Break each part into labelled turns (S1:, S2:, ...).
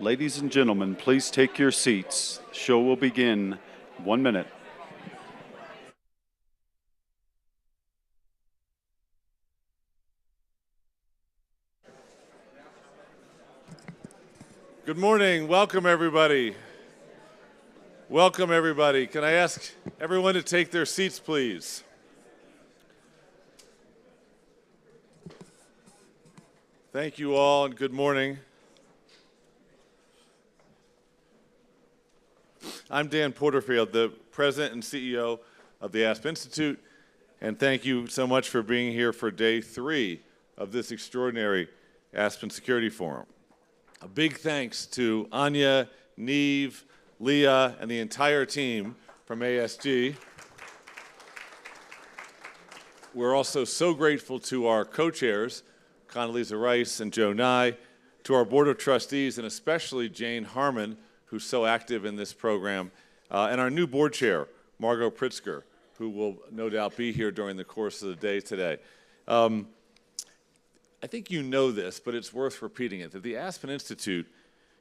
S1: Ladies and gentlemen, please take your seats. The show will begin 1 minute.
S2: Good morning. Welcome, everybody. Welcome, everybody. Can I ask everyone to take their seats, please? Thank you all, and good morning. I'm Dan Porterfield, the President and CEO of the Aspen Institute, and thank you so much for being here for day 3 of this extraordinary Aspen Security Forum. A big thanks to Anya, Neve, Leah, and the entire team from ASG. We're also so grateful to our co-chairs, Condoleezza Rice and Joe Nye, to our Board of Trustees, and especially Jane Harmon, who's so active in this program, and our new board chair, Margot Pritzker, who will no doubt be here during the course of the day today. I think you know this, but it's worth repeating it, that the Aspen Institute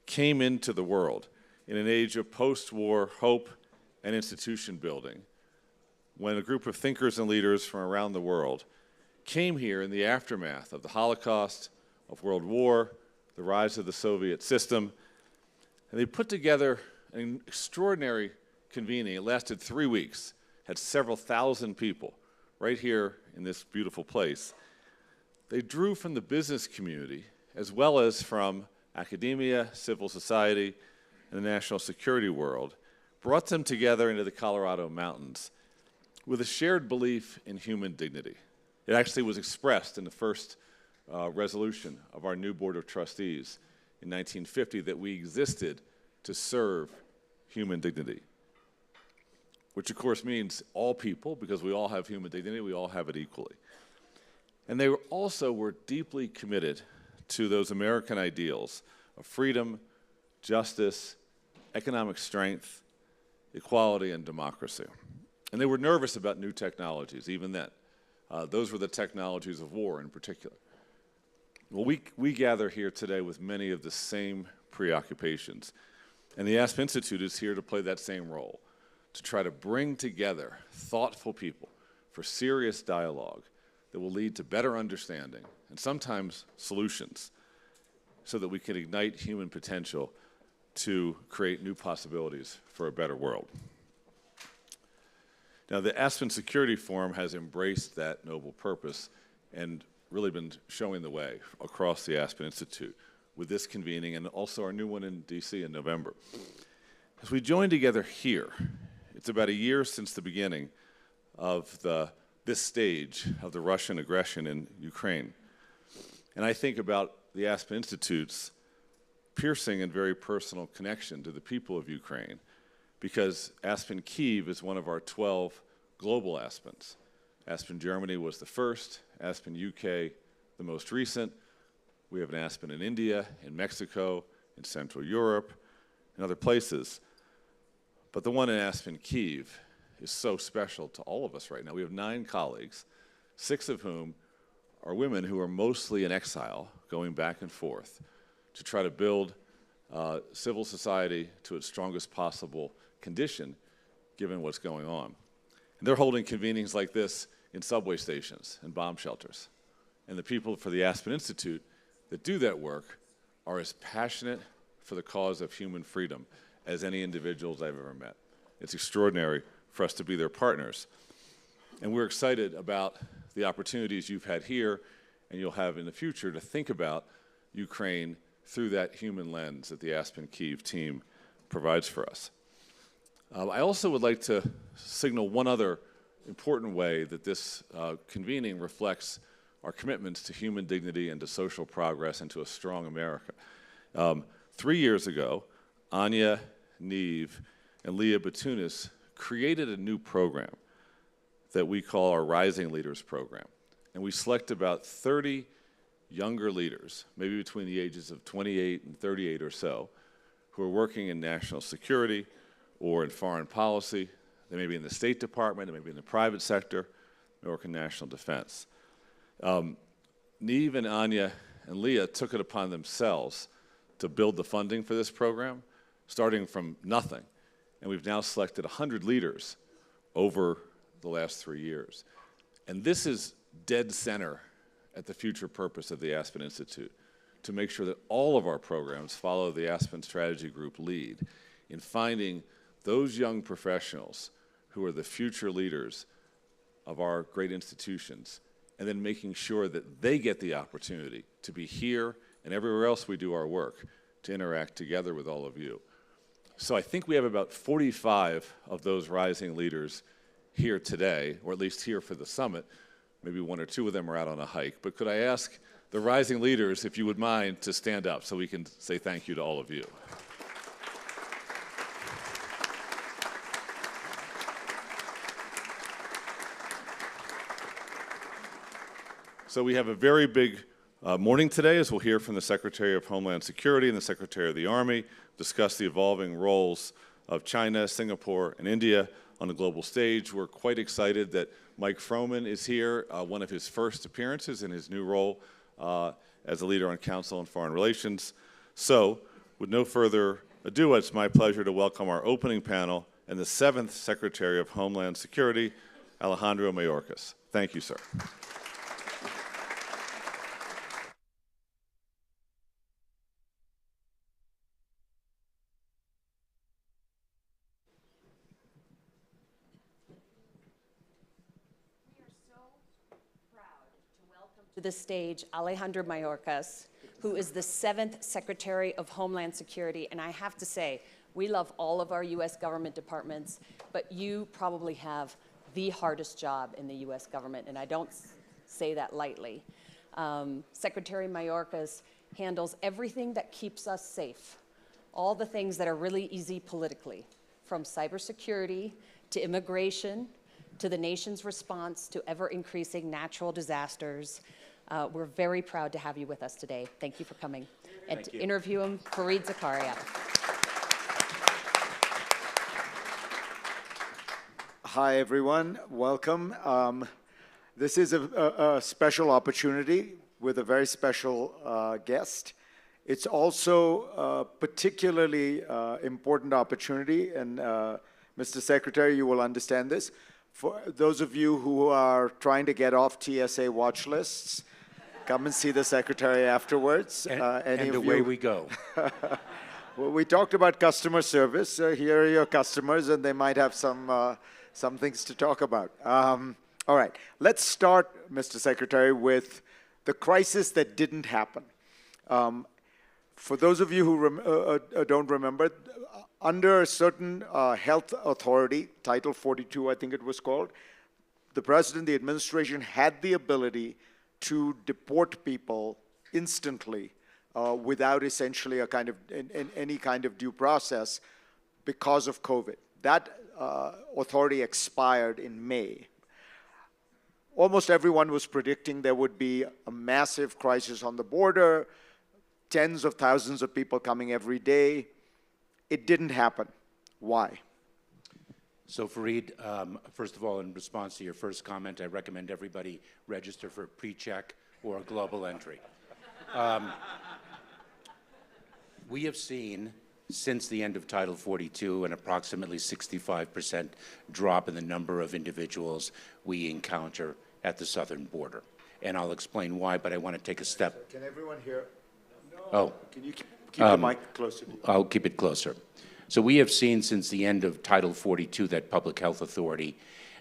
S2: came into the world in an age of post-war hope and institution building, when a group of thinkers and leaders from around the world came here in the aftermath of the Holocaust, of World War, the rise of the Soviet system, and they put together an extraordinary convening. It lasted 3 weeks, had several thousand people right here in this beautiful place. They drew from the business community as well as from academia, civil society, and the national security world, brought them together into the Colorado mountains with a shared belief in human dignity. It actually was expressed in the first resolution of our new Board of Trustees in 1950 that we existed to serve human dignity, which of course means all people, because we all have human dignity, we all have it equally. And they also were deeply committed to those American ideals of freedom, justice, economic strength, equality, and democracy. And they were nervous about new technologies, even then. Those were the technologies of war in particular. Well, we gather here today with many of the same preoccupations. And the Aspen Institute is here to play that same role, to try to bring together thoughtful people for serious dialogue that will lead to better understanding and sometimes solutions, so that we can ignite human potential to create new possibilities for a better world. Now, the Aspen Security Forum has embraced that noble purpose and really been showing the way across the Aspen Institute with this convening, and also our new one in DC in November. As we join together here, it's about a year since the beginning of this stage of the Russian aggression in Ukraine. And I think about the Aspen Institute's piercing and very personal connection to the people of Ukraine, because Aspen Kyiv is one of our 12 global Aspens. Aspen Germany was the first, Aspen UK the most recent. We have an Aspen in India, in Mexico, in Central Europe, and other places. But the one in Aspen Kyiv is so special to all of us right now. We have 9 colleagues, 6 of whom are women who are mostly in exile, going back and forth to try to build civil society to its strongest possible condition, given what's going on. And they're holding convenings like this in subway stations and bomb shelters. And the people for the Aspen Institute that do that work are as passionate for the cause of human freedom as any individuals I've ever met. It's extraordinary for us to be their partners. And we're excited about the opportunities you've had here and you'll have in the future to think about Ukraine through that human lens that the Aspen Kyiv team provides for us. I also would like to signal one other important way that this convening reflects our commitments to human dignity and to social progress and to a strong America. 3 years ago, Anya, Neve, and Leah Batunis created a new program that we call our Rising Leaders Program. And we select about 30 younger leaders, maybe between the ages of 28 and 38 or so, who are working in national security or in foreign policy. They may be in the State Department, they may be in the private sector, or in national defense. Neve and Anya and Leah took it upon themselves to build the funding for this program, starting from nothing. And we've now selected 100 leaders over the last 3 years. And this is dead center at the future purpose of the Aspen Institute, to make sure that all of our programs follow the Aspen Strategy Group lead in finding those young professionals who are the future leaders of our great institutions, and then making sure that they get the opportunity to be here and everywhere else we do our work, to interact together with all of you. So I think we have about 45 of those rising leaders here today, or at least here for the summit. Maybe 1 or 2 of them are out on a hike. But could I ask the rising leaders, if you would mind, to stand up so we can say thank you to all of you. So we have a very big morning today, as we'll hear from the Secretary of Homeland Security and the Secretary of the Army, discuss the evolving roles of China, Singapore, and India on the global stage. We're quite excited that Mike Froman is here, one of his first appearances in his new role as a leader on Council on Foreign Relations. So, with no further ado, it's my pleasure to welcome our opening panel and the 7th Secretary of Homeland Security, Alejandro Mayorkas. Thank you, sir.
S3: To the stage, Alejandro Mayorkas, who is the 7th Secretary of Homeland Security. And I have to say, we love all of our U.S. government departments, but you probably have the hardest job in the U.S. government, and I don't say that lightly. Secretary Mayorkas handles everything that keeps us safe, all the things that are really easy politically, from cybersecurity to immigration, to the nation's response to ever-increasing natural disasters. We're very proud to have you with us today. Thank you for coming. And to interview him, Fareed Zakaria.
S4: Hi, everyone. Welcome. This is a special opportunity with a very special guest. It's also a particularly important opportunity, and Mr. Secretary, you will understand this. For those of you who are trying to get off TSA watch lists, come and see the Secretary afterwards.
S5: And away we go.
S4: Well, we talked about customer service. Here are your customers, and they might have some things to talk about. All right, let's start, Mr. Secretary, with the crisis that didn't happen. For those of you who don't remember, under a certain health authority, Title 42, I think it was called, the president, the administration had the ability to deport people instantly without essentially a kind of any kind of due process because of COVID. That authority expired in May. Almost everyone was predicting there would be a massive crisis on the border, tens of thousands of people coming every day. It didn't happen. Why?
S5: So Fareed, first of all, in response to your first comment, I recommend everybody register for a pre-check or a global entry. We have seen, since the end of Title 42, an approximately 65% drop in the number of individuals we encounter at the southern border. And I'll explain why, but I want to take a step.
S4: Can everyone hear?
S5: Oh.
S4: Can you keep the mic closer?
S5: I'll keep it closer. So we have seen since the end of Title 42, that public health authority,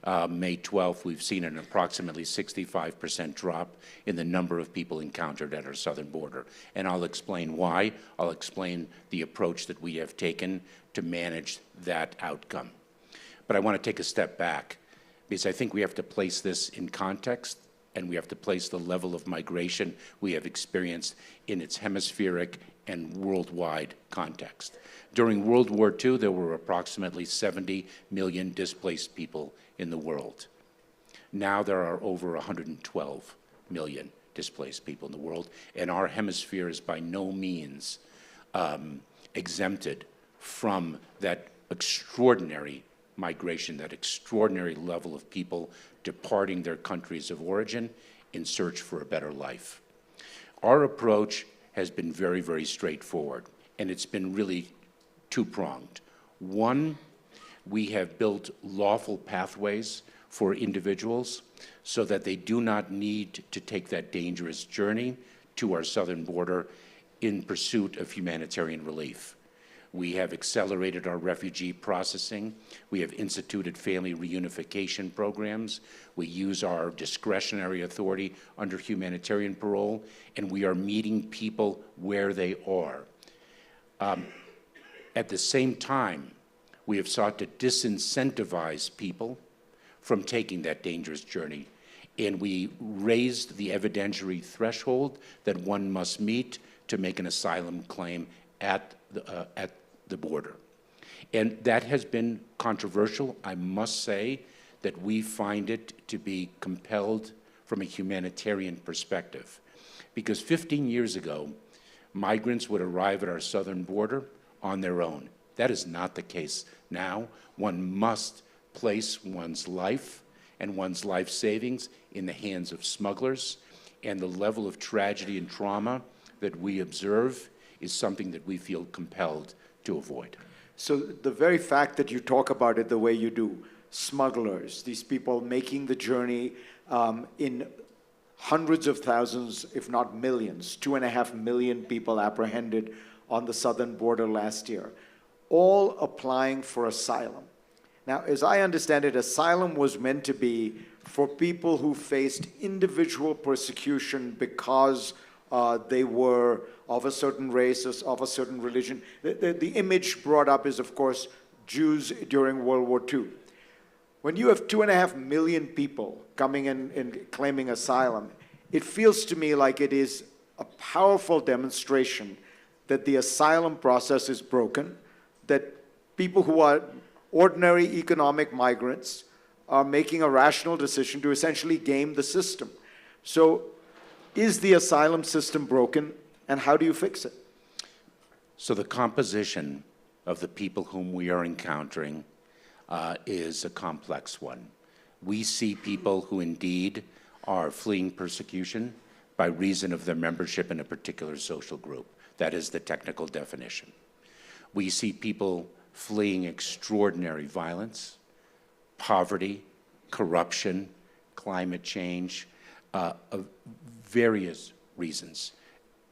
S5: May 12th, we've seen an approximately 65% drop in the number of people encountered at our southern border. And I'll explain why. I'll explain the approach that we have taken to manage that outcome. But I want to take a step back, because I think we have to place this in context, and we have to place the level of migration we have experienced in its hemispheric and worldwide context. During World War II, there were approximately 70 million displaced people in the world. Now there are over 112 million displaced people in the world, and our hemisphere is by no means exempted from that extraordinary migration, that extraordinary level of people departing their countries of origin in search for a better life. Our approach has been very, very straightforward, and it's been really two-pronged. One, we have built lawful pathways for individuals so that they do not need to take that dangerous journey to our southern border in pursuit of humanitarian relief. We have accelerated our refugee processing. We have instituted family reunification programs. We use our discretionary authority under humanitarian parole, and we are meeting people where they are. At the same time, we have sought to disincentivize people from taking that dangerous journey, and we raised the evidentiary threshold that one must meet to make an asylum claim at the border. And that has been controversial. I must say that we find it to be compelled from a humanitarian perspective. Because 15 years ago, migrants would arrive at our southern border on their own. That is not the case now. One must place one's life and one's life savings in the hands of smugglers, and the level of tragedy and trauma that we observe is something that we feel compelled to avoid.
S4: So the very fact that you talk about it the way you do, smugglers, these people making the journey in hundreds of thousands, if not millions, 2.5 million people apprehended on the southern border last year, all applying for asylum. Now, as I understand it, asylum was meant to be for people who faced individual persecution because they were of a certain race, of a certain religion. The image brought up is, of course, Jews during World War II. When you have 2.5 million people coming in and claiming asylum, it feels to me like it is a powerful demonstration that the asylum process is broken, that people who are ordinary economic migrants are making a rational decision to essentially game the system. So is the asylum system broken, and how do you fix it?
S5: So the composition of the people whom we are encountering is a complex one. We see people who indeed are fleeing persecution by reason of their membership in a particular social group. That is the technical definition. We see people fleeing extraordinary violence, poverty, corruption, climate change, of various reasons.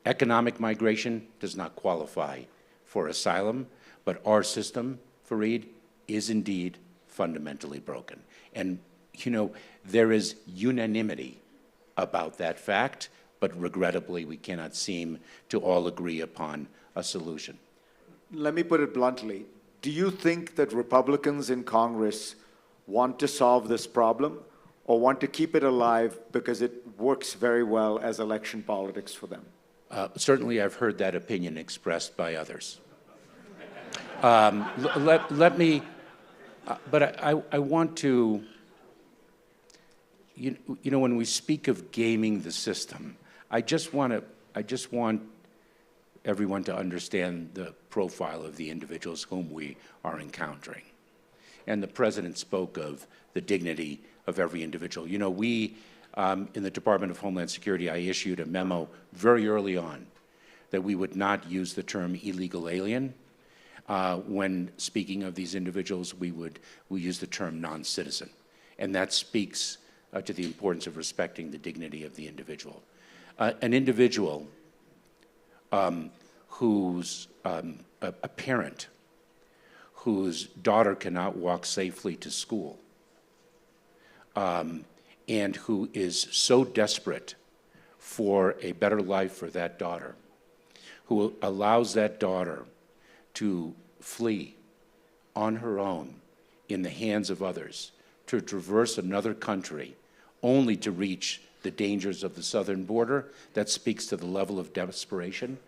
S5: Economic migration does not qualify for asylum, but our system, Fareed, is indeed fundamentally broken. And, you know, there is unanimity about that fact, but regrettably, we cannot seem to all agree upon a solution.
S4: Let me put it bluntly. Do you think that Republicans in Congress want to solve this problem or want to keep it alive because it works very well as election politics for them?
S5: Certainly, I've heard that opinion expressed by others. Let me, but I want to, you know, when we speak of gaming the system, I just want everyone to understand the profile of the individuals whom we are encountering. And the President spoke of the dignity of every individual. You know, we, in the Department of Homeland Security, I issued a memo very early on that we would not use the term illegal alien. When speaking of these individuals, we use the term non-citizen. And that speaks to the importance of respecting the dignity of the individual. An individual who's a parent whose daughter cannot walk safely to school, and who is so desperate for a better life for that daughter, who allows that daughter to flee on her own in the hands of others, to traverse another country only to reach the dangers of the southern border, that speaks to the level of desperation.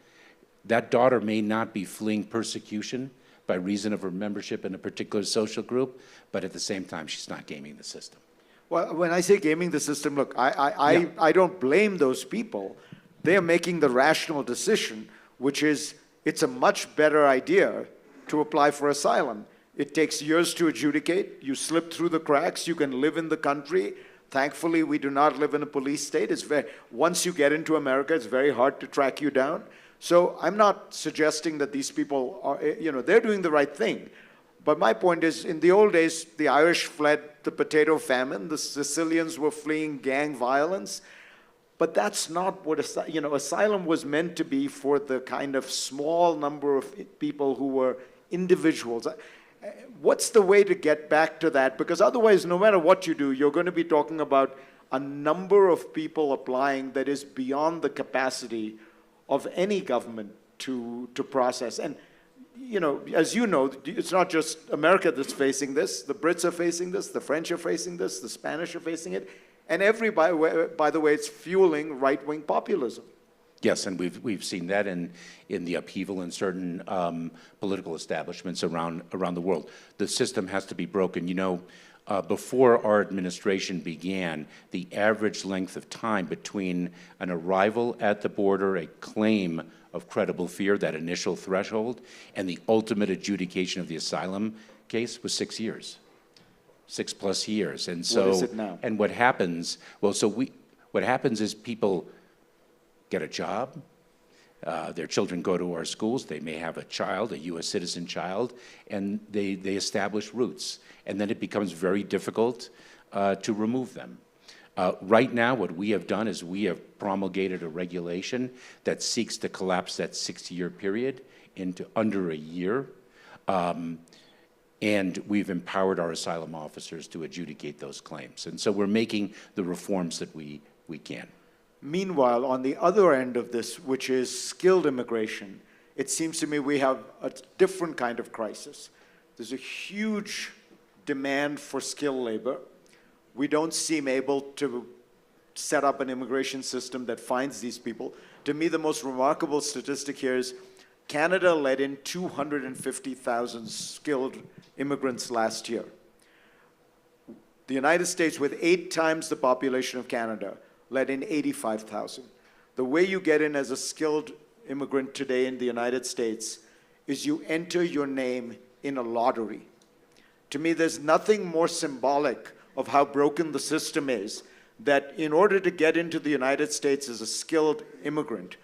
S5: That daughter may not be fleeing persecution by reason of her membership in a particular social group, but at the same time, she's not gaming the system.
S4: Well, when I say gaming the system, look, I don't blame those people. They're making the rational decision, which is it's a much better idea to apply for asylum. It takes years to adjudicate. You slip through the cracks. You can live in the country. Thankfully, we do not live in a police state. Once you get into America, it's very hard to track you down. So I'm not suggesting that these people are, they're doing the right thing. But my point is, in the old days, the Irish fled the potato famine. The Sicilians were fleeing gang violence. But that's not what, asylum was meant to be for the kind of small number of people who were individuals. What's the way to get back to that? Because otherwise, no matter what you do, you're going to be talking about a number of people applying that is beyond the capacity of any government to process. And, as you know, it's not just America that's facing this. The Brits are facing this, the French are facing this, the Spanish are facing it. And by the way, it's fueling right-wing populism.
S5: Yes, and we've seen that in the upheaval in certain political establishments around the world. The system has to be broken. Before our administration began, the average length of time between an arrival at the border, a claim of credible fear, that initial threshold, and the ultimate adjudication of the asylum case was 6 years, 6+ years. And so,
S4: what is it now?
S5: And what happens? Well, what happens is people get a job, their children go to our schools, they may have a child, a U.S. citizen child, and they establish roots. And then it becomes very difficult to remove them. Right now, what we have done is we have promulgated a regulation that seeks to collapse that 6-year period into under a year. And we've empowered our asylum officers to adjudicate those claims. And so we're making the reforms that we can.
S4: Meanwhile, on the other end of this, which is skilled immigration, it seems to me we have a different kind of crisis. There's a huge demand for skilled labor. We don't seem able to set up an immigration system that finds these people. To me, the most remarkable statistic here is Canada let in 250,000 skilled immigrants last year. The United States, with 8 times the population of Canada, let in 85,000. The way you get in as a skilled immigrant today in the United States is you enter your name in a lottery. To me, there's nothing more symbolic of how broken the system is, that in order to get into the United States as a skilled immigrant,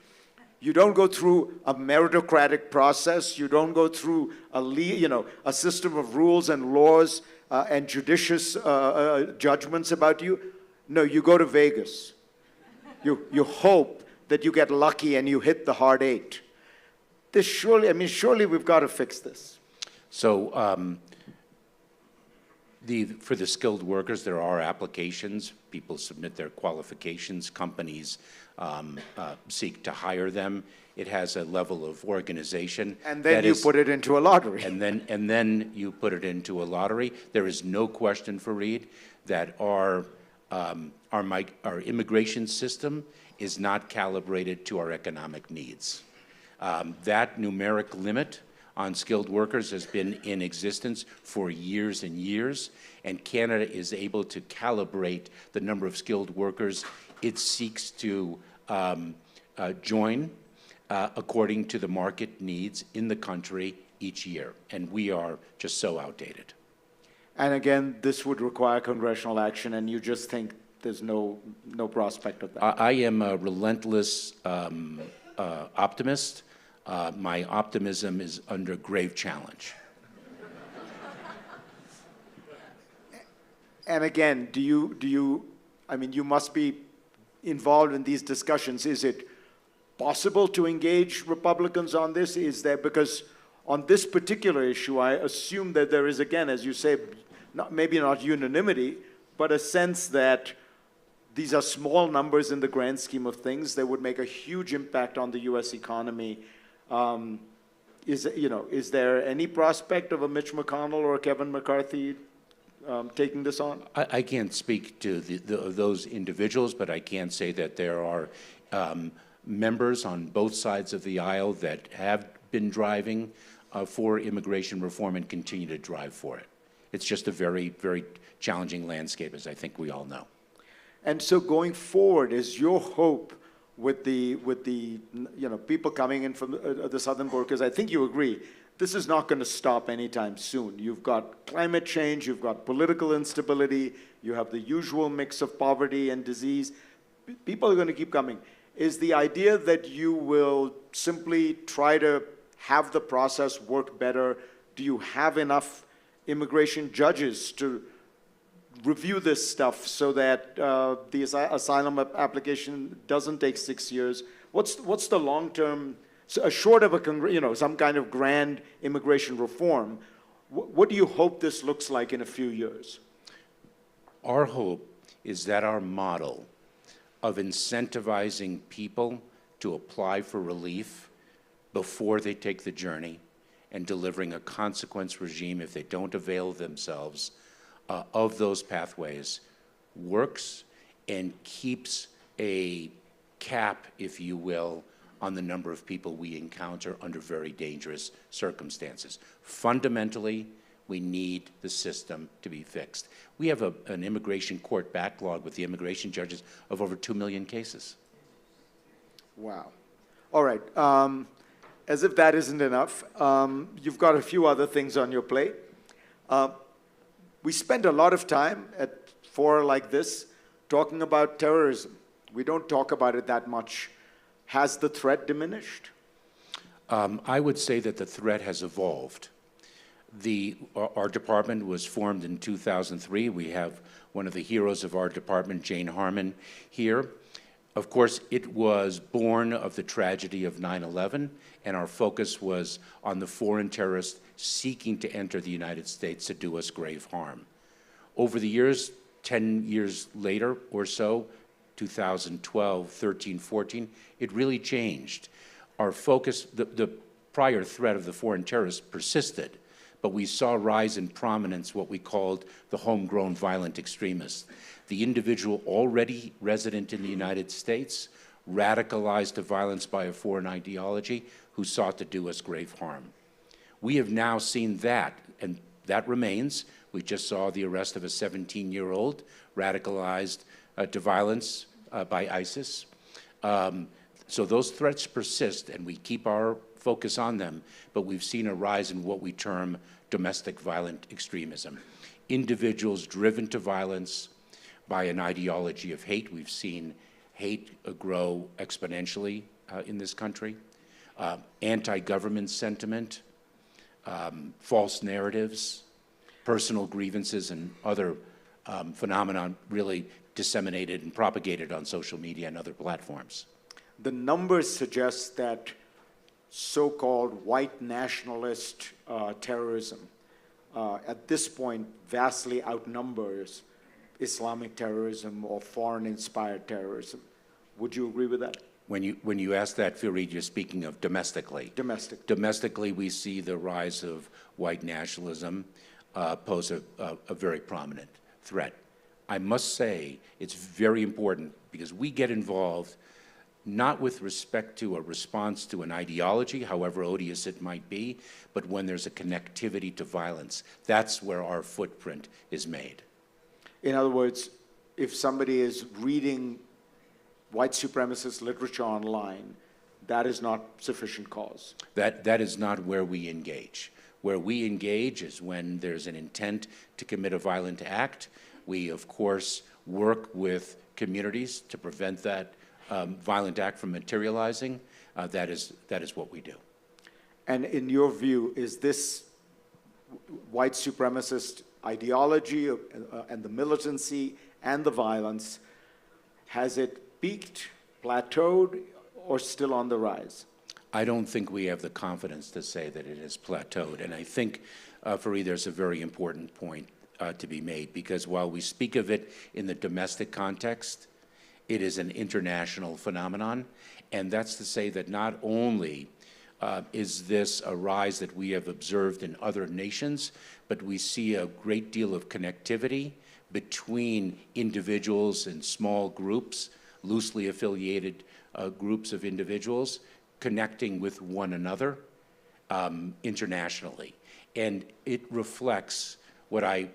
S4: you don't go through a meritocratic process, you don't go through a system of rules and laws and judicious judgments about you. No, you go to Vegas. You hope that you get lucky and you hit the hard 8. Surely we've got to fix this.
S5: So for the skilled workers, there are applications. People submit their qualifications. Companies seek to hire them. It has a level of organization.
S4: And then you put it into a lottery.
S5: And then you put it into a lottery. There is no question, Fareed, that our immigration system is not calibrated to our economic needs. That numeric limit on skilled workers has been in existence for years and years, and Canada is able to calibrate the number of skilled workers it seeks to join according to the market needs in the country each year, and we are just so outdated.
S4: And again, this would require congressional action, and you just think there's no prospect of that?
S5: I am a relentless optimist. My optimism is under grave challenge.
S4: And again, you must be involved in these discussions. Is it possible to engage Republicans on this? Because on this particular issue, I assume that there is, again, as you say, maybe not unanimity, but a sense that these are small numbers in the grand scheme of things. They would make a huge impact on the U.S. economy. Is there any prospect of a Mitch McConnell or a Kevin McCarthy taking this on?
S5: I can't speak to those individuals, but I can say that there are members on both sides of the aisle that have been driving for immigration reform and continue to drive for it. It's just a very, very challenging landscape, as I think we all know.
S4: And so going forward, is your hope with the people coming in from the southern border, because I think you agree, this is not going to stop anytime soon. You've got climate change, you've got political instability, you have the usual mix of poverty and disease. People are going to keep coming. Is the idea that you will simply try to have the process work better? Do you have enough immigration judges to review this stuff so that the asylum application doesn't take 6 years? What's the long-term, short of some kind of grand immigration reform, what do you hope this looks like in a few years?
S5: Our hope is that our model of incentivizing people to apply for relief before they take the journey and delivering a consequence regime if they don't avail themselves of those pathways works and keeps a cap, if you will, on the number of people we encounter under very dangerous circumstances. Fundamentally, we need the system to be fixed. We have an immigration court backlog with the immigration judges of over 2 million cases.
S4: Wow. All right. As if that isn't enough, you've got a few other things on your plate. We spend a lot of time at fora like this talking about terrorism. We don't talk about it that much. Has the threat diminished?
S5: I would say that the threat has evolved. Our department was formed in 2003. We have one of the heroes of our department, Jane Harmon, here. Of course, it was born of the tragedy of 9/11, and our focus was on the foreign terrorists seeking to enter the United States to do us grave harm. Over the years, 10 years later or so, 2012, 13, 14, it really changed. Our focus, the prior threat of the foreign terrorists persisted, but we saw rise in prominence what we called the homegrown violent extremists. The individual already resident in the United States, radicalized to violence by a foreign ideology, who sought to do us grave harm. We have now seen that, and that remains. We just saw the arrest of a 17-year-old radicalized to violence by ISIS. So those threats persist, and we keep our focus on them, but we've seen a rise in what we term domestic violent extremism. Individuals driven to violence by an ideology of hate. We've seen hate grow exponentially in this country. Anti-government sentiment, false narratives, personal grievances, and other phenomenon really disseminated and propagated on social media and other platforms.
S4: The numbers suggest that so-called white nationalist terrorism at this point vastly outnumbers Islamic terrorism or foreign-inspired terrorism. Would you agree with that?
S5: When you ask that, Fareed, you're speaking of domestically.
S4: Domestic.
S5: Domestically, we see the rise of white nationalism pose a very prominent threat. I must say it's very important because we get involved not with respect to a response to an ideology, however odious it might be, but when there's a connectivity to violence. That's where our footprint is made.
S4: In other words, if somebody is reading white supremacist literature online, that is not sufficient cause.
S5: That is not where we engage. Where we engage is when there's an intent to commit a violent act. We, of course, work with communities to prevent that violent act from materializing. That is what we do.
S4: And in your view, is this white supremacist ideology and the militancy and the violence, has it peaked, plateaued, or still on the rise?
S5: I don't think we have the confidence to say that it has plateaued. And I think, Fareed, there's a very important point to be made, because while we speak of it in the domestic context, it is an international phenomenon. And that's to say that not only is this a rise that we have observed in other nations, but we see a great deal of connectivity between individuals and small groups, loosely affiliated groups of individuals, connecting with one another internationally. And it reflects what I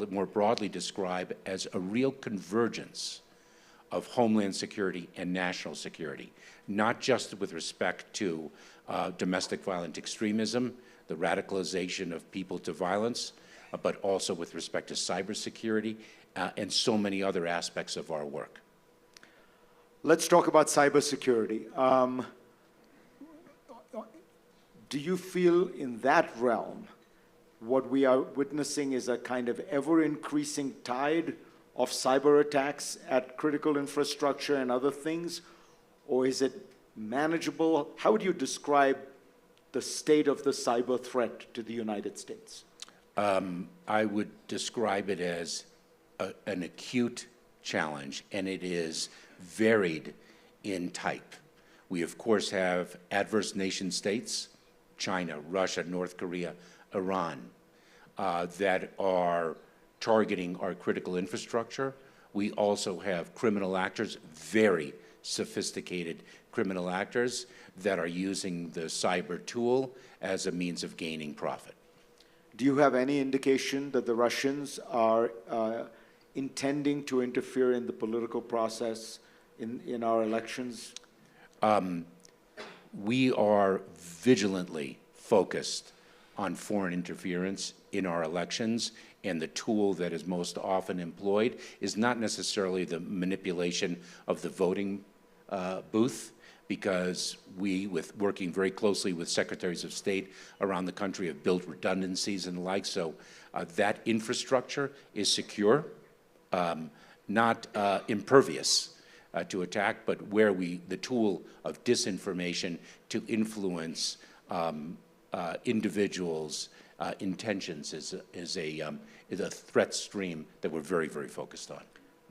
S5: more broadly describe as a real convergence of homeland security and national security, not just with respect to domestic violent extremism, the radicalization of people to violence, but also with respect to cybersecurity and so many other aspects of our work.
S4: Let's talk about cybersecurity. Do you feel in that realm what we are witnessing is a kind of ever-increasing tide of cyber attacks at critical infrastructure and other things, or is it manageable? How would you describe the state of the cyber threat to the United States?
S5: I would describe it as an acute challenge, and it is varied in type. We, of course, have adverse nation states, China, Russia, North Korea, Iran, that are targeting our critical infrastructure. We also have criminal actors, very sophisticated criminal actors, that are using the cyber tool as a means of gaining profit.
S4: Do you have any indication that the Russians are intending to interfere in the political process in our elections?
S5: We are vigilantly focused on foreign interference in our elections, and the tool that is most often employed is not necessarily the manipulation of the voting booth, because we, with working very closely with secretaries of state around the country, have built redundancies and the like, so that infrastructure is secure, not impervious to attack, but where the tool of disinformation to influence individuals' intentions is a threat stream that we're very, very focused on.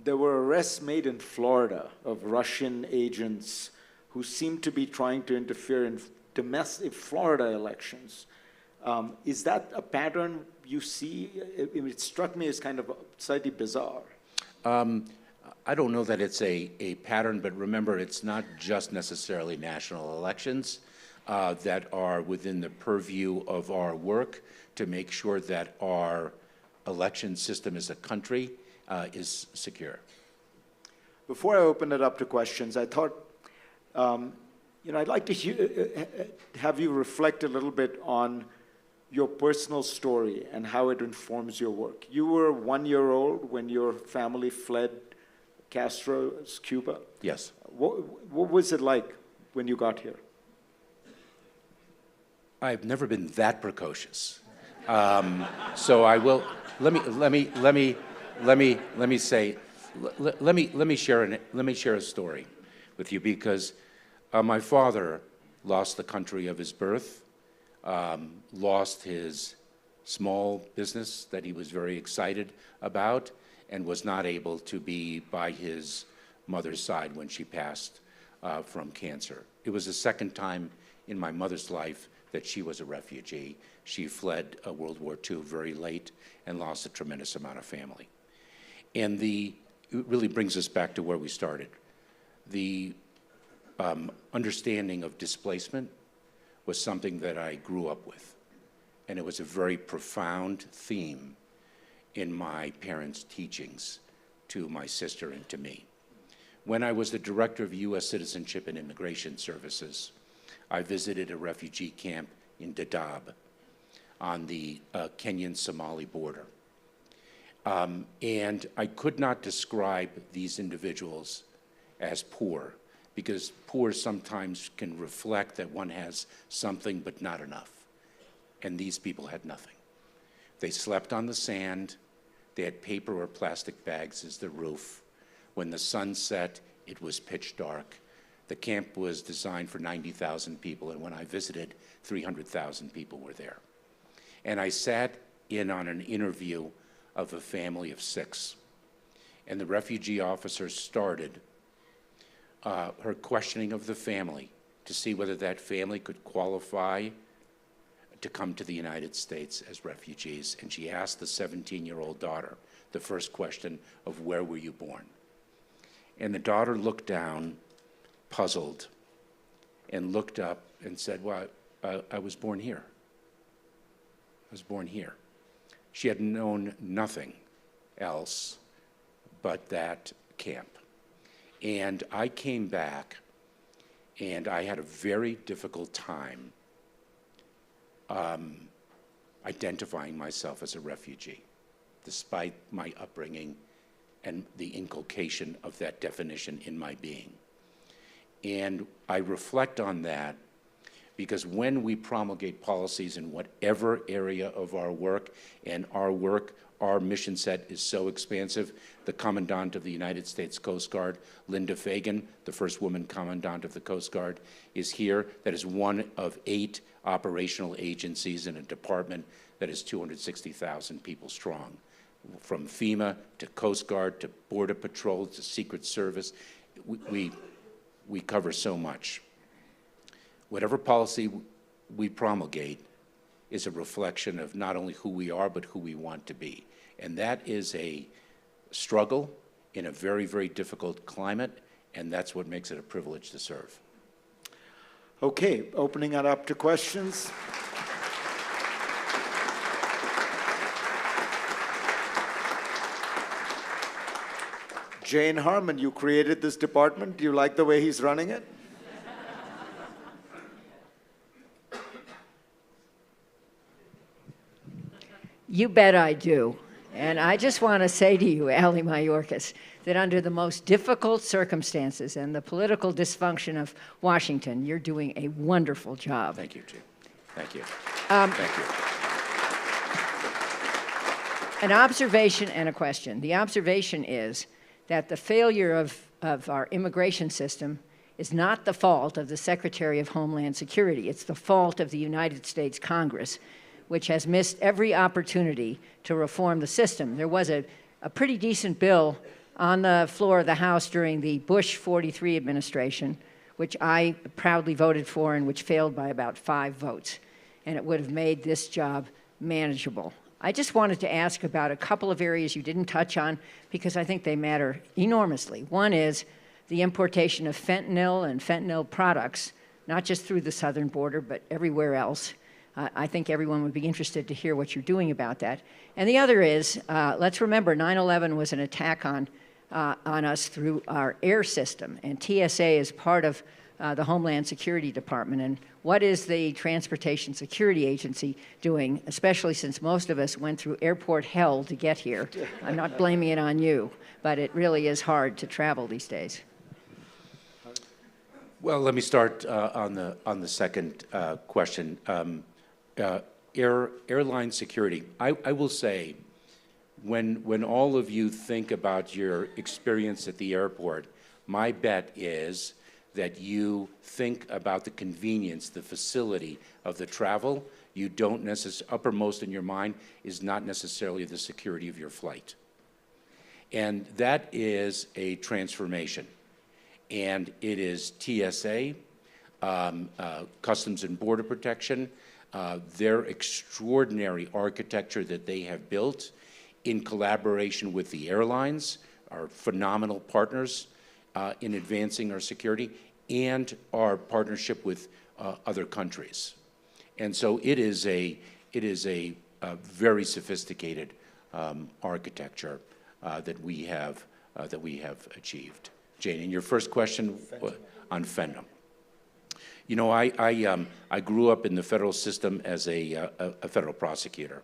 S4: There were arrests made in Florida of Russian agents who seemed to be trying to interfere in domestic Florida elections. Is that a pattern you see? It struck me as kind of slightly bizarre.
S5: I don't know that it's a pattern, but remember, it's not just necessarily national elections that are within the purview of our work to make sure that our election system as a country is secure.
S4: Before I open it up to questions, I thought, I'd like to have you reflect a little bit on your personal story and how it informs your work. You were 1 year old when your family fled Castro's Cuba.
S5: Yes.
S4: What was it like when you got here?
S5: I've never been that precocious. So I will, let me share a story with you, because my father lost the country of his birth, lost his small business that he was very excited about, and was not able to be by his mother's side when she passed from cancer. It was the second time in my mother's life that she was a refugee. She fled World War II very late and lost a tremendous amount of family. And it really brings us back to where we started. The understanding of displacement was something that I grew up with, and it was a very profound theme in my parents' teachings to my sister and to me. When I was the director of U.S. Citizenship and Immigration Services, I visited a refugee camp in Dadaab on the Kenyan-Somali border. And I could not describe these individuals as poor, because poor sometimes can reflect that one has something but not enough. And these people had nothing. They slept on the sand. They had paper or plastic bags as the roof. When the sun set, it was pitch dark. The camp was designed for 90,000 people, and when I visited, 300,000 people were there. And I sat in on an interview of a family of 6. And the refugee officer started her questioning of the family to see whether that family could qualify to come to the United States as refugees. And she asked the 17-year-old daughter the first question of, where were you born? And the daughter looked down, puzzled, and looked up and said, well, I was born here. I was born here. She had known nothing else but that camp. And I came back, and I had a very difficult time identifying myself as a refugee, despite my upbringing and the inculcation of that definition in my being. And I reflect on that because when we promulgate policies in whatever area of our work, and our mission set is so expansive, the Commandant of the United States Coast Guard, Linda Fagan, the first woman Commandant of the Coast Guard, is here. That is one of 8 operational agencies in a department that is 260,000 people strong. From FEMA to Coast Guard to Border Patrol to Secret Service, we cover so much. Whatever policy we promulgate is a reflection of not only who we are, but who we want to be. And that is a struggle in a very, very difficult climate, and that's what makes it a privilege to serve.
S4: Okay, opening it up to questions. Jane Harmon, you created this department. Do you like the way he's running it?
S6: You bet I do. And I just want to say to you, Ali Mayorkas, that under the most difficult circumstances and the political dysfunction of Washington, you're doing a wonderful job.
S5: Thank you, Jim. Thank you. Thank you.
S6: An observation and a question. The observation is that the failure of our immigration system is not the fault of the Secretary of Homeland Security. It's the fault of the United States Congress, which has missed every opportunity to reform the system. There was a pretty decent bill on the floor of the House during the Bush 43 administration, which I proudly voted for and which failed by about 5 votes. And it would have made this job manageable. I just wanted to ask about a couple of areas you didn't touch on because I think they matter enormously. One is the importation of fentanyl and fentanyl products, not just through the southern border, but everywhere else. I think everyone would be interested to hear what you're doing about that. And the other is, let's remember 9/11 was an attack on us through our air system, and TSA is part of the Homeland Security Department. And what is the Transportation Security Agency doing, especially since most of us went through airport hell to get here? I'm not blaming it on you, but it really is hard to travel these days.
S5: Well, let me start on the second question. Airline security. I will say, when all of you think about your experience at the airport, my bet is that you think about the convenience, the facility of the travel. You don't necessarily, uppermost in your mind is not necessarily the security of your flight. And that is a transformation. And it is TSA, Customs and Border Protection, their extraordinary architecture that they have built in collaboration with the airlines, our phenomenal partners in advancing our security, and our partnership with other countries. And so it is a very sophisticated architecture that we have achieved. Jane, and your first question on fentanyl. You know, I grew up in the federal system as a federal prosecutor.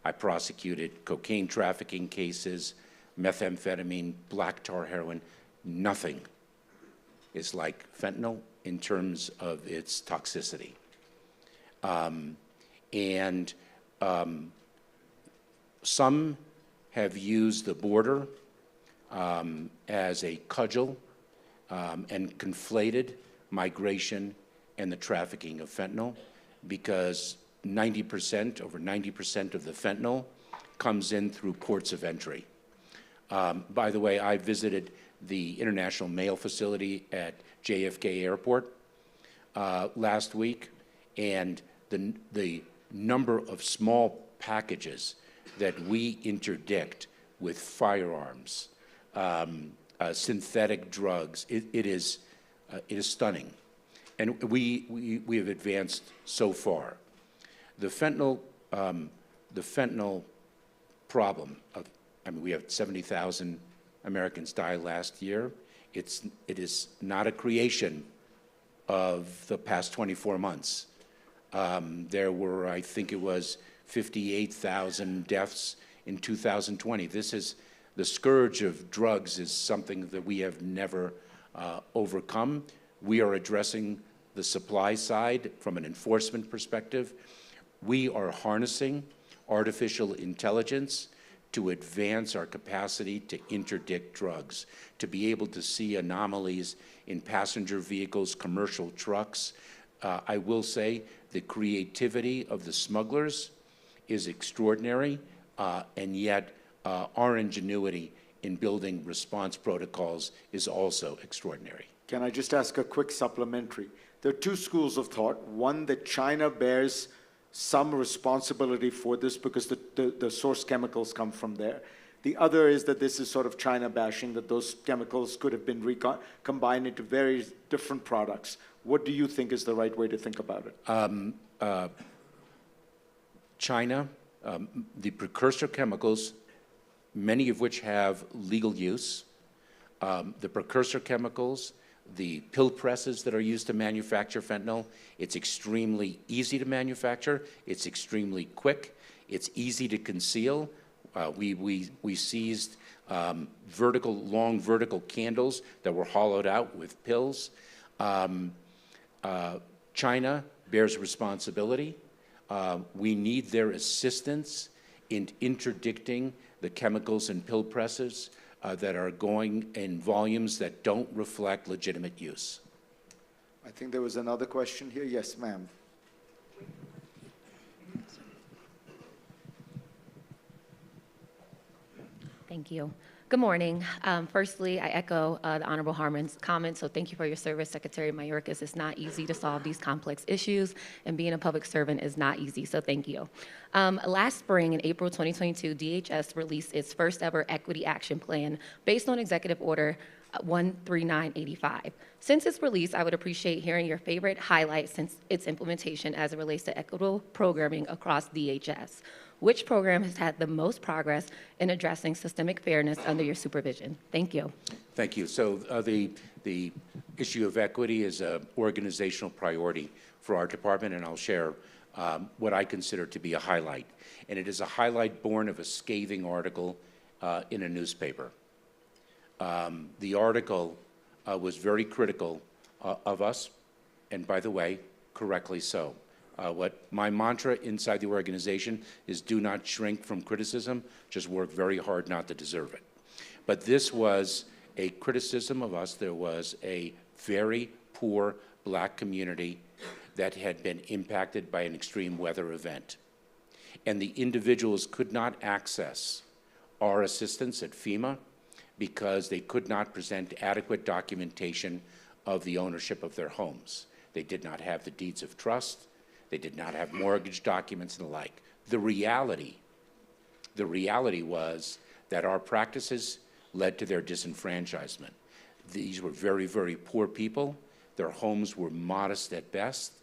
S5: I prosecuted cocaine trafficking cases, methamphetamine, black tar heroin. Nothing is like fentanyl in terms of its toxicity. Some have used the border as a cudgel and conflated migration and the trafficking of fentanyl, because 90%, over 90% of the fentanyl comes in through ports of entry. By the way, I visited the International Mail Facility at JFK Airport last week, and the number of small packages that we interdict with firearms, synthetic drugs, it is stunning. And we have advanced so far. The fentanyl problem, we have 70,000 Americans die last year. It is not a creation of the past 24 months. There were, I think it was 58,000 deaths in 2020. This is, the scourge of drugs is something that we have never overcome. We are addressing the supply side from an enforcement perspective. We are harnessing artificial intelligence to advance our capacity to interdict drugs, to be able to see anomalies in passenger vehicles, commercial trucks. I will say the creativity of the smugglers is extraordinary, and yet our ingenuity in building response protocols is also extraordinary.
S4: Can I just ask a quick supplementary? There are two schools of thought. One, that China bears some responsibility for this because the source chemicals come from there. The other is that this is sort of China bashing, that those chemicals could have been combined into very different products. What do you think is the right way to think about it?
S5: China, the precursor chemicals, many of which have legal use, the precursor chemicals, the pill presses that are used to manufacture fentanyl, it's extremely easy to manufacture, it's extremely quick, it's easy to conceal. We seized long vertical candles that were hollowed out with pills. China bears responsibility. We need their assistance in interdicting the chemicals and pill presses that are going in volumes that don't reflect legitimate use.
S4: I think there was another question here. Yes, ma'am.
S7: Thank you. Good morning. Firstly, I echo the Honorable Harmon's comments, so thank you for your service, Secretary Mayorkas. It's not easy to solve these complex issues, and being a public servant is not easy, so thank you. Last spring, in April 2022, DHS released its first ever equity action plan based on Executive Order 13985. Since its release, I would appreciate hearing your favorite highlights since its implementation as it relates to equitable programming across DHS. Which program has had the most progress in addressing systemic fairness under your supervision? Thank you.
S5: Thank you. So the issue of equity is an organizational priority for our department, and I'll share what I consider to be a highlight. And it is a highlight born of a scathing article in a newspaper. The article was very critical of us, and by the way, correctly so. What my mantra inside the organization is do not shrink from criticism, just work very hard not to deserve it. But this was a criticism of us. There was a very poor black community that had been impacted by an extreme weather event. And the individuals could not access our assistance at FEMA because they could not present adequate documentation of the ownership of their homes. They did not have the deeds of trust. They did not have mortgage documents and the like. The reality was that our practices led to their disenfranchisement. These were very, very poor people. Their homes were modest at best.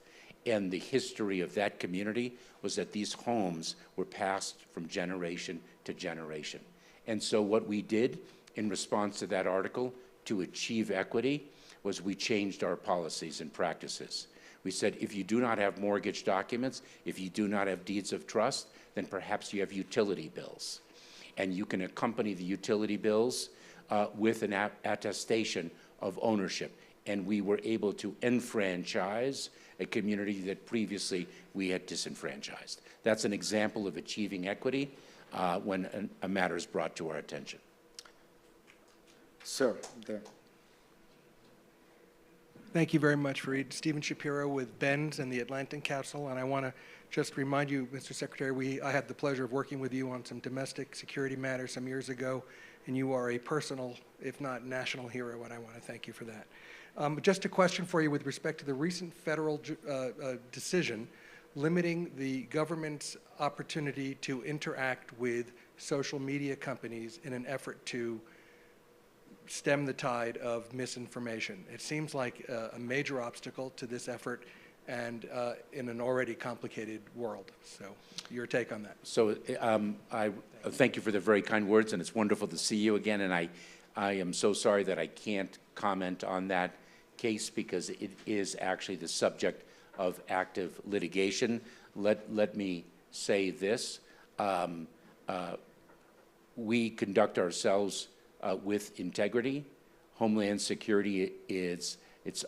S5: And the history of that community was that these homes were passed from generation to generation. And so what we did in response to that article to achieve equity was we changed our policies and practices. We said, if you do not have mortgage documents, if you do not have deeds of trust, then perhaps you have utility bills. And you can accompany the utility bills with an attestation of ownership. And we were able to enfranchise a community that previously we had disenfranchised. That's an example of achieving equity when a matter is brought to our attention.
S4: Sir, there.
S8: Thank you very much, Fareed. Stephen Shapiro with BENS and the Atlantic Council, and I want to just remind you, Mr. Secretary, I had the pleasure of working with you on some domestic security matters some years ago, and you are a personal, if not national hero, and I want to thank you for that. Just a question for you with respect to the recent federal decision limiting the government's opportunity to interact with social media companies in an effort to stem the tide of misinformation. It seems like a major obstacle to this effort and in an already complicated world. So your take on that.
S5: So I thank you for the very kind words, and it's wonderful to see you again, and I am so sorry that I can't comment on that case because it is actually the subject of active litigation. Let me say this. We conduct ourselves with integrity. Homeland security it's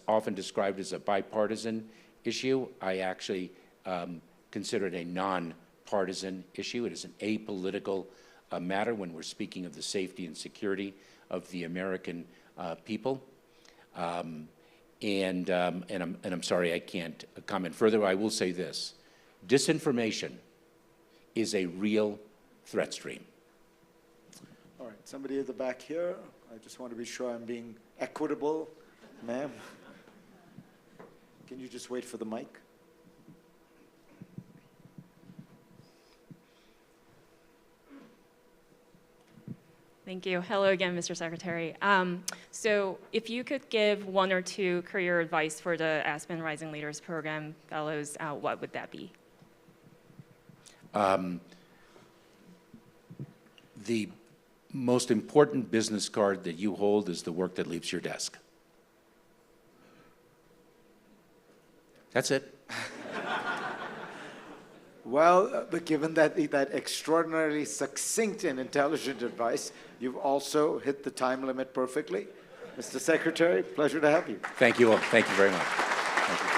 S5: often described as a bipartisan issue. I actually consider it a non-partisan issue. It is an apolitical matter when we're speaking of the safety and security of the American people. And I'm sorry I can't comment further. I will say this. Disinformation is a real threat stream.
S4: All right, somebody at the back here. I just want to be sure I'm being equitable. Ma'am, can you just wait for the mic?
S9: Thank you. Hello again, Mr. Secretary. So if you could give one or two career advice for the Aspen Rising Leaders Program fellows, what would that be?
S5: The most important business card that you hold is the work that leaves your desk. That's it.
S4: Well, but given that extraordinarily succinct and intelligent advice, you've also hit the time limit perfectly. Mr. Secretary, pleasure to have you.
S5: Thank you all. Thank you very much. Thank you.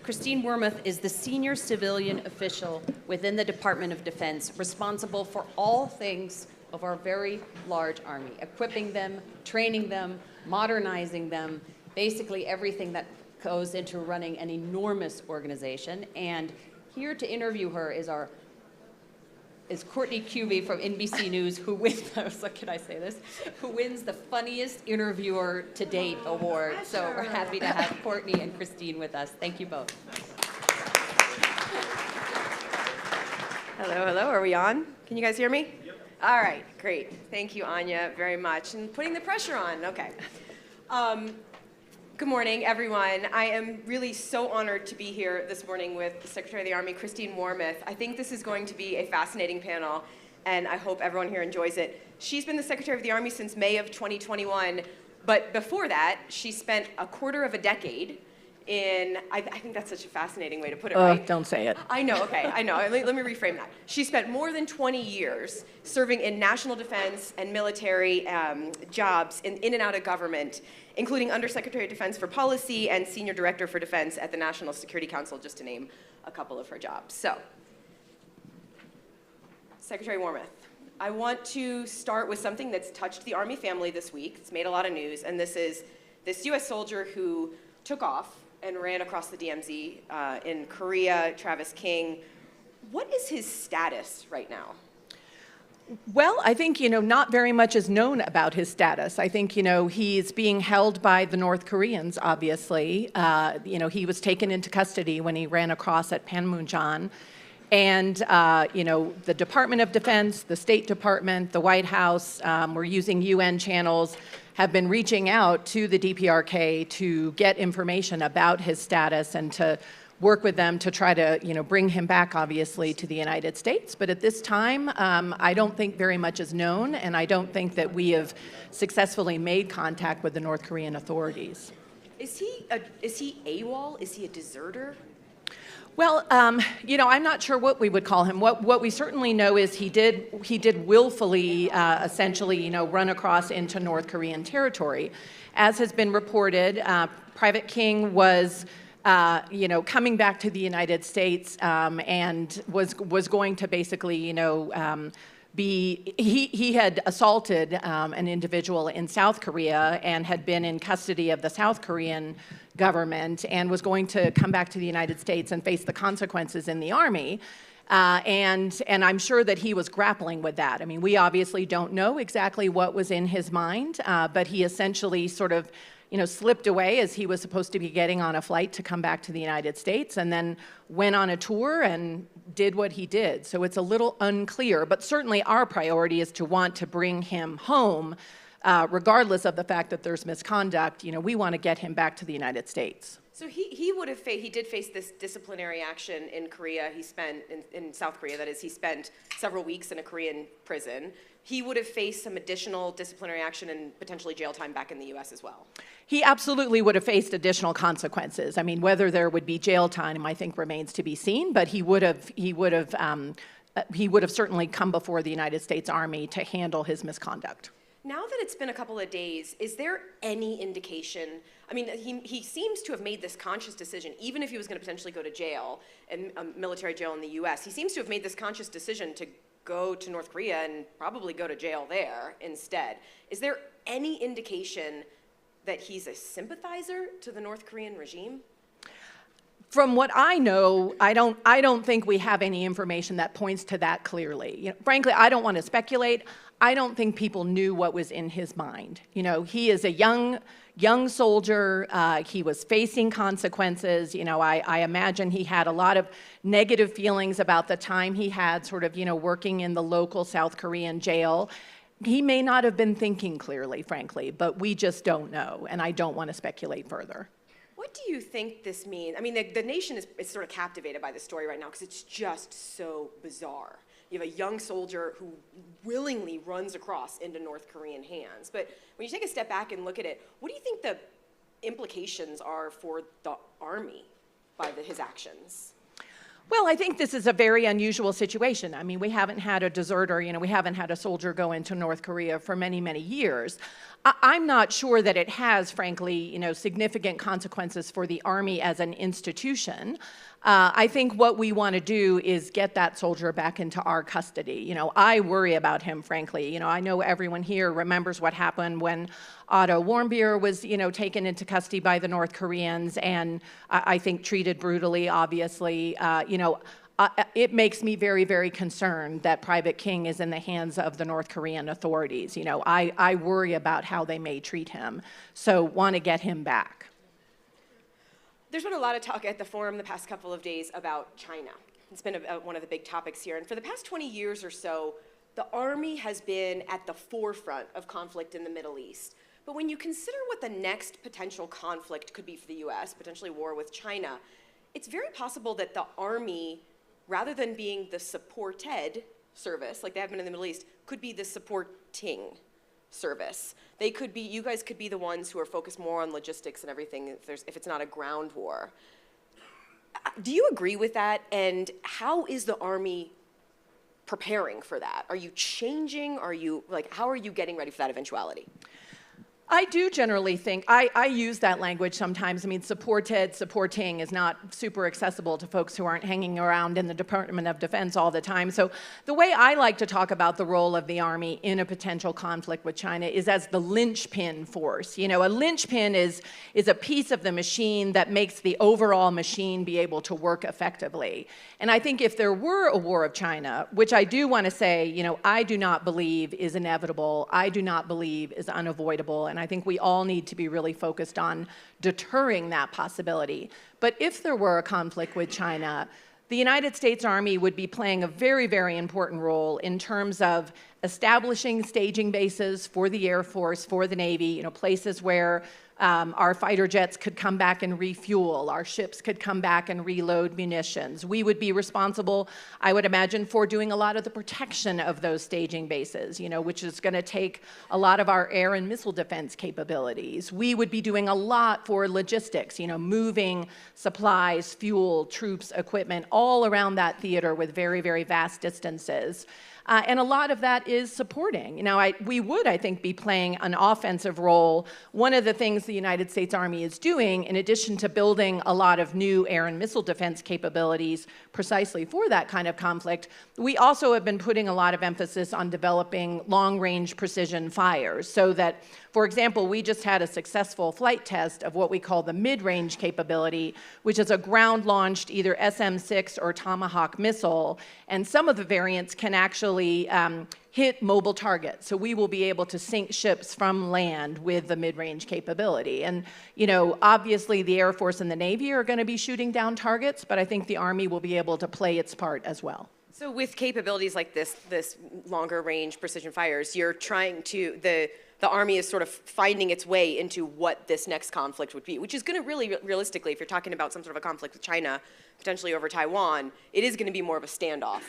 S3: Christine Wormuth is the senior civilian official within the Department of Defense, responsible for all things of our very large Army, equipping them, training them, modernizing them, basically everything that goes into running an enormous organization. And here to interview her is Courtney Cuvey from NBC News, who wins, can I say this? Who wins the funniest interviewer to date award. So we're happy to have Courtney and Christine with us. Thank you both.
S10: Hello, hello, are we on? Can you guys hear me? Yep. All right, great. Thank you, Anya, very much. And putting the pressure on, okay. Good morning, everyone. I am really so honored to be here this morning with the Secretary of the Army, Christine Wormuth. I think this is going to be a fascinating panel, and I hope everyone here enjoys it. She's been the Secretary of the Army since May of 2021, but before that, she spent a quarter of a decade in, I think that's such a fascinating way to put it, right?
S6: Don't say it.
S10: I know, okay, I know. Let me reframe that. She spent more than 20 years serving in national defense and military jobs in and out of government, including Undersecretary of Defense for Policy and Senior Director for Defense at the National Security Council, just to name a couple of her jobs. So, Secretary Wormuth, I want to start with something that's touched the Army family this week. It's made a lot of news, and this is this U.S. soldier who took off and ran across the DMZ in Korea, Travis King. What is his status right now?
S11: Well, I think, not very much is known about his status. I think, he's being held by the North Koreans, obviously. He was taken into custody when he ran across at Panmunjom. And, the Department of Defense, the State Department, the White House, we're using UN channels, have been reaching out to the DPRK to get information about his status and to work with them to try to, bring him back, obviously, to the United States. But at this time, I don't think very much is known, and I don't think that we have successfully made contact with the North Korean authorities.
S10: Is he AWOL? Is he a deserter?
S11: Well, I'm not sure what we would call him. What we certainly know is he did willfully, essentially, run across into North Korean territory. As has been reported, Private King was coming back to the United States and was going to basically, he had assaulted an individual in South Korea and had been in custody of the South Korean government and was going to come back to the United States and face the consequences in the Army. And I'm sure that he was grappling with that. I mean, we obviously don't know exactly what was in his mind, but he essentially sort of slipped away as he was supposed to be getting on a flight to come back to the United States, and then went on a tour and did what he did. So it's a little unclear, but certainly our priority is to want to bring him home, regardless of the fact that there's misconduct. We want to get him back to the United States.
S10: So he did face this disciplinary action in Korea. He spent, in South Korea, that is, he spent several weeks in a Korean prison. He would have faced some additional disciplinary action and potentially jail time back in the U.S. as well.
S11: He absolutely would have faced additional consequences. I mean, whether there would be jail time, I think, remains to be seen. But he would have certainly come before the United States Army to handle his misconduct.
S10: Now that it's been a couple of days, is there any indication? I mean, he seems to have made this conscious decision, even if he was going to potentially go to jail, and military jail in the U.S. He seems to have made this conscious decision to go to North Korea and probably go to jail there instead. Is there any indication that he's a sympathizer to the North Korean regime?
S11: From what I know, I don't think we have any information that points to that clearly. Frankly, I don't want to speculate. I don't think people knew what was in his mind. He is a young soldier. He was facing consequences. I imagine he had a lot of negative feelings about the time he had sort of, working in the local South Korean jail. He may not have been thinking clearly, frankly, but we just don't know, and I don't want to speculate further.
S10: What do you think this means? I mean, the nation is sort of captivated by this story right now because it's just so bizarre. You have a young soldier who willingly runs across into North Korean hands. But when you take a step back and look at it, what do you think the implications are for the Army by his actions?
S11: Well, I think this is a very unusual situation. I mean, we haven't had a deserter, we haven't had a soldier go into North Korea for many, many years. I'm not sure that it has, frankly, significant consequences for the Army as an institution. I think what we want to do is get that soldier back into our custody. I worry about him, frankly. I know everyone here remembers what happened when Otto Warmbier was, taken into custody by the North Koreans and I think treated brutally, obviously. It makes me very, very concerned that Private King is in the hands of the North Korean authorities. I worry about how they may treat him, so want to get him back.
S10: There's been a lot of talk at the forum the past couple of days about China. It's been one of the big topics here. And for the past 20 years or so, the Army has been at the forefront of conflict in the Middle East. But when you consider what the next potential conflict could be for the U.S., potentially war with China, it's very possible that the Army, rather than being the supported service, like they have been in the Middle East, could be the supporting service. You guys could be the ones who are focused more on logistics and everything if it's not a ground war. Do you agree with that? And how is the Army preparing for that? Are you changing? How are you getting ready for that eventuality?
S11: I do generally think, I use that language sometimes. I mean, supporting is not super accessible to folks who aren't hanging around in the Department of Defense all the time. So the way I like to talk about the role of the Army in a potential conflict with China is as the linchpin force. You know, a linchpin is a piece of the machine that makes the overall machine be able to work effectively. And I think if there were a war of China, which I do want to say, you know, I do not believe is inevitable, I do not believe is unavoidable, and I think we all need to be really focused on deterring that possibility. But if there were a conflict with China, the United States Army would be playing a very, very important role in terms of establishing staging bases for the Air Force, for the Navy, you know, places where our fighter jets could come back and refuel, our ships could come back and reload munitions. We would be responsible, I would imagine, for doing a lot of the protection of those staging bases, you know, which is going to take a lot of our air and missile defense capabilities. We would be doing a lot for logistics, you know, moving supplies, fuel, troops, equipment, all around that theater with very, very vast distances. And a lot of that is supporting. You know, we would, I think, be playing an offensive role. One of the things the United States Army is doing, in addition to building a lot of new air and missile defense capabilities precisely for that kind of conflict, we also have been putting a lot of emphasis on developing long-range precision fires so that, for example, we just had a successful flight test of what we call the mid-range capability, which is a ground-launched either SM-6 or Tomahawk missile, and some of the variants can actually hit mobile targets. So we will be able to sink ships from land with the mid-range capability. And, you know, obviously the Air Force and the Navy are going to be shooting down targets, but I think the Army will be able to play its part as well.
S10: So with capabilities like this longer range precision fires, you're trying to, the Army is sort of finding its way into what this next conflict would be, which is going to really, realistically, if you're talking about some sort of a conflict with China, potentially over Taiwan, it is going to be more of a standoff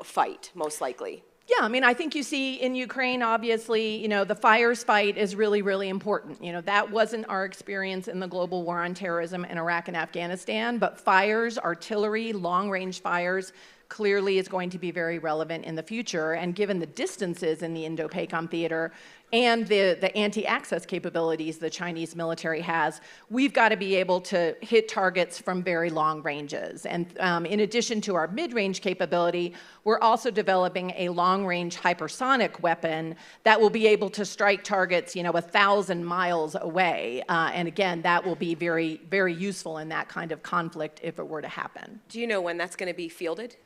S10: fight, most likely.
S11: Yeah, I mean, I think you see in Ukraine, obviously, you know, the fires fight is really, really important. You know, that wasn't our experience in the global war on terrorism in Iraq and Afghanistan, but fires, artillery, long-range fires, clearly is going to be very relevant in the future. And given the distances in the Indo-PACOM theater and the anti-access capabilities the Chinese military has, we've got to be able to hit targets from very long ranges. And in addition to our mid-range capability, we're also developing a long-range hypersonic weapon that will be able to strike targets, you know, 1,000 miles away. And again, that will be very, very useful in that kind of conflict if it were to happen.
S10: Do you know when that's going to be fielded?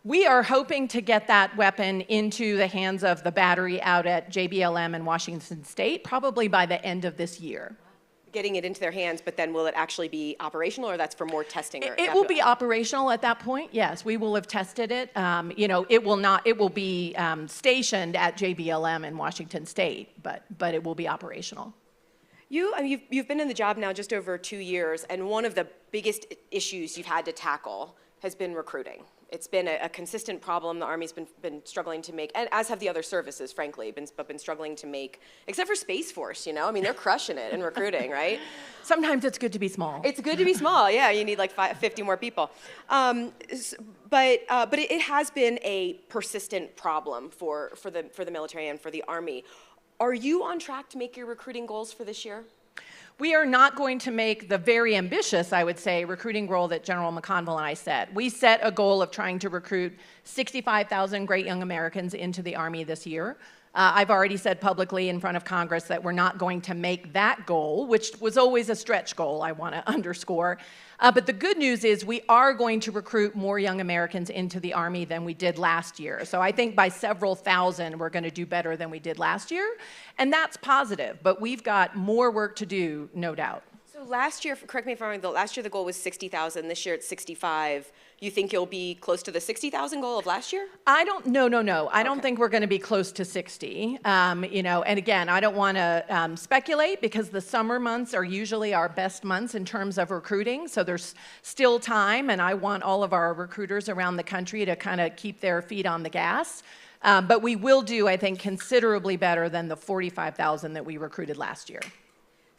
S11: We are hoping to get that weapon into the hands of the battery out at JBLM in Washington State, probably by the end of this year.
S10: Getting it into their hands, but then will it actually be operational, or that's for more testing?
S11: It will be operational at that point, yes. We will have tested it. You know, it will be stationed at JBLM in Washington State, but it will be operational.
S10: You've been in the job now just over 2 years, and one of the biggest issues you've had to tackle has been recruiting. It's been a consistent problem the Army's been struggling to make, and as have the other services, frankly, been struggling to make, except for Space Force, you know? I mean, they're crushing it in recruiting, right?
S11: Sometimes it's good to be small.
S10: It's good to be small, yeah. You need like 50 more people. But it has been a persistent problem for the military and for the Army. Are you on track to make your recruiting goals for this year?
S11: We are not going to make the very ambitious, I would say, recruiting goal that General McConville and I set. We set a goal of trying to recruit 65,000 great young Americans into the Army this year. I've already said publicly in front of Congress that we're not going to make that goal, which was always a stretch goal, I want to underscore. But the good news is we are going to recruit more young Americans into the Army than we did last year. So I think by several thousand, we're going to do better than we did last year. And that's positive, but we've got more work to do, no doubt.
S10: So last year, correct me if I'm wrong, last year the goal was 60,000, this year it's 65. You think you'll be close to the 60,000 goal of last year?
S11: No. I don't think we're going to be close to 60. You know, and again, I don't want to speculate because the summer months are usually our best months in terms of recruiting. So there's still time, and I want all of our recruiters around the country to kind of keep their feet on the gas. But we will do, I think, considerably better than the 45,000 that we recruited last year.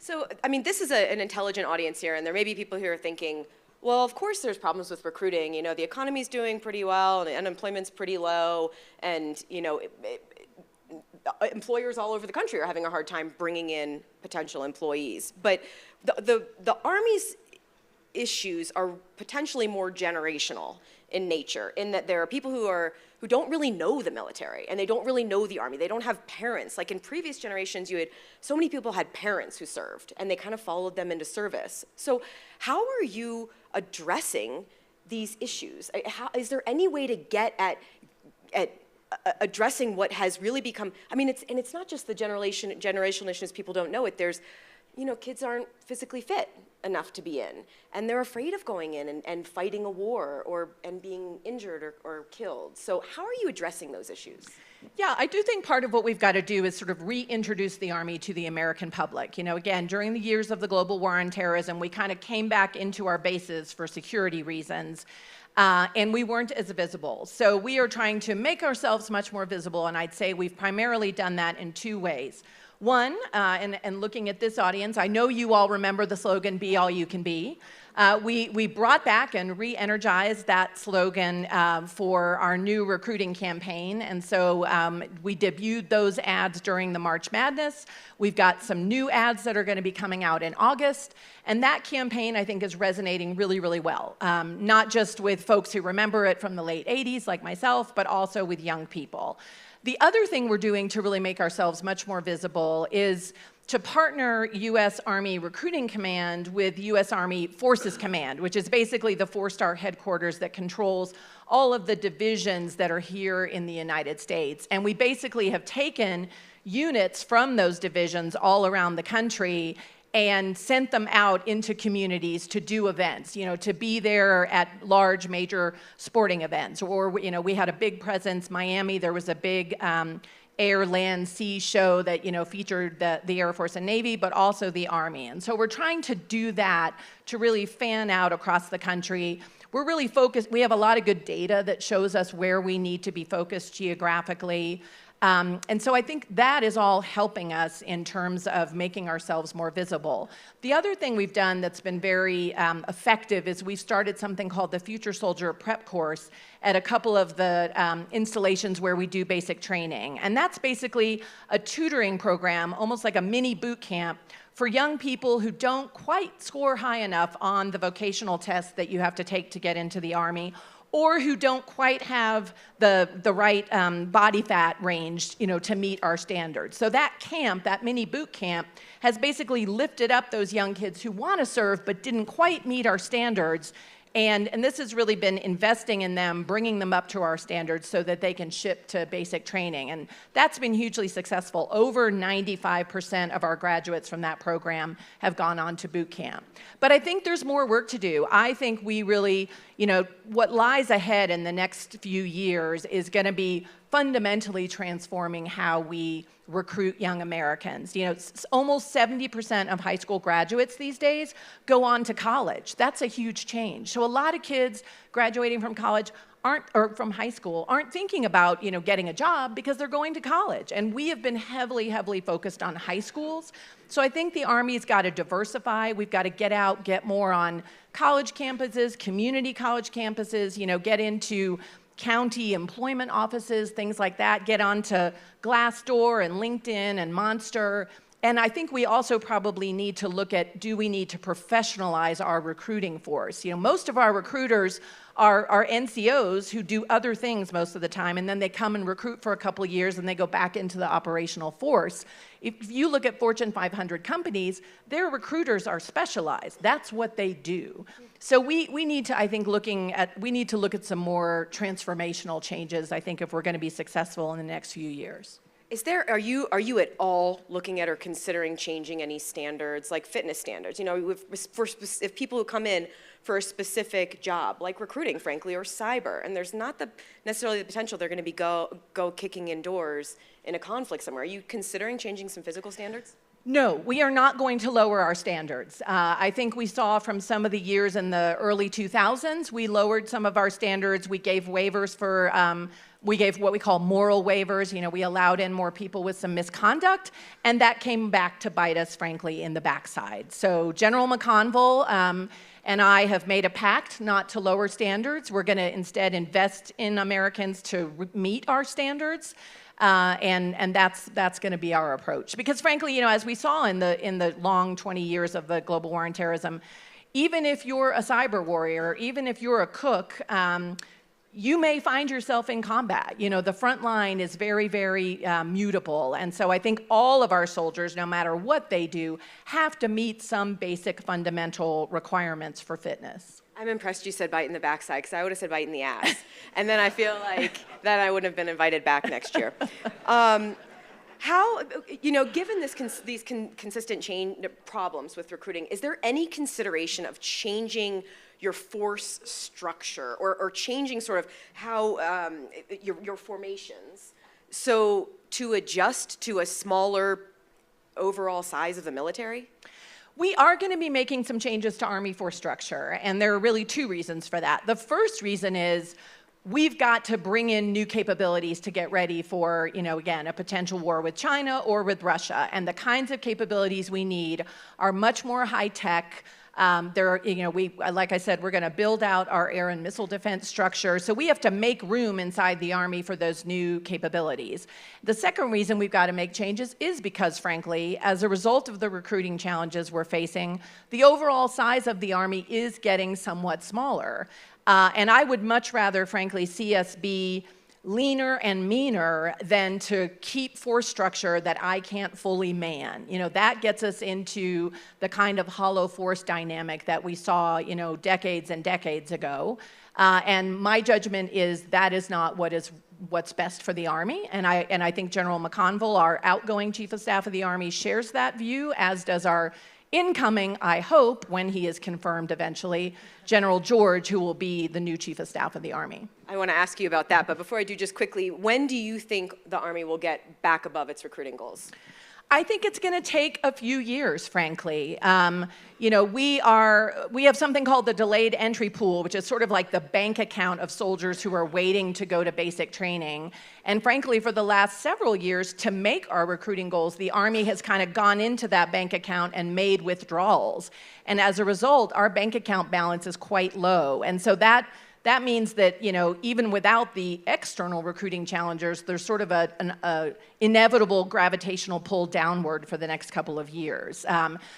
S10: So, I mean, this is an intelligent audience here, and there may be people who are thinking, well, of course there's problems with recruiting. You know, the economy's doing pretty well, and the unemployment's pretty low, and, you know, employers all over the country are having a hard time bringing in potential employees. But the Army's issues are potentially more generational in nature, in that there are people who don't really know the military, and they don't really know the Army. They don't have parents. Like in previous generations, so many people had parents who served, and they kind of followed them into service. So how are you addressing these issues? Is there any way to get at addressing what has really become, I mean, it's not just the generational issues, people don't know it. There's, kids aren't physically fit enough to be in, and they're afraid of going in and fighting a war and being injured or killed. So how are you addressing those issues?
S11: Yeah, I do think part of what we've got to do is sort of reintroduce the Army to the American public. Again, during the years of the global war on terrorism, we kind of came back into our bases for security reasons. And we weren't as visible. So we are trying to make ourselves much more visible, and I'd say we've primarily done that in two ways. One, and looking at this audience, I know you all remember the slogan, "Be all you can be." We brought back and re-energized that slogan for our new recruiting campaign, and so we debuted those ads during the March Madness. We've got some new ads that are going to be coming out in August, and that campaign, I think, is resonating really, really well, not just with folks who remember it from the late 80s, like myself, but also with young people. The other thing we're doing to really make ourselves much more visible is to partner U.S. Army Recruiting Command with U.S. Army Forces Command, which is basically the four-star headquarters that controls all of the divisions that are here in the United States. And we basically have taken units from those divisions all around the country and sent them out into communities to do events, to be there at large major sporting events. Or, we had a big presence, Miami, there was a big air, land, sea show that, featured the Air Force and Navy, but also the Army. And so we're trying to do that to really fan out across the country. We're really focused, we have a lot of good data that shows us where we need to be focused geographically. And so I think that is all helping us in terms of making ourselves more visible. The other thing we've done that's been very effective is we've started something called the Future Soldier Prep Course at a couple of the installations where we do basic training. And that's basically a tutoring program, almost like a mini boot camp for young people who don't quite score high enough on the vocational test that you have to take to get into the Army, or who don't quite have the right body fat range, to meet our standards. So that camp, that mini boot camp, has basically lifted up those young kids who want to serve but didn't quite meet our standards. And this has really been investing in them, bringing them up to our standards so that they can ship to basic training. And that's been hugely successful. Over 95% of our graduates from that program have gone on to boot camp. But I think there's more work to do. I think we really, what lies ahead in the next few years is going to be fundamentally transforming how we recruit young Americans. Almost 70% of high school graduates these days go on to college. That's a huge change. So a lot of kids graduating from college or from high school aren't thinking about, getting a job because they're going to college. And we have been heavily focused on high schools. So I think the Army's got to diversify. We've got to get out, get more on college campuses, community college campuses, get into county employment offices, things like that, get onto Glassdoor and LinkedIn and Monster. And I think we also probably need to look at, do we need to professionalize our recruiting force? Most of our recruiters are NCOs who do other things most of the time, and then they come and recruit for a couple of years and they go back into the operational force. If you look at Fortune 500 companies, their recruiters are specialized. That's what they do. So we need to, I think, look at some more transformational changes, I think, if we're going to be successful in the next few years.
S10: Are you at all looking at or considering changing any standards, like fitness standards? If people who come in for a specific job, like recruiting, frankly, or cyber, and there's not necessarily the potential they're going to be go kicking indoors in a conflict somewhere. Are you considering changing some physical standards?
S11: No, we are not going to lower our standards. I think we saw from some of the years in the early 2000s, we lowered some of our standards. We gave waivers for, we gave what we call moral waivers. We allowed in more people with some misconduct, and that came back to bite us, frankly, in the backside. So General McConville and I have made a pact not to lower standards. We're going to instead invest in Americans to meet our standards. And that's going to be our approach. Because frankly, you know, as we saw in the long 20 years of the global war on terrorism, even if you're a cyber warrior, even if you're a cook, you may find yourself in combat. You know, the front line is very, very mutable. And so I think all of our soldiers, no matter what they do, have to meet some basic fundamental requirements for fitness.
S10: I'm impressed you said bite in the backside, because I would have said bite in the ass. And then I feel like that I wouldn't have been invited back next year. How, you know, given these consistent problems with recruiting, is there any consideration of changing your force structure or changing sort of how your formations so to adjust to a smaller overall size of the military?
S11: We are going to be making some changes to Army force structure, and there are really two reasons for that. The first reason is we've got to bring in new capabilities to get ready for, you know, again, a potential war with China or with Russia. And the kinds of capabilities we need are much more high-tech. You know, like I said, we're going to build out our air and missile defense structure. So we have to make room inside the Army for those new capabilities. The second reason we've got to make changes is because, frankly, as a result of the recruiting challenges we're facing, the overall size of the Army is getting somewhat smaller. And I would much rather, frankly, see us be leaner and meaner than to keep force structure that I can't fully man. You know, that gets us into the kind of hollow force dynamic that we saw, you know, decades and decades ago. And my judgment is that is not what's best for the Army. And I think General McConville, our outgoing Chief of Staff of the Army, shares that view, as does our incoming, I hope, when he is confirmed eventually, General George, who will be the new Chief of Staff of the Army.
S10: I want to ask you about that, but before I do, just quickly, when do you think the Army will get back above its recruiting goals?
S11: I think it's going to take a few years, frankly. You know, we have something called the delayed entry pool, which is sort of like the bank account of soldiers who are waiting to go to basic training. And frankly, for the last several years, to make our recruiting goals, the Army has kind of gone into that bank account and made withdrawals. And as a result, our bank account balance is quite low. And so that means that, you know, even without the external recruiting challengers, there's sort of an inevitable gravitational pull downward for the next couple of years.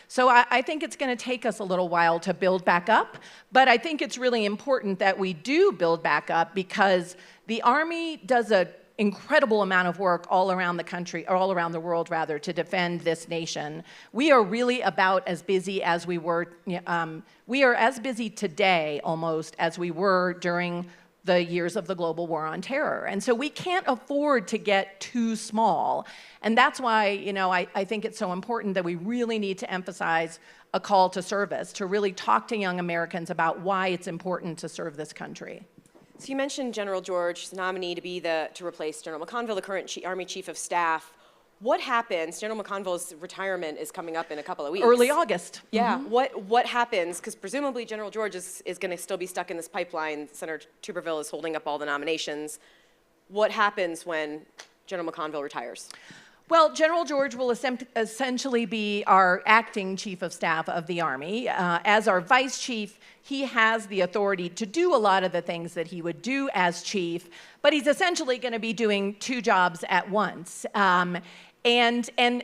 S11: So I think it's going to take us a little while to build back up, but I think it's really important that we do build back up, because the Army does an incredible amount of work all around the country, or all around the world, rather, to defend this nation. We are really about as busy as we were. We are as busy today, almost, as we were during the years of the global war on terror. And so we can't afford to get too small. And that's why, you know, I think it's so important that we really need to emphasize a call to service, to really talk to young Americans about why it's important to serve this country.
S10: So you mentioned General George's nominee to replace General McConville, the current Army Chief of Staff. What happens? General McConville's retirement is coming up in a couple of weeks.
S11: Early August.
S10: Yeah. What happens? Because presumably General George is going to still be stuck in this pipeline. Senator Tuberville is holding up all the nominations. What happens when General McConville retires?
S11: Well, General George will essentially be our acting Chief of Staff of the Army. As our Vice Chief, he has the authority to do a lot of the things that he would do as Chief, but he's essentially going to be doing two jobs at once. And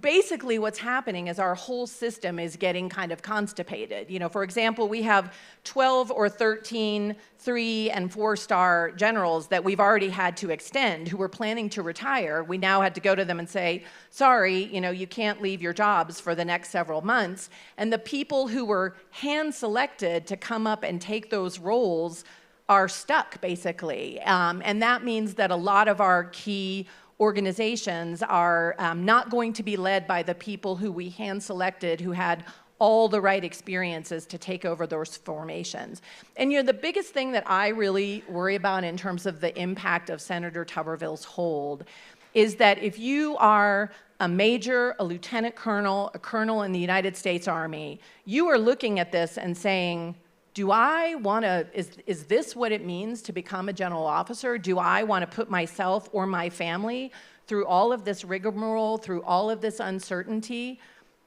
S11: basically what's happening is our whole system is getting kind of constipated. You know, for example, we have 12 or 13 3- and 4-star generals that we've already had to extend who were planning to retire. We now had to go to them and say, sorry, you know, you can't leave your jobs for the next several months. And the people who were hand-selected to come up and take those roles are stuck, basically. And that means that a lot of our key organizations are not going to be led by the people who we hand-selected, who had all the right experiences to take over those formations. And you know, the biggest thing that I really worry about in terms of the impact of Senator Tuberville's hold is that if you are a major, a lieutenant colonel, a colonel in the United States Army, you are looking at this and saying, do I want to, is this what it means to become a general officer? Do I want to put myself or my family through all of this rigmarole, through all of this uncertainty?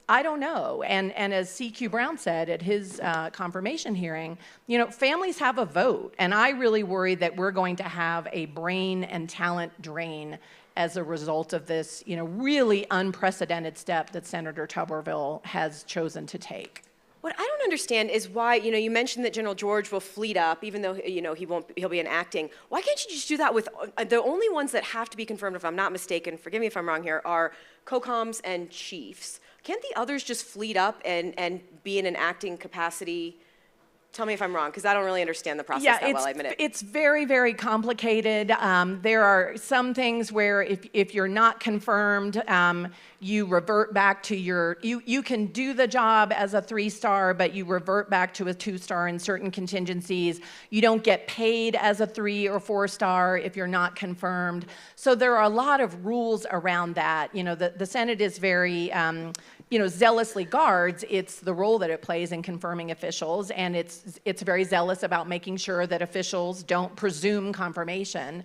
S11: I don't know. And as C.Q. Brown said at his confirmation hearing, you know, families have a vote. And I really worry that we're going to have a brain and talent drain as a result of this, really unprecedented step that Senator Tuberville has chosen to take.
S10: What I don't understand is why, you mentioned that General George will fleet up, even though, he'll be enacting. Why can't you just do that with, the only ones that have to be confirmed, if I'm not mistaken, forgive me if I'm wrong here, are COCOMs and chiefs. Can't the others just fleet up and be in an acting capacity? Tell me if I'm wrong, because I don't really understand the process that well, I admit it.
S11: It's very, very complicated. There are some things where if you're not confirmed, you revert back to you can do the job as a 3-star, but you revert back to a 2-star in certain contingencies. You don't get paid as a 3 or 4-star if you're not confirmed. So there are a lot of rules around that. The Senate is very zealously guards the role that it plays in confirming officials, and it's very zealous about making sure that officials don't presume confirmation.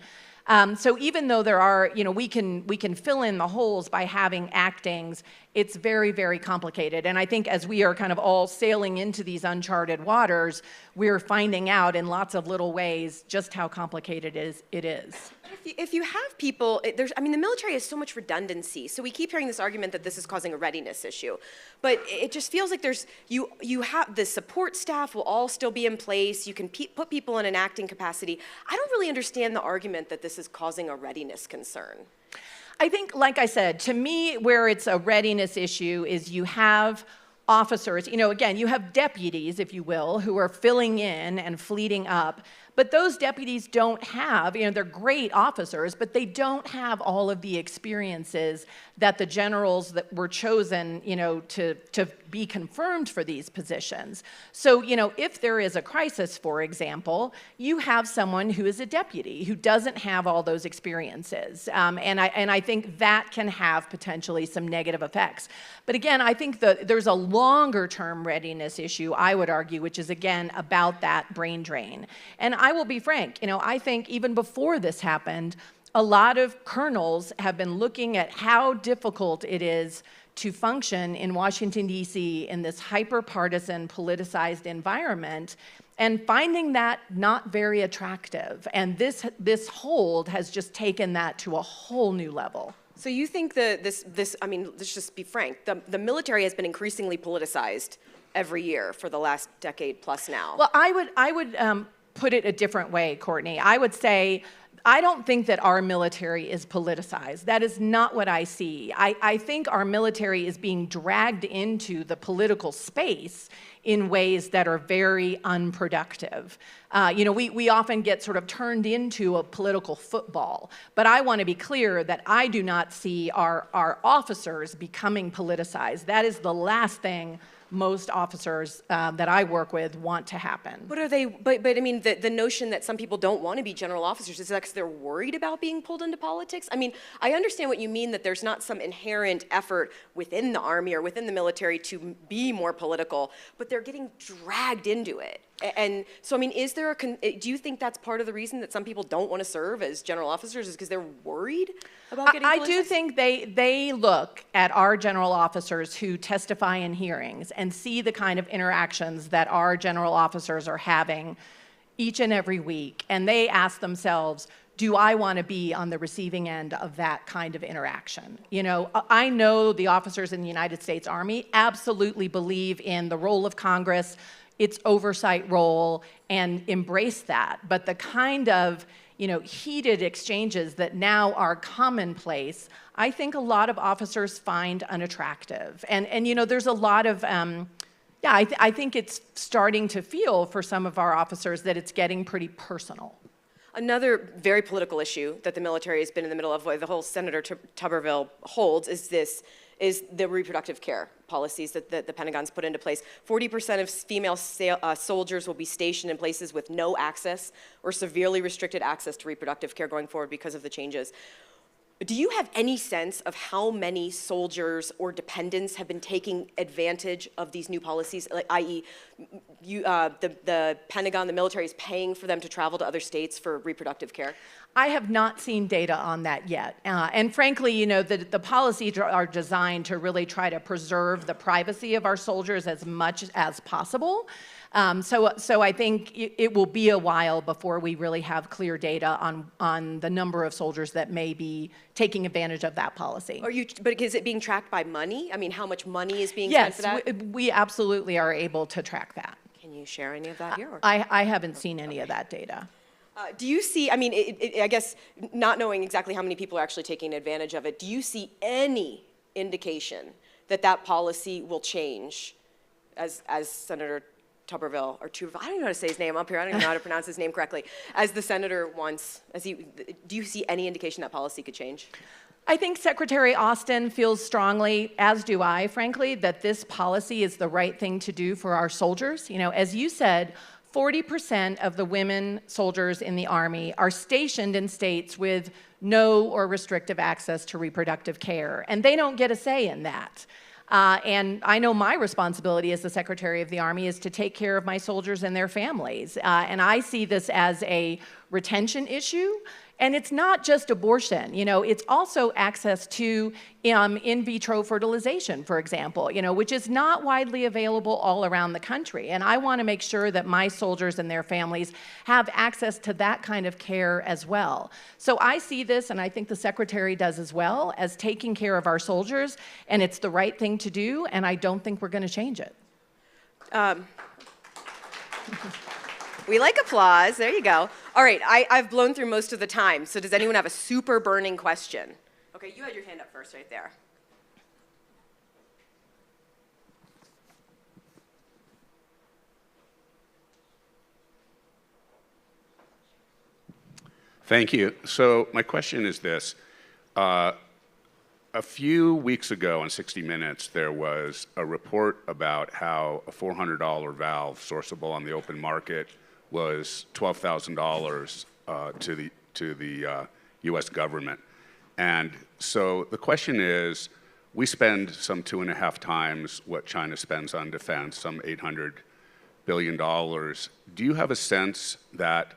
S11: So even though there are, we can fill in the holes by having actings, it's very, very complicated. And I think as we are kind of all sailing into these uncharted waters, we're finding out in lots of little ways just how complicated it is.
S10: If you have people, the military has so much redundancy. So we keep hearing this argument that this is causing a readiness issue. But it just feels like you have the support staff will all still be in place. You can put people in an acting capacity. I don't really understand the argument that this is causing a readiness concern.
S11: I think, like I said, to me, where it's a readiness issue is you have officers, again, you have deputies, if you will, who are filling in and fleeting up. But those deputies don't have, they're great officers, but they don't have all of the experiences that the generals that were chosen, to be confirmed for these positions. So, if there is a crisis, for example, you have someone who is a deputy who doesn't have all those experiences. And I think that can have potentially some negative effects. But again, I think there's a longer-term readiness issue, I would argue, which is, again, about that brain drain. And I will be frank, I think even before this happened, a lot of colonels have been looking at how difficult it is to function in Washington, D.C. in this hyper-partisan, politicized environment, and finding that not very attractive. And this hold has just taken that to a whole new level.
S10: So you think that let's just be frank, the military has been increasingly politicized every year for the last decade plus now.
S11: Well, I would put it a different way, Courtney. I would say, I don't think that our military is politicized. That is not what I see. I think our military is being dragged into the political space in ways that are very unproductive. We often get sort of turned into a political football, but I want to be clear that I do not see our officers becoming politicized. That is the last thing most officers that I work with want to happen.
S10: But are they? But the notion that some people don't want to be general officers, is that because they're worried about being pulled into politics? I understand what you mean, that there's not some inherent effort within the Army or within the military to be more political, but they're getting dragged into it. And so, is there do you think that's part of the reason that some people don't want to serve as general officers, is because they're worried about getting politicized?
S11: I do think they look at our general officers who testify in hearings and see the kind of interactions that our general officers are having each and every week, and they ask themselves, do I want to be on the receiving end of that kind of interaction? I know the officers in the United States Army absolutely believe in the role of Congress, its oversight role, and embrace that. But the kind of heated exchanges that now are commonplace, I think a lot of officers find unattractive. And there's a lot of, I think it's starting to feel for some of our officers that it's getting pretty personal.
S10: Another very political issue that the military has been in the middle of, the whole Senator Tuberville holds, is the reproductive care policies that the Pentagon's put into place. 40% of female soldiers will be stationed in places with no access or severely restricted access to reproductive care going forward because of the changes. Do you have any sense of how many soldiers or dependents have been taking advantage of these new policies, i.e., the Pentagon, the military is paying for them to travel to other states for reproductive care?
S11: I have not seen data on that yet. And frankly, the policies are designed to really try to preserve the privacy of our soldiers as much as possible. So I think it will be a while before we really have clear data on the number of soldiers that may be taking advantage of that policy.
S10: But is it being tracked by money? I mean, how much money is being spent for that?
S11: Yes, we absolutely are able to track that.
S10: Can you share any of that here? Or?
S11: I haven't seen any of that data.
S10: Do you see, I mean, I guess not knowing exactly how many people are actually taking advantage of it, do you see any indication that that policy will change as Senator Tuberville, or Tuberville, I don't even know how to say his name up here, I don't even know how to pronounce his name correctly, as the senator wants, do you see any indication that policy could change?
S11: I think Secretary Austin feels strongly, as do I, frankly, that this policy is the right thing to do for our soldiers. You know, as you said, 40% of the women soldiers in the Army are stationed in states with no or restrictive access to reproductive care, and they don't get a say in that. And I know my responsibility as the Secretary of the Army is to take care of my soldiers and their families. And I see this as a retention issue. And it's not just abortion, you know, it's also access to in vitro fertilization, for example, you know, which is not widely available all around the country. And I want to make sure that my soldiers and their families have access to that kind of care as well. So I see this, and I think the Secretary does as well, as taking care of our soldiers, and it's the right thing to do, and I don't think we're going to change it.
S10: We like applause. There you go. All right, I've blown through most of the time, so does anyone have a super burning question? Okay, you had your hand up first right there.
S12: Thank you. So my question is this. A few weeks ago on 60 Minutes, there was a report about how a $400 valve sourceable on the open market was $12,000 to the U.S. government. And so the question is, we spend some 2.5 times what China spends on defense, some $800 billion. Do you have a sense that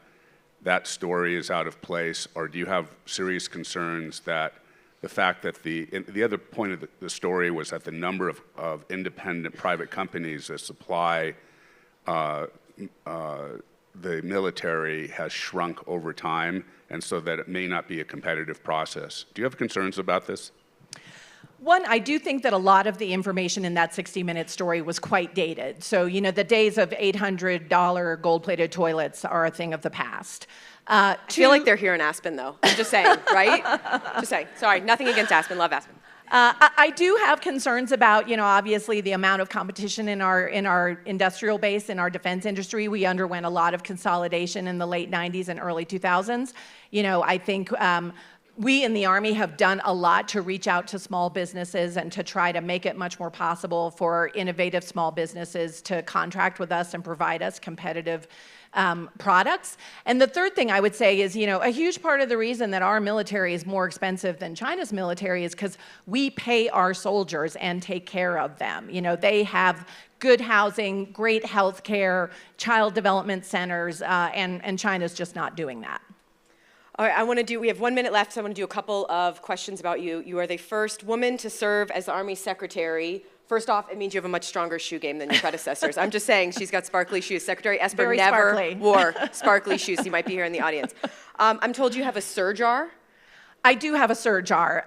S12: that story is out of place, or do you have serious concerns that the fact that the other point of the story was that the number of independent private companies that supply the military has shrunk over time, and so that it may not be a competitive process. Do you have concerns about this?
S11: One, I do think that a lot of the information in that 60-minute story was quite dated. So, you know, the days of $800 gold-plated toilets are a thing of the past.
S10: I feel like they're here in Aspen, though. I'm just saying, right? Just saying. Sorry, nothing against Aspen. Love Aspen.
S11: I do have concerns about, you know, obviously the amount of competition in our industrial base, in our defense industry. We underwent a lot of consolidation in the late 90s and early 2000s. You know, I think we in the Army have done a lot to reach out to small businesses and to try to make it much more possible for innovative small businesses to contract with us and provide us competitive products. And the third thing I would say is, you know, a huge part of the reason that our military is more expensive than China's military is because we pay our soldiers and take care of them. You know, they have good housing, great health care, child development centers, and China's just not doing that.
S10: All right, we have 1 minute left, so I want to do a couple of questions about you. You are the first woman to serve as the Army Secretary. First off, it means you have a much stronger shoe game than your predecessors. I'm just saying, she's got sparkly shoes. Secretary Esper never wore sparkly shoes. You might be here in the audience. I'm told you have a SIR jar.
S11: I do have a SIR jar.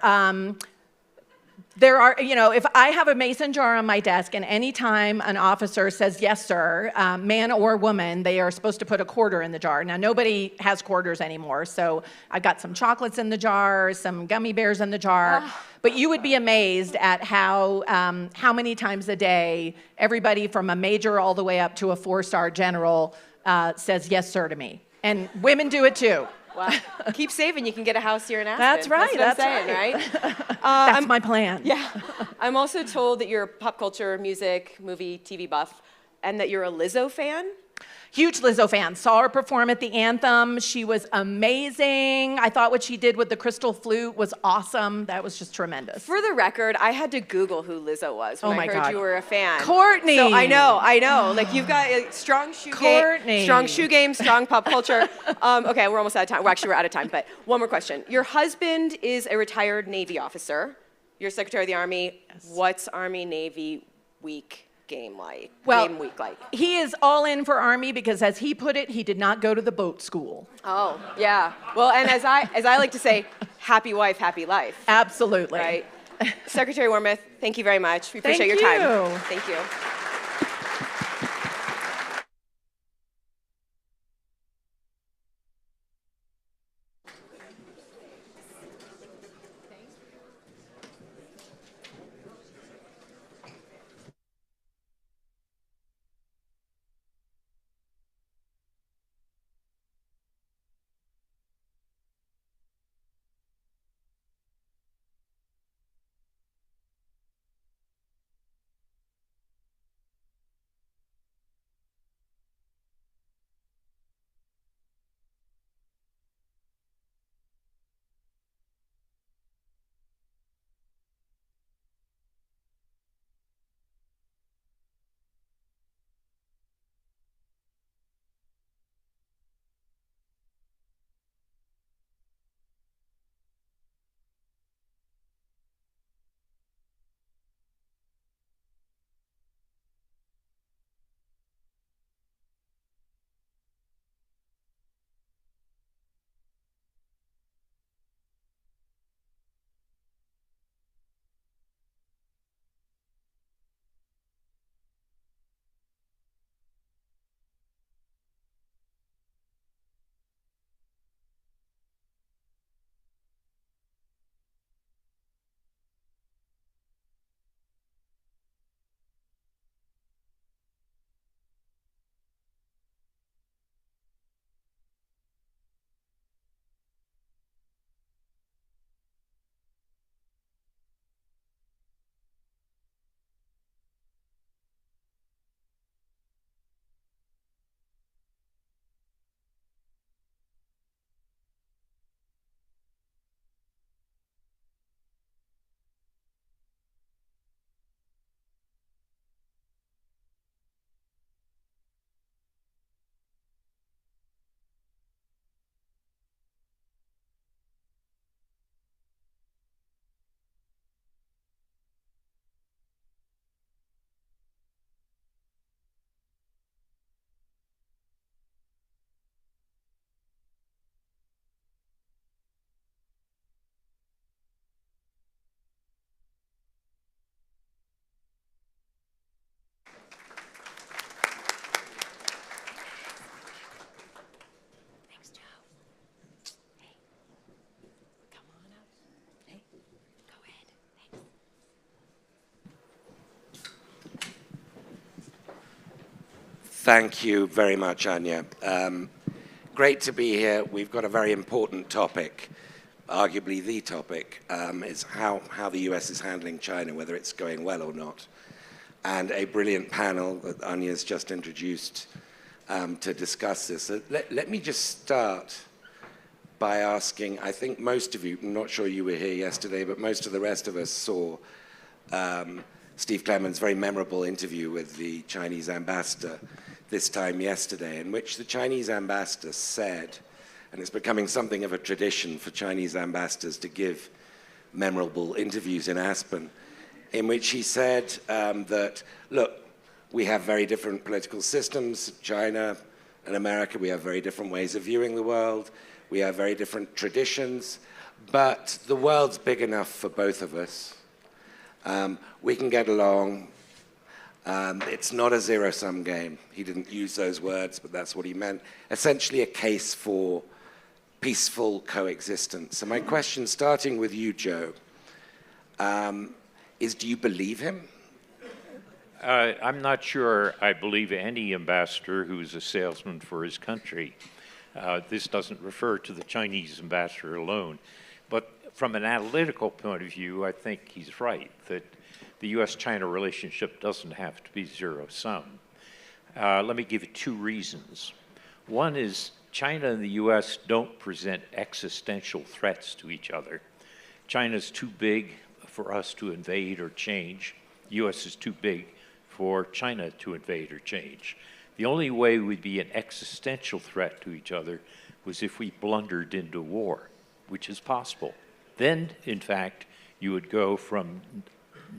S11: There are, you know, if I have a mason jar on my desk and any time an officer says, yes, sir, man or woman, they are supposed to put a quarter in the jar. Now, nobody has quarters anymore, so I've got some chocolates in the jar, some gummy bears in the jar. But you would be amazed at how many times a day everybody from a major all the way up to a 4-star general says, yes, sir, to me. And women do it too.
S10: Wow. Keep saving, you can get a house here in Aspen.
S11: That's right.
S10: That's what I'm saying, right?
S11: That's my plan.
S10: Yeah. I'm also told that you're a pop culture, music, movie, TV buff, and that you're a Lizzo fan.
S11: Huge Lizzo fan. Saw her perform at the Anthem. She was amazing. I thought what she did with the crystal flute was awesome. That was just tremendous.
S10: For the record, I had to Google who Lizzo was when I heard you were a fan.
S11: Courtney.
S10: So I know. Like, you've got a strong shoe game, strong pop culture. Okay, we're almost out of time. Well, actually, we're out of time, but one more question. Your husband is a retired Navy officer. You're Secretary of the Army. Yes. What's Army-Navy week game like?
S11: Well,
S10: game week like?
S11: he is all in for Army because, as he put it, he did not go to the boat school.
S10: Oh, yeah. Well, and as I like to say, happy wife, happy life.
S11: Absolutely.
S10: Right? Secretary Wormuth, thank you very much. We appreciate your time. Thank you.
S13: Thank you very much, Anya. Great to be here. We've got a very important topic, arguably the topic, is how the US is handling China, whether it's going well or not. And a brilliant panel that Anya's just introduced to discuss this. So let me just start by asking, I think most of you, I'm not sure you were here yesterday, but most of the rest of us saw Steve Clement's very memorable interview with the Chinese ambassador this time yesterday, in which the Chinese ambassador said, and it's becoming something of a tradition for Chinese ambassadors to give memorable interviews in Aspen, in which he said that, look, we have very different political systems, China and America, we have very different ways of viewing the world, we have very different traditions, but the world's big enough for both of us. We can get along. It's not a zero-sum game. He didn't use those words, but that's what he meant. Essentially a case for peaceful coexistence. So my question, starting with you, Joe, is do you believe him?
S14: I'm not sure I believe any ambassador who's a salesman for his country. This doesn't refer to the Chinese ambassador alone. But from an analytical point of view, I think he's right, that the U.S. China relationship doesn't have to be zero-sum. Let me give you two reasons. One is China and the U.S. don't present existential threats to each other. China's too big for us to invade or change. The U.S. is too big for China to invade or change. The only way we'd be an existential threat to each other was if we blundered into war, which is possible. Then, in fact, you would go from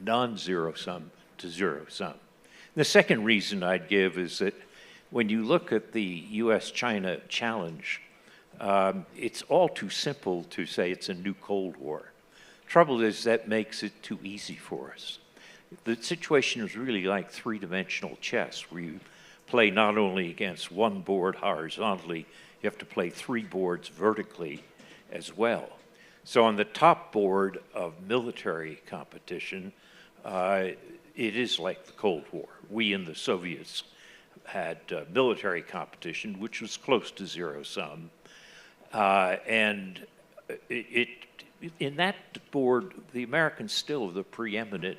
S14: non-zero-sum to zero-sum. The second reason I'd give is that when you look at the U.S. China challenge, it's all too simple to say it's a new Cold War. Trouble is that makes it too easy for us. The situation is really like three-dimensional chess, where you play not only against one board horizontally, you have to play three boards vertically as well. So on the top board of military competition, it is like the Cold War. We and the Soviets had military competition, which was close to zero-sum. And in that board, the Americans still are the preeminent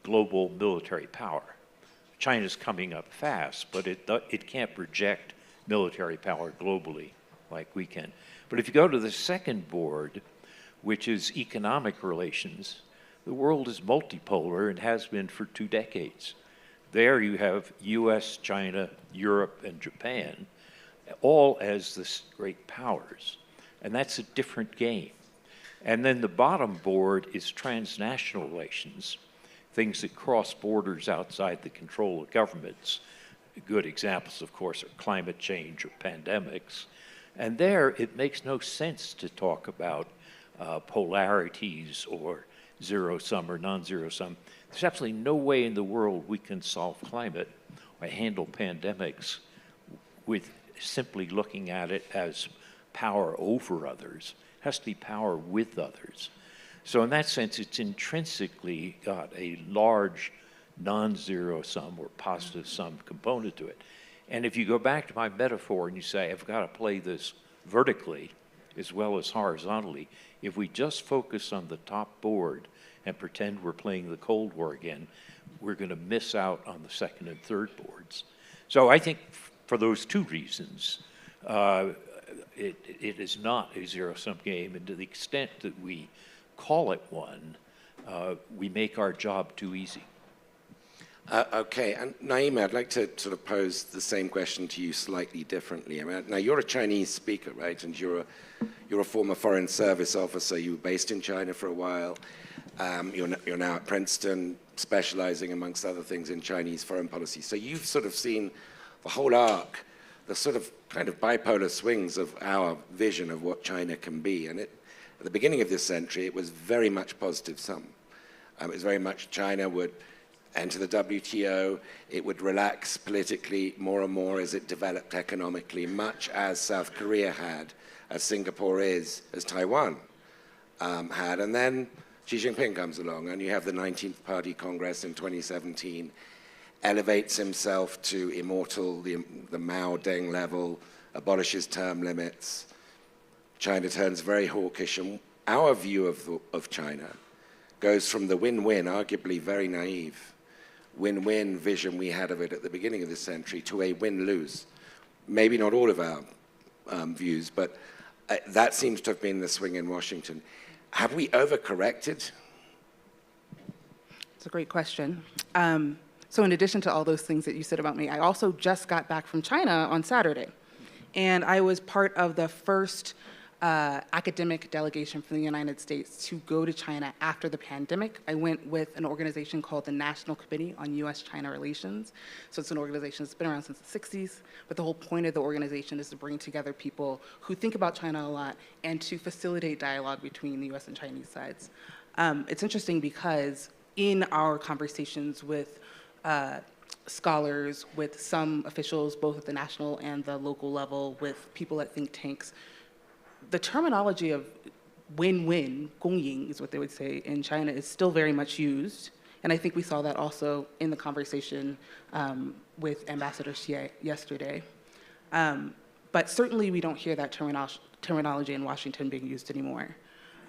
S14: global military power. China's coming up fast, but it can't project military power globally like we can. But if you go to the second board, which is economic relations, the world is multipolar and has been for 2 decades. There you have U.S., China, Europe, and Japan, all as the great powers. And that's a different game. And then the bottom board is transnational relations, things that cross borders outside the control of governments. Good examples, of course, are climate change or pandemics. And there, it makes no sense to talk about polarities or zero-sum or non-zero-sum. There's absolutely no way in the world we can solve climate or handle pandemics with simply looking at it as power over others. It has to be power with others. So in that sense, it's intrinsically got a large non-zero-sum or positive-sum component to it. And if you go back to my metaphor and you say, I've got to play this vertically as well as horizontally, if we just focus on the top board and pretend we're playing the Cold War again, we're going to miss out on the second and third boards. So I think for those two reasons, it is not a zero-sum game, and to the extent that we call it one, we make our job too easy.
S13: Okay, and Naima, I'd like to sort of pose the same question to you slightly differently. I mean, now you're a Chinese speaker, right? And you're a former Foreign Service officer. You were based in China for a while. You're now at Princeton, specializing amongst other things in Chinese foreign policy. So you've sort of seen the whole arc, the sort of kind of bipolar swings of our vision of what China can be. And at the beginning of this century, it was very much positive sum. It was very much China would enter the WTO, it would relax politically more and more as it developed economically, much as South Korea had, as Singapore is, as Taiwan had. And then Xi Jinping comes along, and you have the 19th Party Congress in 2017, elevates himself to immortal, the Mao Deng level, abolishes term limits. China turns very hawkish, and our view of China goes from the win-win, arguably very naive, win-win vision we had of it at the beginning of this century to a win-lose. Maybe not all of our views, but that seems to have been the swing in Washington. Have we overcorrected?
S15: It's a great question. So in addition to all those things that you said about me, I also just got back from China on Saturday. And I was part of the first academic delegation from the United States to go to China after the pandemic. I went with an organization called the National Committee on U.S. China Relations. So it's an organization that's been around since the 60s, but the whole point of the organization is to bring together people who think about China a lot and to facilitate dialogue between the U.S. and Chinese sides. It's interesting because in our conversations with scholars, with some officials, both at the national and the local level, with people at think tanks, the terminology of win-win, 公赢 is what they would say in China, is still very much used. And I think we saw that also in the conversation with Ambassador Xie yesterday. But certainly we don't hear that terminology in Washington being used anymore.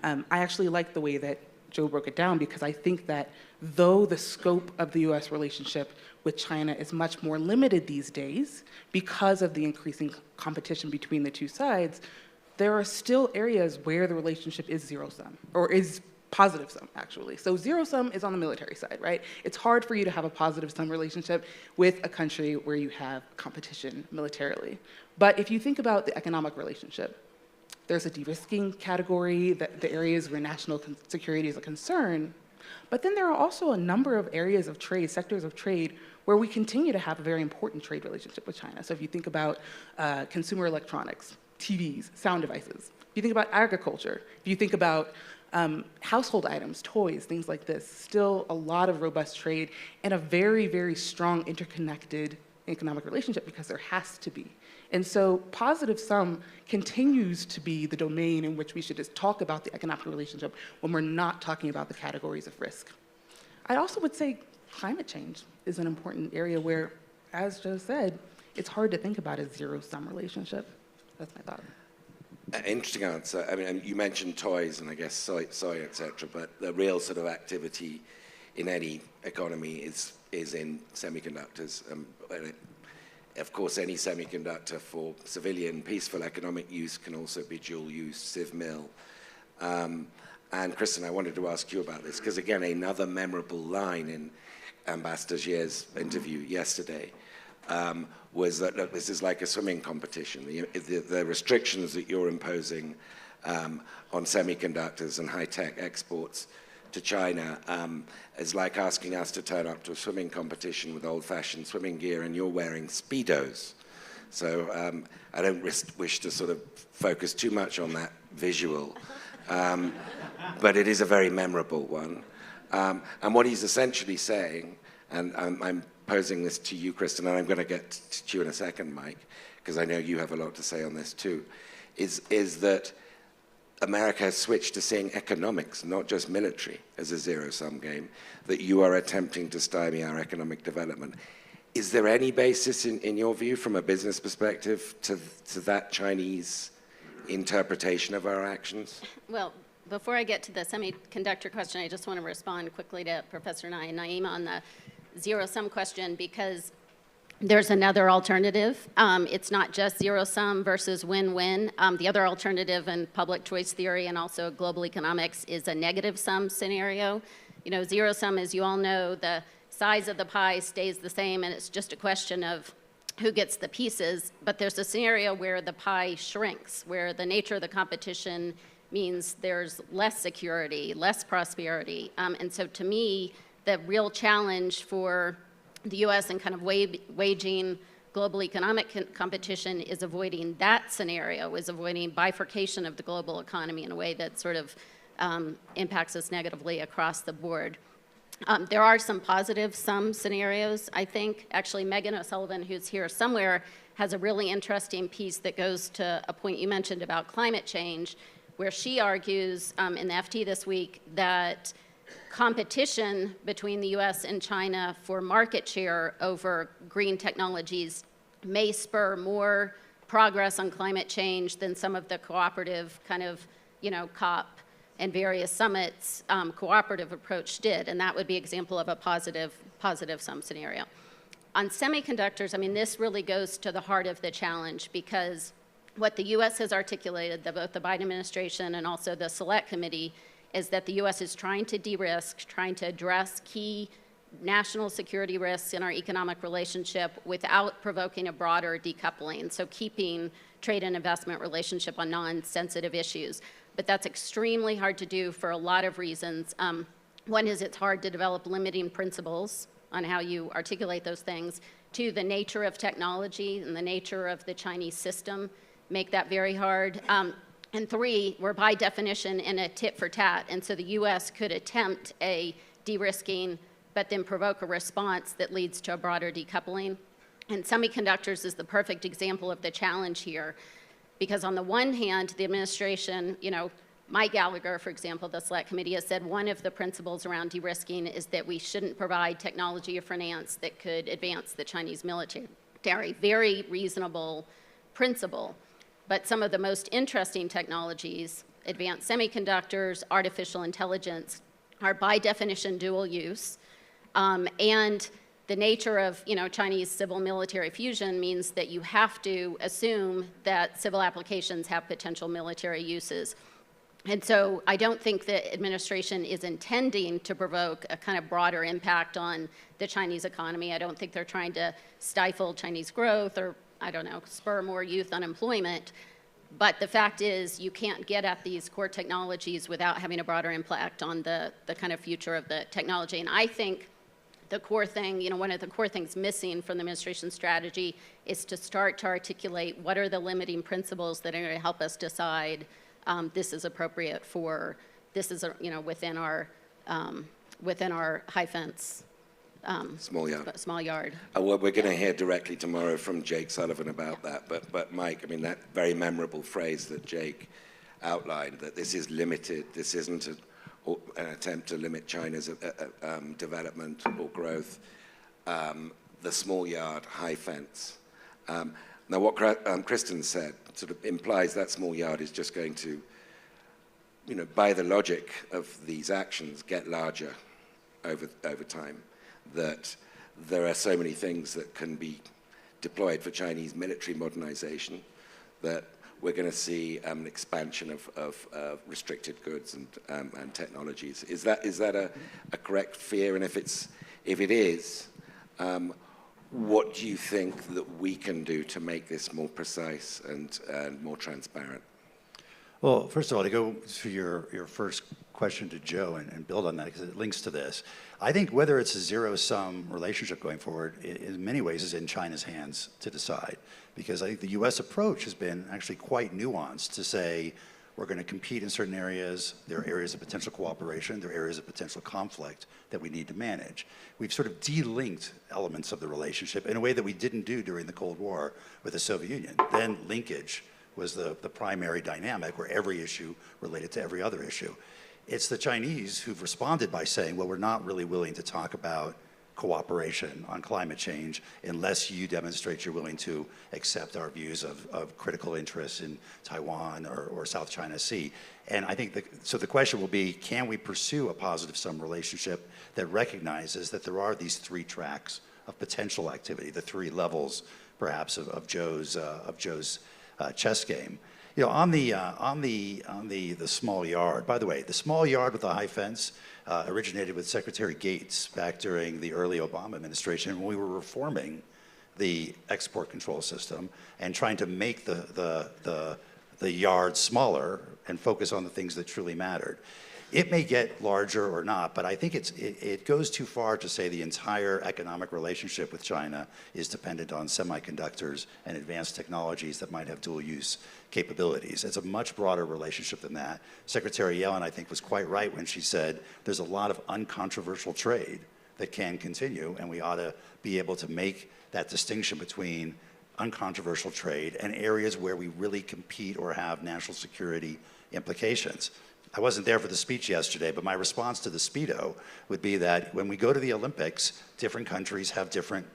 S15: I actually like the way that Joe broke it down, because I think that though the scope of the U.S. relationship with China is much more limited these days because of the increasing competition between the two sides, there are still areas where the relationship is zero-sum, or is positive-sum, actually. So zero-sum is on the military side, right? It's hard for you to have a positive-sum relationship with a country where you have competition militarily. But if you think about the economic relationship, there's a de-risking category, the areas where national security is a concern, but then there are also a number of areas of trade, sectors of trade, where we continue to have a very important trade relationship with China. So if you think about consumer electronics, TVs, sound devices, if you think about agriculture, if you think about household items, toys, things like this, still a lot of robust trade and a very, very strong interconnected economic relationship because there has to be. And so positive sum continues to be the domain in which we should just talk about the economic relationship when we're not talking about the categories of risk. I also would say climate change is an important area where, as Joe said, it's hard to think about a zero-sum relationship. That's my thought.
S13: Interesting answer. I mean, you mentioned toys and I guess soy, et cetera, but the real sort of activity in any economy is in semiconductors. Of course, any semiconductor for civilian, peaceful economic use can also be dual use, civ mil. And Kristen, I wanted to ask you about this, because again, another memorable line in Ambassador Xie's interview yesterday was that, look, this is like a swimming competition. The restrictions that you're imposing on semiconductors and high-tech exports to China is like asking us to turn up to a swimming competition with old-fashioned swimming gear and you're wearing Speedos. So I don't wish to sort of focus too much on that visual, but it is a very memorable one. And what he's essentially saying, and I'm posing this to you, Kristen, and I'm going to get to you in a second, Mike, because I know you have a lot to say on this too, is that America has switched to seeing economics, not just military, as a zero-sum game, that you are attempting to stymie our economic development. Is there any basis, in your view, from a business perspective, to that Chinese interpretation of our actions?
S16: Well, before I get to the semiconductor question, I just want to respond quickly to Professor Naeem on the zero-sum question, because there's another alternative. It's not just zero-sum versus win-win. The other alternative in public choice theory and also global economics is a negative-sum scenario. You know, zero-sum, as you all know, the size of the pie stays the same, and it's just a question of who gets the pieces. But there's a scenario where the pie shrinks, where the nature of the competition means there's less security, less prosperity. And so to me, the real challenge for the U.S. and kind of waging global economic competition is avoiding that scenario, is avoiding bifurcation of the global economy in a way that sort of impacts us negatively across the board. There are some positive sum scenarios, I think. Actually, Megan O'Sullivan, who's here somewhere, has a really interesting piece that goes to a point you mentioned about climate change, where she argues in the FT this week that competition between the U.S. and China for market share over green technologies may spur more progress on climate change than some of the cooperative kind of, you know, COP and various summits cooperative approach did, and that would be an example of a positive sum scenario. On semiconductors, I mean, this really goes to the heart of the challenge, because what the U.S. has articulated, both the Biden administration and also the Select Committee, is that the U.S. is trying to de-risk, trying to address key national security risks in our economic relationship without provoking a broader decoupling, so keeping trade and investment relationship on non-sensitive issues. But that's extremely hard to do for a lot of reasons. One is it's hard to develop limiting principles on how you articulate those things. Two, the nature of technology and the nature of the Chinese system make that very hard. And three, we're by definition in a tit for tat, and so the U.S. could attempt a de-risking, but then provoke a response that leads to a broader decoupling. And semiconductors is the perfect example of the challenge here, because on the one hand, the administration, you know, Mike Gallagher, for example, the Select Committee has said one of the principles around de-risking is that we shouldn't provide technology or finance that could advance the Chinese military. Very reasonable principle. But some of the most interesting technologies, advanced semiconductors, artificial intelligence, are by definition dual use. And the nature of, you know, Chinese civil-military fusion means that you have to assume that civil applications have potential military uses. And so I don't think the administration is intending to provoke a kind of broader impact on the Chinese economy. I don't think they're trying to stifle Chinese growth or, I don't know, spur more youth unemployment. But the fact is, you can't get at these core technologies without having a broader impact on the kind of future of the technology. And I think the core thing, one of the core things missing from the administration strategy is to start to articulate what are the limiting principles that are going to help us decide this is appropriate for, this is, within our high fence.
S13: Small yard.
S16: Small yard.
S13: Well, we're going to hear directly tomorrow from Jake Sullivan about that. But Mike, I mean, that very memorable phrase that Jake outlined, that this is limited, this isn't an attempt to limit China's development or growth. The small yard, high fence. Now, what Kristen said sort of implies that small yard is just going to, by the logic of these actions, get larger over time. That there are so many things that can be deployed for Chinese military modernization that we're going to see an expansion of restricted goods and technologies. Is that a correct fear? And if it is, what do you think that we can do to make this more precise and more transparent?
S17: Well, first of all, to go to your first question to Joe and build on that, because it links to this, I think whether it's a zero-sum relationship going forward, in many ways is in China's hands to decide. Because I think the U.S. approach has been actually quite nuanced to say, we're going to compete in certain areas, there are areas of potential cooperation, there are areas of potential conflict that we need to manage. We've sort of de-linked elements of the relationship in a way that we didn't do during the Cold War with the Soviet Union. Then linkage was the primary dynamic where every issue related to every other issue. It's the Chinese who've responded by saying, well, we're not really willing to talk about cooperation on climate change unless you demonstrate you're willing to accept our views of critical interests in Taiwan or South China Sea. And I think so the question will be, can we pursue a positive sum relationship that recognizes that there are these three tracks of potential activity, the three levels perhaps of Joe's chess game. On the small yard, by the way, the small yard with the high fence originated with Secretary Gates back during the early Obama administration when we were reforming the export control system and trying to make the yard smaller and focus on the things that truly mattered. It may get larger or not, but I think it goes too far to say the entire economic relationship with China is dependent on semiconductors and advanced technologies that might have dual use capabilities. It's a much broader relationship than that. Secretary Yellen, I think, was quite right when she said there's a lot of uncontroversial trade that can continue, and we ought to be able to make that distinction between uncontroversial trade and areas where we really compete or have national security implications. I wasn't there for the speech yesterday, but my response to the Speedo would be that when we go to the Olympics, different countries have different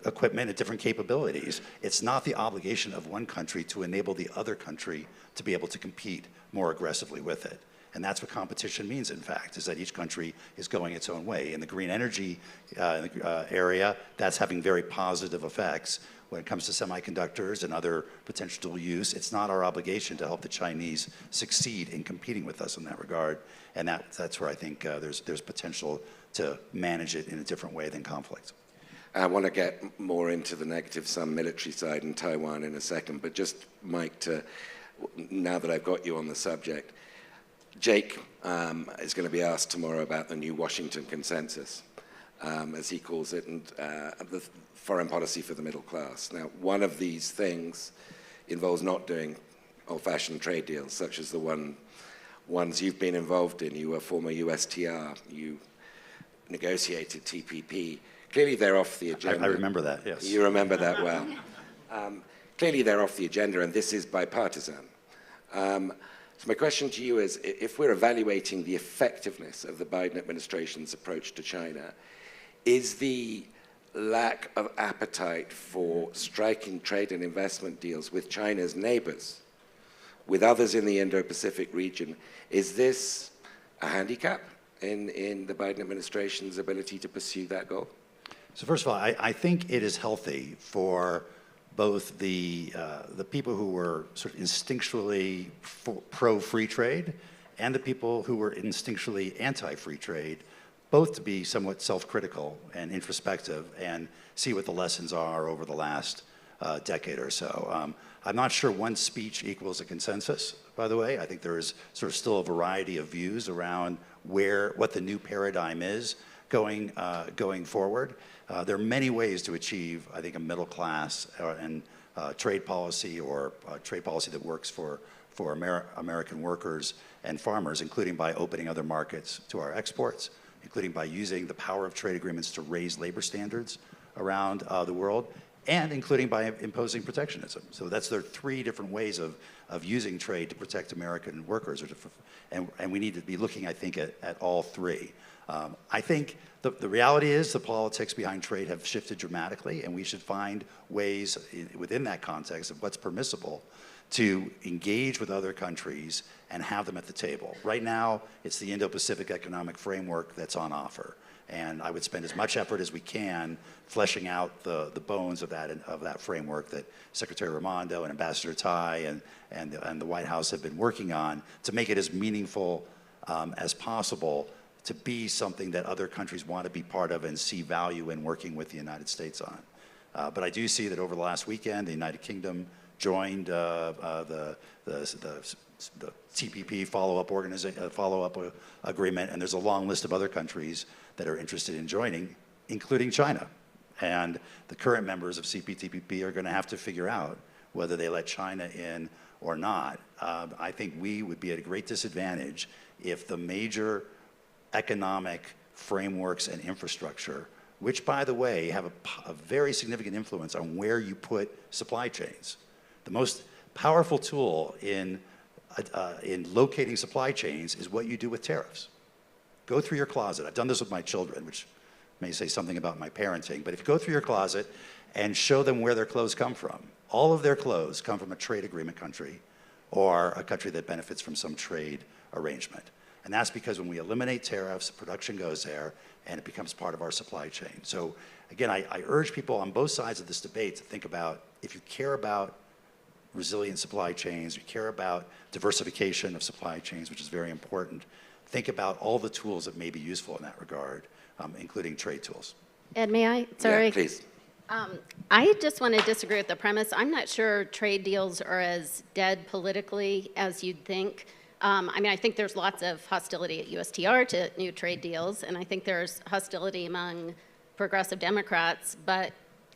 S17: equipment and different capabilities. It's not the obligation of one country to enable the other country to be able to compete more aggressively with it. And that's what competition means, in fact, is that each country is going its own way. In the green energy area, that's having very positive effects. When it comes to semiconductors and other potential dual use, it's not our obligation to help the Chinese succeed in competing with us in that regard. And that's where I think there's potential to manage it in a different way than conflict.
S13: I want to get more into the negative sum military side in Taiwan in a second, but just, Mike, now that I've got you on the subject, Jake is going to be asked tomorrow about the new Washington consensus, as he calls it, and the foreign policy for the middle class. Now, one of these things involves not doing old-fashioned trade deals, such as the ones you've been involved in. You were former U.S. TR. You negotiated TPP. Clearly, they're off the agenda.
S17: I remember that, yes.
S13: You remember that well. Clearly, they're off the agenda, and this is bipartisan. So my question to you is, if we're evaluating the effectiveness of the Biden administration's approach to China, is the lack of appetite for striking trade and investment deals with China's neighbors, with others in the Indo-Pacific region, is this a handicap in the Biden administration's ability to pursue that goal?
S17: So first of all, I think it is healthy for both the people who were sort of instinctually pro-free trade and the people who were instinctually anti-free trade, both to be somewhat self-critical and introspective and see what the lessons are over the last decade or so. I'm not sure one speech equals a consensus, by the way. I think there is sort of still a variety of views around what the new paradigm is. going forward. There are many ways to achieve, I think, a middle class and trade policy or trade policy that works for American workers and farmers, including by opening other markets to our exports, including by using the power of trade agreements to raise labor standards around the world, and including by imposing protectionism. So there are three different ways of using trade to protect American workers, and we need to be looking, I think, at all three. I think the reality is the politics behind trade have shifted dramatically, and we should find ways within that context of what's permissible to engage with other countries and have them at the table. Right now, it's the Indo-Pacific Economic Framework that's on offer. And I would spend as much effort as we can fleshing out the bones of that framework that Secretary Raimondo and Ambassador Tai and the White House have been working on to make it as meaningful as possible to be something that other countries want to be part of and see value in working with the United States on. But I do see that over the last weekend, the United Kingdom joined the TPP follow-up agreement, and there's a long list of other countries that are interested in joining, including China. And the current members of CPTPP are going to have to figure out whether they let China in or not. I think we would be at a great disadvantage if the major economic frameworks and infrastructure, which, by the way, have a very significant influence on where you put supply chains. The most powerful tool in locating supply chains is what you do with tariffs. Go through your closet. I've done this with my children, which may say something about my parenting, but if you go through your closet and show them where their clothes come from, all of their clothes come from a trade agreement country or a country that benefits from some trade arrangement. And that's because when we eliminate tariffs, production goes there, and it becomes part of our supply chain. So again, I urge people on both sides of this debate to think about, if you care about resilient supply chains, you care about diversification of supply chains, which is very important, think about all the tools that may be useful in that regard, including trade tools.
S16: Ed, may I? Sorry.
S13: Yeah, please.
S16: I just want to disagree with the premise. I'm not sure trade deals are as dead politically as you'd think. I mean, I think there's lots of hostility at USTR to new trade deals, and I think there's hostility among progressive Democrats, but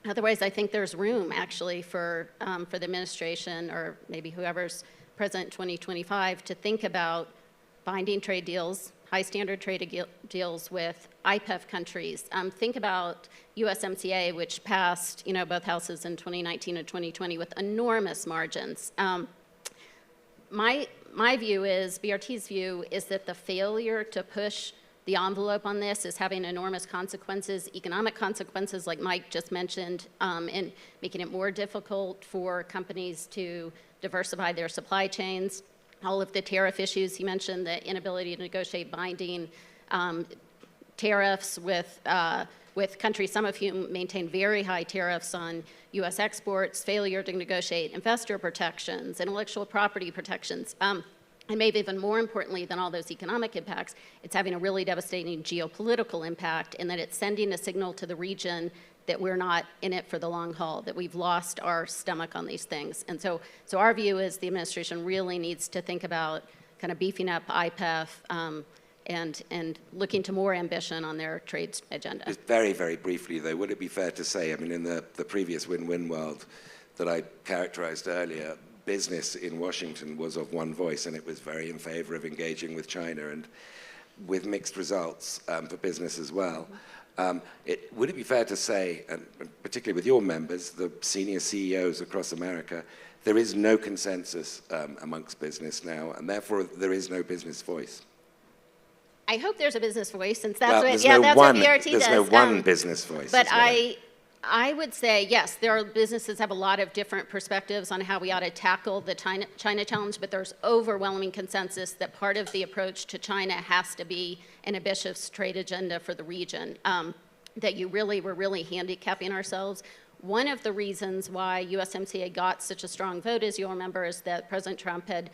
S16: otherwise I think there's room actually for the administration, or maybe whoever's president in 2025, to think about binding trade deals, high standard trade deals with IPEF countries. Think about USMCA, which passed, both houses in 2019 and 2020 with enormous margins. My view is, BRT's view, is that the failure to push the envelope on this is having enormous consequences, economic consequences, like Mike just mentioned, and making it more difficult for companies to diversify their supply chains. All of the tariff issues he mentioned, the inability to negotiate binding tariffs with countries, some of whom maintain very high tariffs on U.S. exports, failure to negotiate investor protections, intellectual property protections. And maybe even more importantly than all those economic impacts, it's having a really devastating geopolitical impact, in that it's sending a signal to the region that we're not in it for the long haul, that we've lost our stomach on these things. And so our view is the administration really needs to think about kind of beefing up IPEF and looking to more ambition on their trade agenda.
S13: Just very, very briefly, though, would it be fair to say, I mean, in the previous win-win world that I characterized earlier, business in Washington was of one voice, and it was very in favor of engaging with China, and with mixed results for business as well. Would it be fair to say, and particularly with your members, the senior CEOs across America, there is no consensus amongst business now, and therefore there is no business voice?
S16: I hope there's a business voice, since that's what BRT does.
S13: There's no one business voice.
S16: But I would say, yes, there are businesses have a lot of different perspectives on how we ought to tackle the China challenge, but there's overwhelming consensus that part of the approach to China has to be an ambitious trade agenda for the region, that we're really handicapping ourselves. One of the reasons why USMCA got such a strong vote, as you'll remember, is that President Trump had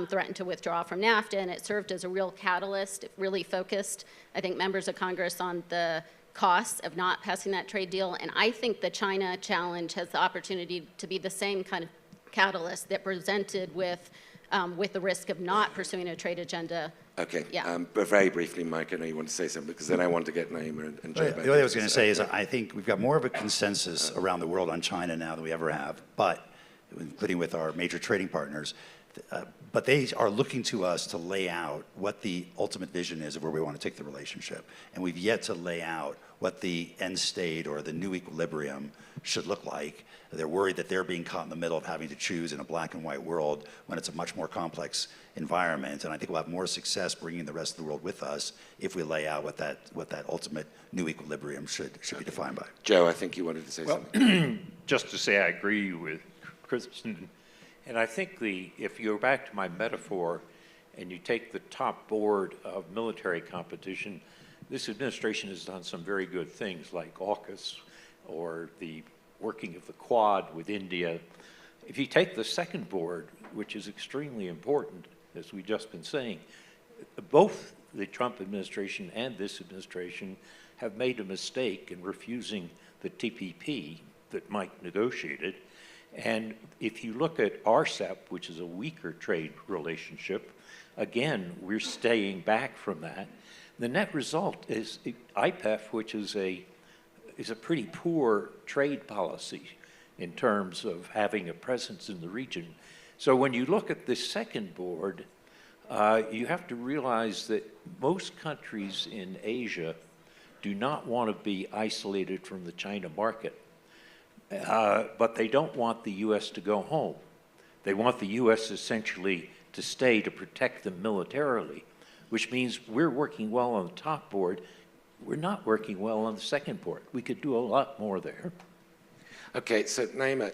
S16: threatened to withdraw from NAFTA, and it served as a real catalyst. It really focused, I think, members of Congress on the costs of not passing that trade deal. And I think the China challenge has the opportunity to be the same kind of catalyst that presented with with the risk of not pursuing a trade agenda.
S13: Okay,
S16: Yeah.
S13: but very briefly, Mike, I know you want to say something, because then I want to get Naima and Joe back.
S17: The other thing I was going to say is I think we've got more of a consensus around the world on China now than we ever have, but including with our major trading partners. But they are looking to us to lay out what the ultimate vision is of where we want to take the relationship. And we've yet to lay out what the end state or the new equilibrium should look like. They're worried that they're being caught in the middle of having to choose in a black and white world when it's a much more complex environment. And I think we'll have more success bringing the rest of the world with us if we lay out what that ultimate new equilibrium should be defined by.
S13: Joe, I think you wanted to say something.
S14: Just to say I agree with Kristen. And I think if you go back to my metaphor and you take the top board of military competition, this administration has done some very good things like AUKUS or the working of the Quad with India. If you take the second board, which is extremely important, as we've just been saying, both the Trump administration and this administration have made a mistake in refusing the TPP that Mike negotiated. And if you look at RCEP, which is a weaker trade relationship, again, we're staying back from that. The net result is IPEF, which is a pretty poor trade policy in terms of having a presence in the region. So when you look at this second board, you have to realize that most countries in Asia do not want to be isolated from the China market. But they don't want the U.S. to go home. They want the U.S. essentially to stay to protect them militarily, which means we're working well on the top board. We're not working well on the second board. We could do a lot more there.
S13: Okay, so Naima,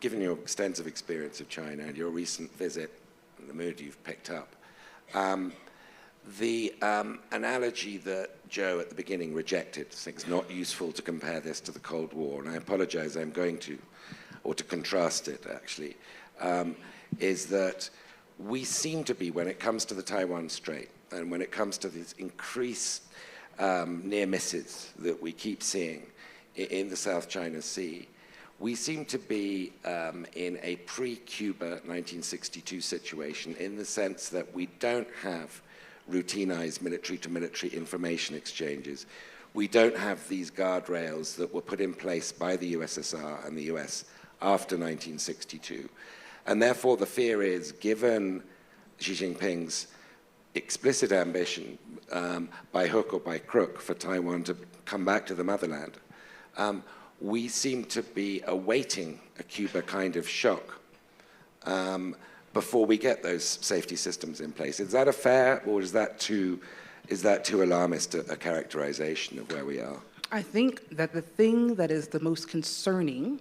S13: given your extensive experience of China and your recent visit and the mood you've picked up, the analogy that Joe at the beginning rejected, thinks not useful to compare this to the Cold War, and I apologize, I'm going to, or to contrast it actually, is that we seem to be, when it comes to the Taiwan Strait, and when it comes to these increased near misses that we keep seeing in the South China Sea, we seem to be in a pre-Cuba 1962 situation in the sense that we don't have routinized military-to-military information exchanges. We don't have these guardrails that were put in place by the USSR and the US after 1962. And therefore, the fear is, given Xi Jinping's explicit ambition, by hook or by crook, for Taiwan to come back to the motherland, we seem to be awaiting a Cuba kind of shock before we get those safety systems in place. Is that a fair, or is that too alarmist a characterization of where we are?
S15: I think that the thing that is the most concerning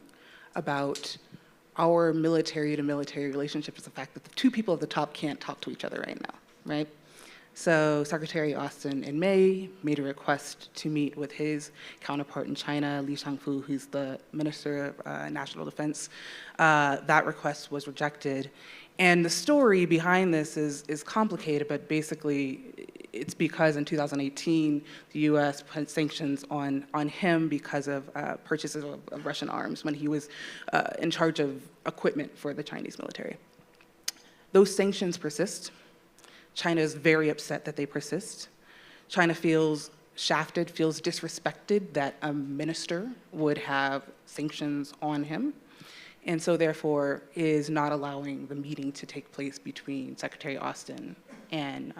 S15: about our military-to-military relationship is the fact that the two people at the top can't talk to each other right now, right? So Secretary Austin in May made a request to meet with his counterpart in China, Li Shangfu, who's the Minister of National Defense. That request was rejected. And the story behind this is complicated, but basically it's because in 2018, the US put sanctions on him because of purchases of Russian arms when he was in charge of equipment for the Chinese military. Those sanctions persist. China is very upset that they persist. China feels shafted, feels disrespected that a minister would have sanctions on him, and so therefore is not allowing the meeting to take place between Secretary Austin and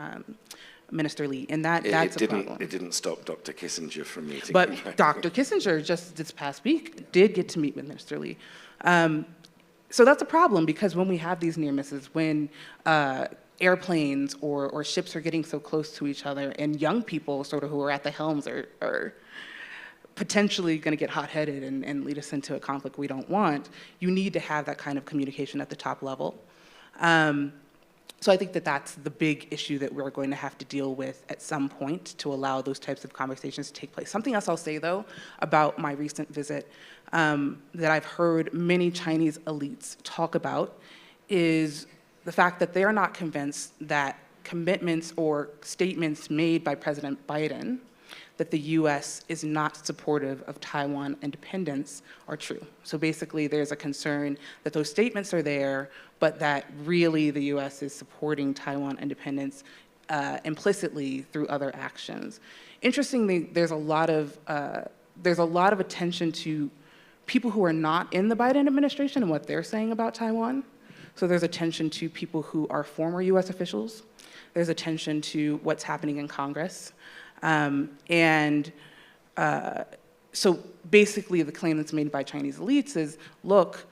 S15: Minister Lee, and that's a problem.
S13: It didn't stop Dr. Kissinger from meeting.
S15: But Dr. Kissinger just this past week did get to meet with Minister Lee. So that's a problem, because when we have these near misses, when airplanes or ships are getting so close to each other, and young people sort of who are at the helms are potentially going to get hot-headed and lead us into a conflict we don't want, you need to have that kind of communication at the top level. So I think that that's the big issue that we're going to have to deal with at some point to allow those types of conversations to take place. Something else I'll say, though, about my recent visit that I've heard many Chinese elites talk about is the fact that they're not convinced that commitments or statements made by President Biden that the U.S. is not supportive of Taiwan independence are true. So basically, there's a concern that those statements are there, but that really the U.S. is supporting Taiwan independence implicitly through other actions. Interestingly, there's a lot of attention to people who are not in the Biden administration and what they're saying about Taiwan. So there's attention to people who are former U.S. officials. There's attention to what's happening in Congress. So basically the claim that's made by Chinese elites is, look,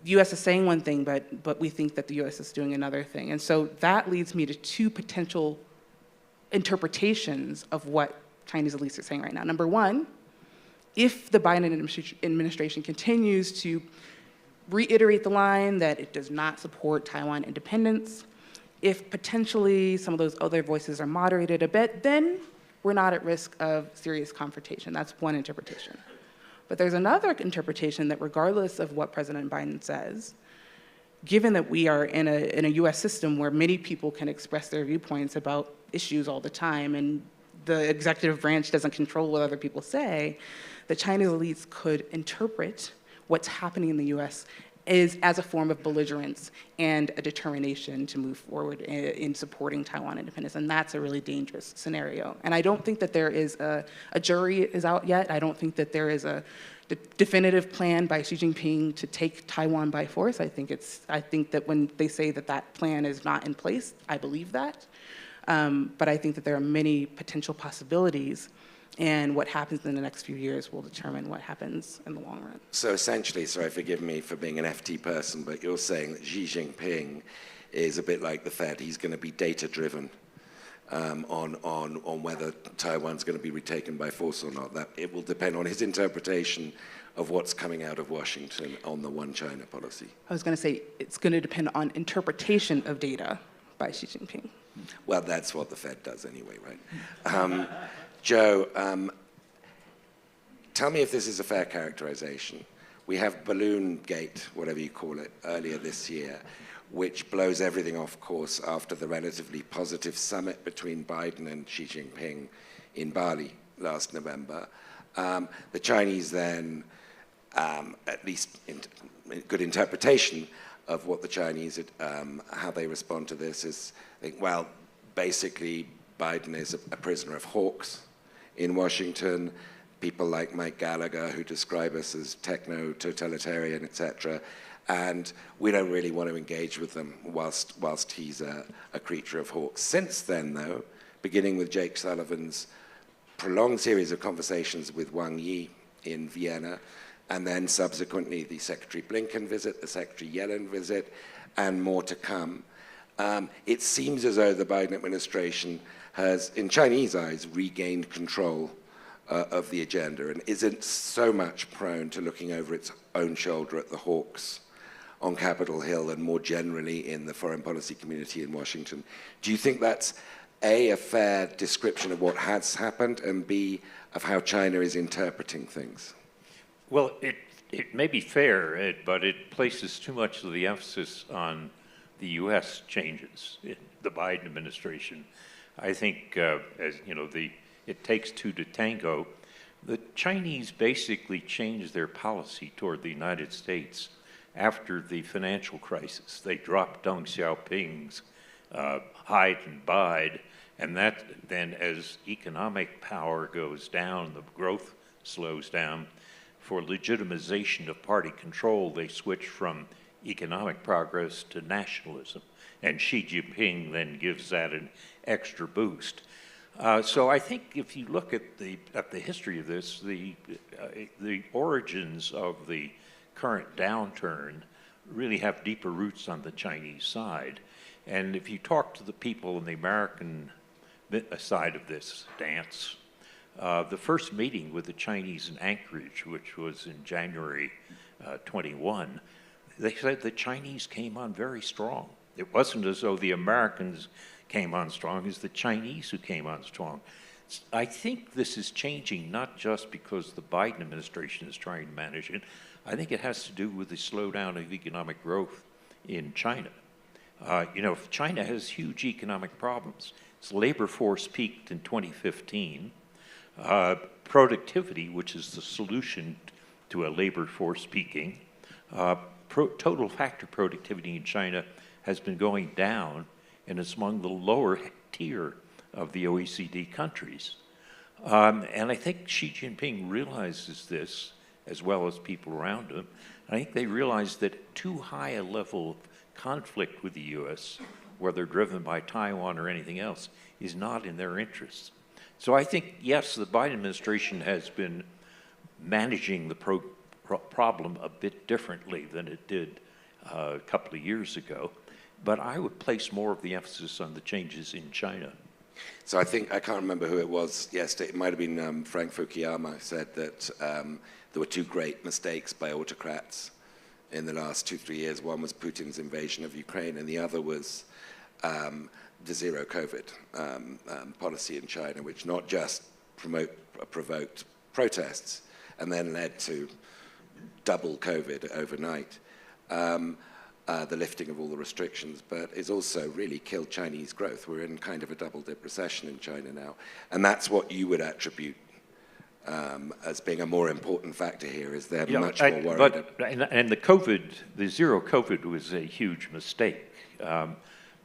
S15: the U.S. is saying one thing, but we think that the U.S. is doing another thing. And so that leads me to two potential interpretations of what Chinese elites are saying right now. Number one, if the Biden administration continues to reiterate the line that it does not support Taiwan independence, if potentially some of those other voices are moderated a bit, then we're not at risk of serious confrontation. That's one interpretation. But there's another interpretation that regardless of what President Biden says, given that we are in a U.S. system where many people can express their viewpoints about issues all the time, and the executive branch doesn't control what other people say, the Chinese elites could interpret what's happening in the U.S. as a form of belligerence and a determination to move forward in supporting Taiwan independence. And that's a really dangerous scenario. And I don't think that there is a jury is out yet. I don't think that there is a definitive plan by Xi Jinping to take Taiwan by force. I think that when they say that that plan is not in place, I believe that. But I think that there are many potential possibilities, and what happens in the next few years will determine what happens in the long run.
S13: So essentially, sorry, forgive me for being an FT person, but you're saying that Xi Jinping is a bit like the Fed. He's going to be data-driven on whether Taiwan's going to be retaken by force or not. That it will depend on his interpretation of what's coming out of Washington on the One China policy.
S15: I was going to say it's going to depend on interpretation of data by Xi Jinping.
S13: Well, that's what the Fed does anyway, right? Joe, tell me if this is a fair characterization. We have Balloon Gate, whatever you call it, earlier this year, which blows everything off course after the relatively positive summit between Biden and Xi Jinping in Bali last November. The Chinese then, at least in good interpretation of what the Chinese, how they respond to this is, think, well, basically Biden is a prisoner of hawks in Washington. People like Mike Gallagher, who describe us as techno-totalitarian, etc. And we don't really want to engage with them whilst he's a creature of hawks. Since then, though, beginning with Jake Sullivan's prolonged series of conversations with Wang Yi in Vienna, and then subsequently the Secretary Blinken visit, the Secretary Yellen visit, and more to come, it seems as though the Biden administration has, in Chinese eyes, regained control of the agenda and isn't so much prone to looking over its own shoulder at the hawks on Capitol Hill and more generally in the foreign policy community in Washington. Do you think that's A, a fair description of what has happened, and B, of how China is interpreting things?
S14: Well, it may be fair, but it places too much of the emphasis on the U.S. changes in the Biden administration. I think, as you know, it takes two to tango. The Chinese basically changed their policy toward the United States after the financial crisis. They dropped Deng Xiaoping's hide and bide, and that then, as economic power goes down, the growth slows down. For legitimization of party control, they switch from economic progress to nationalism, and Xi Jinping then gives that an extra boost. So I think if you look at the history of this, the origins of the current downturn really have deeper roots on the Chinese side. And if you talk to the people on the American side of this dance, the first meeting with the Chinese in Anchorage, which was in January 21, they said the Chinese came on very strong. It wasn't as though the Americans came on strong, as the Chinese who came on strong. I think this is changing not just because the Biden administration is trying to manage it. I think it has to do with the slowdown of economic growth in China. You know, China has huge economic problems. Its labor force peaked in 2015. productivity, which is the solution to a labor force peaking, total factor productivity in China has been going down, and it's among the lower tier of the OECD countries. And I think Xi Jinping realizes this, as well as people around him. I think they realize that too high a level of conflict with the U.S., whether driven by Taiwan or anything else, is not in their interests. So I think, yes, the Biden administration has been managing the problem a bit differently than it did a couple of years ago, but I would place more of the emphasis on the changes in China.
S13: So I think, I can't remember who it was yesterday, it might have been Frank Fukuyama said that there were two great mistakes by autocrats in the last 2-3 years. One was Putin's invasion of Ukraine, and the other was the zero COVID policy in China, which not just provoked protests and then led to double COVID overnight, the lifting of all the restrictions, but it's also really killed Chinese growth. We're in kind of a double-dip recession in China now, and that's what you would attribute as being a more important factor here, is they're much more worried.
S14: And the zero COVID was a huge mistake.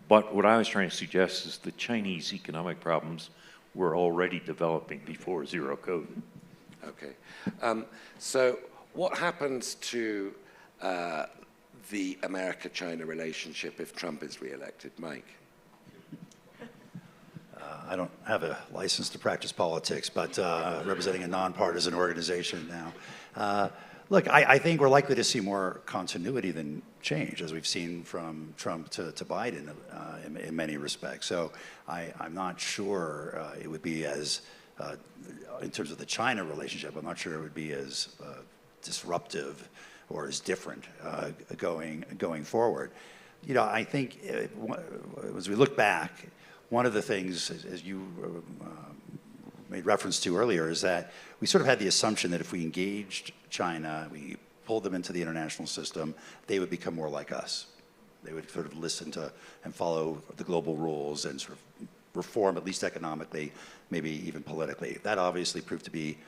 S14: But what I was trying to suggest is the Chinese economic problems were already developing before zero COVID.
S13: Okay. So what happens to the America-China relationship if Trump is re-elected? Mike?
S17: I don't have a license to practice politics, but representing a nonpartisan organization now. Look, I think we're likely to see more continuity than change, as we've seen from Trump to Biden in many respects. So I'm not sure it would be as, in terms of the China relationship, I'm not sure it would be as disruptive or as different going forward. You know, I think as we look back, one of the things, as you made reference to earlier, is that we sort of had the assumption that if we engaged China, we pulled them into the international system, they would become more like us. They would sort of listen to and follow the global rules and sort of reform, at least economically, maybe even politically. That obviously proved to be,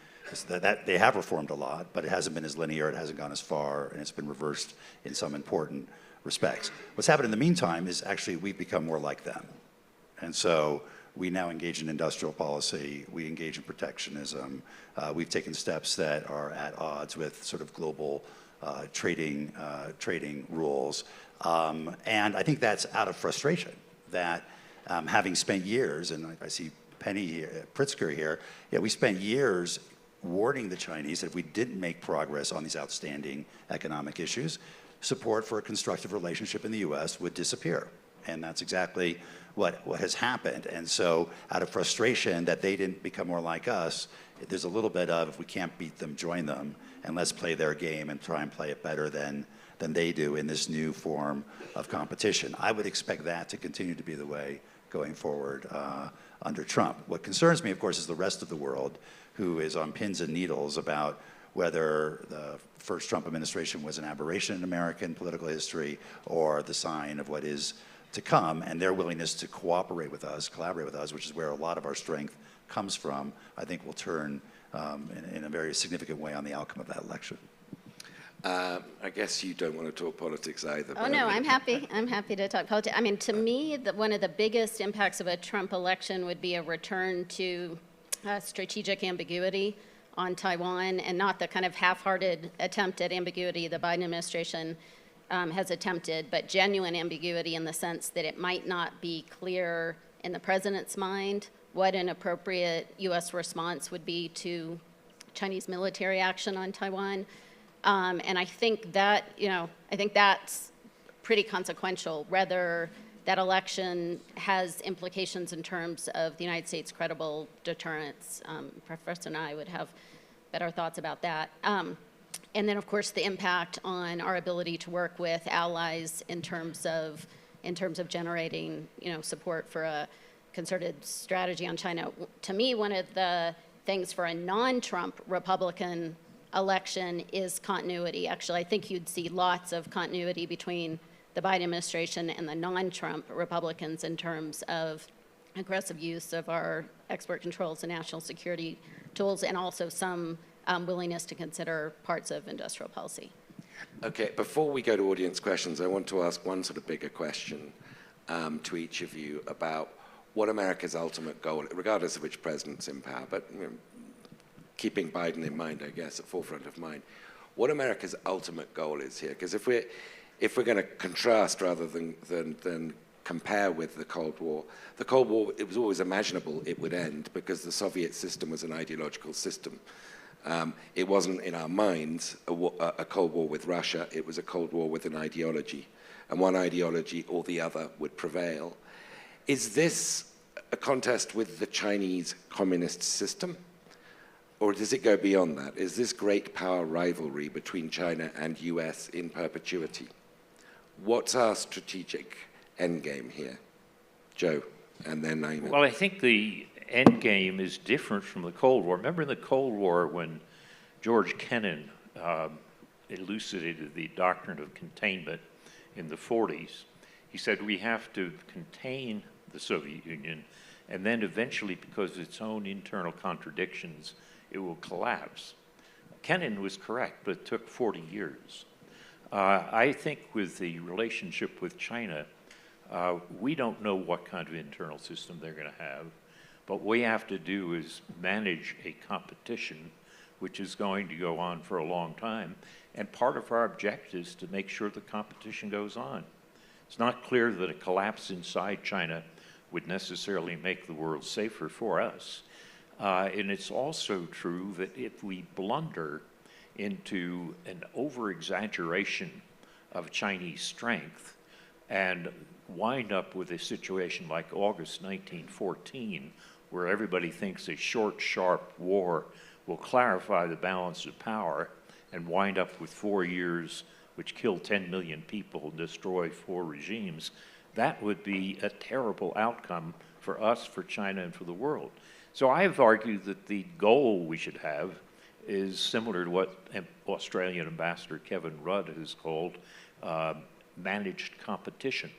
S17: that they have reformed a lot, but it hasn't been as linear, it hasn't gone as far, and it's been reversed in some important respects. What's happened in the meantime is actually we've become more like them. And so we now engage in industrial policy, we engage in protectionism, we've taken steps that are at odds with sort of global trading rules. And I think that's out of frustration that having spent years, and I see Penny here, Pritzker here, yeah, we spent years warning the Chinese that if we didn't make progress on these outstanding economic issues, support for a constructive relationship in the U.S. would disappear. And that's exactly what has happened. And so out of frustration that they didn't become more like us, there's a little bit of, if we can't beat them, join them, and let's play their game and try and play it better than they do in this new form of competition. I would expect that to continue to be the way going forward under Trump. What concerns me, of course, is the rest of the world, who is on pins and needles about whether the first Trump administration was an aberration in American political history or the sign of what is to come, and their willingness to cooperate with us, collaborate with us, which is where a lot of our strength comes from, I think will turn in a very significant way on the outcome of that election.
S13: I guess you don't want to talk politics either.
S16: Oh, no, I'm happy. I'm happy to talk politics. I mean, to me, one of the biggest impacts of a Trump election would be a return to strategic ambiguity on Taiwan, and not the kind of half-hearted attempt at ambiguity the Biden administration has attempted, but genuine ambiguity in the sense that it might not be clear in the president's mind what an appropriate U.S. response would be to Chinese military action on Taiwan. And I think that, I think that's pretty consequential, whether that election has implications in terms of the United States' credible deterrence. Professor Nye would have better thoughts about that. And then, of course, the impact on our ability to work with allies in terms of generating, support for a concerted strategy on China. To me, one of the things for a non-Trump Republican election is continuity. Actually, I think you'd see lots of continuity between the Biden administration and the non-Trump Republicans in terms of aggressive use of our export controls and national security tools and also some willingness to consider parts of industrial policy.
S13: Okay, before we go to audience questions, I want to ask one sort of bigger question to each of you about what America's ultimate goal, regardless of which president's in power, but keeping Biden in mind, I guess, at forefront of mind, what America's ultimate goal is here. Because if we're going to contrast rather than compare with the Cold War, it was always imaginable it would end because the Soviet system was an ideological system. It wasn't in our minds a Cold War with Russia, it was a Cold War with an ideology. And one ideology or the other would prevail. Is this a contest with the Chinese communist system? Or does it go beyond that? Is this great power rivalry between China and US in perpetuity? What's our strategic endgame here? Joe, and then Naima.
S14: Well, I think the endgame is different from the Cold War. Remember in the Cold War when George Kennan elucidated the doctrine of containment in the 40s, he said we have to contain the Soviet Union, and then eventually, because of its own internal contradictions, it will collapse. Kennan was correct, but it took 40 years. I think with the relationship with China, we don't know what kind of internal system they're going to have, but what we have to do is manage a competition which is going to go on for a long time, and part of our objective is to make sure the competition goes on. It's not clear that a collapse inside China would necessarily make the world safer for us. And it's also true that if we blunder into an over-exaggeration of Chinese strength and wind up with a situation like August 1914, where everybody thinks a short, sharp war will clarify the balance of power and wind up with 4 years which killed 10 million people and destroy 4 regimes, that would be a terrible outcome for us, for China, and for the world. So I've argued that the goal we should have is similar to what Australian Ambassador Kevin Rudd has called managed competition,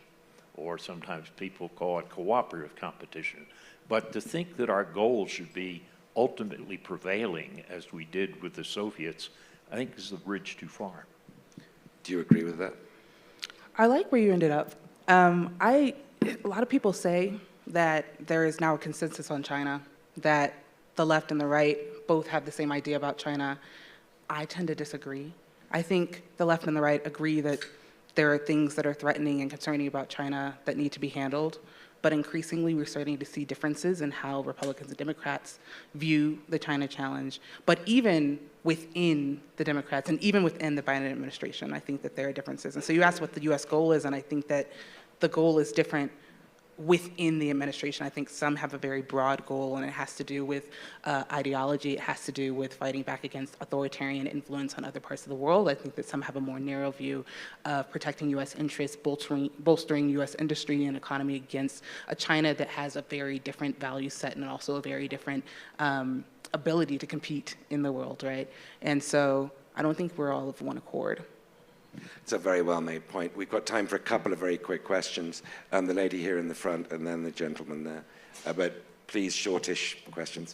S14: or sometimes people call it cooperative competition. But to think that our goal should be ultimately prevailing, as we did with the Soviets, I think is a bridge too far.
S13: Do you agree with that?
S15: I like where you ended up. A lot of people say that there is now a consensus on China, that the left and the right both have the same idea about China. I tend to disagree. I think the left and the right agree that there are things that are threatening and concerning about China that need to be handled, but increasingly we're starting to see differences in how Republicans and Democrats view the China challenge. But even within the Democrats and even within the Biden administration, I think that there are differences. And so you asked what the US goal is, and I think that the goal is different within the administration. I think some have a very broad goal, and it has to do with ideology. It has to do with fighting back against authoritarian influence on other parts of the world. I think that some have a more narrow view of protecting US interests, bolstering US industry and economy against a China that has a very different value set and also a very different ability to compete in the world, right? And so I don't think we're all of one accord.
S13: It's a very well-made point. We've got time for a couple of very quick questions. The lady here in the front and then the gentleman there. But please, shortish questions.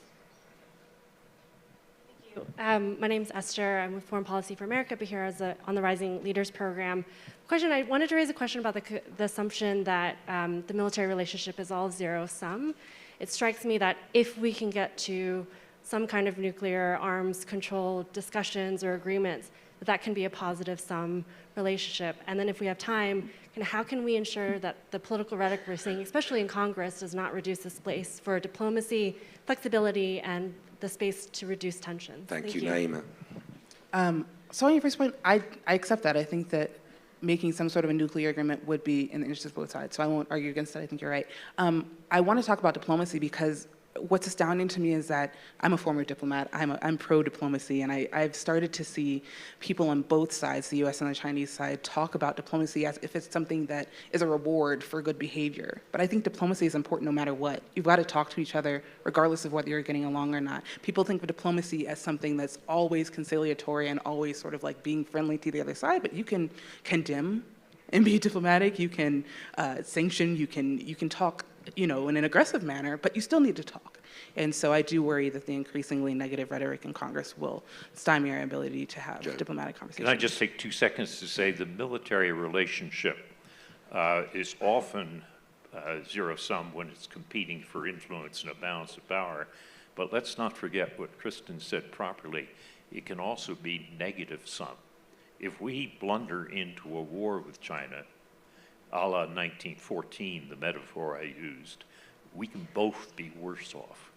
S18: Thank you. My name's Esther. I'm with Foreign Policy for America, but here on the Rising Leaders Program. I wanted to raise a question about the assumption that the military relationship is all zero-sum. It strikes me that if we can get to some kind of nuclear arms control discussions or agreements, that can be a positive sum relationship. And then if we have time, how can we ensure that the political rhetoric we're seeing, especially in Congress, does not reduce the space for diplomacy, flexibility, and the space to reduce tensions?
S13: Thank you, Naima.
S15: So on your first point, I accept that. I think that making some sort of a nuclear agreement would be in the interest of both sides. So I won't argue against that. I think you're right. I want to talk about diplomacy because what's astounding to me is that I'm a former diplomat. I'm pro-diplomacy, and I've started to see people on both sides, the US and the Chinese side, talk about diplomacy as if it's something that is a reward for good behavior. But I think diplomacy is important no matter what. You've got to talk to each other regardless of whether you're getting along or not. People think of diplomacy as something that's always conciliatory and always sort of like being friendly to the other side, but you can condemn and be diplomatic. You can sanction. You can talk in an aggressive manner, but you still need to talk. And so I do worry that the increasingly negative rhetoric in Congress will stymie our ability to have diplomatic conversations.
S14: Can I just take 2 seconds to say the military relationship is often zero-sum when it's competing for influence and a balance of power. But let's not forget what Kristen said properly. It can also be negative-sum. If we blunder into a war with China, a la 1914, the metaphor I used, we can both be worse off.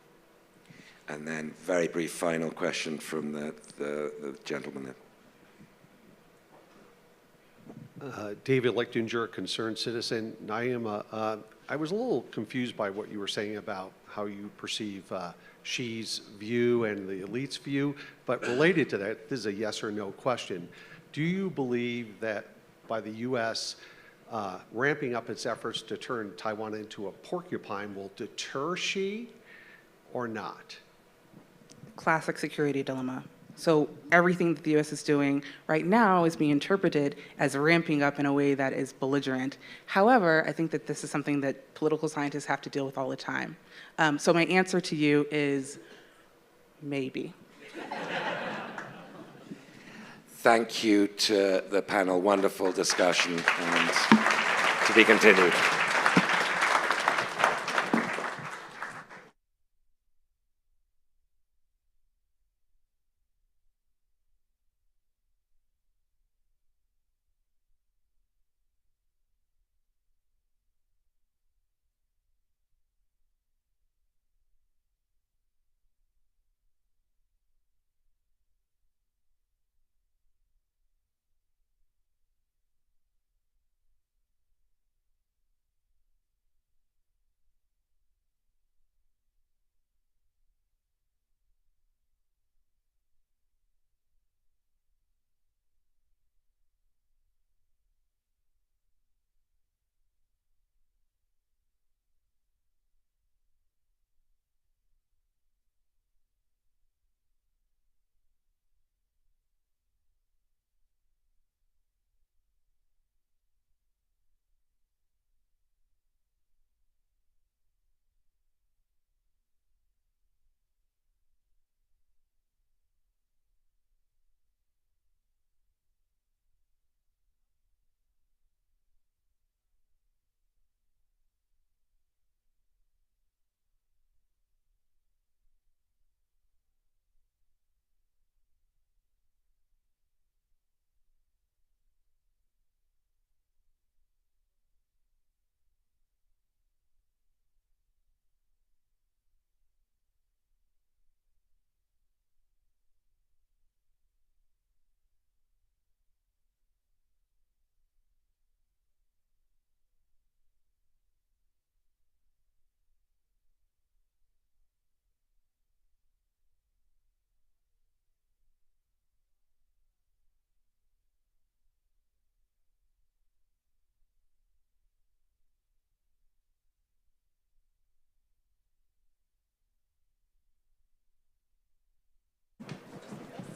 S13: And then very brief final question from the gentleman there.
S19: David Lichtinger, concerned citizen. Naima, I was a little confused by what you were saying about how you perceive Xi's view and the elite's view, but related to that, this is a yes or no question. Do you believe that by the U.S. Ramping up its efforts to turn Taiwan into a porcupine will deter Xi or not?
S15: Classic security dilemma. So everything that the U.S. is doing right now is being interpreted as ramping up in a way that is belligerent. However, I think that this is something that political scientists have to deal with all the time. So my answer to you is maybe.
S13: Thank you to the panel. Wonderful discussion, and to be continued.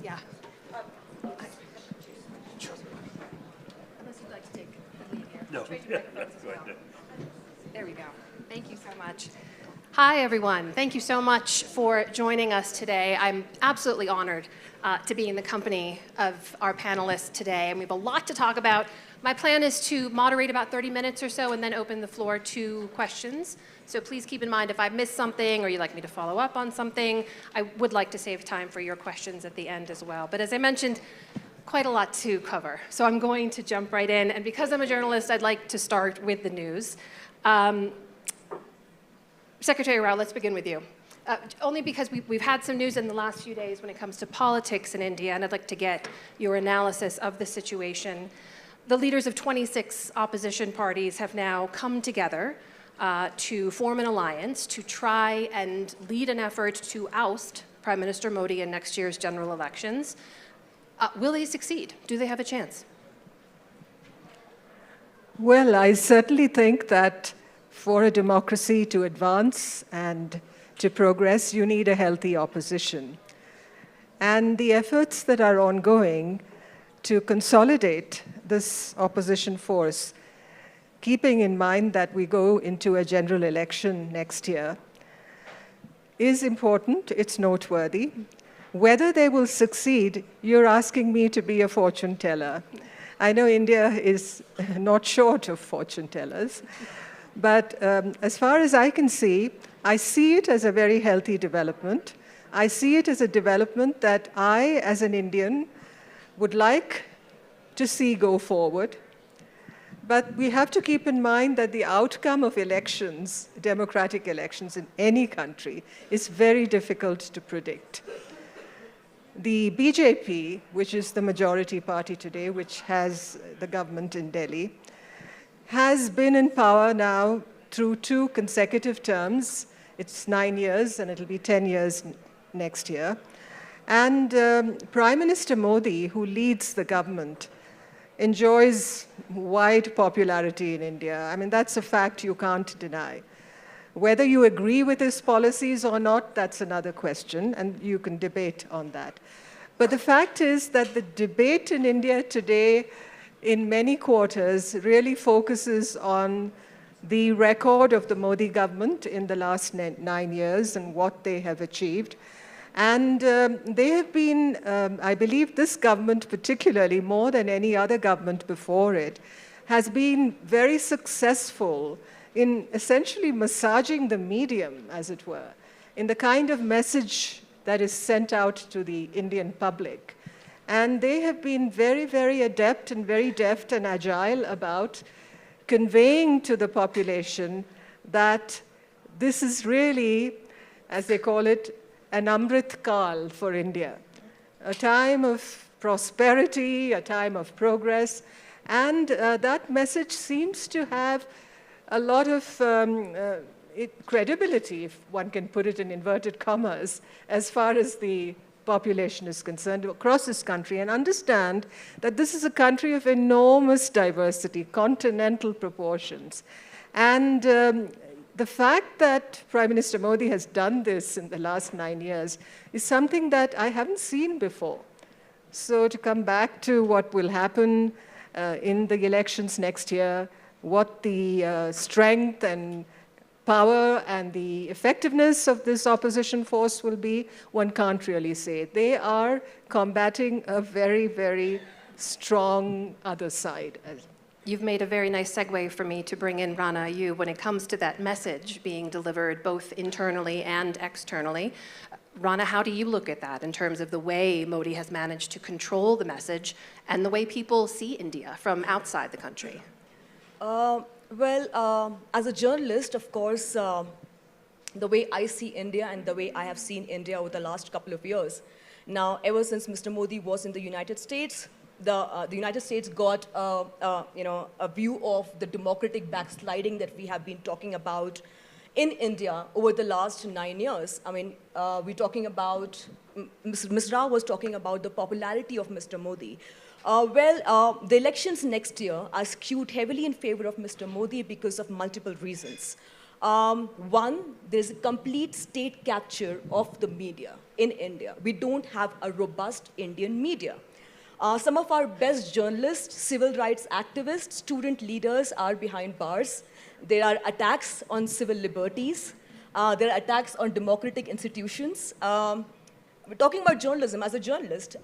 S3: Yeah. Unless you'd like to take the lead here.
S20: No.
S3: Trade your microphones as well. There we go. Thank you so much. Hi, everyone. Thank you so much for joining us today. I'm absolutely honored to be in the company of our panelists today, and we have a lot to talk about. My plan is to moderate about 30 minutes or so and then open the floor to questions. So please keep in mind if I missed something or you'd like me to follow up on something, I would like to save time for your questions at the end as well. But as I mentioned, quite a lot to cover. So I'm going to jump right in. And because I'm a journalist, I'd like to start with the news. Secretary Rao, let's begin with you. Only because we've had some news in the last few days when it comes to politics in India, and I'd like to get your analysis of the situation. The leaders of 26 opposition parties have now come together to form an alliance to try and lead an effort to oust Prime Minister Modi in next year's general elections. Will they succeed? Do they have a chance?
S21: Well, I certainly think that for a democracy to advance and to progress, you need a healthy opposition. And the efforts that are ongoing to consolidate this opposition force keeping in mind that we go into a general election next year, is important, it's noteworthy. Whether they will succeed, you're asking me to be a fortune teller. I know India is not short of fortune tellers, but as far as I can see, I see it as a very healthy development. I see it as a development that I, as an Indian, would like to see go forward. But we have to keep in mind that the outcome of elections, democratic elections in any country, is very difficult to predict. The BJP, which is the majority party today, which has the government in Delhi, has been in power now through 2 consecutive terms. It's 9 years, and it'll be 10 years next year. And Prime Minister Modi, who leads the government, enjoys wide popularity in India. I mean, that's a fact you can't deny. Whether you agree with his policies or not, that's another question, and you can debate on that. But the fact is that the debate in India today, in many quarters, really focuses on the record of the Modi government in the last 9 years and what they have achieved. And they have been, I believe this government particularly, more than any other government before it, has been very successful in essentially massaging the medium, as it were, in the kind of message that is sent out to the Indian public. And they have been very, very adept and very deft and agile about conveying to the population that this is really, as they call it, an Amrit Kal for India, a time of prosperity, a time of progress, and that message seems to have a lot of credibility, if one can put it in inverted commas, as far as the population is concerned across this country, and understand that this is a country of enormous diversity, continental proportions. And the fact that Prime Minister Modi has done this in the last 9 years is something that I haven't seen before. So to come back to what will happen in the elections next year, what the strength and power and the effectiveness of this opposition force will be, one can't really say. They are combating a very, very strong other side.
S20: You've made a very nice segue for me to bring in Rana Ayub when it comes to that message being delivered both internally and externally. Rana, how do you look at that in terms of the way Modi has managed to control the message and the way people see India from outside the country?
S22: As a journalist, of course, the way I see India and the way I have seen India over the last couple of years. Now, ever since Mr. Modi was in the United States, the United States got a view of the democratic backsliding that we have been talking about in India over the last 9 years. I mean, we're talking about, Ms. Rao was talking about the popularity of Mr. Modi. The elections next year are skewed heavily in favor of Mr. Modi because of multiple reasons. One, there's a complete state capture of the media in India. We don't have a robust Indian media. Some of our best journalists, civil rights activists, student leaders are behind bars. There are attacks on civil liberties. There are attacks on democratic institutions. We're talking about journalism. As a journalist,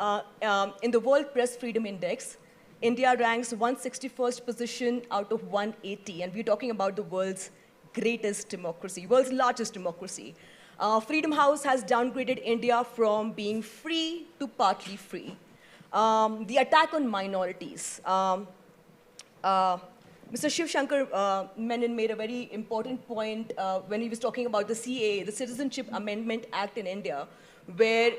S22: in the World Press Freedom Index, India ranks 161st position out of 180, and we're talking about the world's greatest democracy, world's largest democracy. Freedom House has downgraded India from being free to partly free. The attack on minorities. Mr. Shiv Shankar Menon made a very important point when he was talking about the CAA, the Citizenship Amendment Act in India, where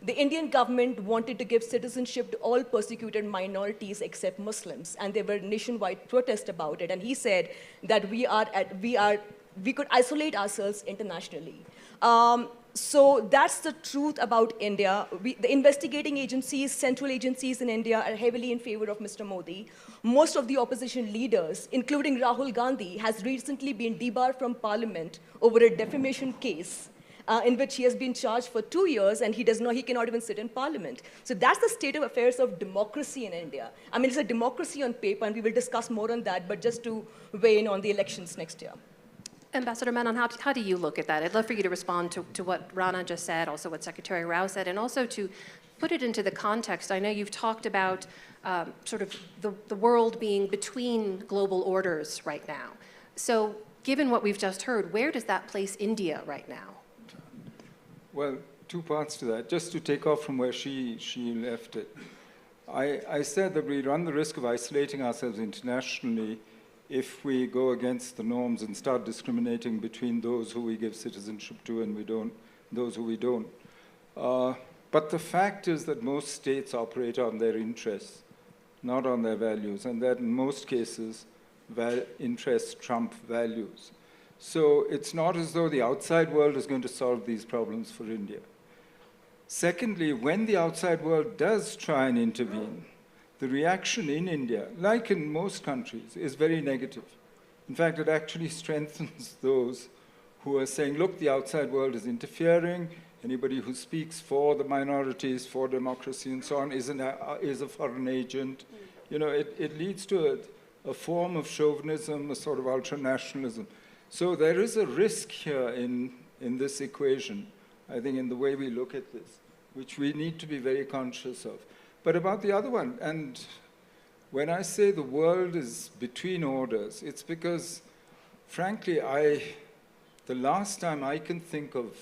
S22: the Indian government wanted to give citizenship to all persecuted minorities except Muslims, and there were nationwide protests about it. And he said that we could isolate ourselves internationally. So that's the truth about India. The investigating agencies, central agencies in India are heavily in favor of Mr. Modi. Most of the opposition leaders, including Rahul Gandhi, has recently been debarred from parliament over a defamation case. in which he has been charged for 2 years and he cannot even sit in parliament. So that's the state of affairs of democracy in India. I mean, it's a democracy on paper, and we will discuss more on that, but just to weigh in on the elections next year.
S20: Ambassador Menon, how do you look at that? I'd love for you to respond to what Rana just said, also what Secretary Rao said, and also to put it into the context. I know you've talked about sort of the world being between global orders right now. So given what we've just heard, where does that place India right now?
S1: Well, two parts to that. Just to take off from where she left it. I said that we run the risk of isolating ourselves internationally if we go against the norms and start discriminating between those who we give citizenship to and those who we don't. But the fact is that most states operate on their interests, not on their values, and that in most cases, interests trump values. So it's not as though the outside world is going to solve these problems for India. Secondly, when the outside world does try and intervene, the reaction in India, like in most countries, is very negative. In fact, it actually strengthens those who are saying, look, the outside world is interfering. Anybody who speaks for the minorities, for democracy, and so on, is a foreign agent. You know, it leads to a form of chauvinism, a sort of ultranationalism. So there is a risk here in this equation, I think, in the way we look at this, which we need to be very conscious of. But about the other one, and when I say the world is between orders, it's because, frankly, the last time I can think of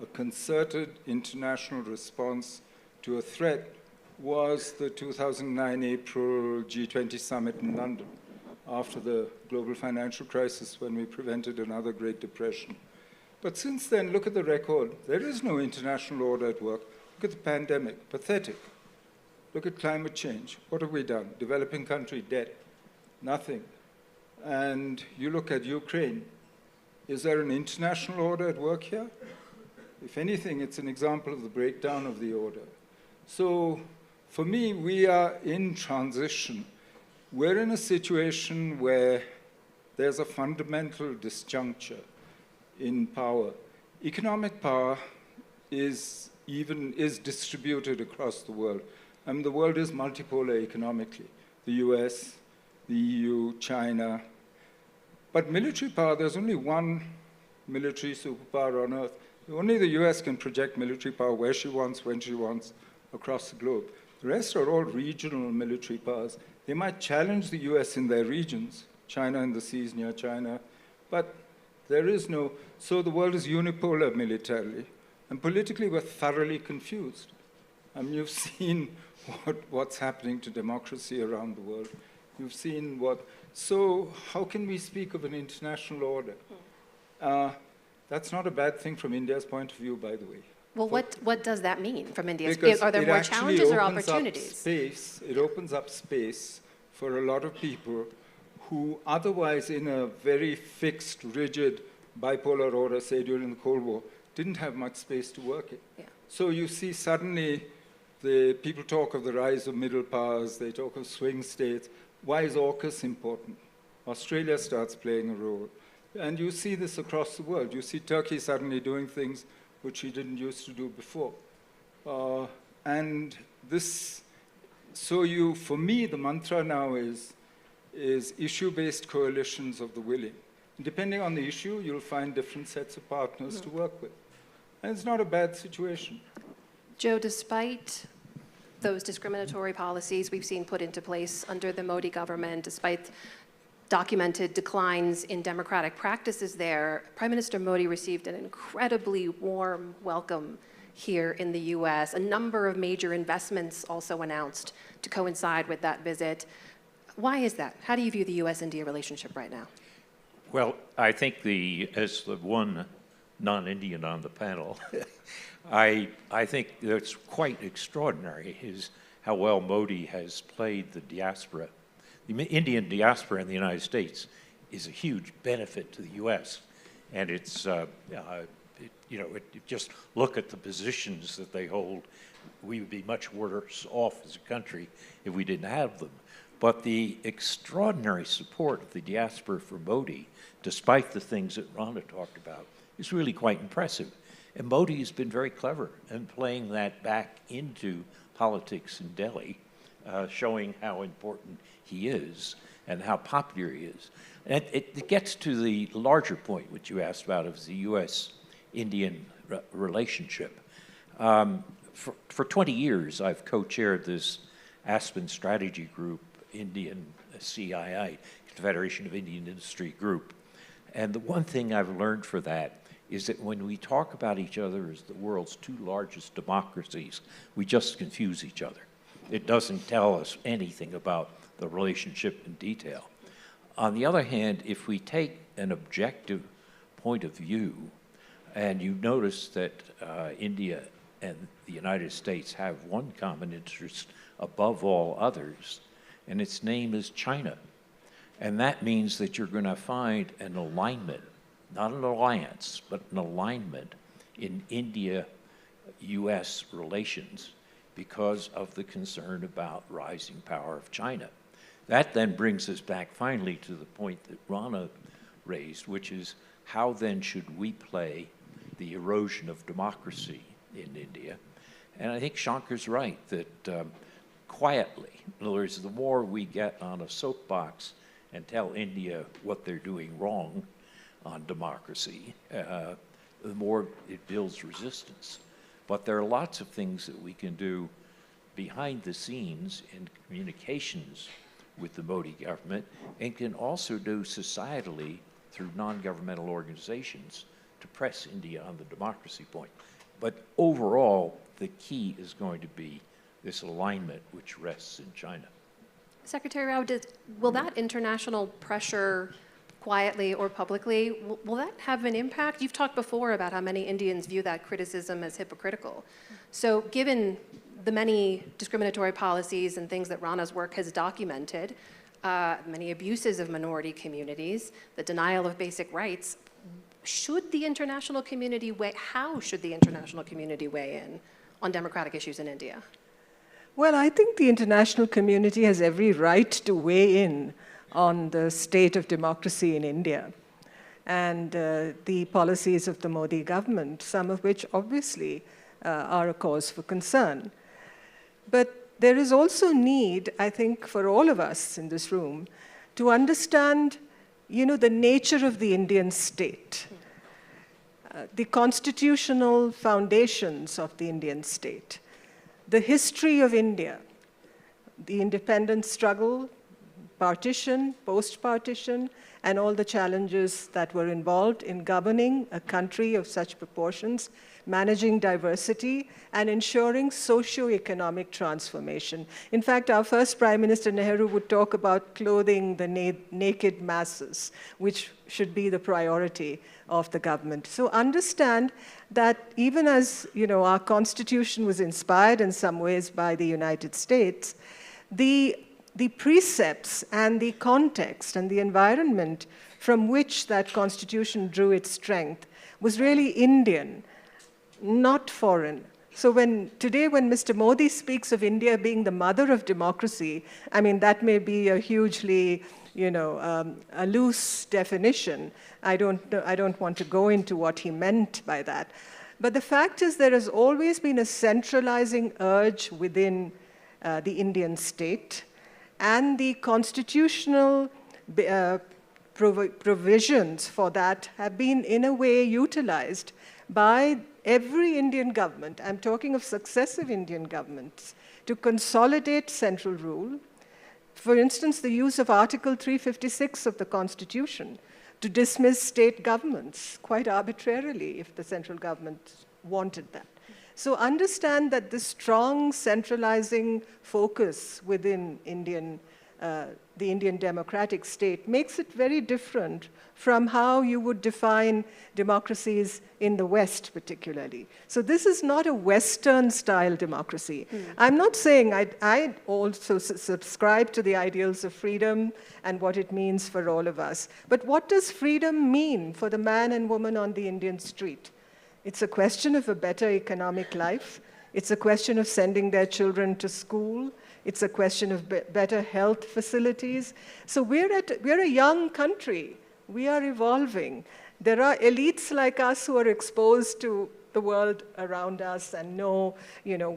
S1: a concerted international response to a threat was the 2009 April G20 summit in London, after the global financial crisis, when we prevented another Great Depression. But since then, look at the record. There is no international order at work. Look at the pandemic, pathetic. Look at climate change. What have we done? Developing country debt, nothing. And you look at Ukraine. Is there an international order at work here? If anything, it's an example of the breakdown of the order. So for me, we are in transition. We're in a situation where there's a fundamental disjuncture in power. Economic power is distributed across the world. I mean, the world is multipolar economically. The US, the EU, China. But military power, there's only one military superpower on earth. Only the US can project military power where she wants, when she wants, across the globe. The rest are all regional military powers. They might challenge the US in their regions, China in the seas near China, but there is no, so the world is unipolar militarily, and politically we're thoroughly confused. I mean, you've seen what's happening to democracy around the world. You've seen so how can we speak of an international order? That's not a bad thing from India's point of view, by the way.
S20: Well, what does that mean from India's view? Are there more challenges or opportunities?
S1: It opens up space for a lot of people who otherwise, in a very fixed, rigid, bipolar order, say during the Cold War, didn't have much space to work in.
S20: Yeah.
S1: So you see suddenly the people talk of the rise of middle powers, they talk of swing states. Why is AUKUS important? Australia starts playing a role. And you see this across the world. You see Turkey suddenly doing things which he didn't used to do before. And this, for me, the mantra now is issue-based coalitions of the willing. And depending on the issue, you'll find different sets of partners to work with. And it's not a bad situation.
S20: Joe, despite those discriminatory policies we've seen put into place under the Modi government, despite documented declines in democratic practices there, Prime Minister Modi received an incredibly warm welcome here in the US. A number of major investments also announced to coincide with that visit. Why is that? How do you view the US-India relationship right now?
S14: Well, I think as the one non-Indian on the panel, I think that's quite extraordinary is how well Modi has played the diaspora. The Indian diaspora in the United States is a huge benefit to the U.S. And it's, just look at the positions that they hold. We would be much worse off as a country if we didn't have them. But the extraordinary support of the diaspora for Modi, despite the things that Rana talked about, is really quite impressive. And Modi has been very clever in playing that back into politics in Delhi, showing how important he is and how popular he is. And it gets to the larger point, which you asked about, of the U.S.-Indian relationship. For 20 years, I've co-chaired this Aspen Strategy Group, Indian CII, Confederation of Indian Industry Group. And the one thing I've learned for that is that when we talk about each other as the world's two largest democracies, we just confuse each other. It doesn't tell us anything about the relationship in detail. On the other hand, if we take an objective point of view, and you notice that India and the United States have one common interest above all others, and its name is China. And that means that you're going to find an alignment, not an alliance, but an alignment in India-U.S. relations because of the concern about rising power of China. That then brings us back finally to the point that Rana raised, which is how then should we play the erosion of democracy in India? And I think Shankar's right that quietly, in other words, the more we get on a soapbox and tell India what they're doing wrong on democracy, the more it builds resistance. But there are lots of things that we can do behind the scenes in communications with the Modi government, and can also do societally through non-governmental organizations to press India on the democracy point. But overall, the key is going to be this alignment which rests in China.
S20: Secretary Rao, will that international pressure, quietly or publicly, will that have an impact? You've talked before about how many Indians view that criticism as hypocritical. So given the many discriminatory policies and things that Rana's work has documented, many abuses of minority communities, the denial of basic rights, should the international community how should the international community weigh in on democratic issues in India?
S21: Well, I think the international community has every right to weigh in on the state of democracy in India and the policies of the Modi government, some of which obviously are a cause for concern. But there is also need, I think, for all of us in this room to understand, the nature of the Indian state, the constitutional foundations of the Indian state, the history of India, the independence struggle, partition, post-partition, and all the challenges that were involved in governing a country of such proportions, managing diversity, and ensuring socio-economic transformation. In fact, our first Prime Minister Nehru would talk about clothing the naked masses, which should be the priority of the government. So understand that even as our Constitution was inspired in some ways by the United States, the precepts and the context and the environment from which that Constitution drew its strength was really Indian, not foreign. So today when Mr. Modi speaks of India being the mother of democracy, I mean, that may be a hugely, a loose definition. I don't want to go into what he meant by that. But the fact is there has always been a centralizing urge within the Indian state, and the constitutional provisions for that have been, in a way, utilized by every Indian government. I'm talking of successive Indian governments to consolidate central rule. For instance, the use of Article 356 of the Constitution to dismiss state governments quite arbitrarily if the central government wanted that. So understand that the strong centralizing focus within the Indian democratic state makes it very different from how you would define democracies in the West particularly. So this is not a Western-style democracy. I'm not saying I also subscribe to the ideals of freedom and what it means for all of us. But what does freedom mean for the man and woman on the Indian street? It's a question of a better economic life. It's a question of sending their children to school. It's a question of better health facilities. So we're a young country. We are evolving. There are elites like us who are exposed to the world around us and know,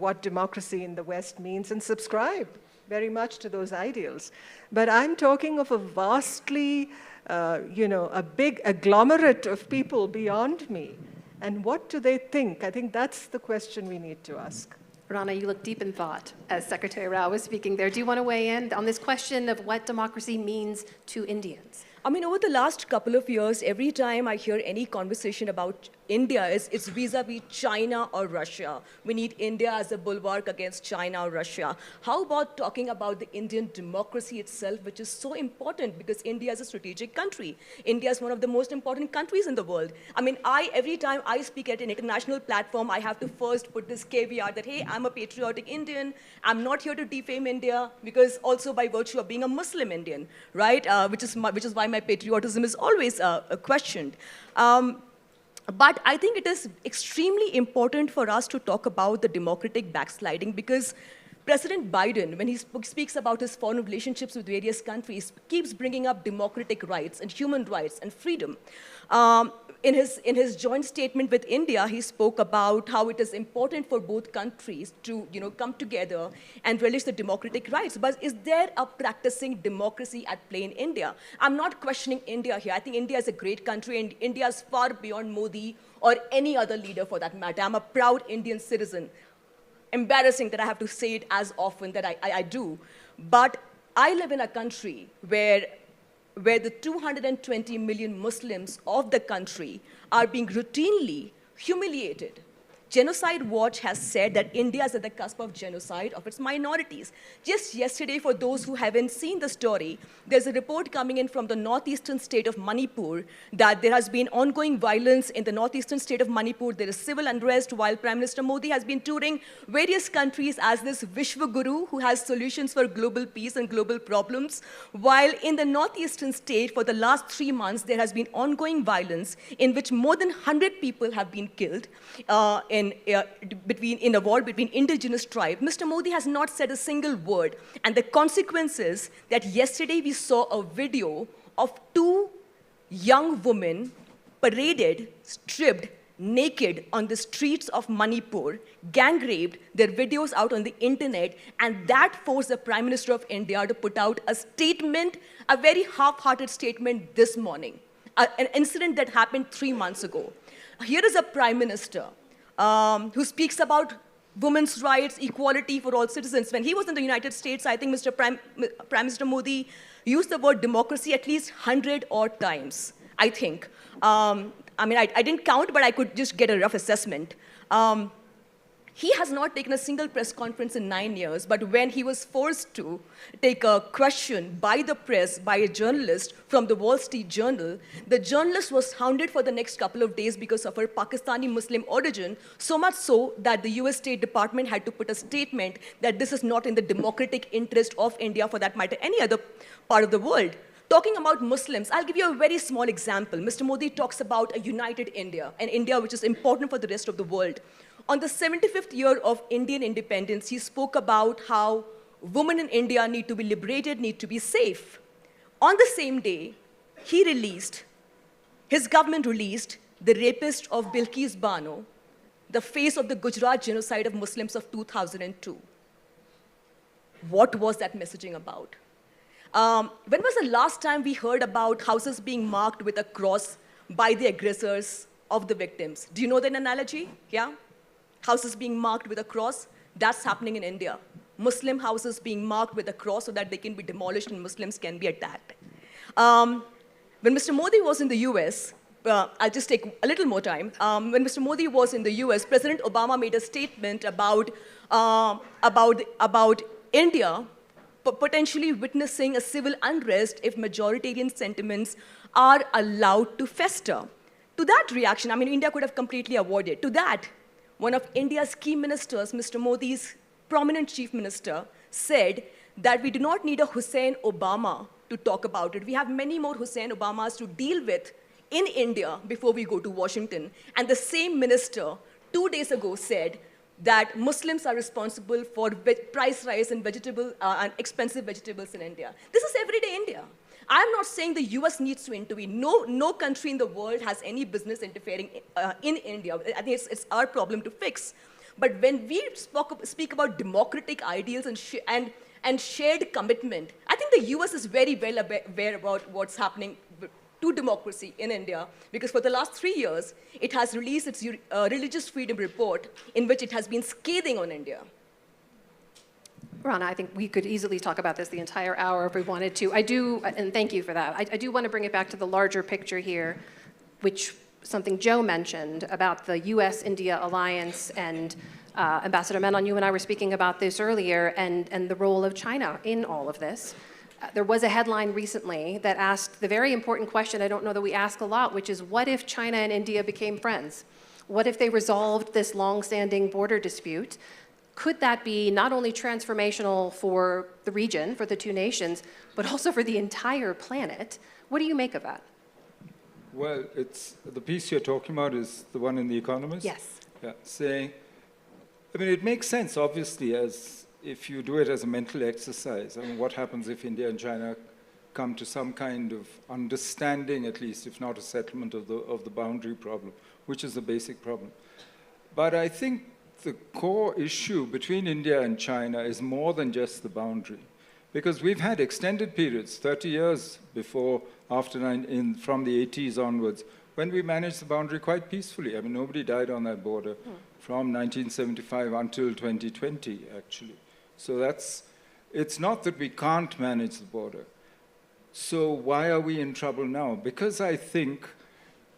S21: what democracy in the West means and subscribe very much to those ideals. But I'm talking of a vastly, a big agglomerate of people beyond me. And what do they think? I think that's the question we need to ask.
S20: Rana, you look deep in thought as Secretary Rao was speaking there. Do you want to weigh in on this question of what democracy means to Indians?
S22: I mean, over the last couple of years, every time I hear any conversation about India, it's vis-a-vis China or Russia. We need India as a bulwark against China or Russia. How about talking about the Indian democracy itself, which is so important because India is a strategic country. India is one of the most important countries in the world. I mean, every time I speak at an international platform, I have to first put this caveat that, hey, I'm a patriotic Indian. I'm not here to defame India because also by virtue of being a Muslim Indian, right? Which is why my patriotism is always questioned. But I think it is extremely important for us to talk about the democratic backsliding because President Biden, when he speaks about his foreign relationships with various countries, keeps bringing up democratic rights and human rights and freedom. In his joint statement with India, he spoke about how it is important for both countries to come together and relish the democratic rights. But is there a practicing democracy at play in India? I'm not questioning India here. I think India is a great country, and India is far beyond Modi or any other leader for that matter. I'm a proud Indian citizen. Embarrassing that I have to say it as often that I do. But I live in a country where the 220 million Muslims of the country are being routinely humiliated. Genocide Watch has said that India is at the cusp of genocide of its minorities. Just yesterday, for those who haven't seen the story, there's a report coming in from the northeastern state of Manipur that there has been ongoing violence in the northeastern state of Manipur. There is civil unrest while Prime Minister Modi has been touring various countries as this Vishwa Guru who has solutions for global peace and global problems. While in the northeastern state, for the last 3 months, there has been ongoing violence in which more than 100 people have been killed in a war between indigenous tribes. Mr. Modi has not said a single word. And the consequence is that yesterday we saw a video of 2 young women paraded, stripped, naked on the streets of Manipur, gang raped, their videos out on the internet, and that forced the Prime Minister of India to put out a statement, a very half-hearted statement this morning, an incident that happened 3 months ago. Here is a Prime Minister who speaks about women's rights, equality for all citizens. When he was in the United States, I think Prime Minister Modi used the word democracy at least 100 odd times, I think. I mean, I didn't count, but I could just get a rough assessment. He has not taken a single press conference in 9 years, but when he was forced to take a question by the press, by a journalist from the Wall Street Journal, the journalist was hounded for the next couple of days because of her Pakistani Muslim origin, so much so that the US State Department had to put a statement that this is not in the democratic interest of India, for that matter, any other part of the world. Talking about Muslims, I'll give you a very small example. Mr. Modi talks about a united India, an India which is important for the rest of the world. On the 75th year of Indian independence, he spoke about how women in India need to be liberated, need to be safe. On the same day, his government released the rapist of Bilkis Bano, the face of the Gujarat genocide of Muslims of 2002. What was that messaging about? When was the last time we heard about houses being marked with a cross by the aggressors of the victims? Do you know that analogy? Yeah? Houses being marked with a cross, that's happening in India. Muslim houses being marked with a cross so that they can be demolished and Muslims can be attacked. When Mr. Modi was in the US, I'll just take a little more time. When Mr. Modi was in the US, President Obama made a statement about India potentially witnessing a civil unrest if majoritarian sentiments are allowed to fester. To that reaction, I mean, India could have completely avoided. To that, one of India's key ministers, Mr. Modi's prominent chief minister, said that we do not need a Hussein Obama to talk about it. We have many more Hussein Obamas to deal with in India before we go to Washington. And the same minister 2 days ago said that Muslims are responsible for price rise in and expensive vegetables in India. This is everyday India. I'm not saying the US needs to intervene. No country in the world has any business interfering in India. I think it's our problem to fix. But when we speak about democratic ideals and shared commitment, I think the US is very well aware about what's happening to democracy in India, because for the last 3 years, it has released its religious freedom report in which it has been scathing on India.
S20: Rana, I think we could easily talk about this the entire hour if we wanted to. I do, and thank you for that. I do want to bring it back to the larger picture here, which something Joe mentioned about the U.S.-India alliance, and Ambassador Menon, you and I were speaking about this earlier, and the role of China in all of this. There was a headline recently that asked the very important question I don't know that we ask a lot, which is, what if China and India became friends? What if they resolved this long-standing border dispute? Could that be not only transformational for the region, for the two nations, but also for the entire planet? What do you make of that?
S1: Well, the piece you're talking about is the one in The Economist?
S20: Yes.
S1: Yeah, saying, I mean, it makes sense, obviously, as if you do it as a mental exercise. I mean, what happens if India and China come to some kind of understanding, at least, if not a settlement of the boundary problem, which is the basic problem. But I think the core issue between India and China is more than just the boundary, because we've had extended periods, 30 years before, from the 80s onwards, when we managed the boundary quite peacefully. I mean, nobody died on that border from 1975 until 2020, actually. So it's not that we can't manage the border. So why are we in trouble now? Because I think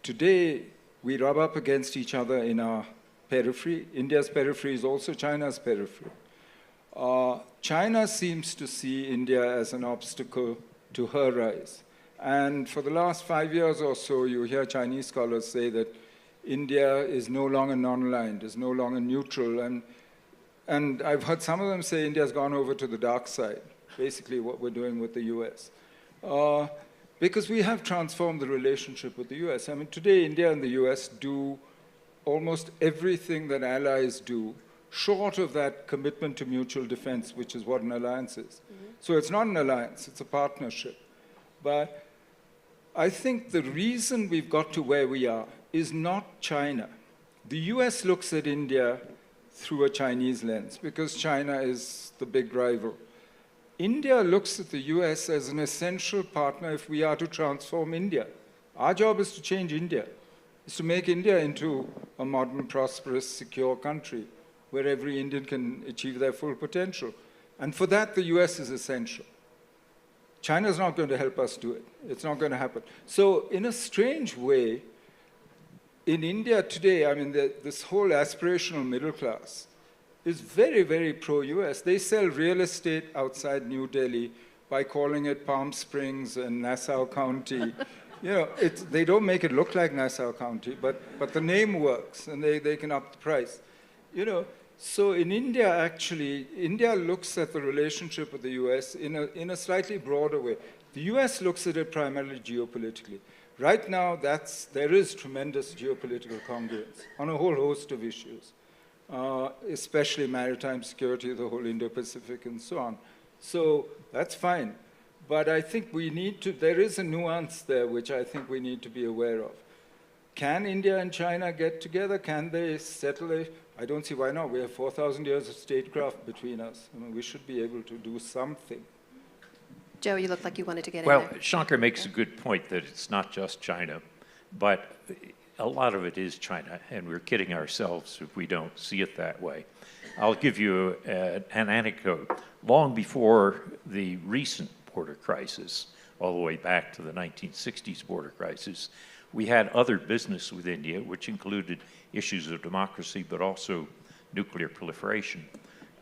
S1: today we rub up against each other in our periphery. India's periphery is also China's periphery. China seems to see India as an obstacle to her rise. And for the last 5 years or so, you hear Chinese scholars say that India is no longer non-aligned, is no longer neutral. And I've heard some of them say India's gone over to the dark side, basically what we're doing with the US. Because we have transformed the relationship with the US. I mean, today, India and the US do almost everything that allies do, short of that commitment to mutual defense, which is what an alliance is. So it's not an alliance, it's a partnership. But I think the reason we've got to where we are is not China. The US looks at India through a Chinese lens, because China is the big rival. India looks at the US as an essential partner if we are to transform India. Our job is to change India, is to make India into a modern, prosperous, secure country where every Indian can achieve their full potential. And for that, the US is essential. China's not going to help us do it. It's not going to happen. So in a strange way, in India today, I mean, this whole aspirational middle class is very, very pro-US. They sell real estate outside New Delhi by calling it Palm Springs and Nassau County. You know, they don't make it look like Nassau County, but the name works, and they can up the price. You know, so in India, actually, India looks at the relationship with the US in a slightly broader way. The US looks at it primarily geopolitically. Right now, there is tremendous geopolitical congruence on a whole host of issues, especially maritime security, the whole Indo-Pacific, and so on. So that's fine. But I think there is a nuance there which I think we need to be aware of. Can India and China get together? Can they settle it? I don't see why not. We have 4,000 years of statecraft between us. I mean, we should be able to do something.
S20: Joe, you look like you wanted to get in
S14: there.
S20: there.
S14: Well, Shankar makes a good point that it's not just China, but a lot of it is China, and we're kidding ourselves if we don't see it that way. I'll give you an anecdote. Long before the recent border crisis, all the way back to the 1960s border crisis, we had other business with India, which included issues of democracy, but also nuclear proliferation.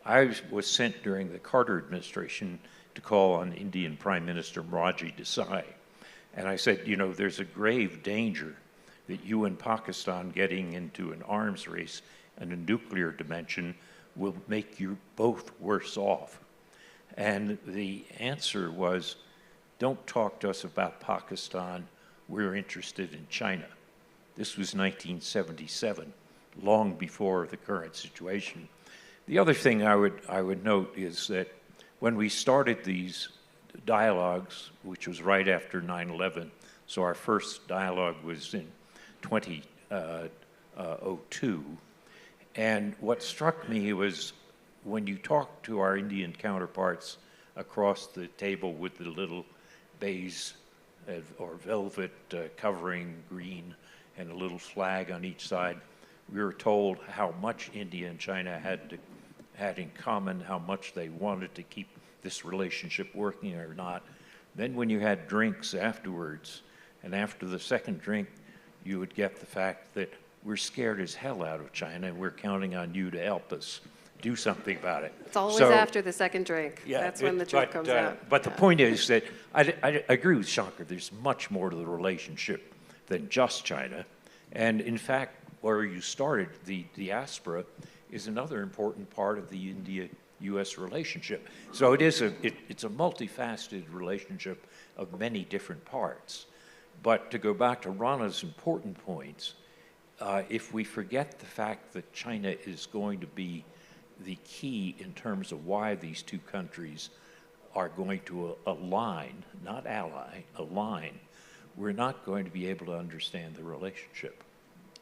S14: I was sent during the Carter administration to call on Indian Prime Minister Morarji Desai. And I said, you know, there's a grave danger that you and Pakistan getting into an arms race and a nuclear dimension will make you both worse off. And the answer was, don't talk to us about Pakistan, we're interested in China. This was 1977, long before the current situation. The other thing I would note is that when we started these dialogues, which was right after 9/11. So our first dialogue was in 2002. And what struck me was when you talk to our Indian counterparts across the table with the little baize or velvet covering green and a little flag on each side, we were told how much India and China had in common, how much they wanted to keep this relationship working or not. Then when you had drinks afterwards, and after the second drink, you would get the fact that we're scared as hell out of China and we're counting on you to help us do something about it.
S20: It's always after the second drink.
S14: Yeah,
S20: that's when the drink comes out.
S14: But the point is that I agree with Shankar, there's much more to the relationship than just China. And in fact, where you started, the diaspora is another important part of the India-U.S. relationship. So it's a multifaceted relationship of many different parts. But to go back to Rana's important points, if we forget the fact that China is going to be the key in terms of why these two countries are going to align, not ally, align, we're not going to be able to understand the relationship.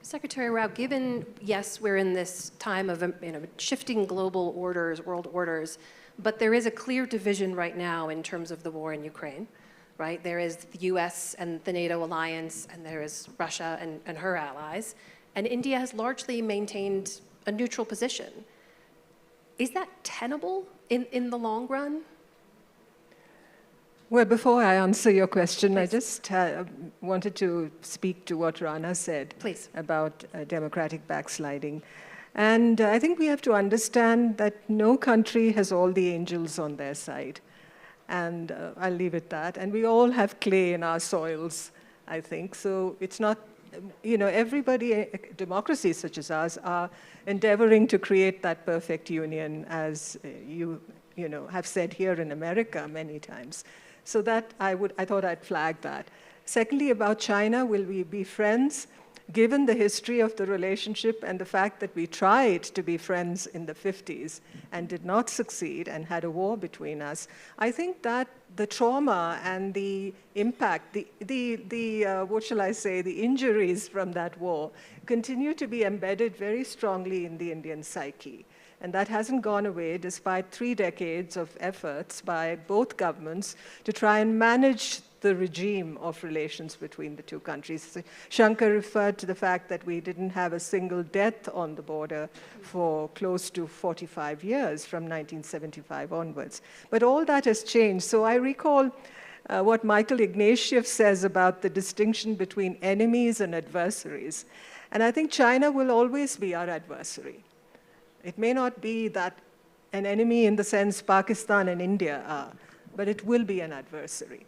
S20: Secretary Rao, given, yes, we're in this time of shifting global orders, world orders, but there is a clear division right now in terms of the war in Ukraine, right? There is the U.S. and the NATO alliance, and there is Russia and her allies, and India has largely maintained a neutral position. Is that tenable in the long run?
S21: Well, before I answer your question, please. I just wanted to speak to what Rana said about democratic backsliding. And I think we have to understand that no country has all the angels on their side. And I'll leave it at that. And we all have clay in our soils, I think. So it's not, everybody, democracies such as ours, are endeavoring to create that perfect union, as you have said here in America many times. So that I thought I'd flag that. Secondly, about China, will we be friends? Given the history of the relationship and the fact that we tried to be friends in the 50s and did not succeed and had a war between us, I think that the trauma and the impact, what shall I say, the injuries from that war continue to be embedded very strongly in the Indian psyche. And that hasn't gone away despite 3 decades of efforts by both governments to try and manage the regime of relations between the two countries. Shankar referred to the fact that we didn't have a single death on the border for close to 45 years from 1975 onwards. But all that has changed. So I recall what Michael Ignatieff says about the distinction between enemies and adversaries. And I think China will always be our adversary. It may not be that an enemy in the sense Pakistan and India are, but it will be an adversary.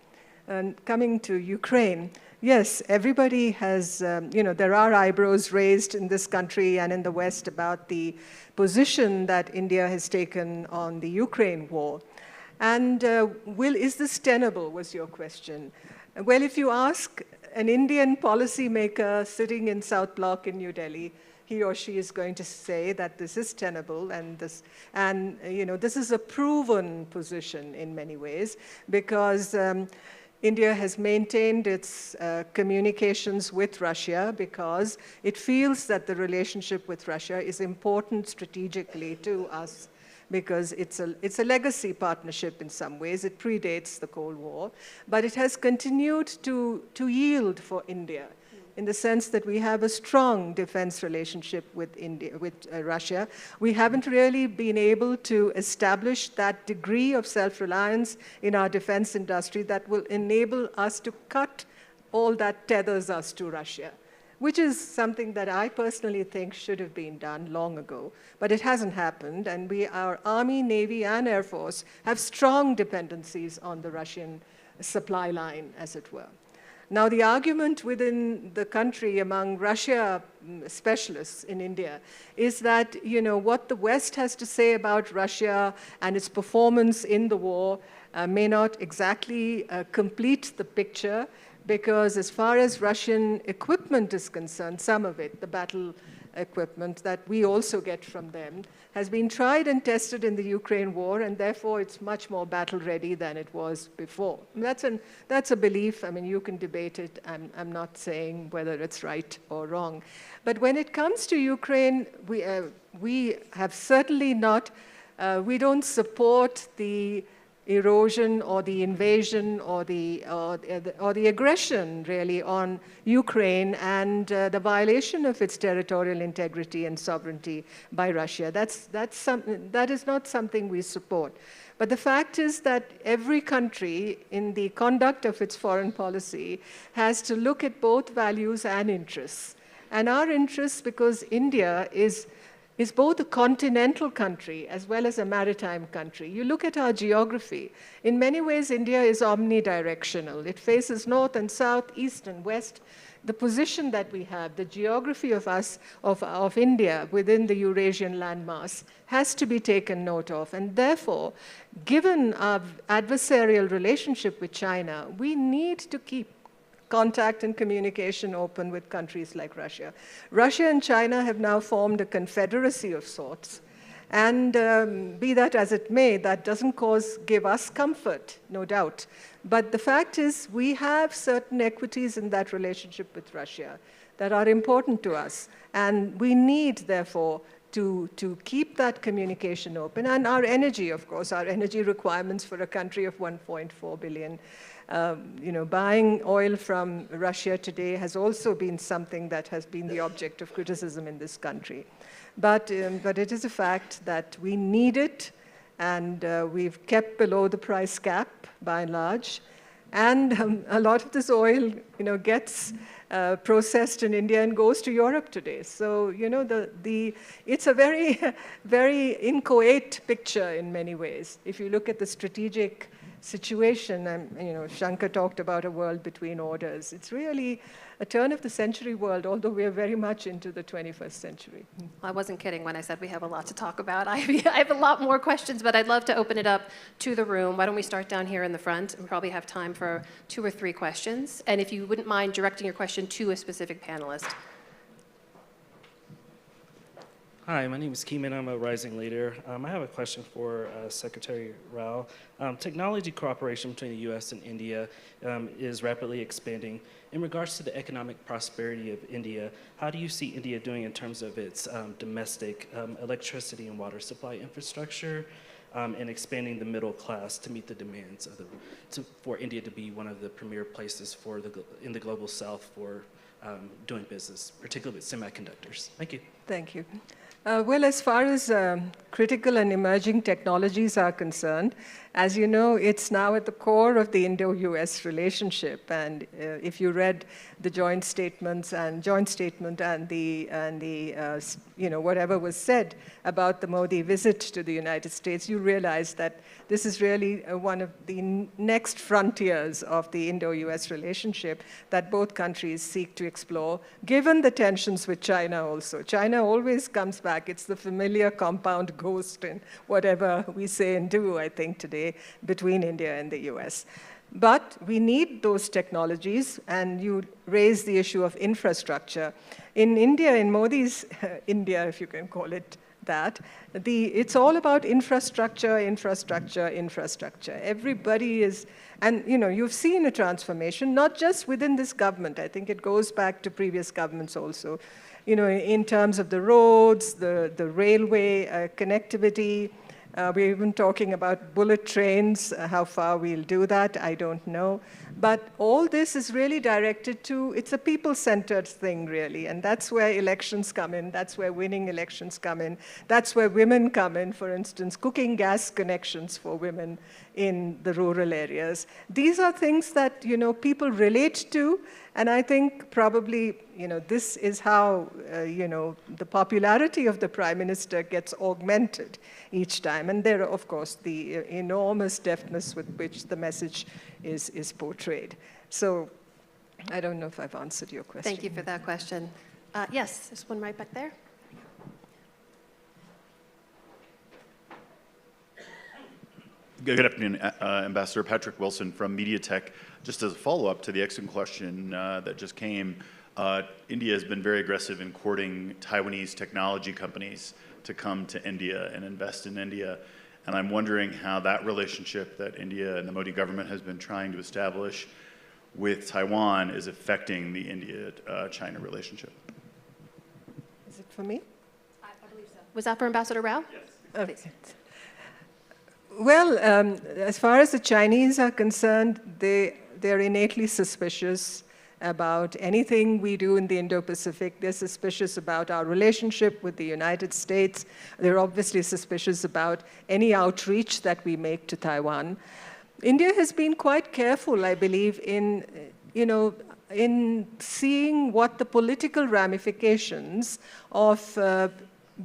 S21: And coming to Ukraine, yes, everybody has, there are eyebrows raised in this country and in the West about the position that India has taken on the Ukraine war. And is this tenable, was your question. Well, if you ask an Indian policymaker sitting in South Block in New Delhi, he or she is going to say that this is tenable, and this is a proven position in many ways, because India has maintained its communications with Russia because it feels that the relationship with Russia is important strategically to us, because it's a legacy partnership in some ways. It predates the Cold War, but it has continued to yield for India, in the sense that we have a strong defense relationship with Russia. We haven't really been able to establish that degree of self-reliance in our defense industry that will enable us to cut all that tethers us to Russia, which is something that I personally think should have been done long ago. But it hasn't happened, and our Army, Navy, and Air Force have strong dependencies on the Russian supply line, as it were. Now, the argument within the country among Russia specialists in India is that, what the West has to say about Russia and its performance in the war may not exactly complete the picture, because as far as Russian equipment is concerned, some of it, the battle equipment that we also get from them, has been tried and tested in the Ukraine war, and therefore it's much more battle-ready than it was before. And that's a belief. I mean, you can debate it. I'm not saying whether it's right or wrong. But when it comes to Ukraine, we have certainly not, we don't support the erosion or the invasion or the aggression, really, on Ukraine and the violation of its territorial integrity and sovereignty by Russia. That is not something we support. But the fact is that every country, in the conduct of its foreign policy, has to look at both values and interests. And our interests, because India is both a continental country as well as a maritime country. You look at our geography. In many ways, India is omnidirectional. It faces north and south, east and west. The position that we have, the geography of India within the Eurasian landmass has to be taken note of. And therefore, given our adversarial relationship with China, we need to keep contact and communication open with countries like Russia. Russia and China have now formed a confederacy of sorts. And be that as it may, that doesn't give us comfort, no doubt. But the fact is, we have certain equities in that relationship with Russia that are important to us. And we need, therefore, to keep that communication open. And our energy, of course, our energy requirements for a country of 1.4 billion. Buying oil from Russia today has also been something that has been the object of criticism in this country. But it is a fact that we need it, and we've kept below the price cap by and large. And a lot of this oil, gets processed in India and goes to Europe today. So, it's a very, very inchoate picture in many ways. If you look at the strategic situation, and Shankar talked about a world between orders. It's really a turn-of-the-century world, although we are very much into the 21st century.
S20: I wasn't kidding when I said we have a lot to talk about. I have a lot more questions, but I'd love to open it up to the room. Why don't we start down here in the front? We probably have time for 2 or 3 questions. And if you wouldn't mind directing your question to a specific panelist.
S2: Hi, my name is Keeman. I'm a rising leader. I have a question for Secretary Rao. Technology cooperation between the U.S. and India is rapidly expanding. In regards to the economic prosperity of India, how do you see India doing in terms of its domestic electricity and water supply infrastructure and expanding the middle class to meet the demands of for India to be one of the premier places in the global south for doing business, particularly with semiconductors? Thank you.
S21: Thank you. Well, as far as critical and emerging technologies are concerned, as you know, it's now at the core of the Indo-US relationship. And if you read the joint statement and whatever was said about the Modi visit to the United States, you realize that this is really one of the next frontiers of the Indo-US relationship that both countries seek to explore, given the tensions with China also. China always comes back. It's the familiar compound ghost in whatever we say and do, I think, today between India and the US. But we need those technologies, and you raise the issue of infrastructure. In India, in Modi's India, if you can call it that, it's all about infrastructure, infrastructure, infrastructure. Everybody is, and you've seen a transformation, not just within this government. I think it goes back to previous governments also, in terms of the roads, the railway connectivity. We're even talking about bullet trains. How far we'll do that, I don't know. But all this is really directed to, it's a people-centered thing, really. And that's where elections come in. That's where winning elections come in. That's where women come in, for instance, cooking gas connections for women in the rural areas. These are things that, people relate to. And I think probably, this is how, the popularity of the Prime Minister gets augmented each time. And there, of course, the enormous deftness with which the message is portrayed. So I don't know if I've answered your question.
S20: Thank you for that question. Yes, there's one right back there.
S7: Good afternoon, Ambassador Patrick Wilson from MediaTek. Just as a follow-up to the excellent question that just came, India has been very aggressive in courting Taiwanese technology companies to come to India and invest in India. And I'm wondering how that relationship that India and the Modi government has been trying to establish with Taiwan is affecting the India-China relationship.
S21: Is it for me?
S20: I believe so. Was that for Ambassador Rao?
S21: Yes. Okay. Well, as far as the Chinese are concerned, they're innately suspicious about anything we do in the Indo-Pacific. They're suspicious about our relationship with the United States. They're obviously suspicious about any outreach that we make to Taiwan. India has been quite careful, I believe, in seeing what the political ramifications of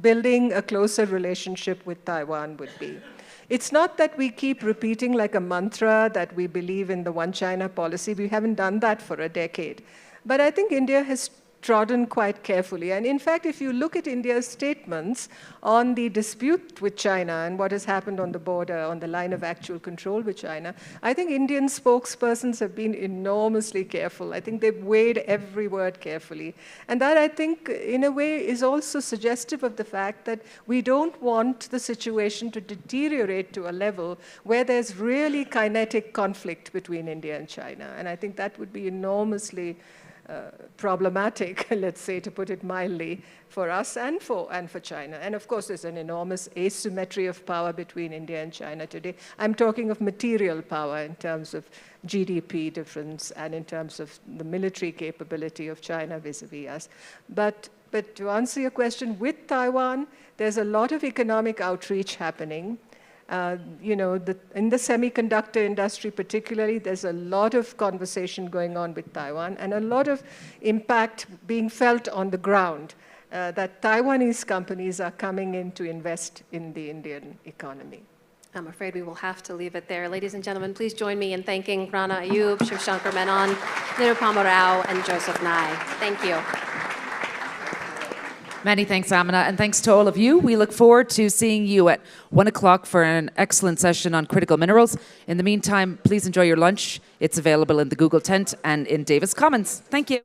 S21: building a closer relationship with Taiwan would be. It's not that we keep repeating like a mantra that we believe in the one China policy. We haven't done that for a decade. But I think India has trodden quite carefully. And in fact, if you look at India's statements on the dispute with China and what has happened on the border, on the line of actual control with China, I think Indian spokespersons have been enormously careful. I think they've weighed every word carefully. And that, I think, in a way, is also suggestive of the fact that we don't want the situation to deteriorate to a level where there's really kinetic conflict between India and China. And I think that would be enormously problematic, let's say, to put it mildly, for us and for China. And of course, there's an enormous asymmetry of power between India and China today. I'm talking of material power in terms of GDP difference and in terms of the military capability of China vis-a-vis us. But to answer your question, with Taiwan, there's a lot of economic outreach happening. In the semiconductor industry particularly, there's a lot of conversation going on with Taiwan and a lot of impact being felt on the ground that Taiwanese companies are coming in to invest in the Indian economy.
S20: I'm afraid we will have to leave it there. Ladies and gentlemen, please join me in thanking Rana Ayub, Shiv Shankar Menon, Nirupama Rao, and Joseph Nye. Thank you.
S8: Many thanks, Amina, and thanks to all of you. We look forward to seeing you at 1 o'clock for an excellent session on critical minerals. In the meantime, please enjoy your lunch. It's available in the Google tent and in Davis Commons. Thank you.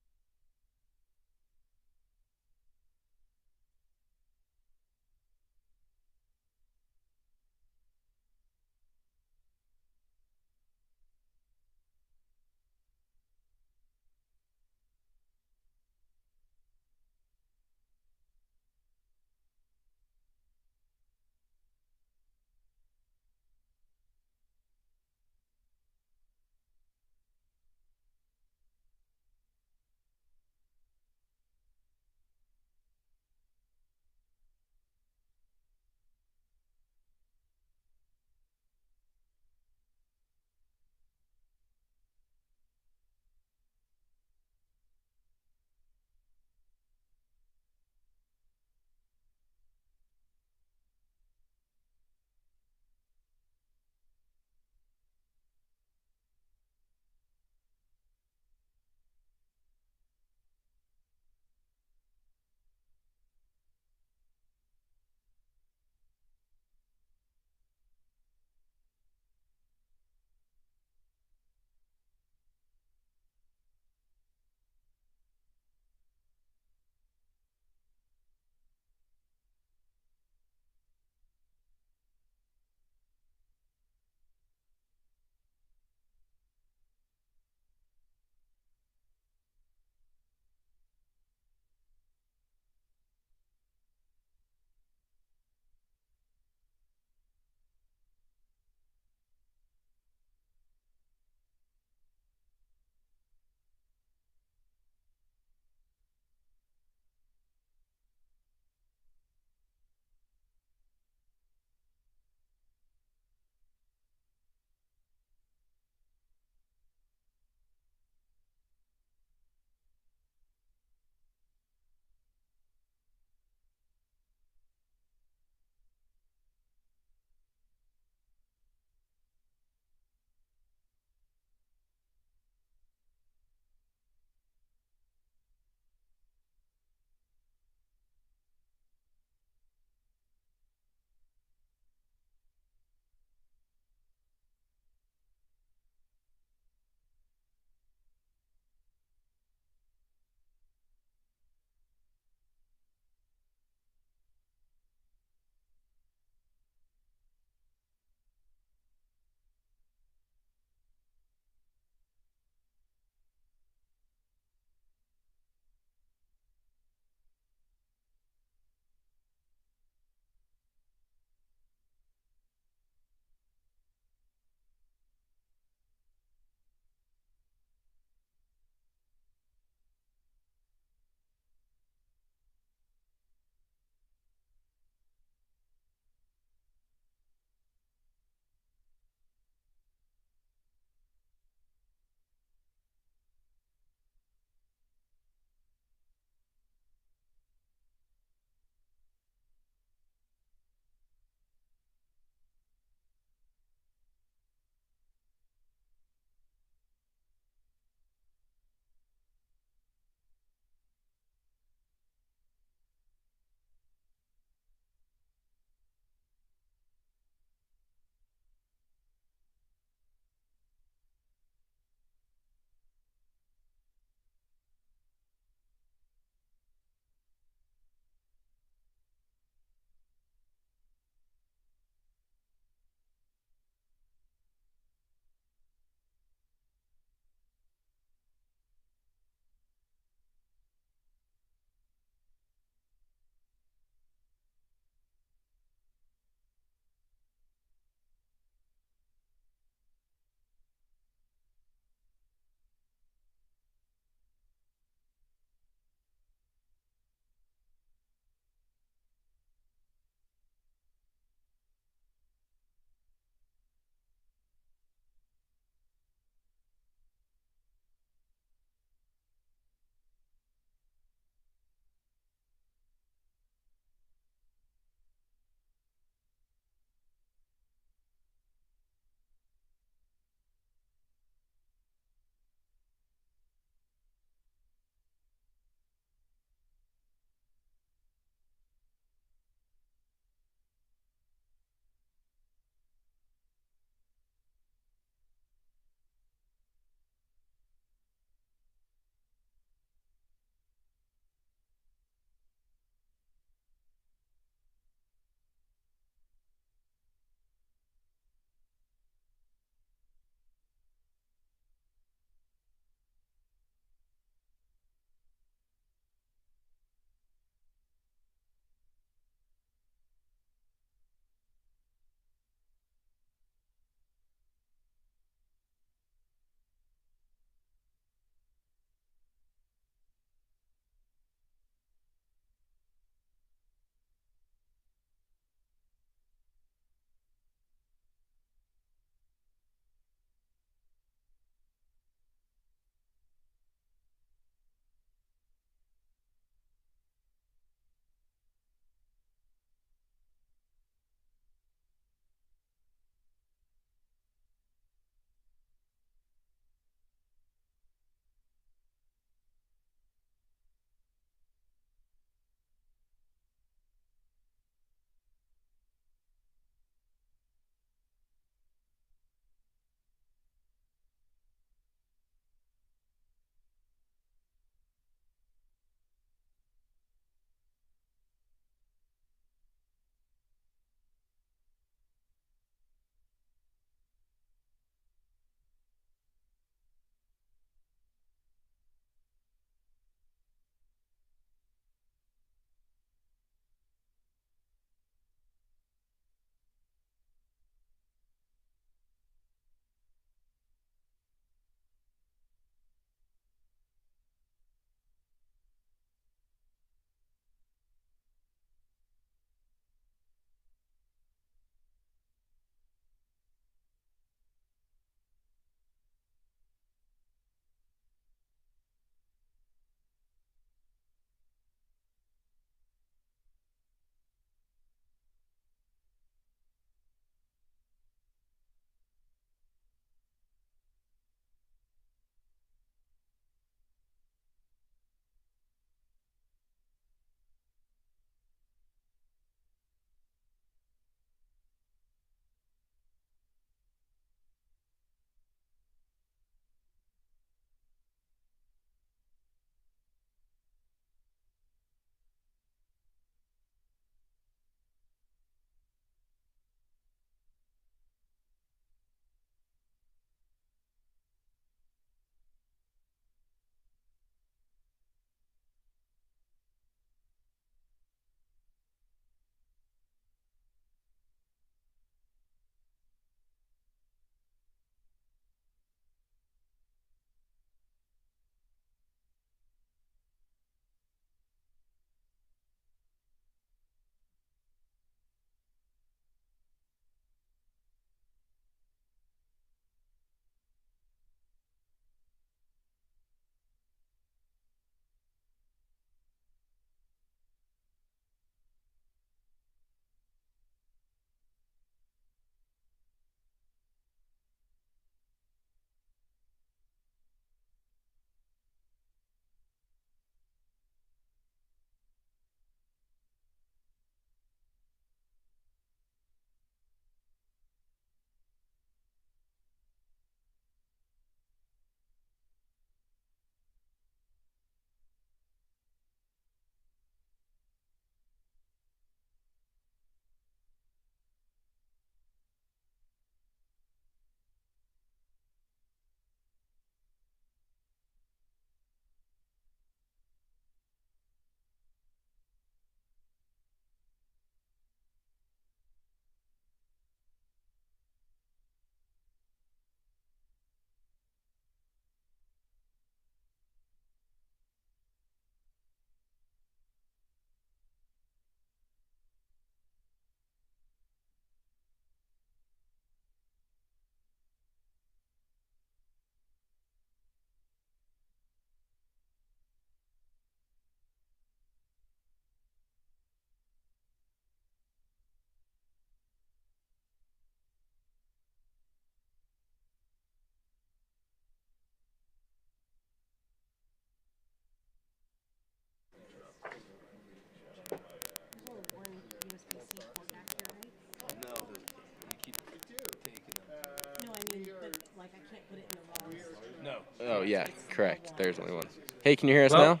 S4: Oh, yeah, correct. There's only one. Hey, can you hear us
S9: Well,
S4: now?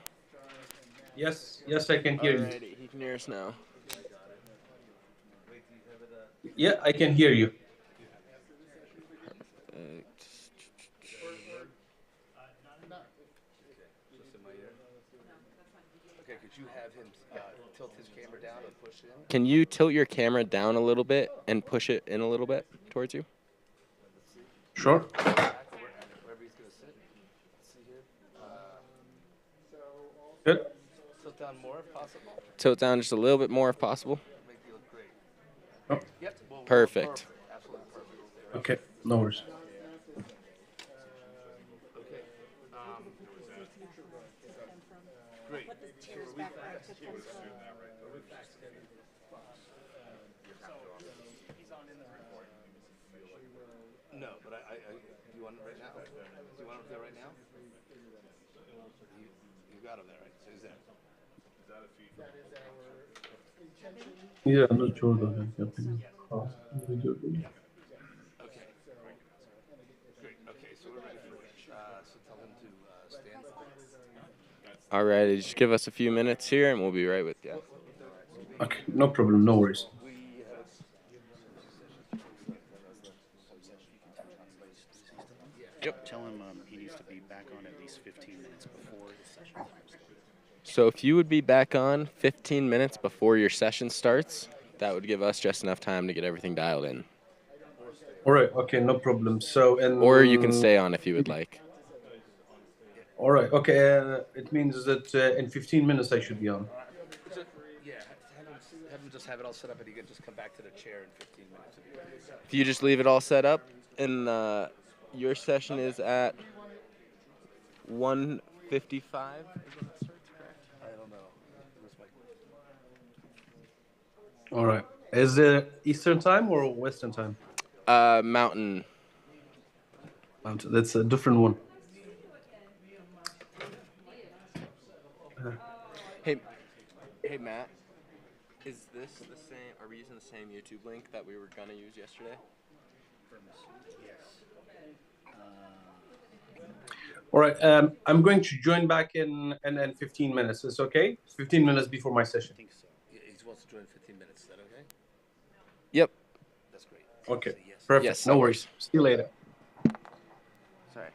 S9: yes, yes, I can hear you.
S4: Alrighty, he can hear us now.
S9: Yeah, I can hear you.
S4: Okay, could you have him tilt his camera down and push it in? Can you tilt your camera down a little bit and push it in a little bit towards you?
S9: Sure.
S4: Wherever he's going to sit. See here.
S9: Good.
S4: Tilt down more if possible. Tilt down just a little bit more if possible. Make you look great.
S9: Oh.
S4: Yep. Perfect. Absolutely perfect.
S9: Okay, no worries.
S4: Okay. Great. No, but do you want it right now? Do you want it there right now? You got him there, right? So he's there.
S9: Yeah, I'm not sure though. Video.
S4: Okay. Great. Okay, so we're ready for it. So tell him to stand. All right, just give us a few minutes here, and we'll be right with you.
S9: Okay, no problem, no worries.
S4: Yep.
S23: Tell him he needs to be back on at least 15 minutes before the session starts.
S4: So if you would be back on 15 minutes before your session starts, that would give us just enough time to get everything dialed in.
S9: All right, okay, no problem. So,
S4: Or you can stay on if you would like.
S9: All right, okay, it means that in 15 minutes I should be on.
S4: Yeah, have him just have it all set up, and he can just come back to the chair in 15 minutes. If you just leave it all set up, and your session is at 1:55. I don't know.
S9: All right. Is it Eastern time or Western time?
S4: Mountain.
S9: Mountain. That's a different one.
S4: Hey, Matt. Is this the same? Are we using the same YouTube link that we were gonna use yesterday?
S23: Yes.
S9: All right. I'm going to join back in 15 minutes. Is okay? 15 minutes before my session.
S23: I think so. Yeah, he's supposed to join 15 minutes. Is that okay?
S4: Yep.
S23: That's great.
S9: Okay.
S23: Say yes.
S9: Perfect.
S4: Yes,
S9: no
S4: that
S9: worries. See you later.
S4: Sorry.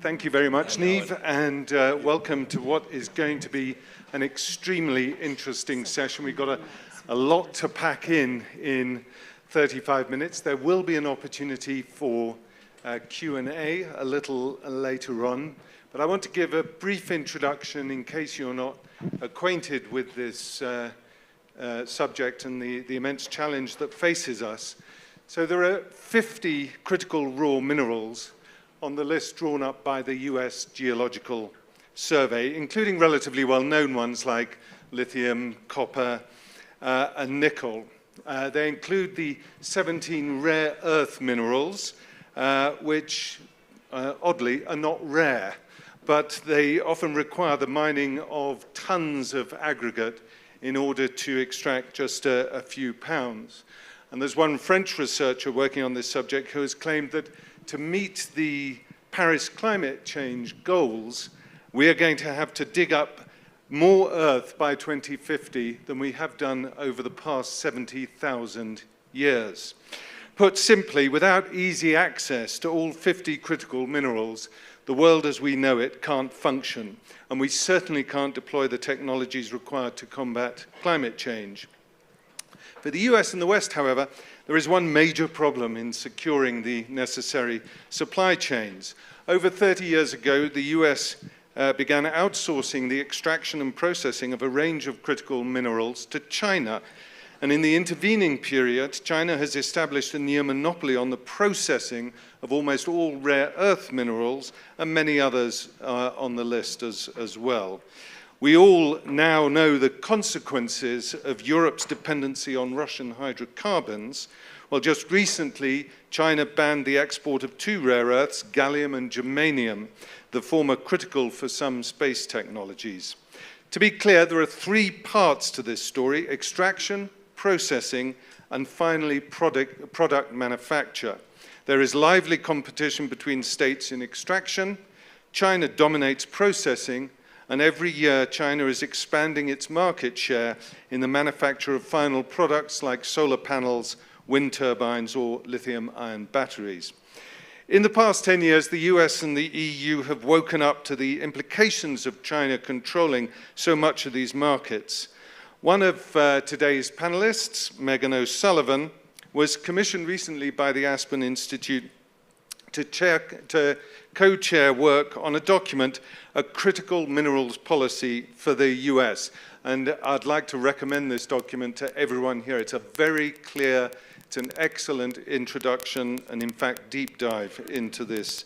S5: Thank you very much, Niamh, and welcome to what is going to be an extremely interesting session. We've got a lot to pack in 35 minutes. There will be an opportunity for Q&A a little later on, but I want to give a brief introduction in case you're not acquainted with this subject and the immense challenge that faces us. So there are 50 critical raw minerals on the list drawn up by the U.S. Geological Survey, including relatively well-known ones like lithium, copper, and nickel. They include the 17 rare earth minerals, which, oddly, are not rare, but they often require the mining of tons of aggregate in order to extract just a few pounds. And there's one French researcher working on this subject who has claimed that to meet the Paris climate change goals, we are going to have to dig up more earth by 2050 than we have done over the past 70,000 years. Put simply, without easy access to all 50 critical minerals, the world as we know it can't function, and we certainly can't deploy the technologies required to combat climate change. For the US and the West, however, there is one major problem in securing the necessary supply chains. Over 30 years ago, the US began outsourcing the extraction and processing of a range of critical minerals to China. And in the intervening period, China has established a near monopoly on the processing of almost all rare earth minerals and many others on the list as well. We all now know the consequences of Europe's dependency on Russian hydrocarbons. Well, just recently, China banned the export of two rare earths, gallium and germanium, the former critical for some space technologies. To be clear, there are three parts to this story: extraction, processing, and finally product manufacture. There is lively competition between states in extraction. China dominates processing, and every year China is expanding its market share in the manufacture of final products like solar panels, wind turbines, or lithium-ion batteries. In the past 10 years, the US and the EU have woken up to the implications of China controlling so much of these markets. One of today's panelists, Megan O'Sullivan, was commissioned recently by the Aspen Institute to co-chair work on a document, a critical minerals policy for the US. And I'd like to recommend this document to everyone here. It's a very clear, it's an excellent introduction and, in fact, deep dive into this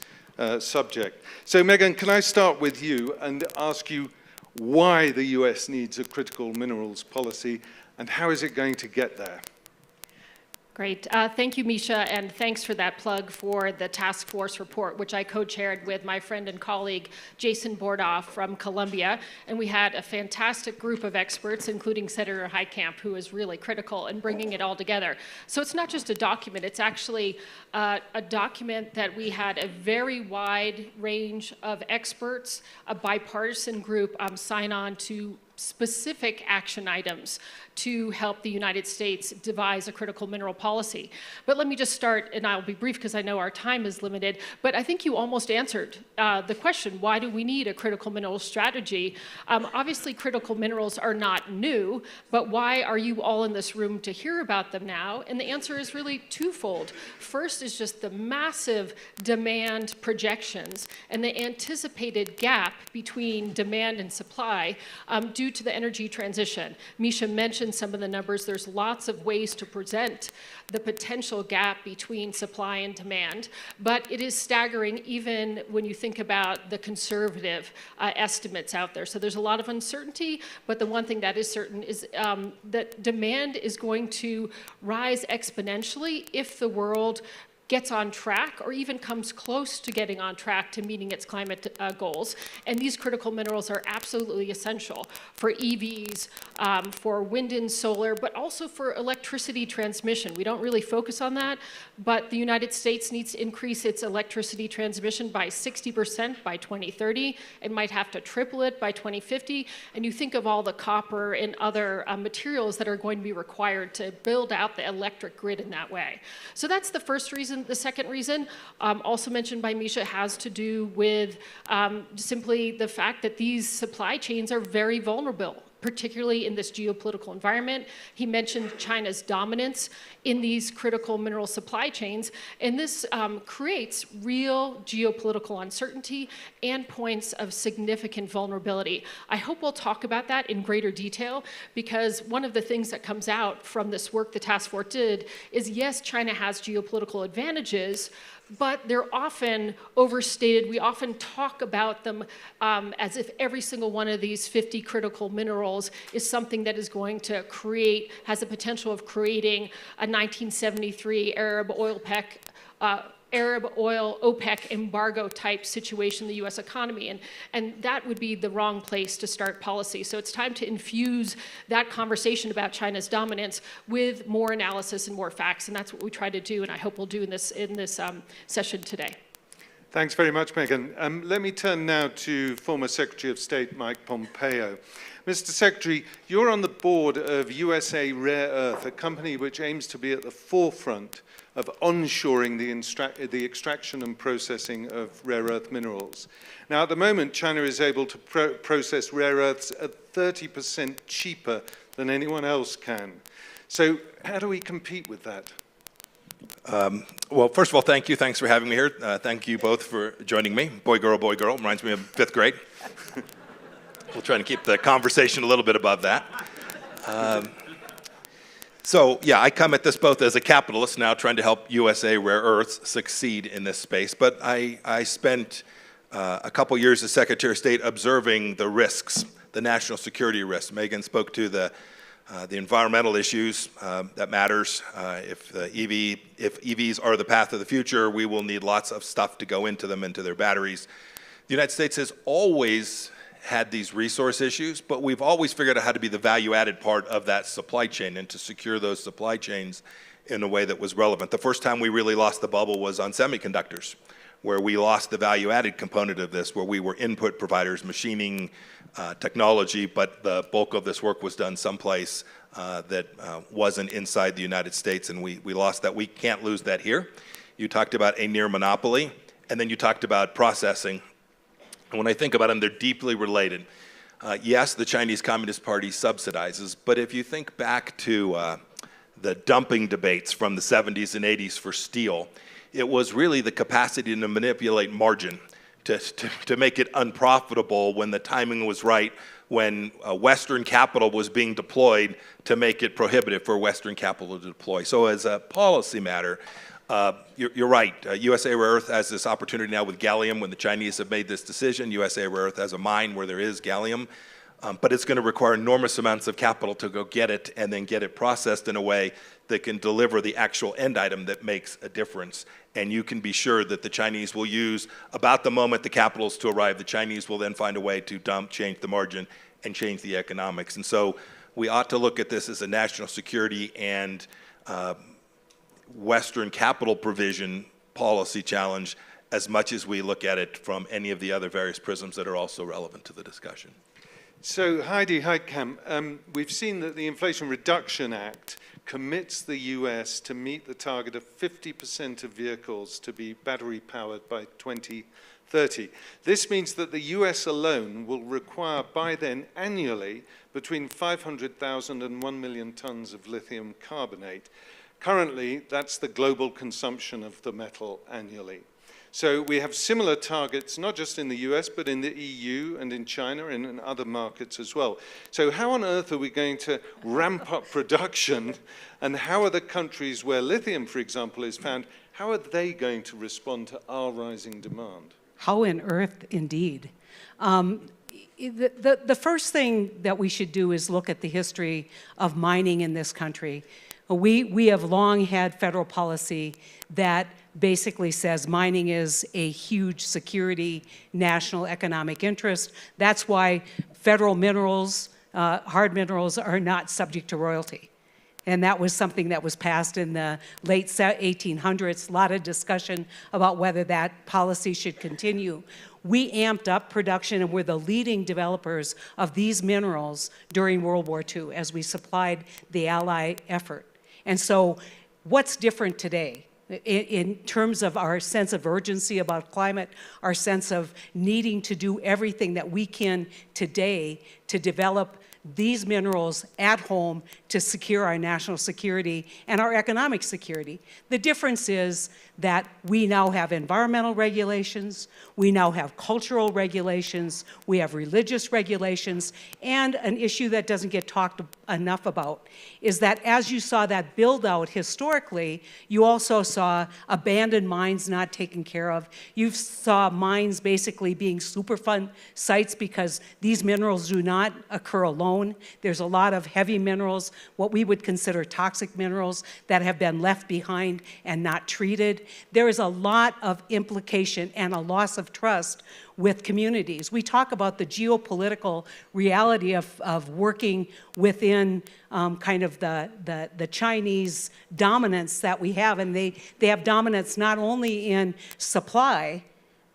S5: subject. So, Megan, can I start with you and ask you why the US needs a critical minerals policy and how is it going to get there?
S11: Great. Thank you, Misha, and thanks for that plug for the task force report, which I co-chaired with my friend and colleague, Jason Bordoff from Columbia. And we had a fantastic group of experts, including Senator Heitkamp, who is really critical in bringing it all together. So it's not just a document, it's actually a document that we had a very wide range of experts, a bipartisan group sign on to specific action items to help the United States devise a critical mineral policy. But let me just start, and I'll be brief because I know our time is limited, but I think you almost answered the question, why do we need a critical mineral strategy? Obviously, critical minerals are not new, but why are you all in this room to hear about them now? And the answer is really twofold. First is just the massive demand projections and the anticipated gap between demand and supply due to the energy transition. Misha mentioned some of the numbers. There's lots of ways to present the potential gap between supply and demand, but it is staggering even when you think about the conservative estimates out there. So there's a lot of uncertainty, but the one thing that is certain is that demand is going to rise exponentially if the world gets on track or even comes close to getting on track to meeting its climate goals. And these critical minerals are absolutely essential for EVs, for wind and solar, but also for electricity transmission. We don't really focus on that, but the United States needs to increase its electricity transmission by 60% by 2030. It might have to triple it by 2050. And you think of all the copper and other materials that are going to be required to build out the electric grid in that way. So that's the first reason
S6: the second reason, also mentioned by Misha, has to do with simply the fact that these supply chains are very vulnerable, particularly in this geopolitical environment. He mentioned China's dominance in these critical mineral supply chains, and this creates real geopolitical uncertainty and points of significant vulnerability. I hope we'll talk about that in greater detail, because one of the things that comes out from this work the task force did is, yes, China has geopolitical advantages, but they're often overstated. We often talk about them as if every single one of these 50 critical minerals is something that is going to create, has the potential of creating a 1973 Arab oil OPEC embargo type situation in the US economy. And that would be the wrong place to start policy. So it's time to infuse that conversation about China's dominance with more analysis and more facts. And that's what we try to do, and I hope we'll do in this session today.
S5: Thanks very much, Megan. Let me turn now to former Secretary of State Mike Pompeo. Mr. Secretary, you're on the board of USA Rare Earth, a company which aims to be at the forefront of onshoring the extraction and processing of rare earth minerals. Now, at the moment, China is able to process rare earths at 30% cheaper than anyone else can. So how do we compete with that?
S10: Well, first of all, thank you. Thanks for having me here. Thank you both for joining me. Boy, girl, reminds me of 5th grade. We'll try to keep the conversation a little bit above that. So, yeah, I come at this both as a capitalist now trying to help USA Rare Earths succeed in this space, but I spent a couple years as Secretary of State observing the risks, the national security risks. Megan spoke to the environmental issues that matters. If EVs are the path of the future, we will need lots of stuff to go into them, into their batteries. The United States has always had these resource issues, but we've always figured out how to be the value-added part of that supply chain and to secure those supply chains in a way that was relevant. The first time we really lost the bubble was on semiconductors, where we lost the value-added component of this, where we were input providers, machining technology, but the bulk of this work was done someplace that wasn't inside the United States, and we lost that. We can't lose that here. You talked about a near monopoly, and then you talked about processing. And when I think about them, they're deeply related. Yes, the Chinese Communist Party subsidizes, but if you think back to the dumping debates from the 70s and 80s for steel, it was really the capacity to manipulate margin, to make it unprofitable when the timing was right, when Western capital was being deployed to make it prohibitive for Western capital to deploy. So as a policy matter, you're right. USA Rare Earth has this opportunity now with gallium. When the Chinese have made this decision, USA Rare Earth has a mine where there is gallium, but it's going to require enormous amounts of capital to go get it and then get it processed in a way that can deliver the actual end item that makes a difference. And you can be sure that the Chinese will use, about the moment the capital is to arrive, the Chinese will then find a way to dump, change the margin, and change the economics. And so we ought to look at this as a national security and Western capital provision policy challenge as much as we look at it from any of the other various prisms that are also relevant to the discussion.
S5: So Heidi Heitkamp, we've seen that the Inflation Reduction Act commits the US to meet the target of 50% of vehicles to be battery powered by 2030. This means that the US alone will require by then annually between 500,000 and 1 million tons of lithium carbonate. Currently, that's the global consumption of the metal annually. So we have similar targets, not just in the US, but in the EU and in China and in other markets as well. So how on earth are we going to ramp up production? And how are the countries where lithium, for example, is found, how are they going to respond to our rising demand?
S12: How on earth, indeed. The first thing that we should do is look at the history of mining in this country. We have long had federal policy that basically says mining is a huge security, national economic interest. That's why federal minerals, hard minerals, are not subject to royalty. And that was something that was passed in the late 1800s. A lot of discussion about whether that policy should continue. We amped up production and were the leading developers of these minerals during World War II as we supplied the Allied effort. And so what's different today? in terms of our sense of urgency about climate, our sense of needing to do everything that we can today to develop these minerals at home to secure our national security and our economic security. The difference is that we now have environmental regulations, we now have cultural regulations, we have religious regulations, and an issue that doesn't get talked enough about is that as you saw that build out historically, you also saw abandoned mines not taken care of. You saw mines basically being Superfund sites because these minerals do not occur alone. There's a lot of heavy minerals, what we would consider toxic minerals, that have been left behind and not treated. There is a lot of implication and a loss of trust with communities. We talk about the geopolitical reality of working within kind of the Chinese dominance that we have, and they have dominance not only in supply,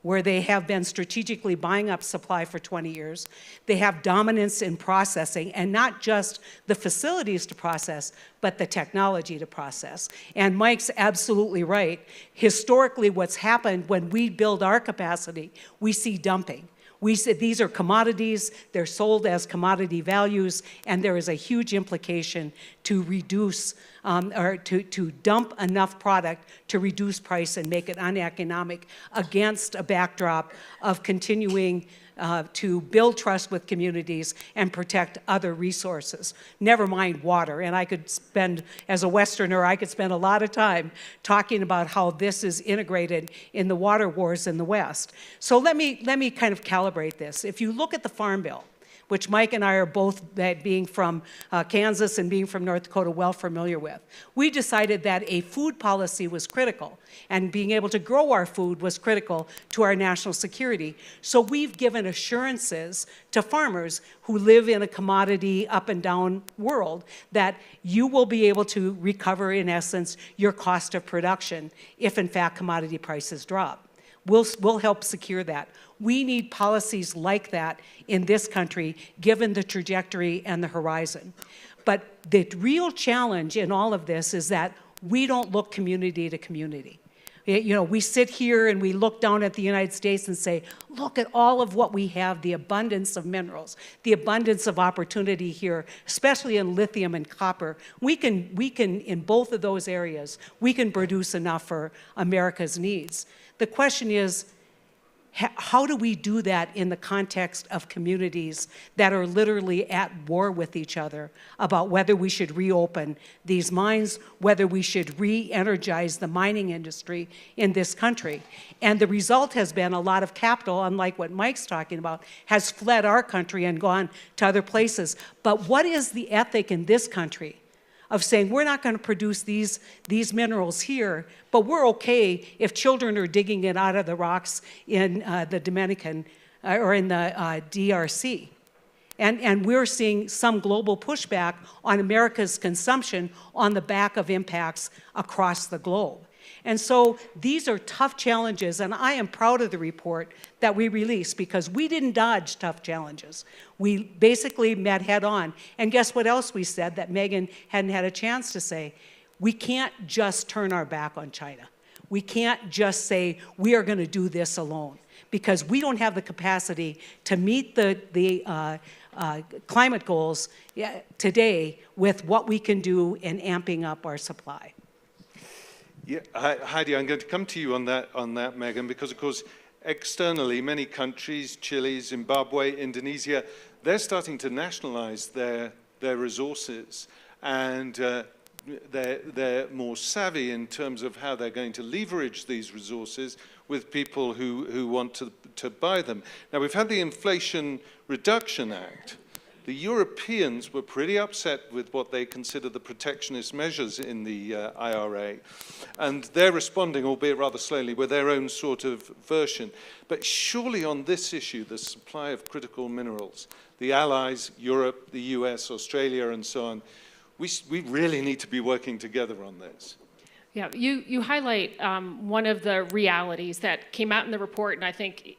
S12: where they have been strategically buying up supply for 20 years. They have dominance in processing, and not just the facilities to process, but the technology to process. And Mike's absolutely right. Historically, what's happened when we build our capacity, we see dumping. We said these are commodities, they're sold as commodity values, and there is a huge implication to reduce or to dump enough product to reduce price and make it uneconomic against a backdrop of continuing to build trust with communities and protect other resources, never mind water. And I could spend, as a Westerner, I could spend a lot of time talking about how this is integrated in the water wars in the West. So let me kind of calibrate this. If you look at the Farm Bill, which Mike and I are both, being from Kansas and being from North Dakota, well familiar with. We decided that a food policy was critical, and being able to grow our food was critical to our national security. So we've given assurances to farmers who live in a commodity up and down world that you will be able to recover, in essence, your cost of production if, in fact, commodity prices drop. We'll help secure that. We need policies like that in this country, given the trajectory and the horizon. But the real challenge in all of this is that we don't look community to community. You know, we sit here and we look down at the United States and say, look at all of what we have, the abundance of minerals, the abundance of opportunity here, especially in lithium and copper. We can, in both of those areas, we can produce enough for America's needs. The question is, how do we do that in the context of communities that are literally at war with each other about whether we should reopen these mines, whether we should re-energize the mining industry in this country? And the result has been a lot of capital, unlike what Mike's talking about, has fled our country and gone to other places. But what is the ethic in this country of saying we're not going to produce these minerals here, but we're okay if children are digging it out of the rocks in the Dominican or in the DRC? And we're seeing some global pushback on America's consumption on the back of impacts across the globe. And so these are tough challenges, and I am proud of the report that we released because we didn't dodge tough challenges. We basically met head on. And guess what else we said that Megan hadn't had a chance to say? We can't just turn our back on China. We can't just say we are going to do this alone because we don't have the capacity to meet the climate goals today with what we can do in amping up our supply.
S5: Yeah, Heidi, I'm going to come to you on that, Megan, because of course, externally, many countries, Chile, Zimbabwe, Indonesia, they're starting to nationalize their resources, and they're more savvy in terms of how they're going to leverage these resources with people who want to buy them. Now, we've had the Inflation Reduction Act. The Europeans were pretty upset with what they consider the protectionist measures in the IRA. And they're responding, albeit rather slowly, with their own sort of version. But surely on this issue, the supply of critical minerals, the allies, Europe, the US, Australia, and so on, we really need to be working together on this.
S6: Yeah, you highlight one of the realities that came out in the report, and I think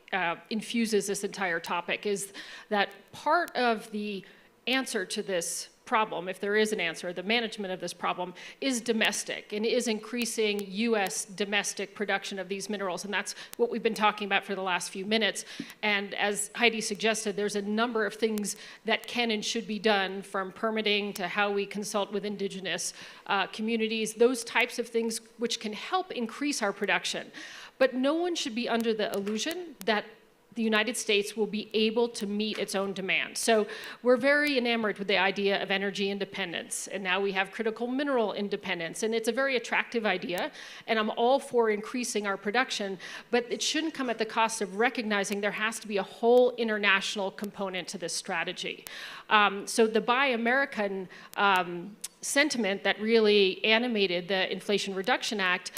S6: infuses this entire topic, is that part of the answer to this problem, if there is an answer, the management of this problem is domestic and is increasing U.S. domestic production of these minerals. And that's what we've been talking about for the last few minutes. And as Heidi suggested, there's a number of things that can and should be done, from permitting to how we consult with indigenous communities, those types of things which can help increase our production. But no one should be under the illusion that the United States will be able to meet its own demand. So we're very enamored with the idea of energy independence, and now we have critical mineral independence, and it's a very attractive idea, and I'm all for increasing our production, but it shouldn't come at the cost of recognizing there has to be a whole international component to this strategy. So the Buy American sentiment that really animated the Inflation Reduction Act,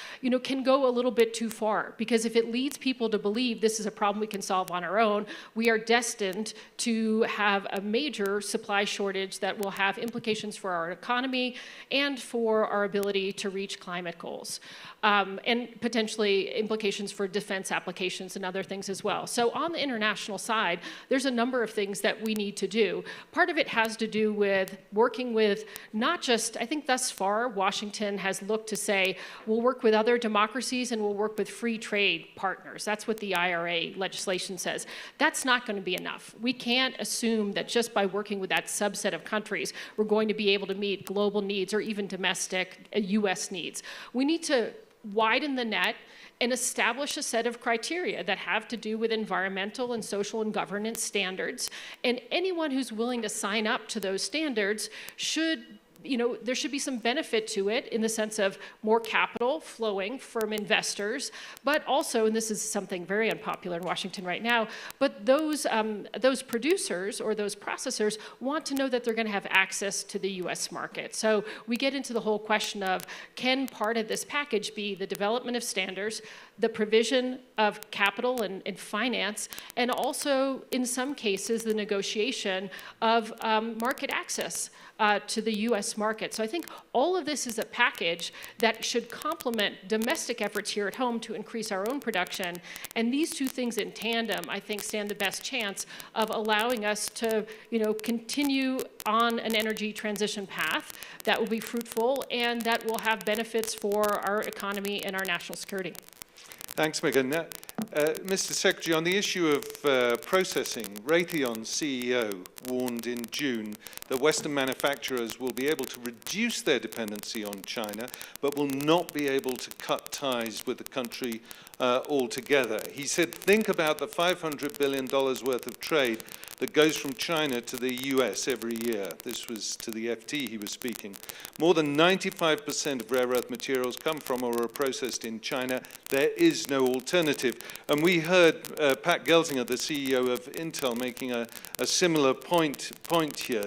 S6: can go a little bit too far, because if it leads people to believe this is a problem we can solve on our own, we are destined to have a major supply shortage that will have implications for our economy and for our ability to reach climate goals, and potentially implications for defense applications and other things as well. So on the international side, there's a number of things that we need to do. Part of it has to do with working with not just, I think thus far, Washington has looked to say, we'll work with other democracies and we'll work with free trade partners. That's what the IRA legislation says. That's not going to be enough. We can't assume that just by working with that subset of countries, we're going to be able to meet global needs or even domestic US needs. We need to widen the net and establish a set of criteria that have to do with environmental and social and governance standards. And anyone who's willing to sign up to those standards should, there should be some benefit to it in the sense of more capital flowing from investors, but also, and this is something very unpopular in Washington right now, but those producers or those processors want to know that they're going to have access to the U.S. market. So we get into the whole question of, can part of this package be the development of standards, the provision of capital and finance, and also, in some cases, the negotiation of market access to the U.S. market. So I think all of this is a package that should complement domestic efforts here at home to increase our own production. And these two things in tandem, I think, stand the best chance of allowing us to, continue on an energy transition path that will be fruitful and that will have benefits for our economy and our national security.
S5: Thanks, Megan. Mr. Secretary, on the issue of processing, Raytheon's CEO warned in June that Western manufacturers will be able to reduce their dependency on China, but will not be able to cut ties with the country altogether. He said, think about the $500 billion worth of trade that goes from China to the US every year. This was to the FT he was speaking. More than 95% of rare earth materials come from or are processed in China. There is no alternative. And we heard Pat Gelsinger, the CEO of Intel, making a similar point here.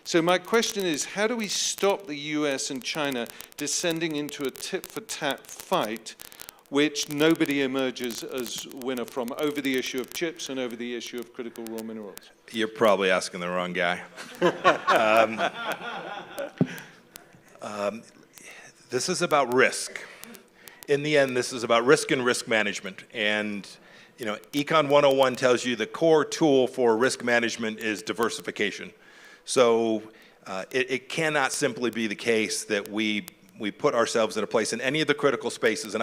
S5: So my question is, how do we stop the US and China descending into a tit-for-tat fight which nobody emerges as winner from, over the issue of chips and over the issue of critical raw minerals?
S10: You're probably asking the wrong guy. This is about risk. In the end, this is about risk and risk management. And Econ 101 tells you the core tool for risk management is diversification. So it cannot simply be the case that we put ourselves in a place in any of the critical spaces, and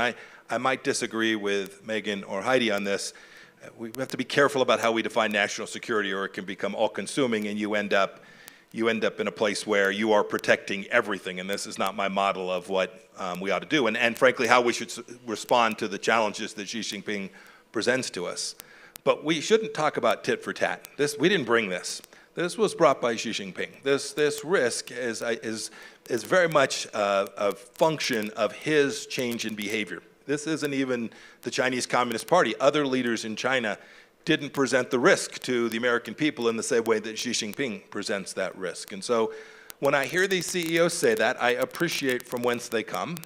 S10: I might disagree with Megan or Heidi on this. We have to be careful about how we define national security, or it can become all-consuming, and you end up in a place where you are protecting everything, and this is not my model of what we ought to do, and frankly, how we should respond to the challenges that Xi Jinping presents to us. But we shouldn't talk about tit for tat. We didn't bring this. This was brought by Xi Jinping. This risk is very much a function of his change in behavior. This isn't even the Chinese Communist Party. Other leaders in China didn't present the risk to the American people in the same way that Xi Jinping presents that risk. And so when I hear these CEOs say that, I appreciate from whence they come.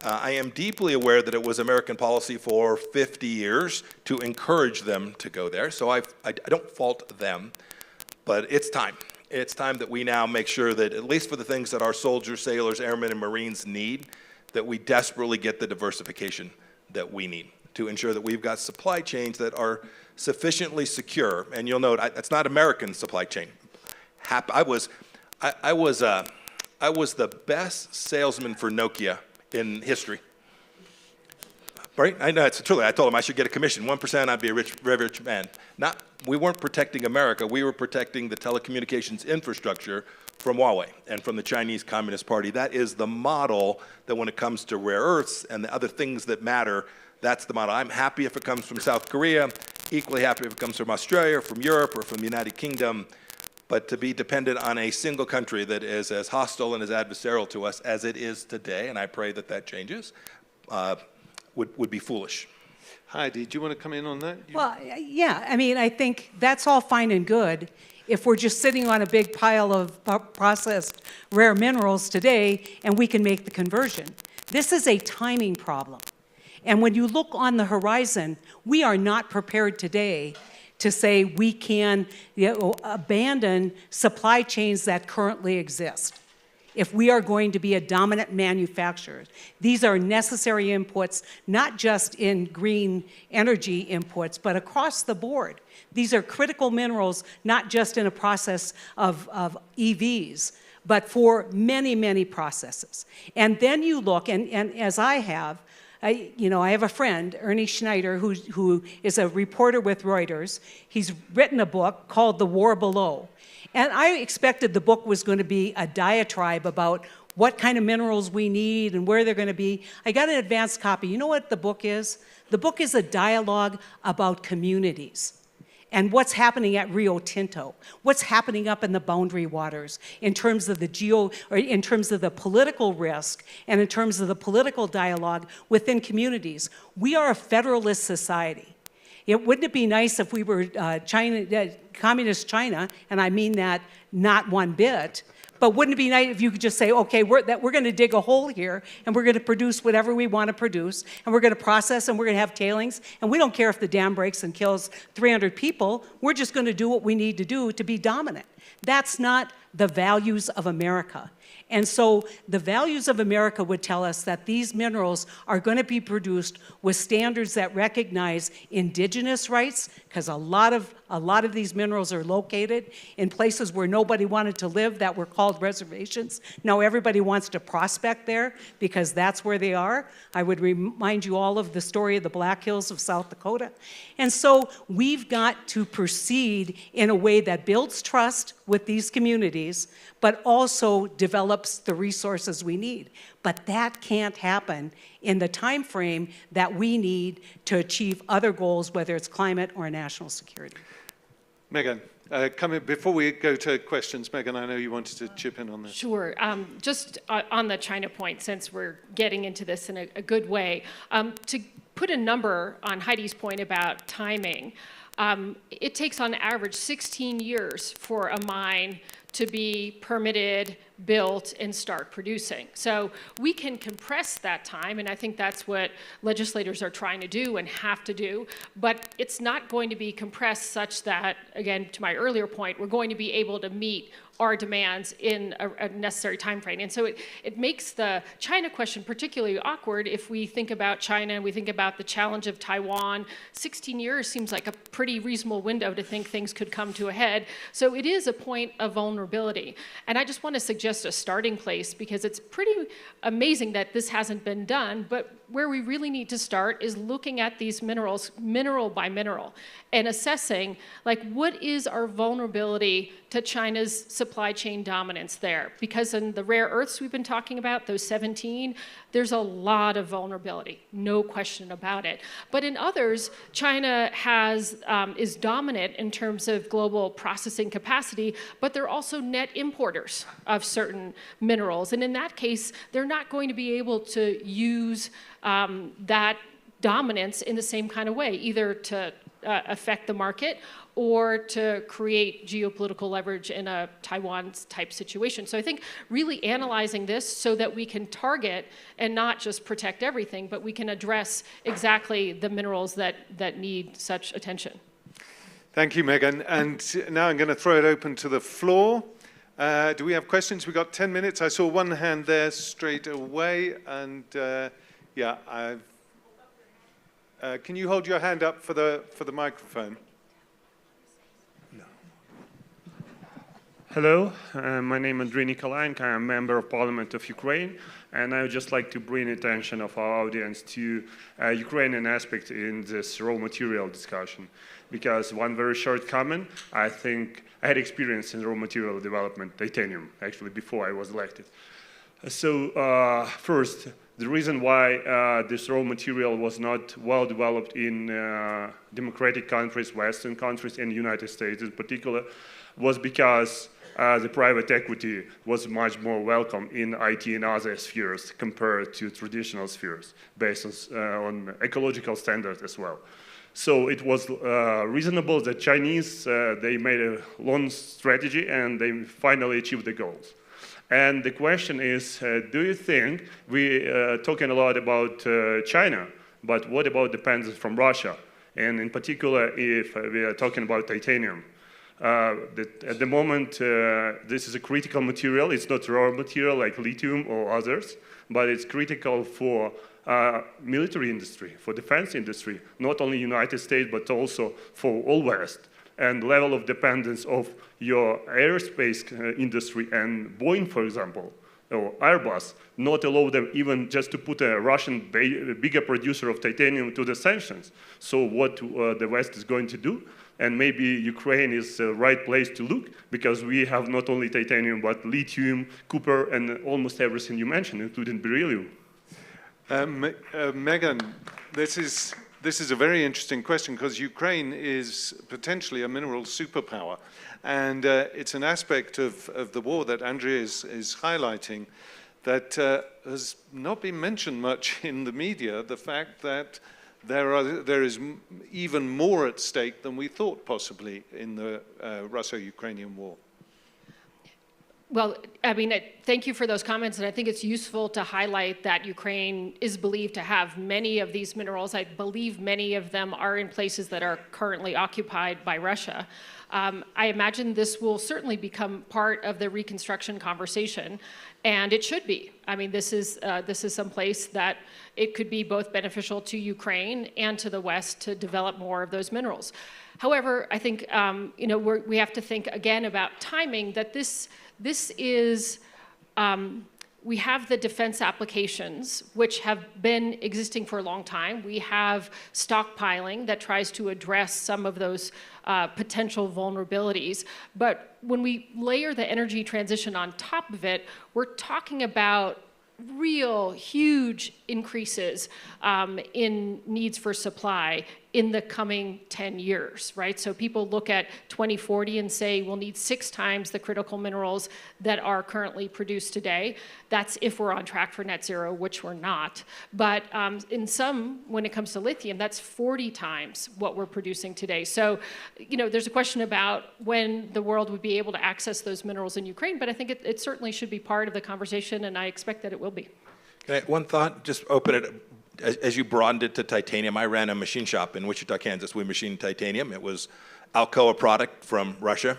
S10: I am deeply aware that it was American policy for 50 years to encourage them to go there, so I don't fault them. But it's time. It's time that we now make sure that, at least for the things that our soldiers, sailors, airmen, and Marines need, that we desperately get the diversification that we need to ensure that we've got supply chains that are sufficiently secure. And you'll note, that's not American supply chain. I I was the best salesman for Nokia in history. Right? I know, it's truly, I told him I should get a commission. 1%, I'd be a very rich man. We weren't protecting America, we were protecting the telecommunications infrastructure from Huawei and from the Chinese Communist Party. That is the model that when it comes to rare earths and the other things that matter, that's the model. I'm happy if it comes from South Korea, equally happy if it comes from Australia, or from Europe, or from the United Kingdom. But to be dependent on a single country that is as hostile and as adversarial to us as it is today, and I pray that that changes, would be foolish.
S5: Heidi, do you want to come in on that?
S12: Well, yeah, I mean, I think that's all fine and good if we're just sitting on a big pile of processed rare minerals today and we can make the conversion. This is a timing problem. And when you look on the horizon, we are not prepared today to say we can abandon supply chains that currently exist. If we are going to be a dominant manufacturer, these are necessary inputs, not just in green energy inputs, but across the board. These are critical minerals, not just in a process of EVs, but for many, many processes. And then you look, and as I have, I have a friend, Ernie Schneider, who is a reporter with Reuters. He's written a book called The War Below. And I expected the book was going to be a diatribe about what kind of minerals we need and where they're going to be. I got an advanced copy. You know what the book is? The book is a dialogue about communities and what's happening at Rio Tinto, what's happening up in the boundary waters in terms of in terms of the political risk and in terms of the political dialogue within communities. We are a federalist society. Wouldn't it be nice if we were communist China, and I mean that not one bit, but wouldn't it be nice if you could just say, okay, we're going to dig a hole here, and we're going to produce whatever we want to produce, and we're going to process, and we're going to have tailings, and we don't care if the dam breaks and kills 300 people, we're just going to do what we need to do to be dominant. That's not the values of America. And so the values of America would tell us that these minerals are going to be produced with standards that recognize indigenous rights, because a lot of these minerals are located in places where nobody wanted to live that were called reservations. Now everybody wants to prospect there because that's where they are. I would remind you all of the story of the Black Hills of South Dakota. And so we've got to proceed in a way that builds trust with these communities, but also develops the resources we need. But that can't happen in the time frame that we need to achieve other goals, whether it's climate or national security.
S5: Megan, before we go to questions, Megan, I know you wanted to chip in on this.
S6: Sure. Just on the China point, since we're getting into this in a good way, to put a number on Heidi's point about timing, it takes on average 16 years for a mine to be permitted, built, and start producing. So we can compress that time, and I think that's what legislators are trying to do and have to do, but it's not going to be compressed such that, again, to my earlier point, we're going to be able to meet our demands in a necessary time frame. And so it makes the China question particularly awkward if we think about China and we think about the challenge of Taiwan. 16 years seems like a pretty reasonable window to think things could come to a head. So it is a point of vulnerability. And I just want to suggest a starting place, because it's pretty amazing that this hasn't been done, but where we really need to start is looking at these minerals, mineral by mineral, and assessing, like, what is our vulnerability to China's supply chain dominance there? Because in the rare earths we've been talking about, those 17, there's a lot of vulnerability, no question about it. But in others, China is dominant in terms of global processing capacity, but they're also net importers of certain minerals. And in that case, they're not going to be able to use that dominance in the same kind of way, either to affect the market or to create geopolitical leverage in a Taiwan-type situation. So I think really analyzing this so that we can target and not just protect everything, but we can address exactly the minerals that need such attention.
S5: Thank you, Megan. And now I'm going to throw it open to the floor. Do we have questions? We've got 10 minutes. I saw one hand there straight away. And yeah, can you hold your hand up for the microphone?
S16: Hello, my name is Andrei Nikolaenko. I'm a member of Parliament of Ukraine, and I would just like to bring attention of our audience to Ukrainian aspect in this raw material discussion. Because one very short comment, I think I had experience in raw material development, titanium, actually before I was elected. So first, the reason why this raw material was not well developed in democratic countries, Western countries, and the United States in particular, was because the private equity was much more welcome in IT and other spheres compared to traditional spheres based on ecological standards as well. So it was reasonable that Chinese, they made a long strategy and they finally achieved the goals. And the question is, do you think we are talking a lot about China, but what about dependence from Russia? And in particular, if we are talking about titanium. At the moment, this is a critical material. It's not raw material like lithium or others, but it's critical for military industry, for defense industry, not only United States, but also for all West. And level of dependence of your aerospace industry and Boeing, for example, or Airbus, not allow them even just to put a Russian bigger producer of titanium to the sanctions. So what the West is going to do? And maybe Ukraine is the right place to look because we have not only titanium, but lithium, copper, and almost everything you mentioned, including beryllium.
S5: Megan, this is a very interesting question because Ukraine is potentially a mineral superpower. And it's an aspect of the war that Andrea is highlighting that has not been mentioned much in the media, the fact that there is even more at stake than we thought possibly in the Russo-Ukrainian war.
S6: Well, I mean, thank you for those comments, and I think it's useful to highlight that Ukraine is believed to have many of these minerals. I believe many of them are in places that are currently occupied by Russia. I imagine this will certainly become part of the reconstruction conversation, and it should be. I mean, this is some place that it could be both beneficial to Ukraine and to the West to develop more of those minerals. However, I think we have to think again about timing. That this is. We have the defense applications, which have been existing for a long time. We have stockpiling that tries to address some of those potential vulnerabilities. But when we layer the energy transition on top of it, we're talking about real huge increases in needs for supply in the coming 10 years, right? So people look at 2040 and say we'll need 6 times the critical minerals that are currently produced today. That's if we're on track for net zero, which we're not. But in some, when it comes to lithium, that's 40 times what we're producing today. So, there's a question about when the world would be able to access those minerals in Ukraine, but I think it certainly should be part of the conversation, and I expect that it will be.
S10: One thought, just open it. As you broadened it to titanium, I ran a machine shop in Wichita, Kansas. We machined titanium. It was Alcoa product from Russia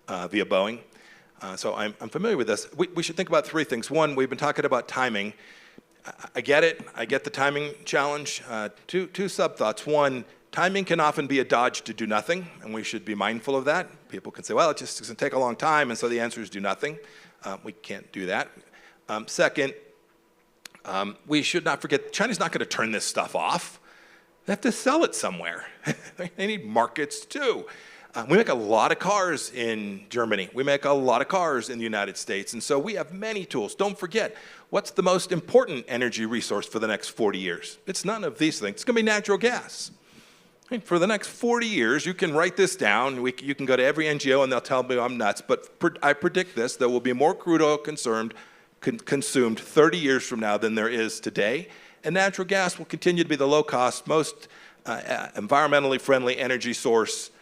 S10: via Boeing. So I'm familiar with this. We should think about 3 things. One, we've been talking about timing. I get it. I get the timing challenge. Two sub-thoughts. One, timing can often be a dodge to do nothing, and we should be mindful of that. People can say, well, it's going to take a long time, and so the answer is do nothing. We can't do that. Second, we should not forget, China's not going to turn this stuff off. They have to sell it somewhere. They need markets too. We make a lot of cars in Germany. We make a lot of cars in the United States. And so we have many tools. Don't forget, what's the most important energy resource for the next 40 years? It's none of these things. It's going to be natural gas. For the next 40 years, you can write this down. You can go to every NGO and they'll tell me I'm nuts. But I predict this. There will be more crude oil consumed 30 years from now than there is today. And natural gas will continue to be the low-cost, most environmentally friendly energy source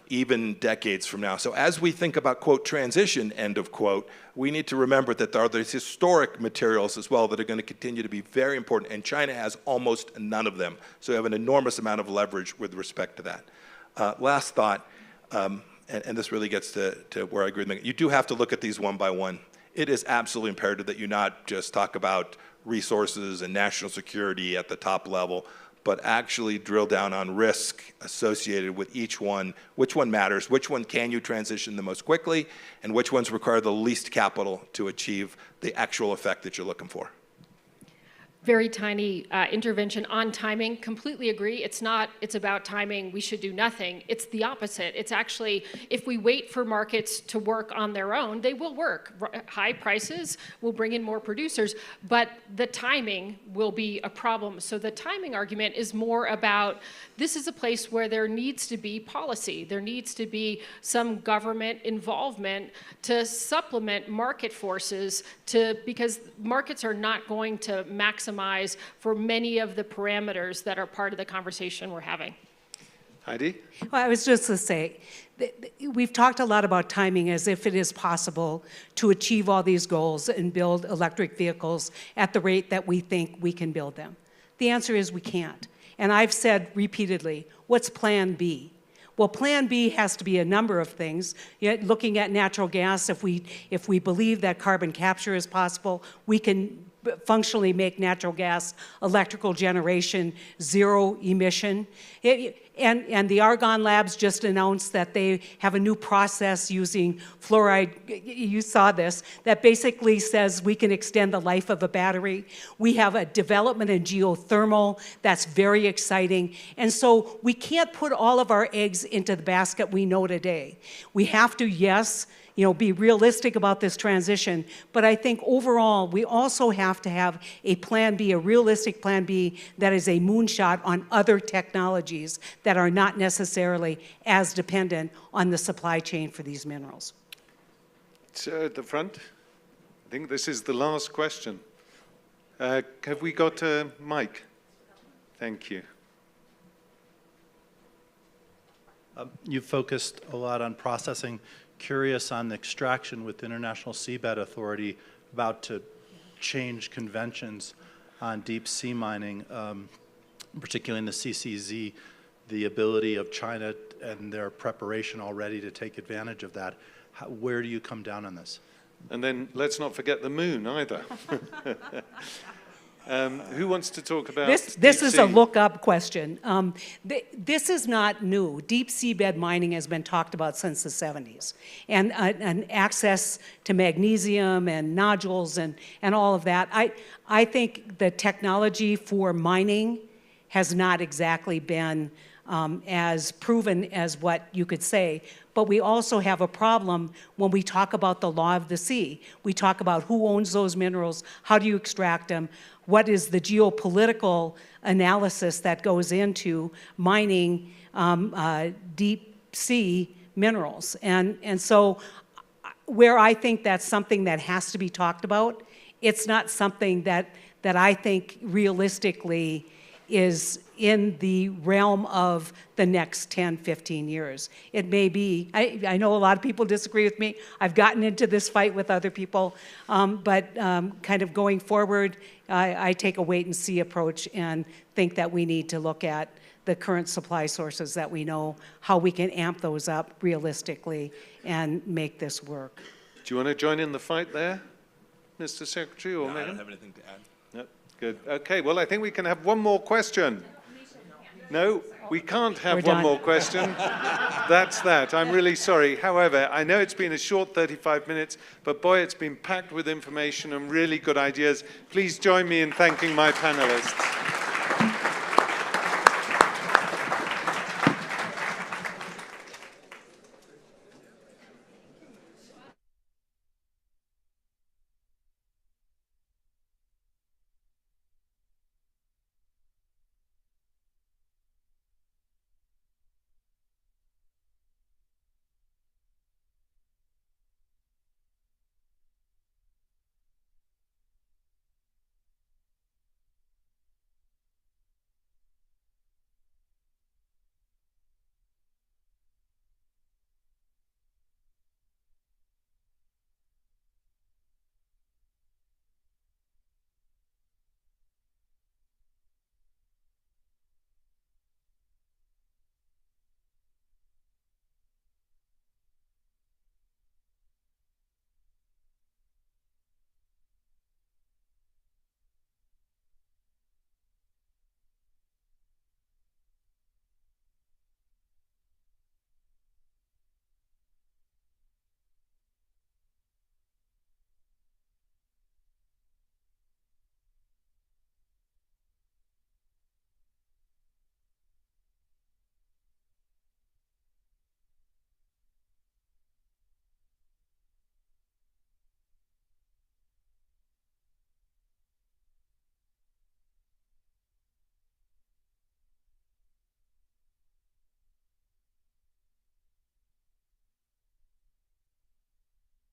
S10: even decades from now. So as we think about, quote, transition, end of quote, we need to remember that there are these historic materials as well that are going to continue to be very important, and China has almost none of them. So we have an enormous amount of leverage with respect to that. Last thought, and this really gets to where I agree with you. You do have to look at these one by one. It is absolutely imperative that you not just talk about resources and national security at the top level, but actually drill down on risk associated with each one. Which one matters? Which one can you transition the most quickly? And which ones require the least capital to achieve the actual effect that you're looking for?
S6: Very tiny intervention on timing. Completely agree. It's about timing. We should do nothing. It's the opposite. It's actually, if we wait for markets to work on their own, they will work. High prices will bring in more producers, but the timing will be a problem. So the timing argument is more about, this is a place where there needs to be policy. There needs to be some government involvement to supplement market forces because markets are not going to maximize for many of the parameters that are part of the conversation we're having.
S5: Heidi?
S12: Well, I was just to say, we've talked a lot about timing as if it is possible to achieve all these goals and build electric vehicles at the rate that we think we can build them. The answer is we can't. And I've said repeatedly, what's plan B? Well, plan B has to be a number of things. Yet looking at natural gas, if we believe that carbon capture is possible, we can functionally make natural gas electrical generation zero emission. And the Argonne Labs just announced that they have a new process using fluoride, you saw this, that basically says we can extend the life of a battery. We have a development in geothermal that's very exciting. And so we can't put all of our eggs into the basket we know today. We have to, yes, be realistic about this transition, but I think overall we also have to have a plan B, a realistic plan B that is a moonshot on other technologies that are not necessarily as dependent on the supply chain for these minerals.
S5: So at the front, I think this is the last question. Have we got a mic? Thank you.
S17: You've focused a lot on processing. Curious on the extraction with the International Seabed Authority about to change conventions on deep sea mining, particularly in the CCZ, the ability of China and their preparation already to take advantage of that. Where do you come down on this?
S5: And then let's not forget the moon either. Who wants to talk about
S12: this is a look-up question. This is not new. Deep seabed mining has been talked about since the 70s. And access to magnesium and nodules and all of that. I think the technology for mining has not exactly been as proven as what you could say. But we also have a problem when we talk about the law of the sea. We talk about who owns those minerals, how do you extract them, what is the geopolitical analysis that goes into mining deep sea minerals. And so where I think that's something that has to be talked about, it's not something that I think realistically is in the realm of the next 10, 15 years. It may be, I know a lot of people disagree with me. I've gotten into this fight with other people, but kind of going forward, I take a wait and see approach and think that we need to look at the current supply sources that we know, how we can amp those up realistically and make this work.
S5: Do you want to join in the fight there, Mr. Secretary, or
S10: No,
S5: Megan?
S10: I don't have anything to add.
S5: No, good. Okay, well, I think we can have one more question. No, we can't have one more question. That's that. I'm really sorry. However, I know it's been a short 35 minutes, but boy, it's been packed with information and really good ideas. Please join me in thanking my panelists.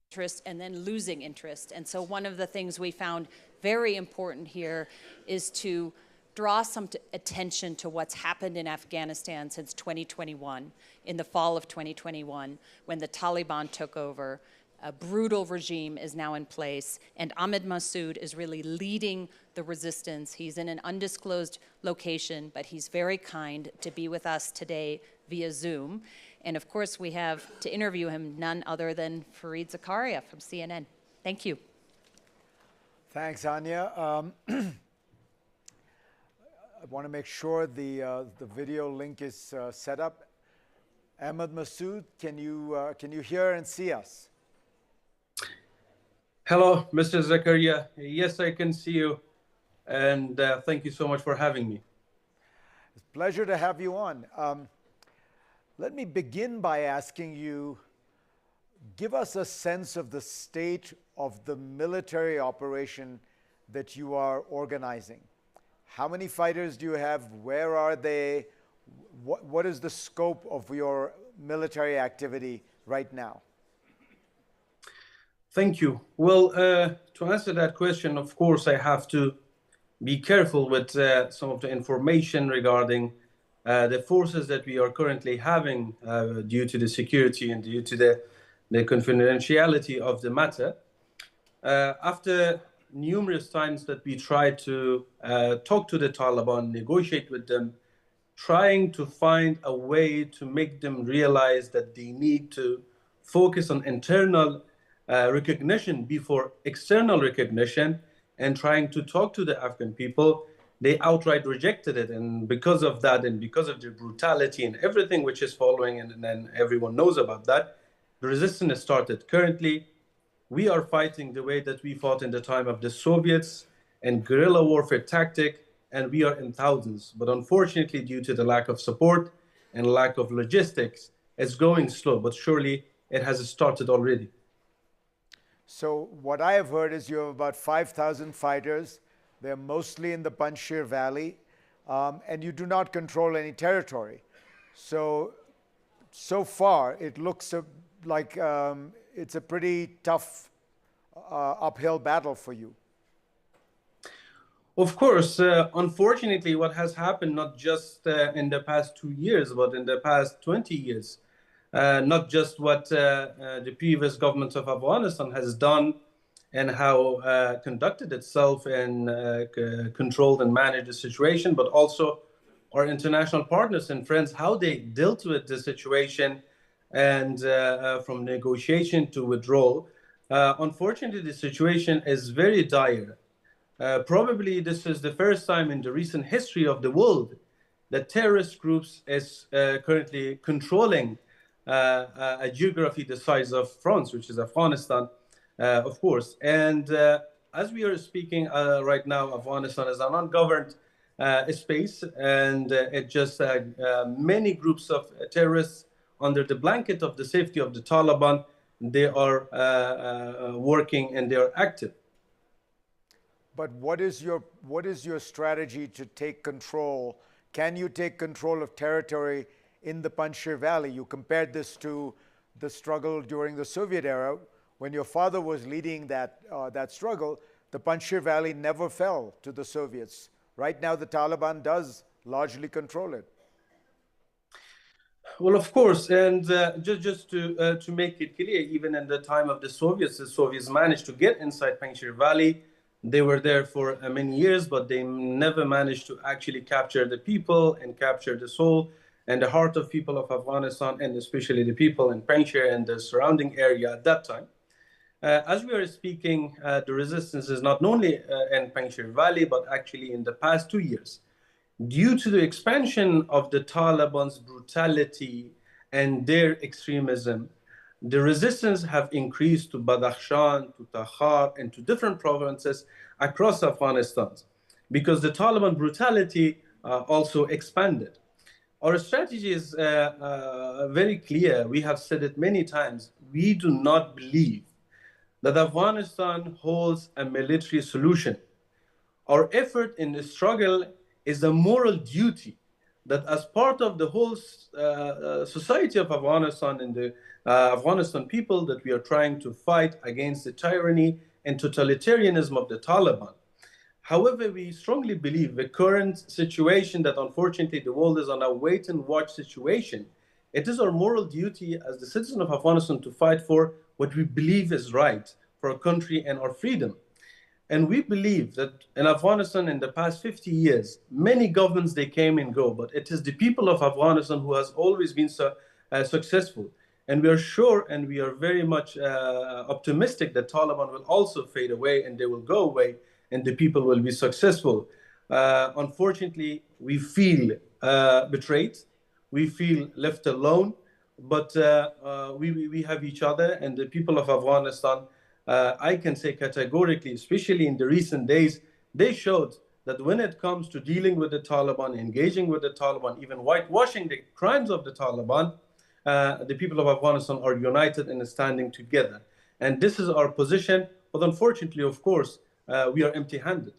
S3: interest and then losing interest. And so one of the things we found very important here is to draw some attention to what's happened in Afghanistan since 2021, in the fall of 2021, when the Taliban took over. A brutal regime is now in place, and Ahmed Massoud is really leading the resistance. He's in an undisclosed location, but he's very kind to be with us today via Zoom. And of course, we have to interview him none other than Fareed Zakaria from CNN. Thank you.
S15: Thanks, Anya. I want to make sure the video link is set up. Ahmed Massoud, can you hear and see us?
S9: Hello, Mr. Zakaria. Yes, I can see you. And thank you so much for having me.
S15: It's a pleasure to have you on. Let me begin by asking you, give us a sense of the state of the military operation that you are organizing. How many fighters do you have? Where are they? What is the scope of your military activity right now?
S9: Thank you. Well, to answer that question, of course, I have to be careful with some of the information regarding the forces that we are currently having due to the security and due to the confidentiality of the matter. After numerous times that we tried to talk to the Taliban, negotiate with them, trying to find a way to make them realize that they need to focus on internal recognition before external recognition, and trying to talk to the Afghan people, they outright rejected it. And because of that, and because of the brutality and everything which is following, and then everyone knows about that, the resistance has started. Currently, we are fighting the way that we fought in the time of the Soviets and guerrilla warfare tactic, and we are in thousands. But unfortunately, due to the lack of support and lack of logistics, it's going slow, but surely it has started already.
S15: So what I have heard is you have about 5,000 fighters. They're mostly in the Panjshir Valley, and you do not control any territory. So far, it looks like it's a pretty tough uphill battle for you.
S9: Of course, unfortunately, what has happened not just in the past 2 years, but in the past 20 years, not just what the previous government of Afghanistan has done and how conducted itself and controlled and managed the situation, but also our international partners and friends, how they dealt with the situation and from negotiation to withdrawal. Unfortunately, the situation is very dire. Probably this is the first time in the recent history of the world that terrorist groups is currently controlling a geography the size of France, which is Afghanistan, of course. And as we are speaking right now, Afghanistan is an ungoverned space, and it just many groups of terrorists under the blanket of the safety of the Taliban, they are working and they are active.
S15: But what is your strategy to take control? Can you take control of territory in the Panjshir Valley? You compared this to the struggle during the Soviet era. When your father was leading that struggle, the Panjshir Valley never fell to the Soviets. Right now, the Taliban does largely control it.
S9: Well, of course, and just to make it clear, even in the time of the Soviets managed to get inside Panjshir Valley. They were there for many years, but they never managed to actually capture the people and capture the soul and the heart of people of Afghanistan, and especially the people in Panjshir and the surrounding area at that time. As we are speaking, the resistance is not only in Panjshir Valley, but actually in the past 2 years. Due to the expansion of the Taliban's brutality and their extremism, the resistance have increased to Badakhshan, to Takhar, and to different provinces across Afghanistan, because the Taliban brutality also expanded. Our strategy is very clear. We have said it many times. We do not believe that Afghanistan holds a military solution. Our effort in the struggle is a moral duty that as part of the whole society of Afghanistan and the Afghanistan people, that we are trying to fight against the tyranny and totalitarianism of the Taliban. However, we strongly believe the current situation that unfortunately the world is on a wait and watch situation, it is our moral duty as the citizen of Afghanistan to fight for what we believe is right for our country and our freedom. And we believe that in Afghanistan in the past 50 years, many governments, they came and go, but it is the people of Afghanistan who has always been successful. And we are sure and we are very much optimistic that Taliban will also fade away and they will go away and the people will be successful. Unfortunately, we feel betrayed. We feel left alone, but we have each other, and the people of Afghanistan, I can say categorically, especially in the recent days, they showed that when it comes to dealing with the Taliban, engaging with the Taliban, even whitewashing the crimes of the Taliban, the people of Afghanistan are united and standing together. And this is our position, but unfortunately, of course, we are empty-handed.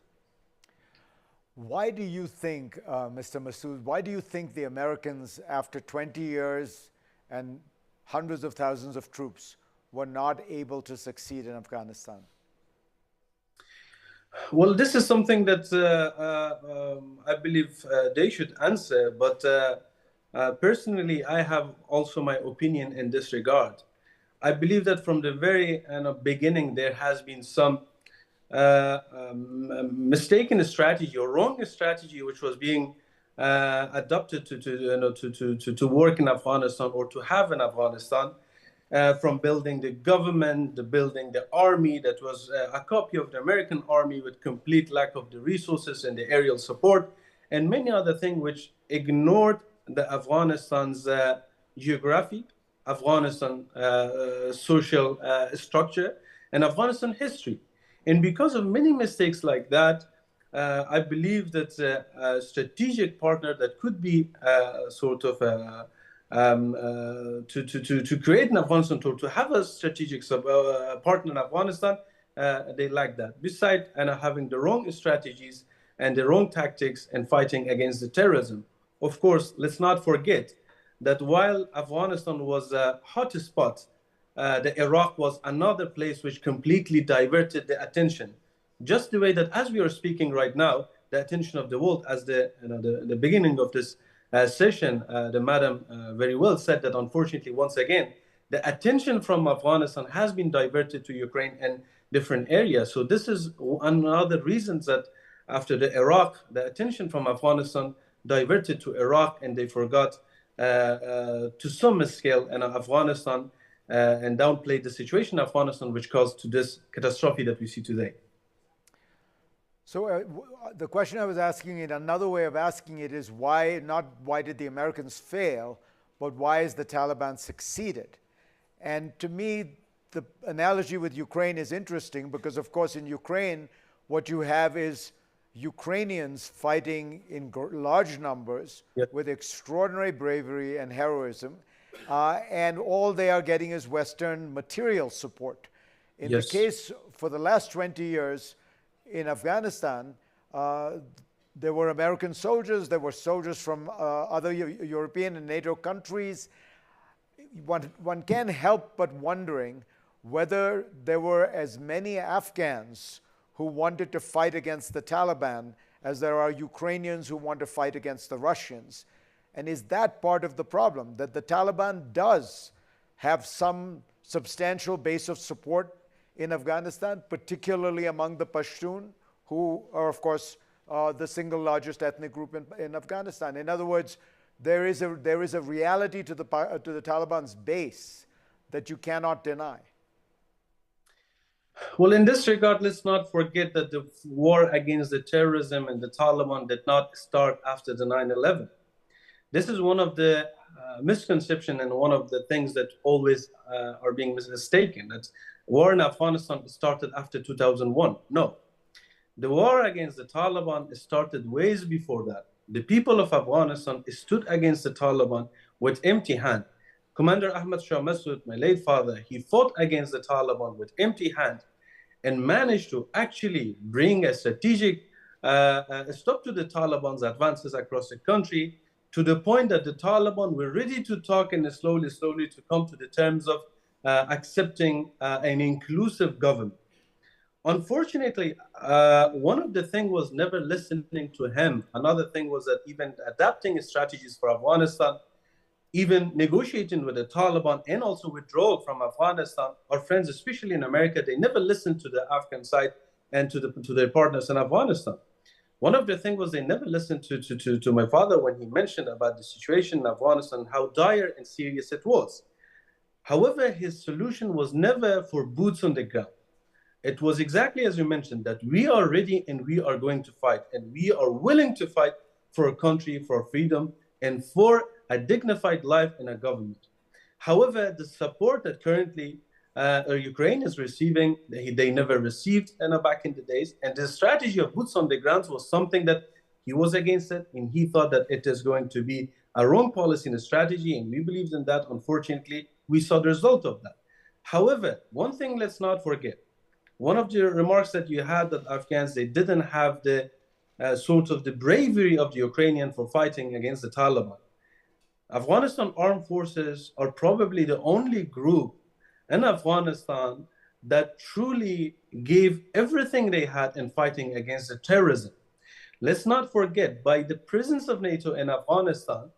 S15: Why do you think, Mr. Massoud, why do you think the Americans, after 20 years and hundreds of thousands of troops, were not able to succeed in Afghanistan?
S9: Well, this is something that I believe they should answer, but personally, I have also my opinion in this regard. I believe that from the very beginning, there has been some mistaken strategy or wrong strategy which was being adopted to work in Afghanistan or to have in Afghanistan, from building the government, building the army that was a copy of the American army with complete lack of the resources and the aerial support, and many other things which ignored the Afghanistan's geography, Afghanistan social structure, and Afghanistan history. And because of many mistakes like that, I believe that a strategic partner that could be sort of to create an Afghanistan tool, to have a strategic partner in Afghanistan, they lack that. Besides having the wrong strategies and the wrong tactics and fighting against the terrorism. Of course, let's not forget that while Afghanistan was a hot spot, the Iraq was another place which completely diverted the attention. Just the way that as we are speaking right now, the attention of the world, as the beginning of this session, the madam very well said that unfortunately, once again, the attention from Afghanistan has been diverted to Ukraine and different areas. So this is another reason that after the Iraq, the attention from Afghanistan diverted to Iraq, and they forgot to some scale in Afghanistan and downplayed the situation in Afghanistan, which caused to this catastrophe that we see today.
S15: So the question I was asking, it another way of asking it is why, not why did the Americans fail, but why has the Taliban succeeded? And to me, the analogy with Ukraine is interesting because, of course, in Ukraine, what you have is Ukrainians fighting in large numbers with extraordinary bravery and heroism, and all they are getting is Western material support. In the case for the last 20 years in Afghanistan, there were American soldiers, there were soldiers from other European and NATO countries. One can't help but wondering whether there were as many Afghans who wanted to fight against the Taliban as there are Ukrainians who want to fight against the Russians. And is that part of the problem, that the Taliban does have some substantial base of support in Afghanistan, particularly among the Pashtun, who are, of course, the single largest ethnic group in Afghanistan? In other words, there is a reality to the Taliban's base that you cannot deny.
S9: Well, in this regard, let's not forget that the war against the terrorism and the Taliban did not start after the 9/11. This is one of the misconceptions and one of the things that always are being mistaken. That war in Afghanistan started after 2001. No. The war against the Taliban started ways before that. The people of Afghanistan stood against the Taliban with empty hand. Commander Ahmad Shah Massoud, my late father, he fought against the Taliban with empty hand and managed to actually bring a strategic stop to the Taliban's advances across the country. to the point that the Taliban were ready to talk and slowly to come to the terms of accepting an inclusive government. Unfortunately, one of the things was never listening to him. Another thing was that even adapting strategies for Afghanistan, even negotiating with the Taliban and also withdrawal from Afghanistan, our friends, especially in America, they never listened to the Afghan side and to their partners in Afghanistan. One of the things was they never listened to my father when he mentioned about the situation in Afghanistan, how dire and serious it was. However, his solution was never for boots on the ground. It was exactly as you mentioned, that we are ready and we are going to fight, and we are willing to fight for a country, for freedom, and for a dignified life in a government. However, the support that currently Ukraine is receiving, they never received back in the days. And the strategy of boots on the ground was something that he was against it, and he thought that it is going to be a wrong policy and a strategy, and we believed in that. Unfortunately, we saw the result of that. However, one thing let's not forget, one of the remarks that you had that Afghans, they didn't have the sort of the bravery of the Ukrainian for fighting against the Taliban. Afghanistan armed forces are probably the only group in Afghanistan that truly gave everything they had in fighting against the terrorism. Let's not forget, by the presence of NATO in Afghanistan,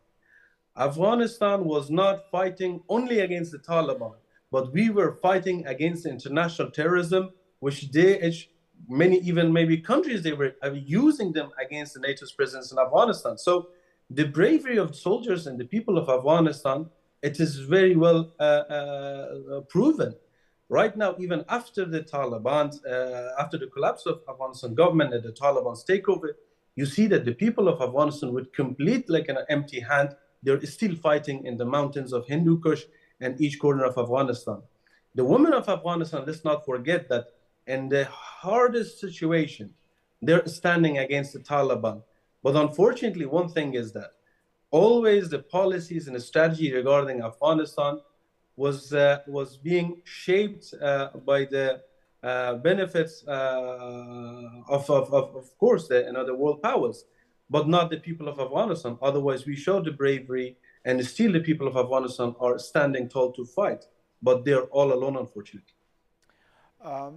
S9: Afghanistan was not fighting only against the Taliban, but we were fighting against international terrorism, which many even maybe countries, they were using them against the NATO's presence in Afghanistan. So the bravery of soldiers and the people of Afghanistan, it is very well proven. Right now, even after the Taliban, after the collapse of Afghanistan government and the Taliban's takeover, you see that the people of Afghanistan with complete like an empty hand, they're still fighting in the mountains of Hindu Kush and each corner of Afghanistan. The women of Afghanistan, let's not forget that in the hardest situation, they're standing against the Taliban. But unfortunately, one thing is that always the policies and the strategy regarding Afghanistan was being shaped by the benefits of course, the world powers, but not the people of Afghanistan. Otherwise, we show the bravery, and still the people of Afghanistan are standing tall to fight, but they're all alone, unfortunately.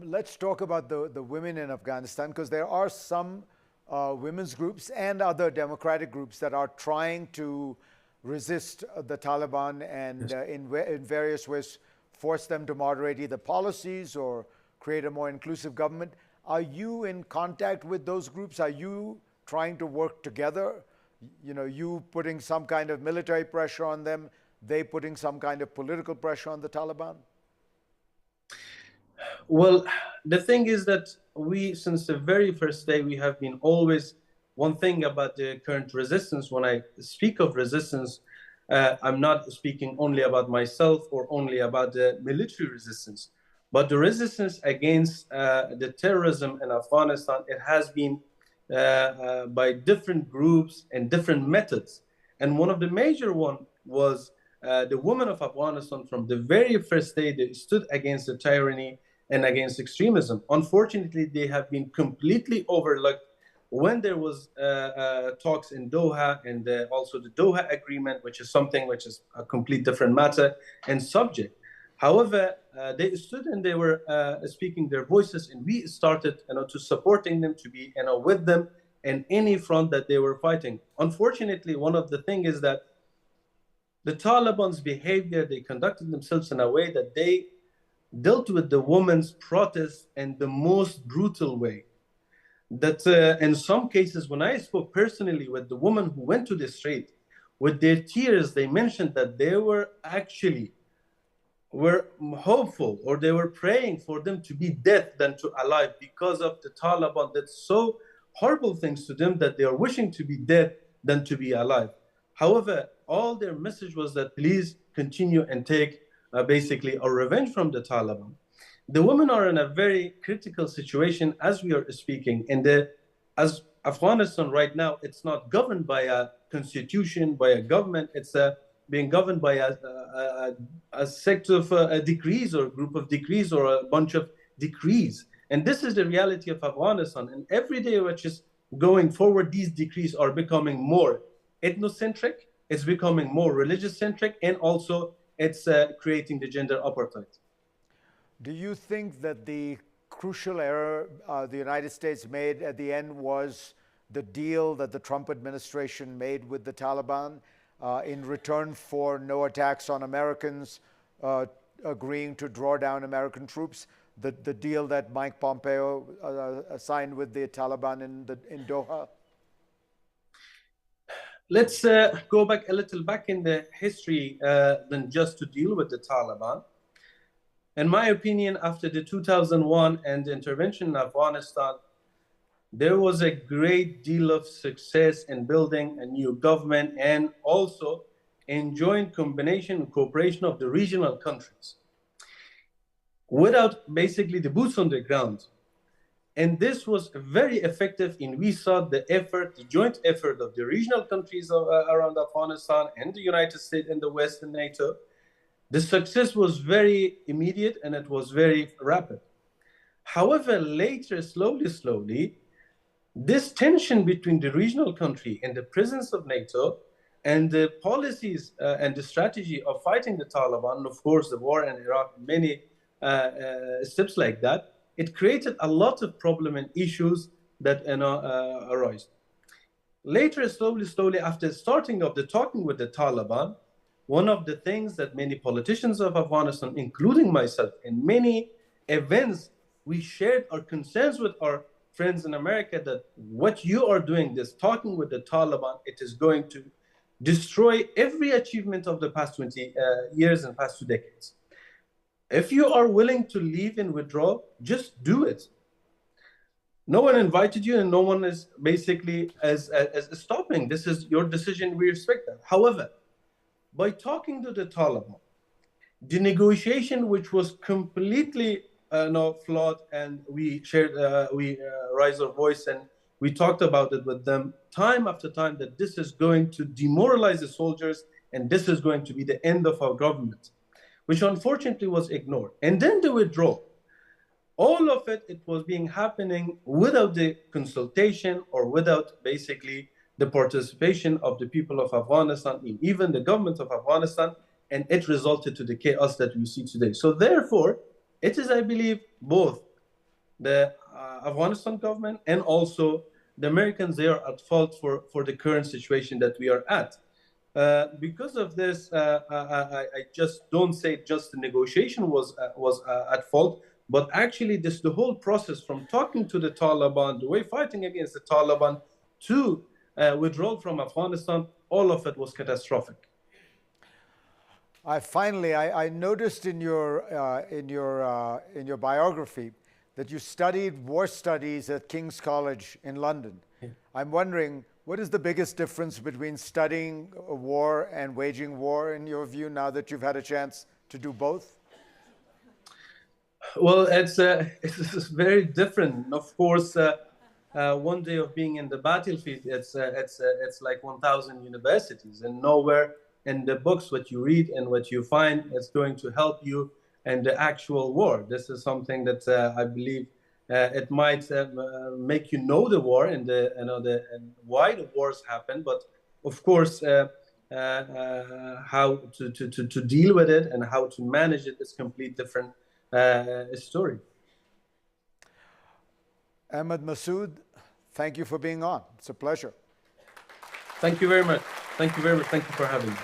S15: Let's talk about the women in Afghanistan, because there are some women's groups and other democratic groups that are trying to resist the Taliban and in various ways force them to moderate either policies or create a more inclusive government. Are you in contact with those groups? Are you trying to work together? You putting some kind of military pressure on them, they putting some kind of political pressure on the Taliban?
S9: Well, the thing is that we, since the very first day, we have been always, one thing about the current resistance, when I speak of resistance, I'm not speaking only about myself or only about the military resistance, but the resistance against the terrorism in Afghanistan, it has been by different groups and different methods. And one of the major one was the women of Afghanistan. From the very first day, they stood against the tyranny and against extremism. Unfortunately, they have been completely overlooked when there was talks in Doha, and also the Doha Agreement, which is something which is a complete different matter and subject. However, they stood and they were speaking their voices, and we started to supporting them, to be with them in any front that they were fighting. Unfortunately, one of the things is that the Taliban's behavior, they conducted themselves in a way that they dealt with the women's protest in the most brutal way. That in some cases, when I spoke personally with the women who went to the street, with their tears, they mentioned that they were actually hopeful, or they were praying for them to be dead than to alive, because of the Taliban did so horrible things to them that they are wishing to be dead than to be alive. However, all their message was that please continue and take basically a revenge from the Taliban. The women are in a very critical situation as we are speaking. As Afghanistan right now, it's not governed by a constitution, by a government. It's being governed by a set of decrees, or a group of decrees, or a bunch of decrees. And this is the reality of Afghanistan. And every day which is going forward, these decrees are becoming more ethnocentric, it's becoming more religious-centric, and also it's creating the gender apartheid.
S15: Do you think that the crucial error the United States made at the end was the deal that the Trump administration made with the Taliban in return for no attacks on Americans, agreeing to draw down American troops, the deal that Mike Pompeo signed with the Taliban in Doha?
S9: Let's go back a little back in the history than just to deal with the Taliban. In my opinion, after the 2001 and the intervention in Afghanistan, there was a great deal of success in building a new government and also in joint combination and cooperation of the regional countries without basically the boots on the ground. And this was very effective, and we saw the effort, the joint effort of the regional countries around Afghanistan and the United States and the West and NATO. The success was very immediate and it was very rapid. However, later, slowly, this tension between the regional country and the presence of NATO and the policies and the strategy of fighting the Taliban, of course, the war in Iraq, many steps like that, it created a lot of problem and issues that arose. Later, slowly, after starting of the talking with the Taliban, one of the things that many politicians of Afghanistan, including myself, in many events, we shared our concerns with our friends in America that what you are doing, this talking with the Taliban, it is going to destroy every achievement of the past 20 years and past 2 decades. If you are willing to leave and withdraw, just do it. No one invited you and no one is basically as stopping. This is your decision, we respect that. However, by talking to the Taliban, the negotiation, which was completely flawed, and we raised our voice and we talked about it with them time after time that this is going to demoralize the soldiers and this is going to be the end of our government, which unfortunately was ignored. And then the withdrawal. All of it was being happening without the consultation or without basically the participation of the people of Afghanistan, even the government of Afghanistan, and it resulted to the chaos that we see today. So therefore, it is, I believe, both the Afghanistan government and also the Americans, they are at fault for the current situation that we are at. Because of this, I just don't say just the negotiation was at fault, but actually the whole process from talking to the Taliban, the way fighting against the Taliban, to withdrawal from Afghanistan, all of it was catastrophic.
S15: I noticed in your biography that you studied war studies at King's College in London. Yeah. I'm wondering, what is the biggest difference between studying a war and waging war, in your view, now that you've had a chance to do both?
S9: Well, it's very different. Of course, one day of being in the battlefield, it's like 1,000 universities, and nowhere in the books what you read and what you find is going to help you in the actual war. This is something that I believe it might make you know the war and and why the wars happen, but of course how to deal with it and how to manage it is complete different story.
S15: Ahmed Massoud, thank you for being on. It's a pleasure.
S9: Thank you very much. Thank you very much. Thank you for having me.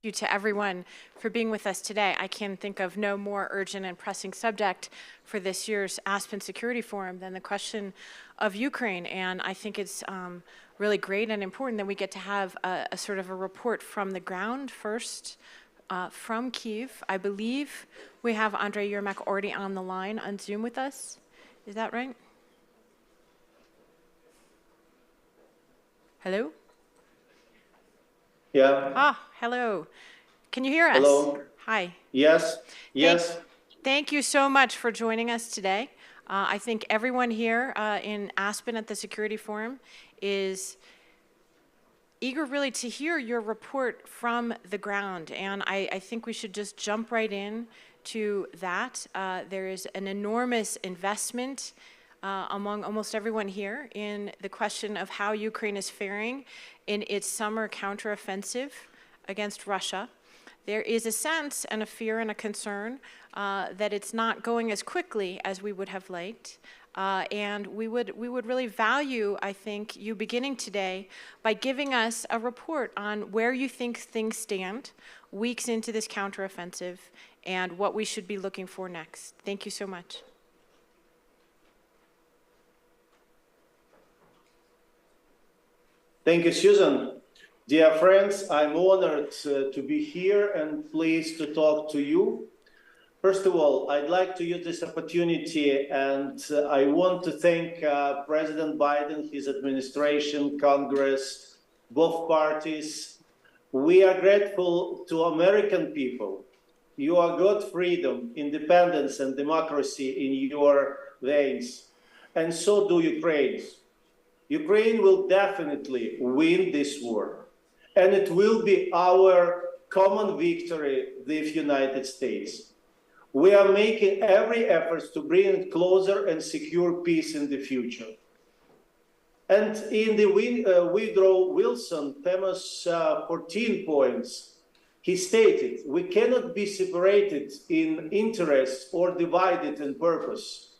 S13: you to everyone for being with us today. I can think of no more urgent and pressing subject for this year's Aspen Security Forum than the question of Ukraine. And I think it's really great and important that we get to have a sort of a report from the ground first, from Kyiv. I believe we have Andrei Yermak already on the line on Zoom with us. Is that right? Hello?
S18: Yeah.
S13: Ah, hello. Can you hear us?
S18: Hello.
S13: Hi.
S18: Yes. Yes.
S13: Thank you so much for joining us today. I think everyone here in Aspen at the Security Forum is eager really to hear your report from the ground. And I think we should just jump right in to that. There is an enormous investment among almost everyone here in the question of how Ukraine is faring in its summer counteroffensive against Russia. There is a sense and a fear and a concern that it's not going as quickly as we would have liked. And we would really value, I think, you beginning today by giving us a report on where you think things stand weeks into this counteroffensive and what we should be looking for next. Thank you so much.
S18: Thank you, Susan. Dear friends, I'm honored to be here and pleased to talk to you. First of all, I'd like to use this opportunity and I want to thank President Biden, his administration, Congress, both parties. We are grateful to American people. You are got freedom, independence, and democracy in your veins, and so do Ukrainians. Ukraine will definitely win this war, and it will be our common victory with the United States. We are making every effort to bring it closer and secure peace in the future. And in the Woodrow Wilson famous 14 points, he stated, we cannot be separated in interest or divided in purpose.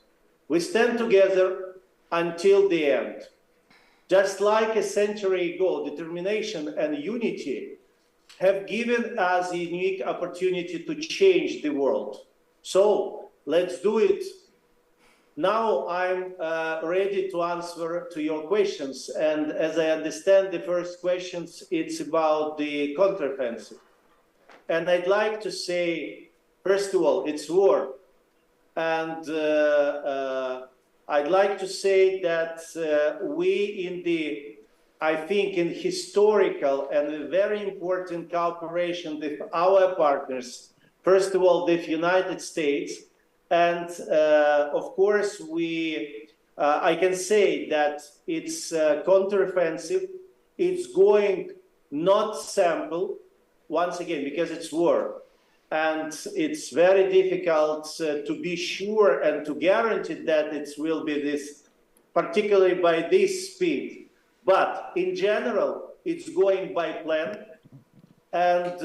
S18: We stand together until the end. Just like a century ago, determination and unity have given us a unique opportunity to change the world. So let's do it. Now I'm ready to answer to your questions. And as I understand the first questions, it's about the counteroffensive. And I'd like to say, first of all, it's war. And I'd like to say that we in the, I think, in historical and a very important cooperation with our partners, first of all, with the United States, and of course, I can say that it's counteroffensive, it's going not sample, once again, because it's war. And it's very difficult to be sure and to guarantee that it will be this, particularly by this speed. But in general, it's going by plan. And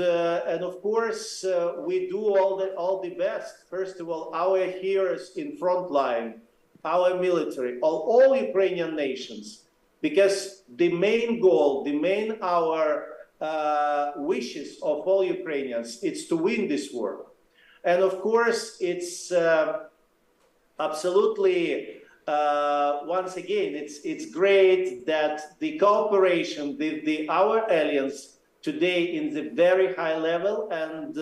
S18: of course, we do all the best. First of all, our heroes in front line, our military, all Ukrainian nations, because the main goal, our wishes of all Ukrainians, it's to win this war. And of course, it's absolutely, once again, it's great that the cooperation with our alliance today in the very high level, and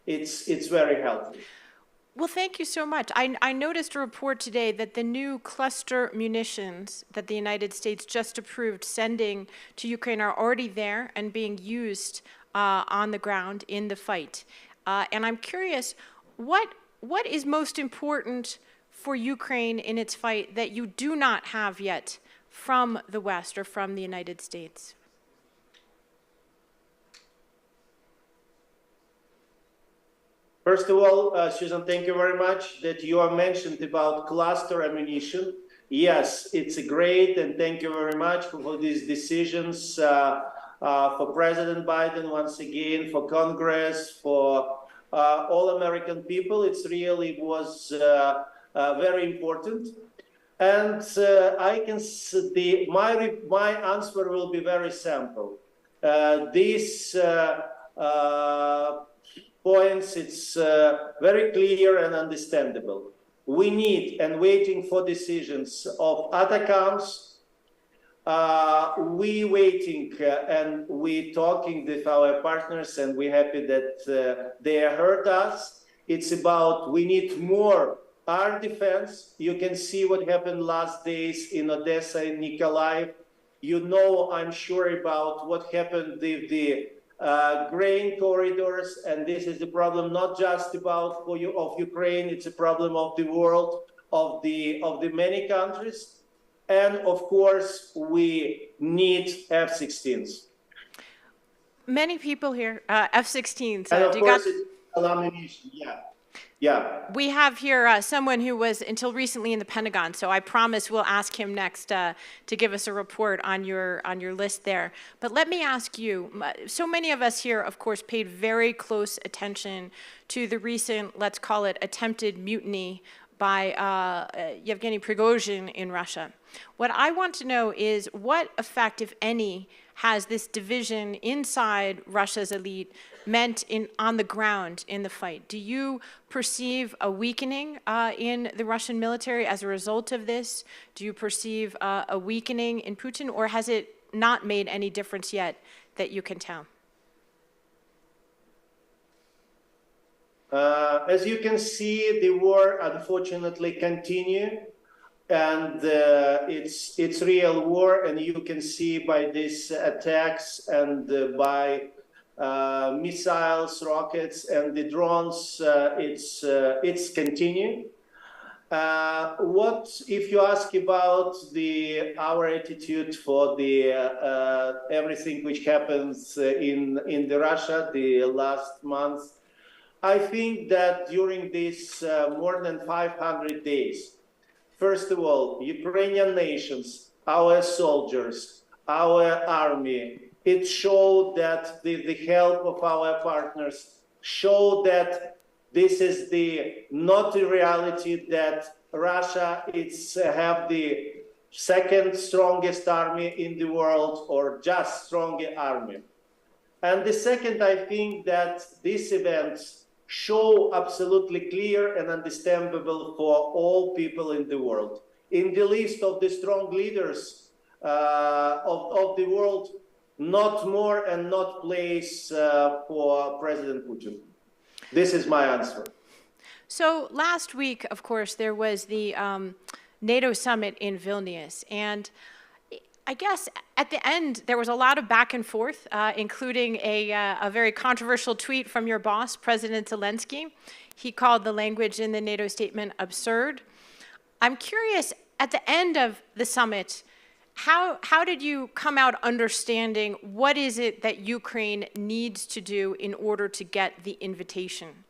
S18: it's very healthy.
S13: Well, thank you so much. I noticed a report today that the new cluster munitions that the United States just approved sending to Ukraine are already there and being used on the ground in the fight. And I'm curious, what is most important for Ukraine in its fight that you do not have yet from the West or from the United States?
S18: First of all, Susan, thank you very much that you are mentioned about cluster ammunition. Yes, it's great, and thank you very much for these decisions for President Biden, once again, for Congress, for all American people. It really was very important. And I can my answer will be very simple. This points, it's very clear and understandable. We need and waiting for decisions of ATACMS. We waiting and we talking with our partners, and we're happy that they heard us. It's about we need more air defense. You can see what happened last days in Odessa and Nikolaev. You know, I'm sure about what happened with the grain corridors, and this is a problem not just about of Ukraine. It's a problem of the world, of the many countries. And of course, we need F-16s.
S13: Many people here, F-16s.
S18: And of course, it's ammunition, yeah. Yeah.
S13: We have here someone who was until recently in the Pentagon, so I promise we'll ask him next to give us a report on your list there. But let me ask you, so many of us here, of course, paid very close attention to the recent, let's call it, attempted mutiny by Yevgeny Prigozhin in Russia. What I want to know is what effect, if any, has this division inside Russia's elite meant on the ground in the fight? Do you perceive a weakening in the Russian military as a result of this? Do you perceive a weakening in Putin, or has it not made any difference yet that you can tell?
S18: As you can see, the war unfortunately continues, and it's real war, and you can see by these attacks and by missiles, rockets, and the drones, it's continuing. What if you ask about our attitude for everything which happens in the Russia the last month? I think that during these more than 500 days, first of all, Ukrainian nations, our soldiers, our army, it showed that the help of our partners showed that this is not the reality that Russia have the second strongest army in the world or just stronger army. And the second, I think that these events show absolutely clear and understandable for all people in the world. In the list of the strong leaders of the world, not more and not place for President Putin. This is my answer.
S13: So last week, of course, there was the NATO summit in Vilnius, and I guess at the end, there was a lot of back and forth, including a very controversial tweet from your boss, President Zelensky. He called the language in the NATO statement absurd. I'm curious, at the end of the summit, how did you come out understanding what is it that Ukraine needs to do in order to get the invitation?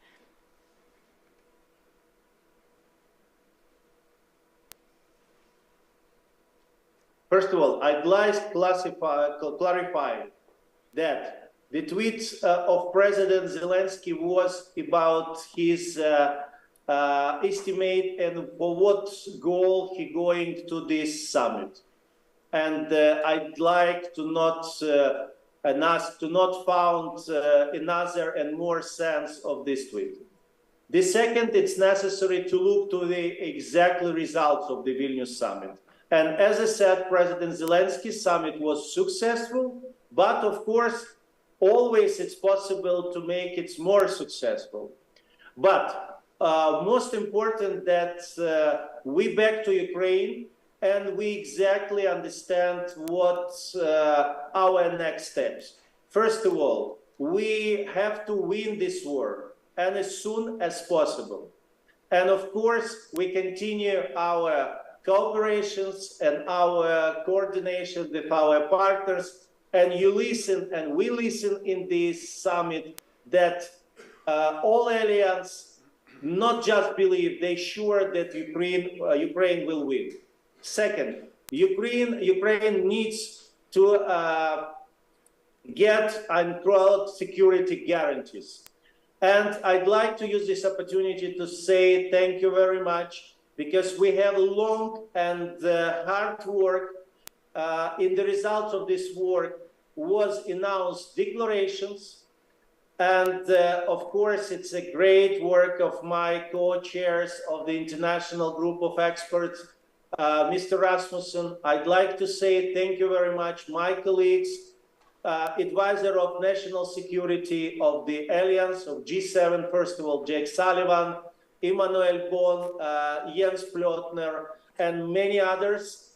S18: First of all, I'd like to clarify that the tweet of President Zelensky was about his estimate and for what goal he going to this summit. And I'd like to not found another and more sense of this tweet. The second, it's necessary to look to the exact results of the Vilnius summit. And as I said, President Zelensky's summit was successful, but of course, always it's possible to make it more successful. But most important that we back to Ukraine and we exactly understand what our next steps. First of all, we have to win this war and as soon as possible. And of course, we continue our cooperations and our coordination with our partners, and you listen and we listen in this summit that all alliance not just believe, they sure that Ukraine will win. Second, Ukraine needs to get unquote security guarantees. And I'd like to use this opportunity to say thank you very much, because we have long and hard work. In the results of this work was announced declarations, And of course, it's a great work of my co-chairs of the international group of experts, Mr. Rasmussen. I'd like to say thank you very much, my colleagues, advisor of national security of the Alliance of G7, first of all, Jake Sullivan, Emmanuel Bon, Jens Plotner, and many others,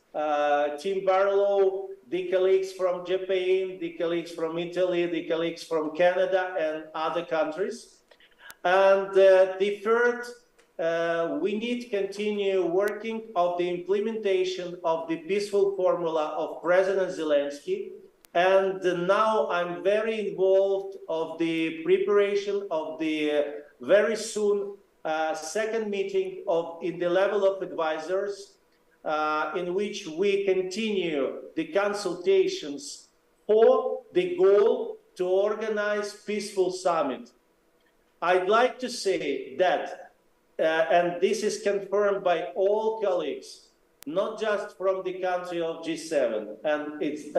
S18: Tim Barlow, the colleagues from Japan, the colleagues from Italy, the colleagues from Canada, and other countries. And the third, we need to continue working of the implementation of the peaceful formula of President Zelensky. And now I'm very involved of the preparation of the very soon second meeting in the level of advisors, in which we continue the consultations for the goal to organize peaceful summit. I'd like to say that, and this is confirmed by all colleagues, not just from the country of G7, and it's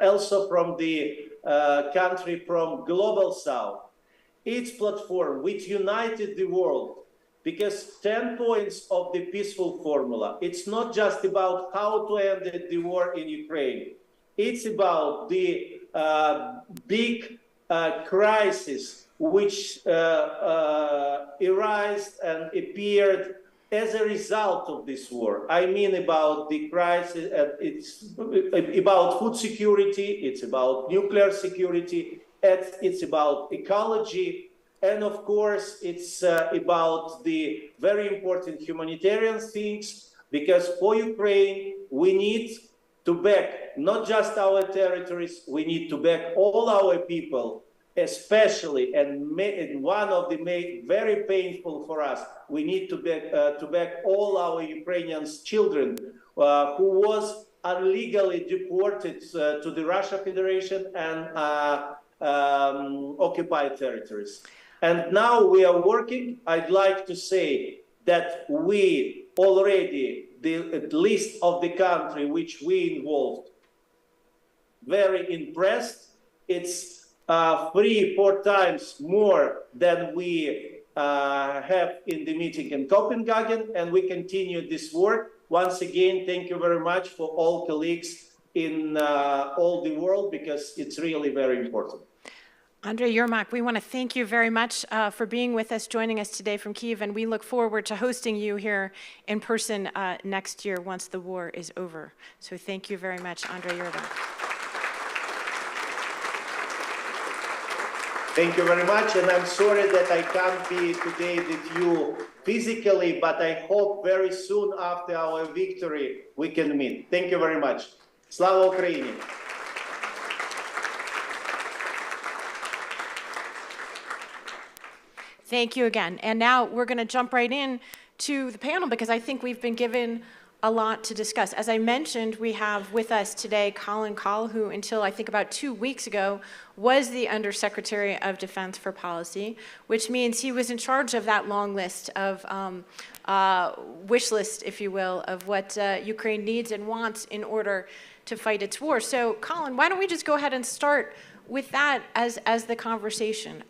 S18: also from the country from Global South. Its platform, which united the world, because 10 points of the peaceful formula, it's not just about how to end the war in Ukraine. It's about the big crisis which arose and appeared as a result of this war. I mean about the crisis, it's about food security, it's about nuclear security, it's about ecology, and of course, it's about the very important humanitarian things, because for Ukraine, we need to back not just our territories, we need to back all our people, especially, and one of the very painful for us, we need to back all our Ukrainian children who was illegally deported to the Russian Federation and occupied territories. And now we are working. I'd like to say that we already, at least of the country which we involved, very impressed. It's 3-4 times more than we have in the meeting in Copenhagen, and we continue this work. Once again, thank you very much for all colleagues in all the world, because it's really very important.
S13: Andrei Yermak, we want to thank you very much for being with us, joining us today from Kyiv, and we look forward to hosting you here in person next year once the war is over. So thank you very much, Andrei Yermak.
S18: Thank you very much, and I'm sorry that I can't be today with you physically, but I hope very soon after our victory we can meet. Thank you very much. Slava Ukraini!
S13: Thank you again. And now we're going to jump right in to the panel, because I think we've been given a lot to discuss. As I mentioned, we have with us today Colin Kahl, who until I think about 2 weeks ago was the Undersecretary of Defense for Policy, which means he was in charge of that long list of wish list, if you will, of what Ukraine needs and wants in order to fight its war. So Colin, why don't we just go ahead and start with that as the conversation.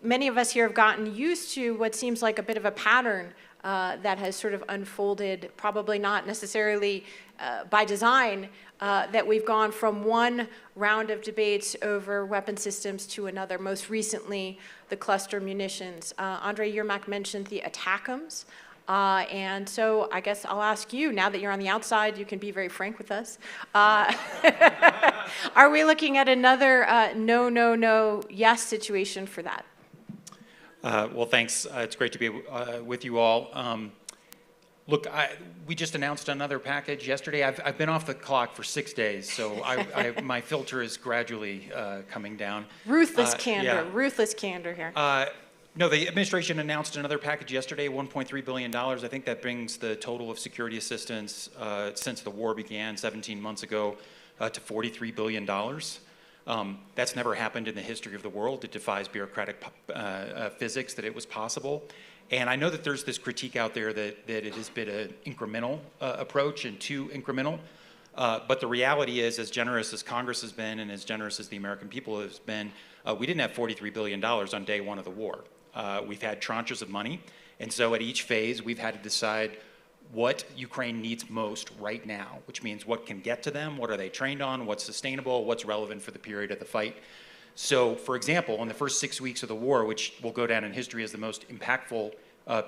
S13: Many of us here have gotten used to what seems like a bit of a pattern that has sort of unfolded, probably not necessarily by design, that we've gone from one round of debates over weapon systems to another, most recently the cluster munitions. Andrei Yermak mentioned the ATACMS. And so I guess I'll ask you, now that you're on the outside, you can be very frank with us. Are we looking at another no, no, no, yes situation for that?
S1: Well, thanks. It's great to be with you all. Look, we just announced another package yesterday. I've been off the clock for 6 days, so my filter is gradually coming down.
S13: Ruthless candor, ruthless candor here.
S1: No, the administration announced another package yesterday, $1.3 billion. I think that brings the total of security assistance since the war began 17 months ago to $43 billion. That's never happened in the history of the world. It defies bureaucratic physics that it was possible. And I know that there's this critique out there that it has been an incremental approach and too incremental. But the reality is, as generous as Congress has been and as generous as the American people has been, we didn't have $43 billion on day one of the war. We've had tranches of money, and so at each phase, we've had to decide what Ukraine needs most right now, which means what can get to them, what are they trained on, what's sustainable, what's relevant for the period of the fight. So, for example, in the first 6 weeks of the war, which will go down in history as the most impactful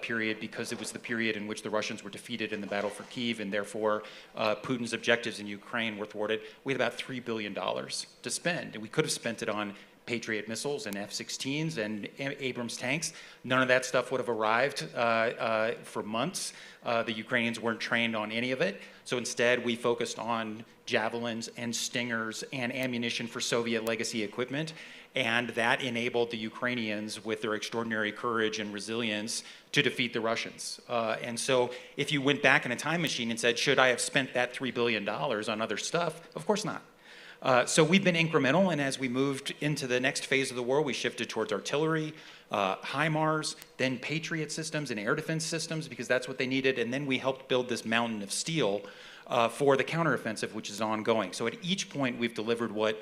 S1: period because it was the period in which the Russians were defeated in the battle for Kyiv, and therefore Putin's objectives in Ukraine were thwarted, we had about $3 billion to spend. And we could have spent it on Patriot missiles and F-16s and Abrams tanks. None of that stuff would have arrived for months. The Ukrainians weren't trained on any of it. So instead, we focused on javelins and stingers and ammunition for Soviet legacy equipment. And that enabled the Ukrainians, with their extraordinary courage and resilience, to defeat the Russians. And so if you went back in a time machine and said, should I have spent that $3 billion on other stuff? Of course not. So we've been incremental, and as we moved into the next phase of the war, we shifted towards artillery, HIMARS, then Patriot systems and air defense systems, because that's what they needed, and then we helped build this mountain of steel for the counteroffensive, which is ongoing. So at each point, we've delivered what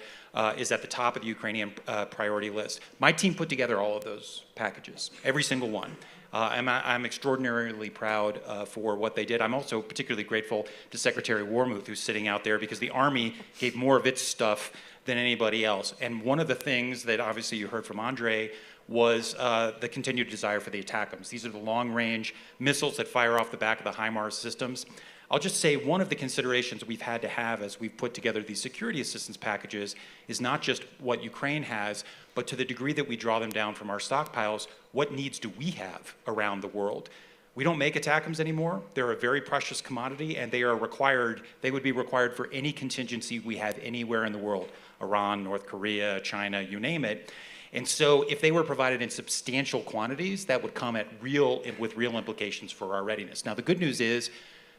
S1: is at the top of the Ukrainian priority list. My team put together all of those packages, every single one. I'm extraordinarily proud for what they did. I'm also particularly grateful to Secretary Wormuth, who's sitting out there, because the Army gave more of its stuff than anybody else. And one of the things that obviously you heard from Andre was the continued desire for the ATACMS. These are the long-range missiles that fire off the back of the HIMARS systems. I'll just say one of the considerations we've had to have as we've put together these security assistance packages is not just what Ukraine has, but to the degree that we draw them down from our stockpiles, what needs do we have around the world? We don't make ATACMS anymore. They're a very precious commodity, and they are required, they would be required for any contingency we have anywhere in the world, Iran, North Korea, China, you name it. And so if they were provided in substantial quantities, that would come with real implications for our readiness. Now, the good news is,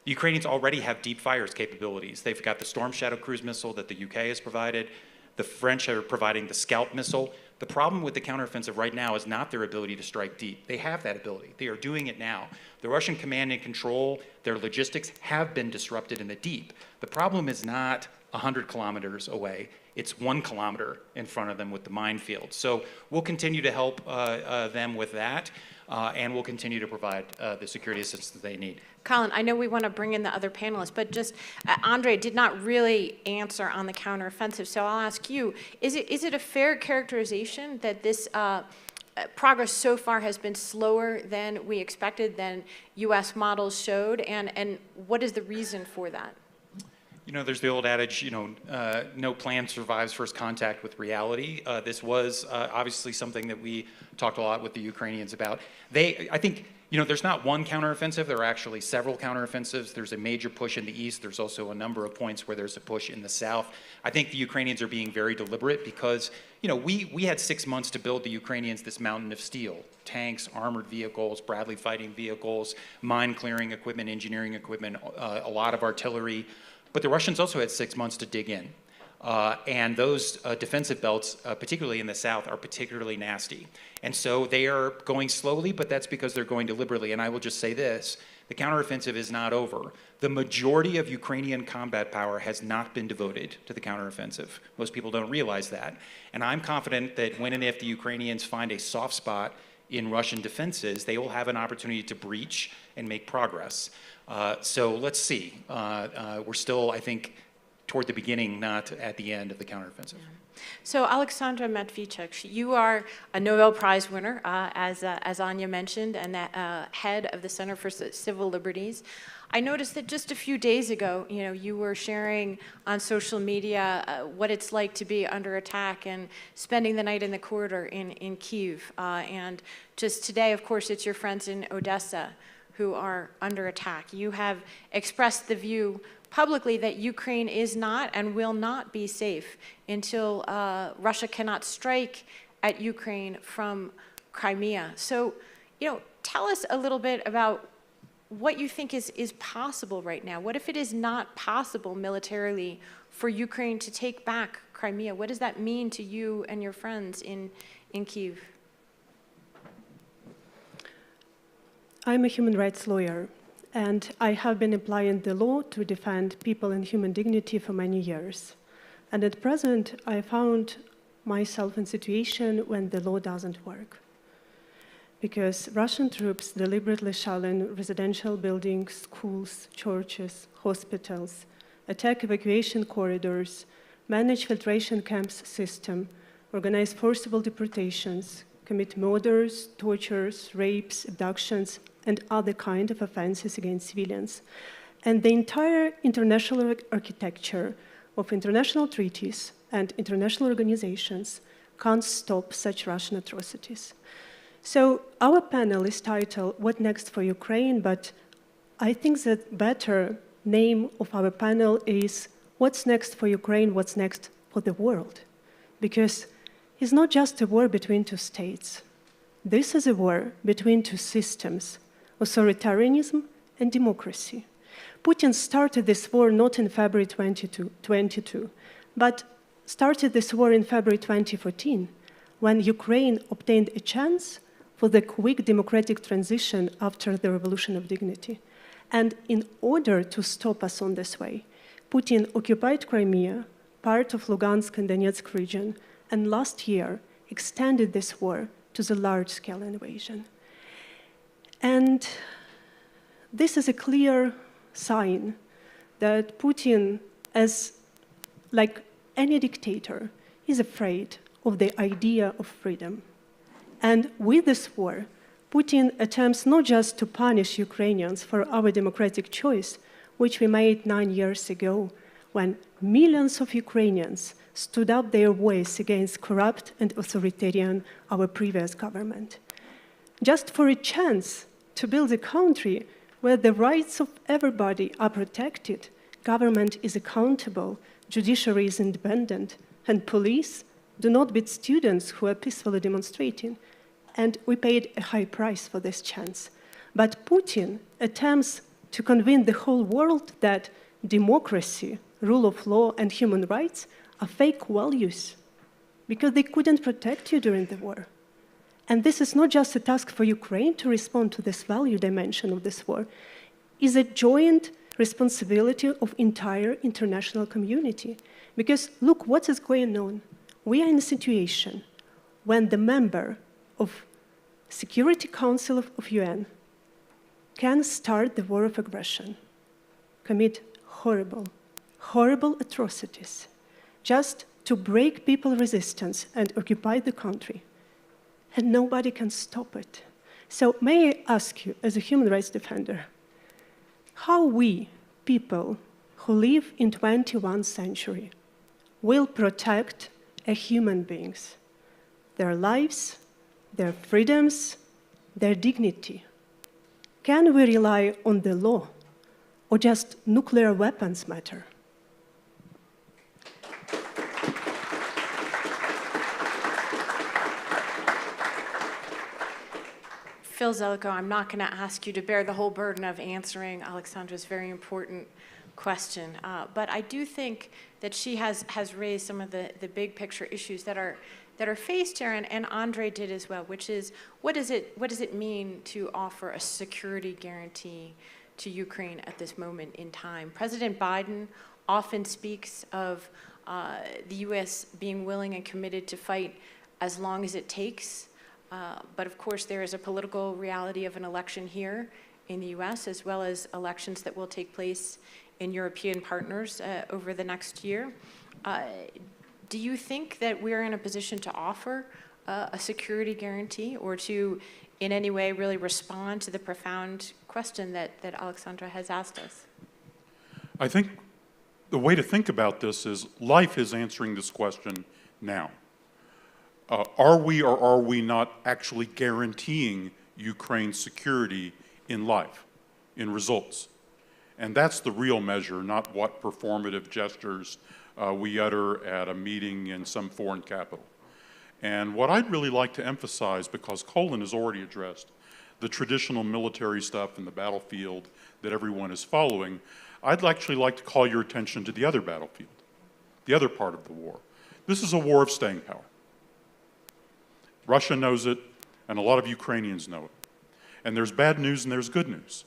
S1: the Ukrainians already have deep fires capabilities. They've got the Storm Shadow cruise missile that the UK has provided. The French are providing the Scout missile. The problem with the counteroffensive right now is not their ability to strike deep. They have that ability. They are doing it now. The Russian command and control, their logistics have been disrupted in the deep. The problem is not 100 kilometers away. It's 1 kilometer in front of them with the minefield. So we'll continue to help them with that, and we'll continue to provide the security assistance they need.
S13: Colin, I know we want to bring in the other panelists, but just Andre did not really answer on the counteroffensive, so I'll ask you, is it a fair characterization that this progress so far has been slower than we expected, than U.S. models showed, and what is the reason for that?
S1: You know, there's the old adage, no plan survives first contact with reality. This was obviously something that we talked a lot with the Ukrainians about. I think, there's not one counteroffensive. There are actually several counteroffensives. There's a major push in the east. There's also a number of points where there's a push in the south. I think the Ukrainians are being very deliberate because, we had 6 months to build the Ukrainians this mountain of steel. Tanks, armored vehicles, Bradley fighting vehicles, mine clearing equipment, engineering equipment, a lot of artillery. But the Russians also had 6 months to dig in. And those defensive belts, particularly in the south, are particularly nasty. And so they are going slowly, but that's because they're going deliberately. And I will just say this, the counteroffensive is not over. The majority of Ukrainian combat power has not been devoted to the counteroffensive. Most people don't realize that. And I'm confident that when and if the Ukrainians find a soft spot in Russian defenses, they will have an opportunity to breach and make progress. So let's see. We're still, I think, toward the beginning, not at the end of the counteroffensive.
S13: So Alexandra Matvichuk, you are a Nobel Prize winner, as Anya mentioned, and head of the Center for Civil Liberties. I noticed that just a few days ago, you were sharing on social media what it's like to be under attack and spending the night in the corridor in Kyiv. And just today, of course, it's your friends in Odessa who are under attack. You have expressed the view publicly that Ukraine is not and will not be safe until Russia cannot strike at Ukraine from Crimea. So, tell us a little bit about what you think is possible right now. What if it is not possible militarily for Ukraine to take back Crimea? What does that mean to you and your friends in Kyiv?
S14: I'm a human rights lawyer, and I have been applying the law to defend people and human dignity for many years. And at present, I found myself in a situation when the law doesn't work. Because Russian troops deliberately shell in residential buildings, schools, churches, hospitals, attack evacuation corridors, manage filtration camps system, organize forcible deportations, commit murders, tortures, rapes, abductions, and other kind of offenses against civilians. And the entire international architecture of international treaties and international organizations can't stop such Russian atrocities. So our panel is titled, What Next for Ukraine? But I think that better name of our panel is What's Next for Ukraine? What's Next for the world? Because it's not just a war between two states. This is a war between two systems, authoritarianism and democracy. Putin started this war not in February 2022, but started this war in February 2014, when Ukraine obtained a chance for the quick democratic transition after the Revolution of Dignity. And in order to stop us on this way, Putin occupied Crimea, part of Lugansk and Donetsk region, and last year extended this war to the large-scale invasion. And this is a clear sign that Putin, as like any dictator, is afraid of the idea of freedom. And with this war, Putin attempts not just to punish Ukrainians for our democratic choice, which we made 9 years ago, when millions of Ukrainians stood up their voice against corrupt and authoritarian our previous government. Just for a chance to build a country where the rights of everybody are protected, government is accountable, judiciary is independent, and police do not beat students who are peacefully demonstrating. And we paid a high price for this chance. But Putin attempts to convince the whole world that democracy, rule of law, and human rights are fake values because they couldn't protect you during the war. And this is not just a task for Ukraine to respond to this value dimension of this war. It's a joint responsibility of entire international community. Because look what is going on. We are in a situation when the member of Security Council of UN can start the war of aggression, commit horrible, horrible atrocities, just to break people's resistance and occupy the country. And nobody can stop it. So may I ask you, as a human rights defender, how we, people who live in 21st century, will protect human beings, their lives, their freedoms, their dignity? Can we rely on the law, or just nuclear weapons matter?
S13: Phil Zelikow, I'm not going to ask you to bear the whole burden of answering Alexandra's very important question, but I do think that she has raised some of the big picture issues that are faced here, and Andre did as well, which is what does it mean to offer a security guarantee to Ukraine at this moment in time? President Biden often speaks of the U.S. being willing and committed to fight as long as it takes. But of course, there is a political reality of an election here in the U.S., as well as elections that will take place in European partners over the next year. Do you think that we're in a position to offer a security guarantee, or to, in any way, really respond to the profound question that Alexandra has asked us?
S19: I think the way to think about this is life is answering this question now. Are we or are we not actually guaranteeing Ukraine's security in life, in results? And that's the real measure, not what performative gestures we utter at a meeting in some foreign capital. And what I'd really like to emphasize, because Colin has already addressed the traditional military stuff in the battlefield that everyone is following, I'd actually like to call your attention to the other battlefield, the other part of the war. This is a war of staying power. Russia knows it, and a lot of Ukrainians know it. And there's bad news and there's good news.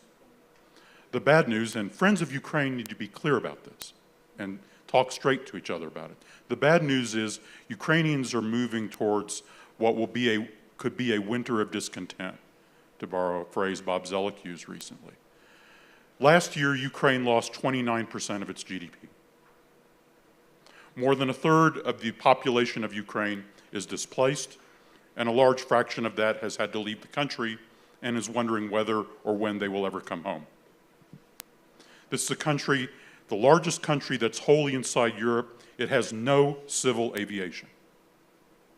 S19: The bad news, and friends of Ukraine need to be clear about this and talk straight to each other about it. The bad news is Ukrainians are moving towards what could be a winter of discontent, to borrow a phrase Bob Zoellick used recently. Last year, Ukraine lost 29% of its GDP. More than a third of the population of Ukraine is displaced, and a large fraction of that has had to leave the country and is wondering whether or when they will ever come home. This is a country, the largest country that's wholly inside Europe. It has no civil aviation.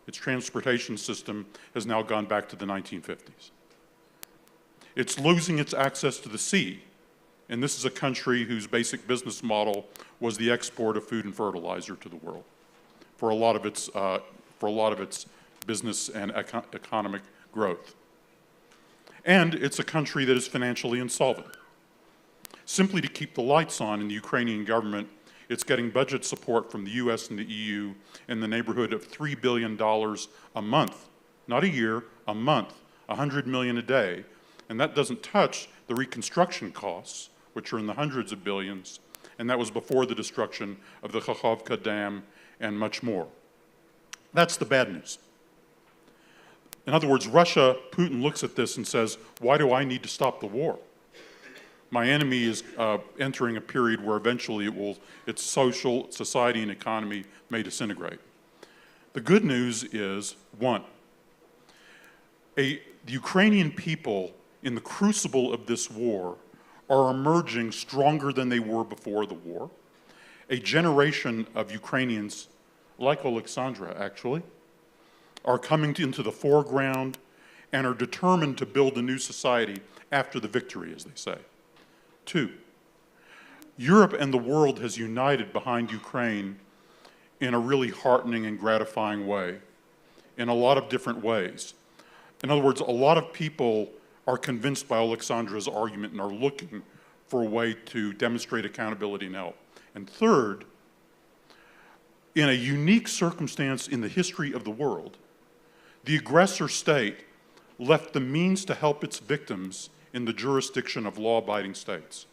S19: Its transportation system has now gone back to the 1950s. It's losing its access to the sea, and this is a country whose basic business model was the export of food and fertilizer to the world for a lot of its business and economic growth. And it's a country that is financially insolvent. Simply to keep the lights on in the Ukrainian government, it's getting budget support from the U.S. and the EU in the neighborhood of $3 billion a month, not a year, a month, $100 million a day. And that doesn't touch the reconstruction costs, which are in the hundreds of billions, and that was before the destruction of the Kakhovka Dam and much more. That's the bad news. In other words, Russia, Putin looks at this and says, why do I need to stop the war? My enemy is entering a period where eventually its society and economy may disintegrate. The good news is, one, the Ukrainian people in the crucible of this war are emerging stronger than they were before the war. A generation of Ukrainians, like Alexandra actually, are coming into the foreground and are determined to build a new society after the victory, as they say. Two, Europe and the world has united behind Ukraine in a really heartening and gratifying way, in a lot of different ways. In other words, a lot of people are convinced by Alexandra's argument and are looking for a way to demonstrate accountability and help. And third, in a unique circumstance in the history of the world, the aggressor state left the means to help its victims in the jurisdiction of law-abiding states.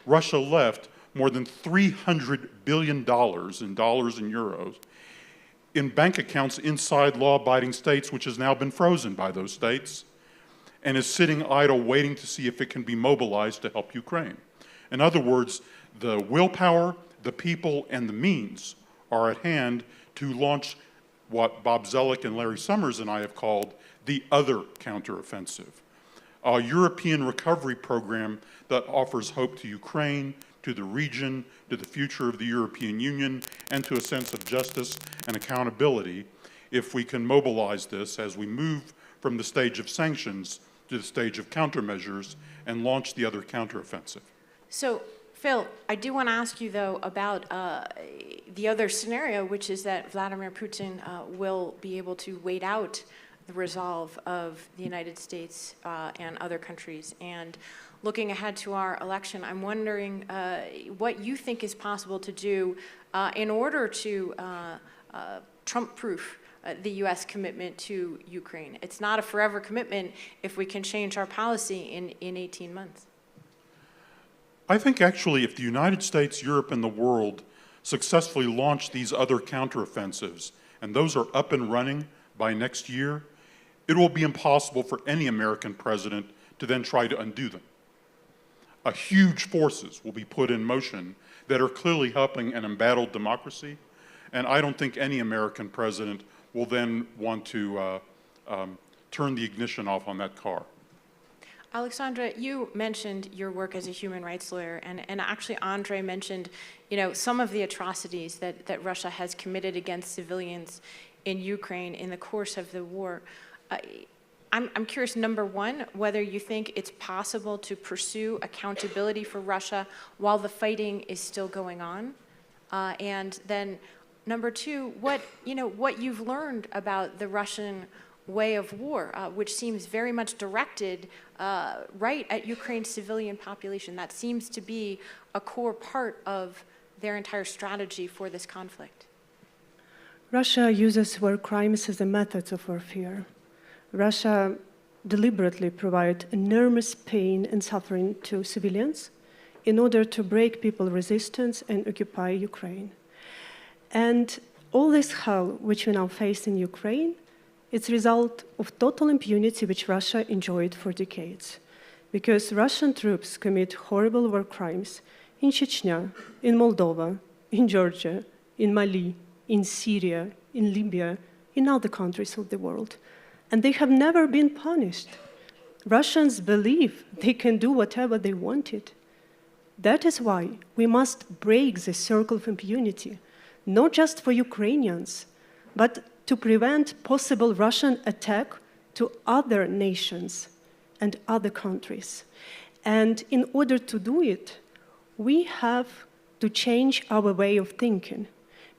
S19: Russia left more than $300 billion in dollars and euros in bank accounts inside law-abiding states, which has now been frozen by those states, and is sitting idle waiting to see if it can be mobilized to help Ukraine. In other words, the willpower, the people, and the means are at hand to launch what Bob Zoellick and Larry Summers and I have called the other counteroffensive, a European recovery program that offers hope to Ukraine, to the region, to the future of the European Union, and to a sense of justice and accountability if we can mobilize this as we move from the stage of sanctions to the stage of countermeasures and launch the other counteroffensive.
S13: So, Phil, I do want to ask you, though, about the other scenario, which is that Vladimir Putin will be able to wait out the resolve of the United States and other countries. And looking ahead to our election, I'm wondering what you think is possible to do in order to Trump-proof the U.S. commitment to Ukraine. It's not a forever commitment if we can change our policy in 18 months.
S19: I think actually if the United States, Europe, and the world successfully launch these other counteroffensives, and those are up and running by next year, it will be impossible for any American president to then try to undo them. Huge forces will be put in motion that are clearly helping an embattled democracy, and I don't think any American president will then want to turn the ignition off on that car.
S13: Alexandra, you mentioned your work as a human rights lawyer, and actually Andre mentioned, some of the atrocities that Russia has committed against civilians in Ukraine in the course of the war. I'm curious, number one, whether you think it's possible to pursue accountability for Russia while the fighting is still going on, and then number two, what you've learned about the Russian way of war, which seems very much directed right at Ukraine's civilian population. That seems to be a core part of their entire strategy for this conflict.
S14: Russia uses war crimes as a method of warfare. Russia deliberately provides enormous pain and suffering to civilians in order to break people's resistance and occupy Ukraine. And all this hell which we now face in Ukraine, it's a result of total impunity which Russia enjoyed for decades. Because Russian troops commit horrible war crimes in Chechnya, in Moldova, in Georgia, in Mali, in Syria, in Libya, in other countries of the world. And they have never been punished. Russians believe they can do whatever they wanted. That is why we must break the circle of impunity, not just for Ukrainians, but to prevent possible Russian attack to other nations and other countries. And in order to do it, we have to change our way of thinking.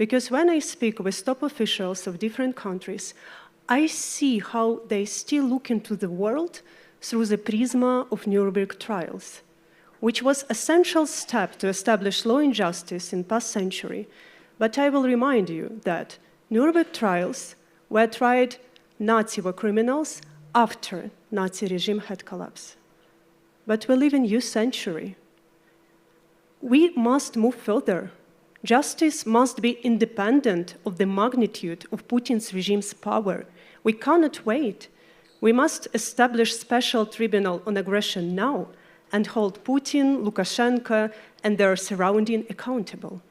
S14: Because when I speak with top officials of different countries, I see how they still look into the world through the prism of Nuremberg trials, which was an essential step to establish law and justice in the past century. But I will remind you that Nuremberg trials were tried Nazi war criminals after Nazi regime had collapsed. But we live in a new century. We must move further. Justice must be independent of the magnitude of Putin's regime's power. We cannot wait. We must establish a special tribunal on aggression now and hold Putin, Lukashenko, and their surrounding accountable.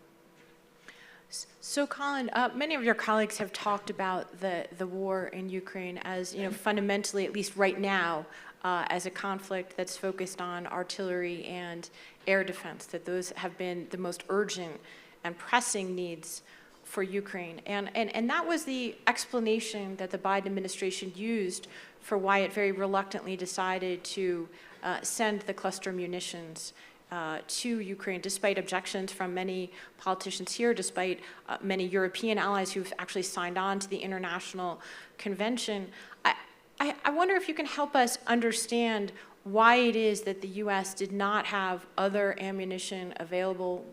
S13: So, Colin, many of your colleagues have talked about the war in Ukraine as, fundamentally, at least right now, as a conflict that's focused on artillery and air defense, that those have been the most urgent and pressing needs for Ukraine. And that was the explanation that the Biden administration used for why it very reluctantly decided to send the cluster munitions to Ukraine, despite objections from many politicians here, despite many European allies who've actually signed on to the international convention. I wonder if you can help us understand why it is that the U.S. did not have other ammunition available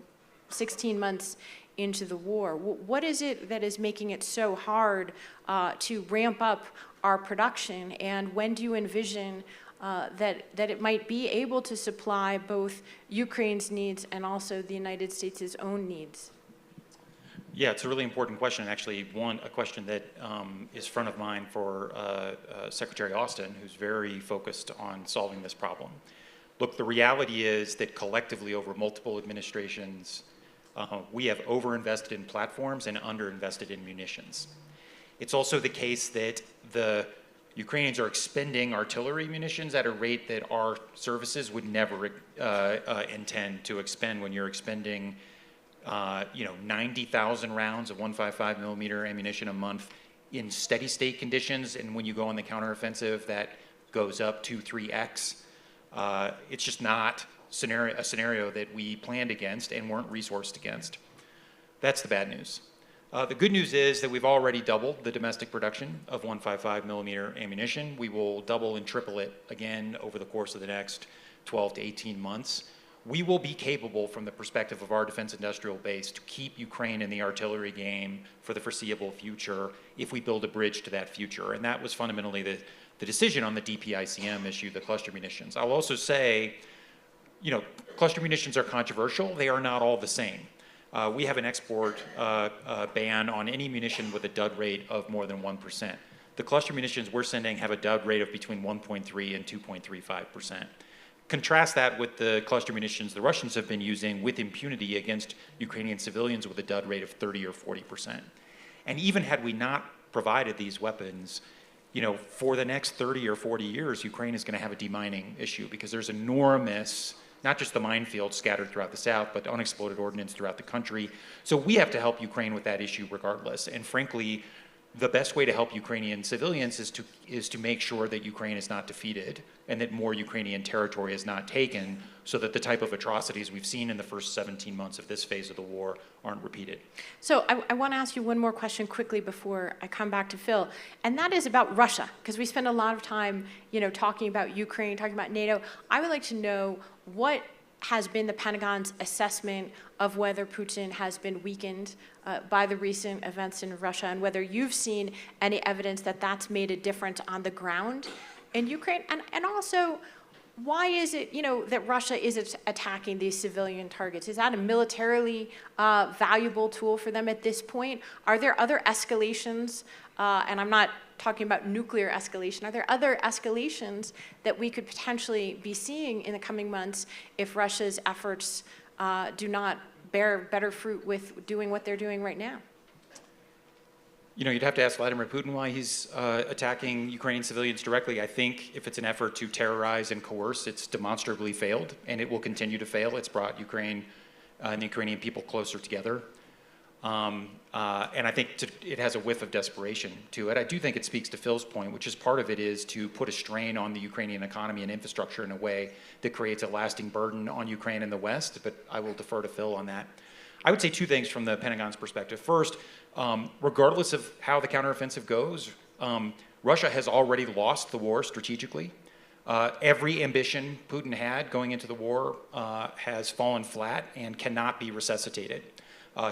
S13: 16 months into the war. What is it that is making it so hard to ramp up our production, and when do you envision that it might be able to supply both Ukraine's needs and also the United States' own needs?
S1: Yeah, it's a really important question, actually a question that is front of mind for Secretary Austin, who's very focused on solving this problem. Look, the reality is that collectively over multiple administrations, we have overinvested in platforms and underinvested in munitions. It's also the case that the Ukrainians are expending artillery munitions at a rate that our services would never intend to expend. When you're expending 90,000 rounds of 155 millimeter ammunition a month in steady state conditions, and when you go on the counteroffensive, that goes up 2-3x. It's just not a scenario that we planned against and weren't resourced against. That's the bad news. The good news is that we've already doubled the domestic production of 155 millimeter ammunition. We will double and triple it again over the course of the next 12 to 18 months. We will be capable, from the perspective of our defense industrial base, to keep Ukraine in the artillery game for the foreseeable future if we build a bridge to that future. And that was fundamentally the decision on the DPICM issue, the cluster munitions. I'll also say, cluster munitions are controversial. They are not all the same. We have an export ban on any munition with a dud rate of more than 1%. The cluster munitions we're sending have a dud rate of between 1.3 and 2.35%. Contrast that with the cluster munitions the Russians have been using with impunity against Ukrainian civilians with a dud rate of 30 or 40%. And even had we not provided these weapons, for the next 30 or 40 years, Ukraine is going to have a demining issue because there's enormous, not just the minefields scattered throughout the south, but unexploded ordnance throughout the country. So we have to help Ukraine with that issue regardless. And frankly, the best way to help Ukrainian civilians is to make sure that Ukraine is not defeated and that more Ukrainian territory is not taken, so that the type of atrocities we've seen in the first 17 months of this phase of the war aren't repeated.
S13: So I want to ask you one more question quickly before I come back to Phil, and that is about Russia, because we spend a lot of time, talking about Ukraine, talking about NATO. I would like to know what has been the Pentagon's assessment of whether Putin has been weakened by the recent events in Russia, and whether you've seen any evidence that that's made a difference on the ground in Ukraine, and also why is it, that Russia is attacking these civilian targets? Is that a militarily valuable tool for them at this point? Are there other escalations, and I'm not talking about nuclear escalation, are there other escalations that we could potentially be seeing in the coming months if Russia's efforts do not bear better fruit with doing what they're doing right now?
S1: You'd have to ask Vladimir Putin why he's attacking Ukrainian civilians directly. I think if it's an effort to terrorize and coerce, it's demonstrably failed, and it will continue to fail. It's brought Ukraine and the Ukrainian people closer together. And I think it has a whiff of desperation to it. I do think it speaks to Phil's point, which is part of it is to put a strain on the Ukrainian economy and infrastructure in a way that creates a lasting burden on Ukraine and the West, but I will defer to Phil on that. I would say two things from the Pentagon's perspective. First, regardless of how the counteroffensive goes, Russia has already lost the war strategically. Every ambition Putin had going into the war has fallen flat and cannot be resuscitated.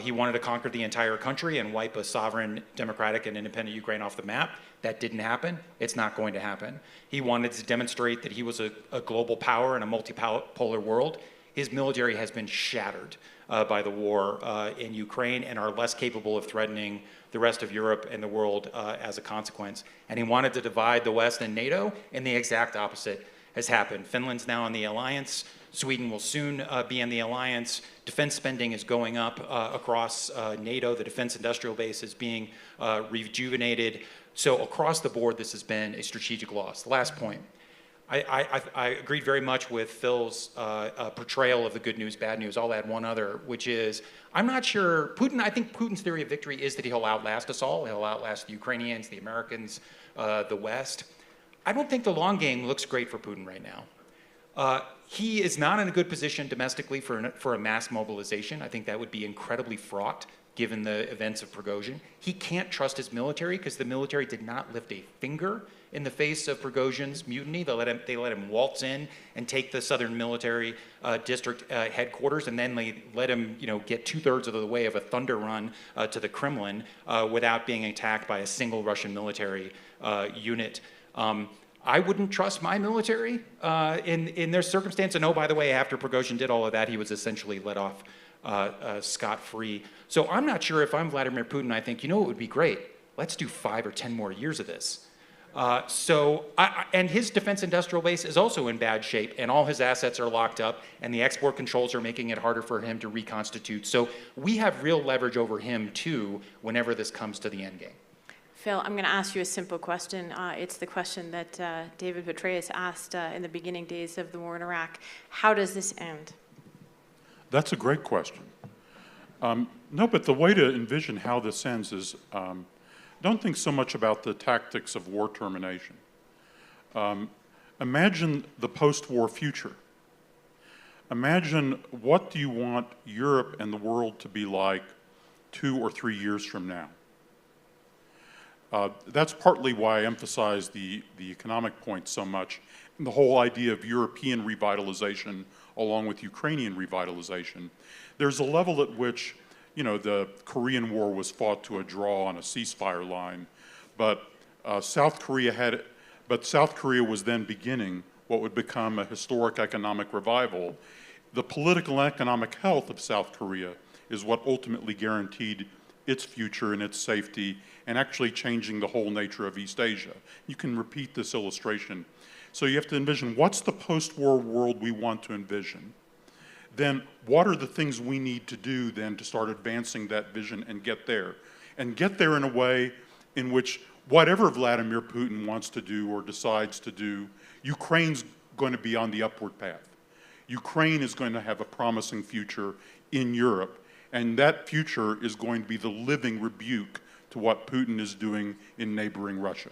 S1: He wanted to conquer the entire country and wipe a sovereign, democratic, and independent Ukraine off the map. That didn't happen. It's not going to happen. He wanted to demonstrate that he was a global power in a multipolar world. His military has been shattered by the war in Ukraine and are less capable of threatening the rest of Europe and the world as a consequence. And he wanted to divide the West and NATO, and the exact opposite has happened. Finland's now in the alliance. Sweden will soon be in the alliance. Defense spending is going up across NATO. The defense industrial base is being rejuvenated. So across the board, this has been a strategic loss. Last point. I agreed very much with Phil's portrayal of the good news, bad news. I'll add one other, which is I'm not sure I think Putin's theory of victory is that he'll outlast us all. He'll outlast the Ukrainians, the Americans, the West. I don't think the long game looks great for Putin right now. He is not in a good position domestically for a mass mobilization. I think that would be incredibly fraught given the events of Prigozhin. He can't trust his military because the military did not lift a finger in the face of Prigozhin's mutiny. They let him waltz in and take the Southern Military District headquarters, and then they let him get 2/3 of the way of a thunder run to the Kremlin without being attacked by a single Russian military unit. I wouldn't trust my military in their circumstance. And oh, by the way, after Prigozhin did all of that, he was essentially let off scot-free. So I'm not sure if I'm Vladimir Putin, I think, what would be great? Let's do 5 or 10 more years of this. And his defense industrial base is also in bad shape, and all his assets are locked up, and the export controls are making it harder for him to reconstitute. So we have real leverage over him, too, whenever this comes to the end game.
S13: Phil, I'm going to ask you a simple question. It's the question that David Petraeus asked in the beginning days of the war in Iraq. How does this end?
S19: That's a great question. No, but the way to envision how this ends is don't think so much about the tactics of war termination. Imagine the post-war future. Imagine what do you want Europe and the world to be like 2 or 3 years from now. That's partly why I emphasize the economic point so much, and the whole idea of European revitalization along with Ukrainian revitalization. There's a level at which, the Korean War was fought to a draw on a ceasefire line, but South Korea was then beginning what would become a historic economic revival. The political and economic health of South Korea is what ultimately guaranteed its future and its safety, and actually changing the whole nature of East Asia. You can repeat this illustration. So you have to envision, what's the post-war world we want to envision? Then what are the things we need to do then to start advancing that vision and get there? And get there in a way in which whatever Vladimir Putin wants to do or decides to do, Ukraine's going to be on the upward path. Ukraine is going to have a promising future in Europe, and that future is going to be the living rebuke to what Putin is doing in neighboring Russia.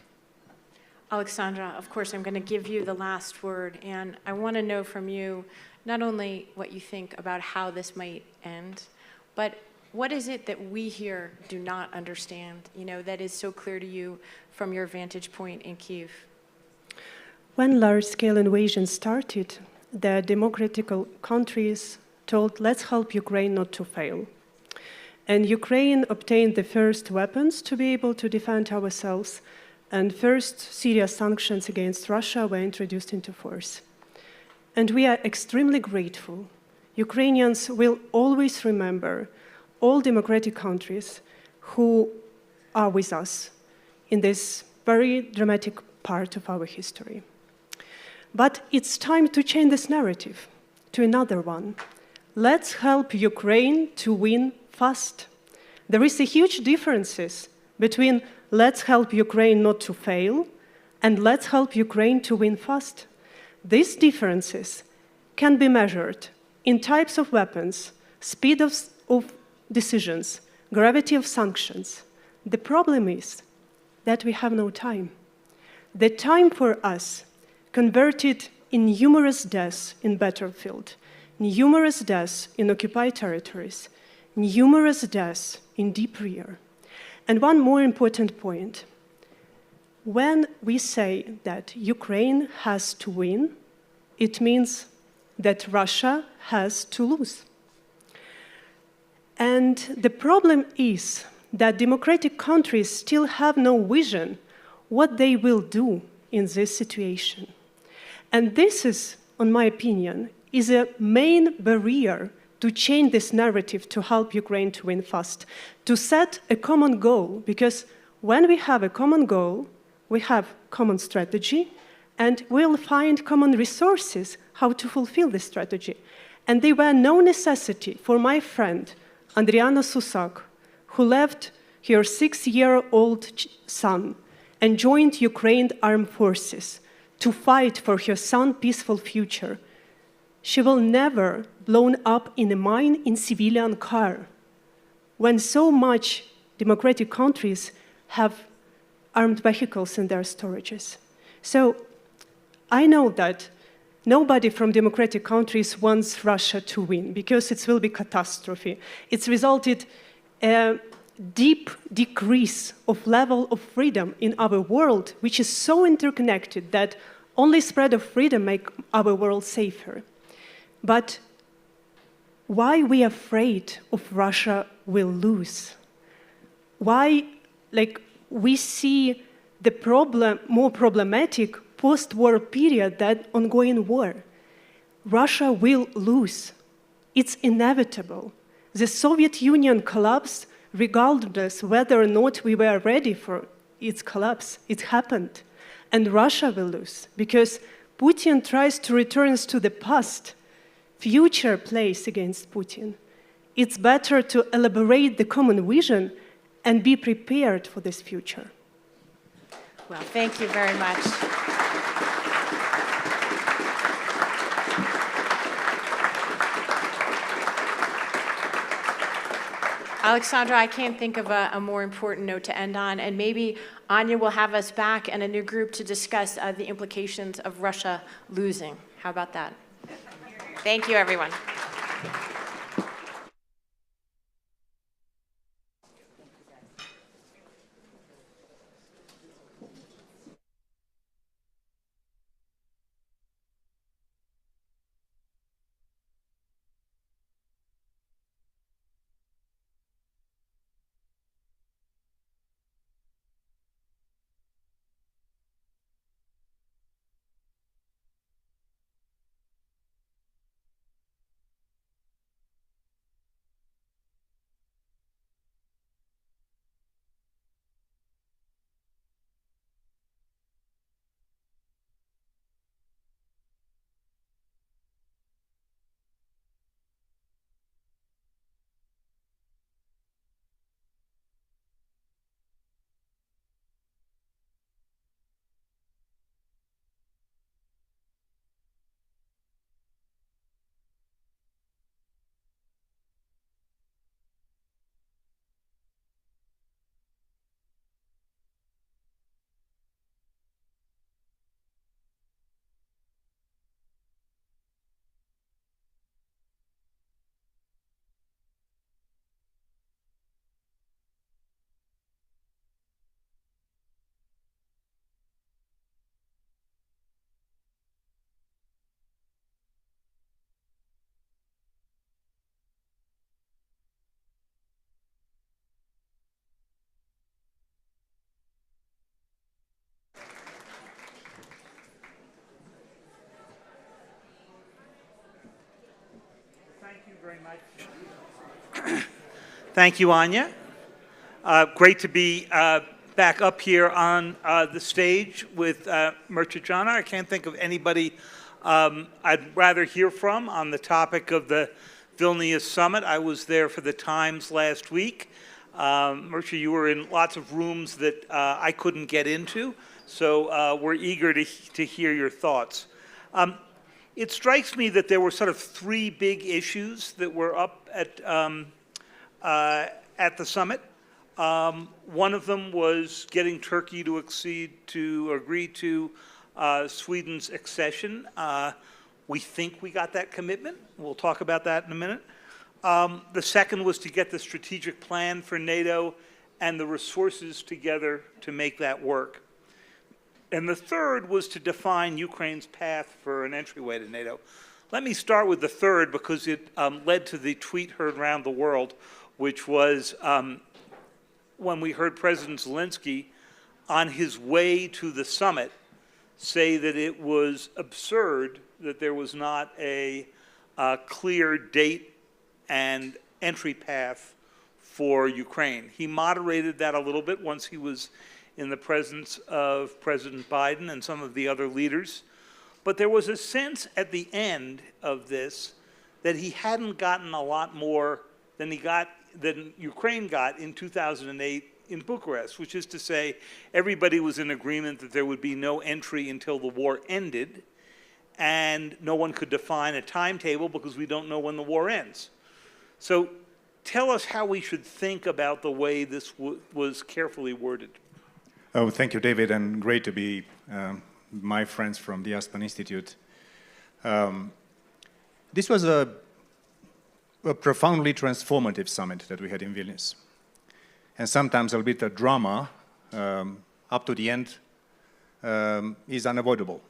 S13: Alexandra, of course, I'm going to give you the last word, and I want to know from you not only what you think about how this might end, but what is it that we here do not understand, that is so clear to you from your vantage point in Kyiv?
S14: When large-scale invasion started, the democratic countries told, let's help Ukraine not to fail. And Ukraine obtained the first weapons to be able to defend ourselves, and first serious sanctions against Russia were introduced into force. and we are extremely grateful. Ukrainians will always remember all democratic countries who are with us in this very dramatic part of our history. But it's time to change this narrative to another one. Let's help Ukraine to win fast. There is a huge difference between let's help Ukraine not to fail and let's help Ukraine to win fast. These differences can be measured in types of weapons, speed of decisions, gravity of sanctions. The problem is that we have no time. The time for us converted in numerous deaths in battlefield, numerous deaths in occupied territories, numerous deaths in deep rear. And one more important point. When we say that Ukraine has to win, it means that Russia has to lose. And the problem is that democratic countries still have no vision what they will do in this situation. And this is, in my opinion, is a main barrier to change this narrative to help Ukraine to win fast, to set a common goal, because when we have a common goal, we have common strategy, and we'll find common resources how to fulfill this strategy. And there were no necessity for my friend, Andriana Susak, who left her 6-year-old son and joined Ukraine's armed forces to fight for her son's peaceful future. She will never blown up in a mine in civilian car when so much democratic countries have armed vehicles in their storages. So I know that nobody from democratic countries wants Russia to win because it will be catastrophe. It's resulted a deep decrease of level of freedom in our world, which is so interconnected that only spread of freedom make our world safer. But why we afraid of Russia will lose? Why, we see the problem more problematic post-war period than ongoing war? Russia will lose. It's inevitable. The Soviet Union collapsed regardless whether or not we were ready for its collapse. It happened. And Russia will lose because Putin tries to return to the past. Future plays against Putin. It's better to elaborate the common vision and be prepared for this future.
S13: Well, thank you very much. Alexandra, I can't think of a more important note to end on, and maybe Anya will have us back and a new group to discuss the implications of Russia losing. How about that? Thank you, everyone.
S2: very much. Thank you, Anya. Great to be back up here on the stage with Murchadjana. I can't think of anybody I'd rather hear from on the topic of the Vilnius Summit. I was there for the Times last week. Murcha, you were in lots of rooms that I couldn't get into, so we're eager to hear your thoughts. It strikes me that there were sort of three big issues that were up at the summit. One of them was getting Turkey to agree to Sweden's accession. We think we got that commitment. We'll talk about that in a minute. The second was to get the strategic plan for NATO and the resources together to make that work. And the third was to define Ukraine's path for an entryway to NATO. Let me start with the third because it led to the tweet heard around the world, which was when we heard President Zelensky on his way to the summit say that it was absurd that there was not a clear date and entry path for Ukraine. He moderated that a little bit once he was in the presence of President Biden and some of the other leaders. But there was a sense at the end of this that he hadn't gotten a lot more than Ukraine got in 2008 in Bucharest, which is to say everybody was in agreement that there would be no entry until the war ended, and no one could define a timetable because we don't know when the war ends. So tell us how we should think about the way this was carefully worded.
S7: Oh, thank you, David, and great to be my friends from the Aspen Institute. This was a profoundly transformative summit that we had in Vilnius. And sometimes a bit of drama up to the end is unavoidable.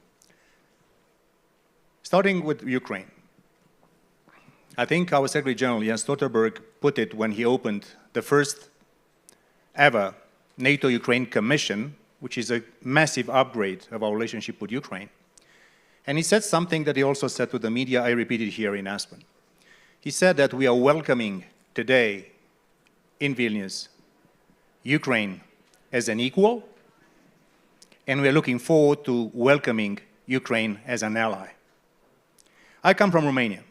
S7: Starting with Ukraine. I think our Secretary General Jens Stoltenberg put it when he opened the first ever NATO-Ukraine Commission, which is a massive upgrade of our relationship with Ukraine. And he said something that he also said to the media, I repeated here in Aspen. He said that we are welcoming today in Vilnius Ukraine as an equal, and we are looking forward to welcoming Ukraine as an ally. I come from Romania.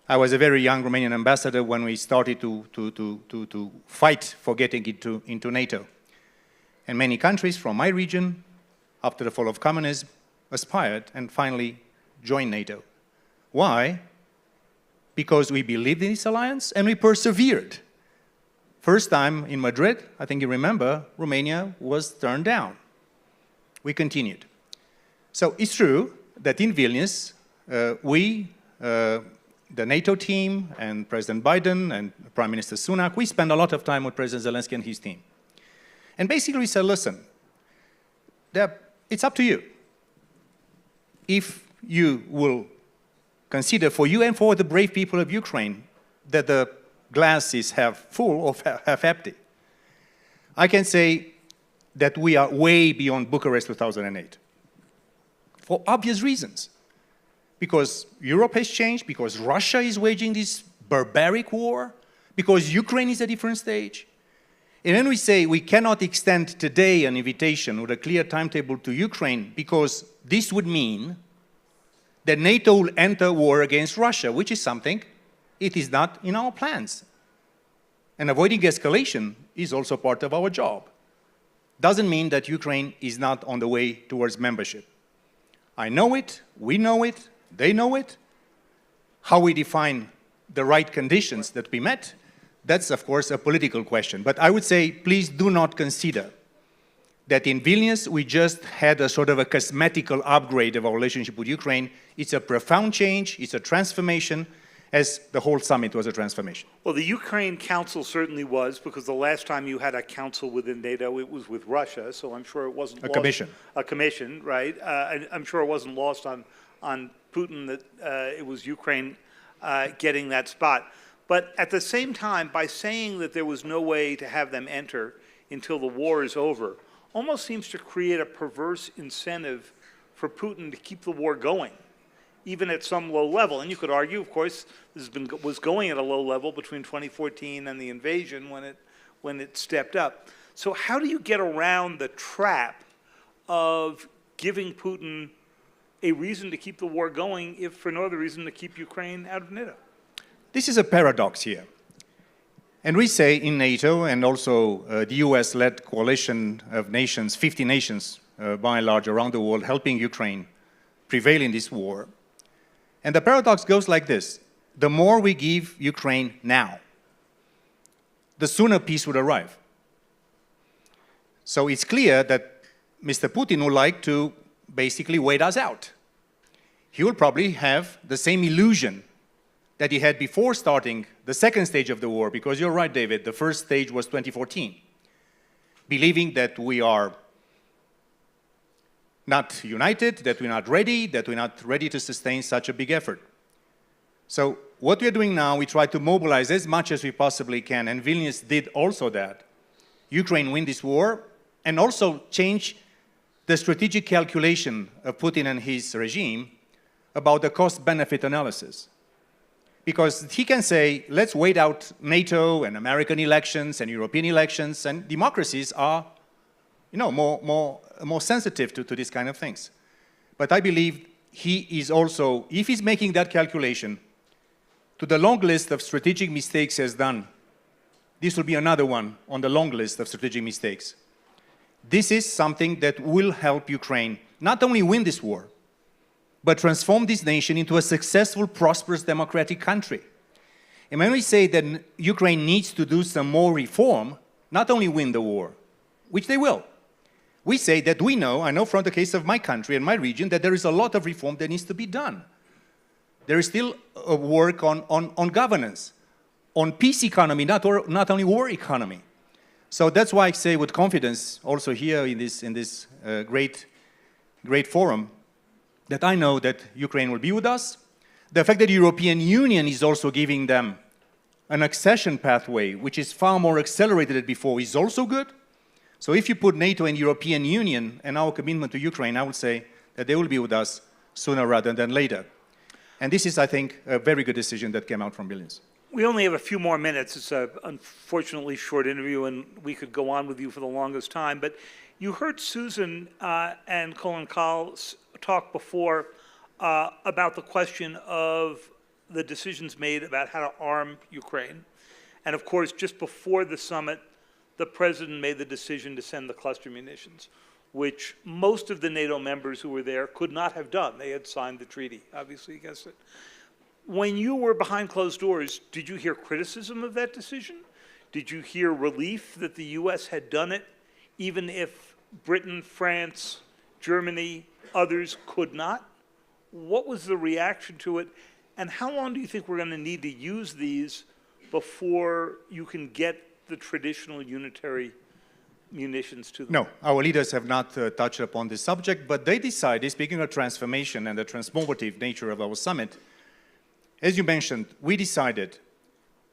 S7: I was a very young Romanian ambassador when we started to fight for getting into NATO. And many countries from my region, after the fall of communism, aspired and finally joined NATO. Why? Because we believed in this alliance and we persevered. First time in Madrid, I think you remember, Romania was turned down. We continued. So it's true that in Vilnius, the NATO team and President Biden and Prime Minister Sunak, we spent a lot of time with President Zelensky and his team. And basically we said, listen, it's up to you. If you will consider for you and for the brave people of Ukraine that the glass is half full or half empty. I can say that we are way beyond Bucharest 2008 for obvious reasons. Because Europe has changed, because Russia is waging this barbaric war, because Ukraine is at a different stage. And then we say we cannot extend today an invitation with a clear timetable to Ukraine because this would mean that NATO will enter war against Russia, which is something it is not in our plans. And avoiding escalation is also part of our job. Doesn't mean that Ukraine is not on the way towards membership. I know it, we know it, they know it. How we define the right conditions that we met, that's of course a political question. But I would say, please do not consider that in Vilnius we just had a sort of a cosmetical upgrade of our relationship with Ukraine. It's a profound change, it's a transformation, as the whole summit was a transformation.
S2: Well, the Ukraine Council certainly was, because the last time you had a council within NATO, it was with Russia, so I'm sure it wasn't lost.
S7: Commission.
S2: A commission, right. I'm sure it wasn't lost on Putin that it was Ukraine getting that spot. But at the same time, by saying that there was no way to have them enter until the war is over, almost seems to create a perverse incentive for Putin to keep the war going even at some low level. And you could argue, of course, this was going at a low level between 2014 and the invasion when it stepped up. So how do you get around the trap of giving Putin a reason to keep the war going, if for no other reason to keep Ukraine out of NATO?
S7: This is a paradox here. And we say in NATO, and also the US-led coalition of nations, 50 nations by and large around the world, helping Ukraine prevail in this war. And the paradox goes like this: the more we give Ukraine now, the sooner peace would arrive. So it's clear that Mr. Putin would like to basically wait us out. He will probably have the same illusion that he had before starting the second stage of the war, because you're right, David, the first stage was 2014, believing that we are not united, that we're not ready to sustain such a big effort. So what we're doing now, we try to mobilize as much as we possibly can, and Vilnius did also that. Ukraine win this war, and also change the strategic calculation of Putin and his regime about the cost-benefit analysis. Because he can say, let's wait out NATO and American elections and European elections, and democracies are, more sensitive to these kind of things. But I believe he is also, if he's making that calculation, to the long list of strategic mistakes he has done, this will be another one on the long list of strategic mistakes. This is something that will help Ukraine not only win this war, but transform this nation into a successful, prosperous, democratic country. And when we say that Ukraine needs to do some more reform, not only win the war, which they will, we say that I know from the case of my country and my region, that there is a lot of reform that needs to be done. There is still a work on governance, on peace economy, not only war economy. So that's why I say with confidence, also here in this great forum, that I know that Ukraine will be with us. The fact that the European Union is also giving them an accession pathway, which is far more accelerated than before, is also good. So if you put NATO and European Union and our commitment to Ukraine, I would say that they will be with us sooner rather than later. And this is, I think, a very good decision that came out from Vilnius.
S2: We only have a few more minutes. It's an unfortunately short interview, and we could go on with you for the longest time. But you heard Susan and Colin Kahl talk before about the question of the decisions made about how to arm Ukraine. And of course, just before the summit, the president made the decision to send the cluster munitions, which most of the NATO members who were there could not have done. They had signed the treaty, obviously, against it. When you were behind closed doors, did you hear criticism of that decision? Did you hear relief that the U.S. had done it, even if Britain, France, Germany, others could not? What was the reaction to it? And how long do you think we're going to need to use these before you can get the traditional unitary munitions to them?
S7: No, our leaders have not touched upon this subject, but they decided, speaking of transformation and the transformative nature of our summit, as you mentioned, we decided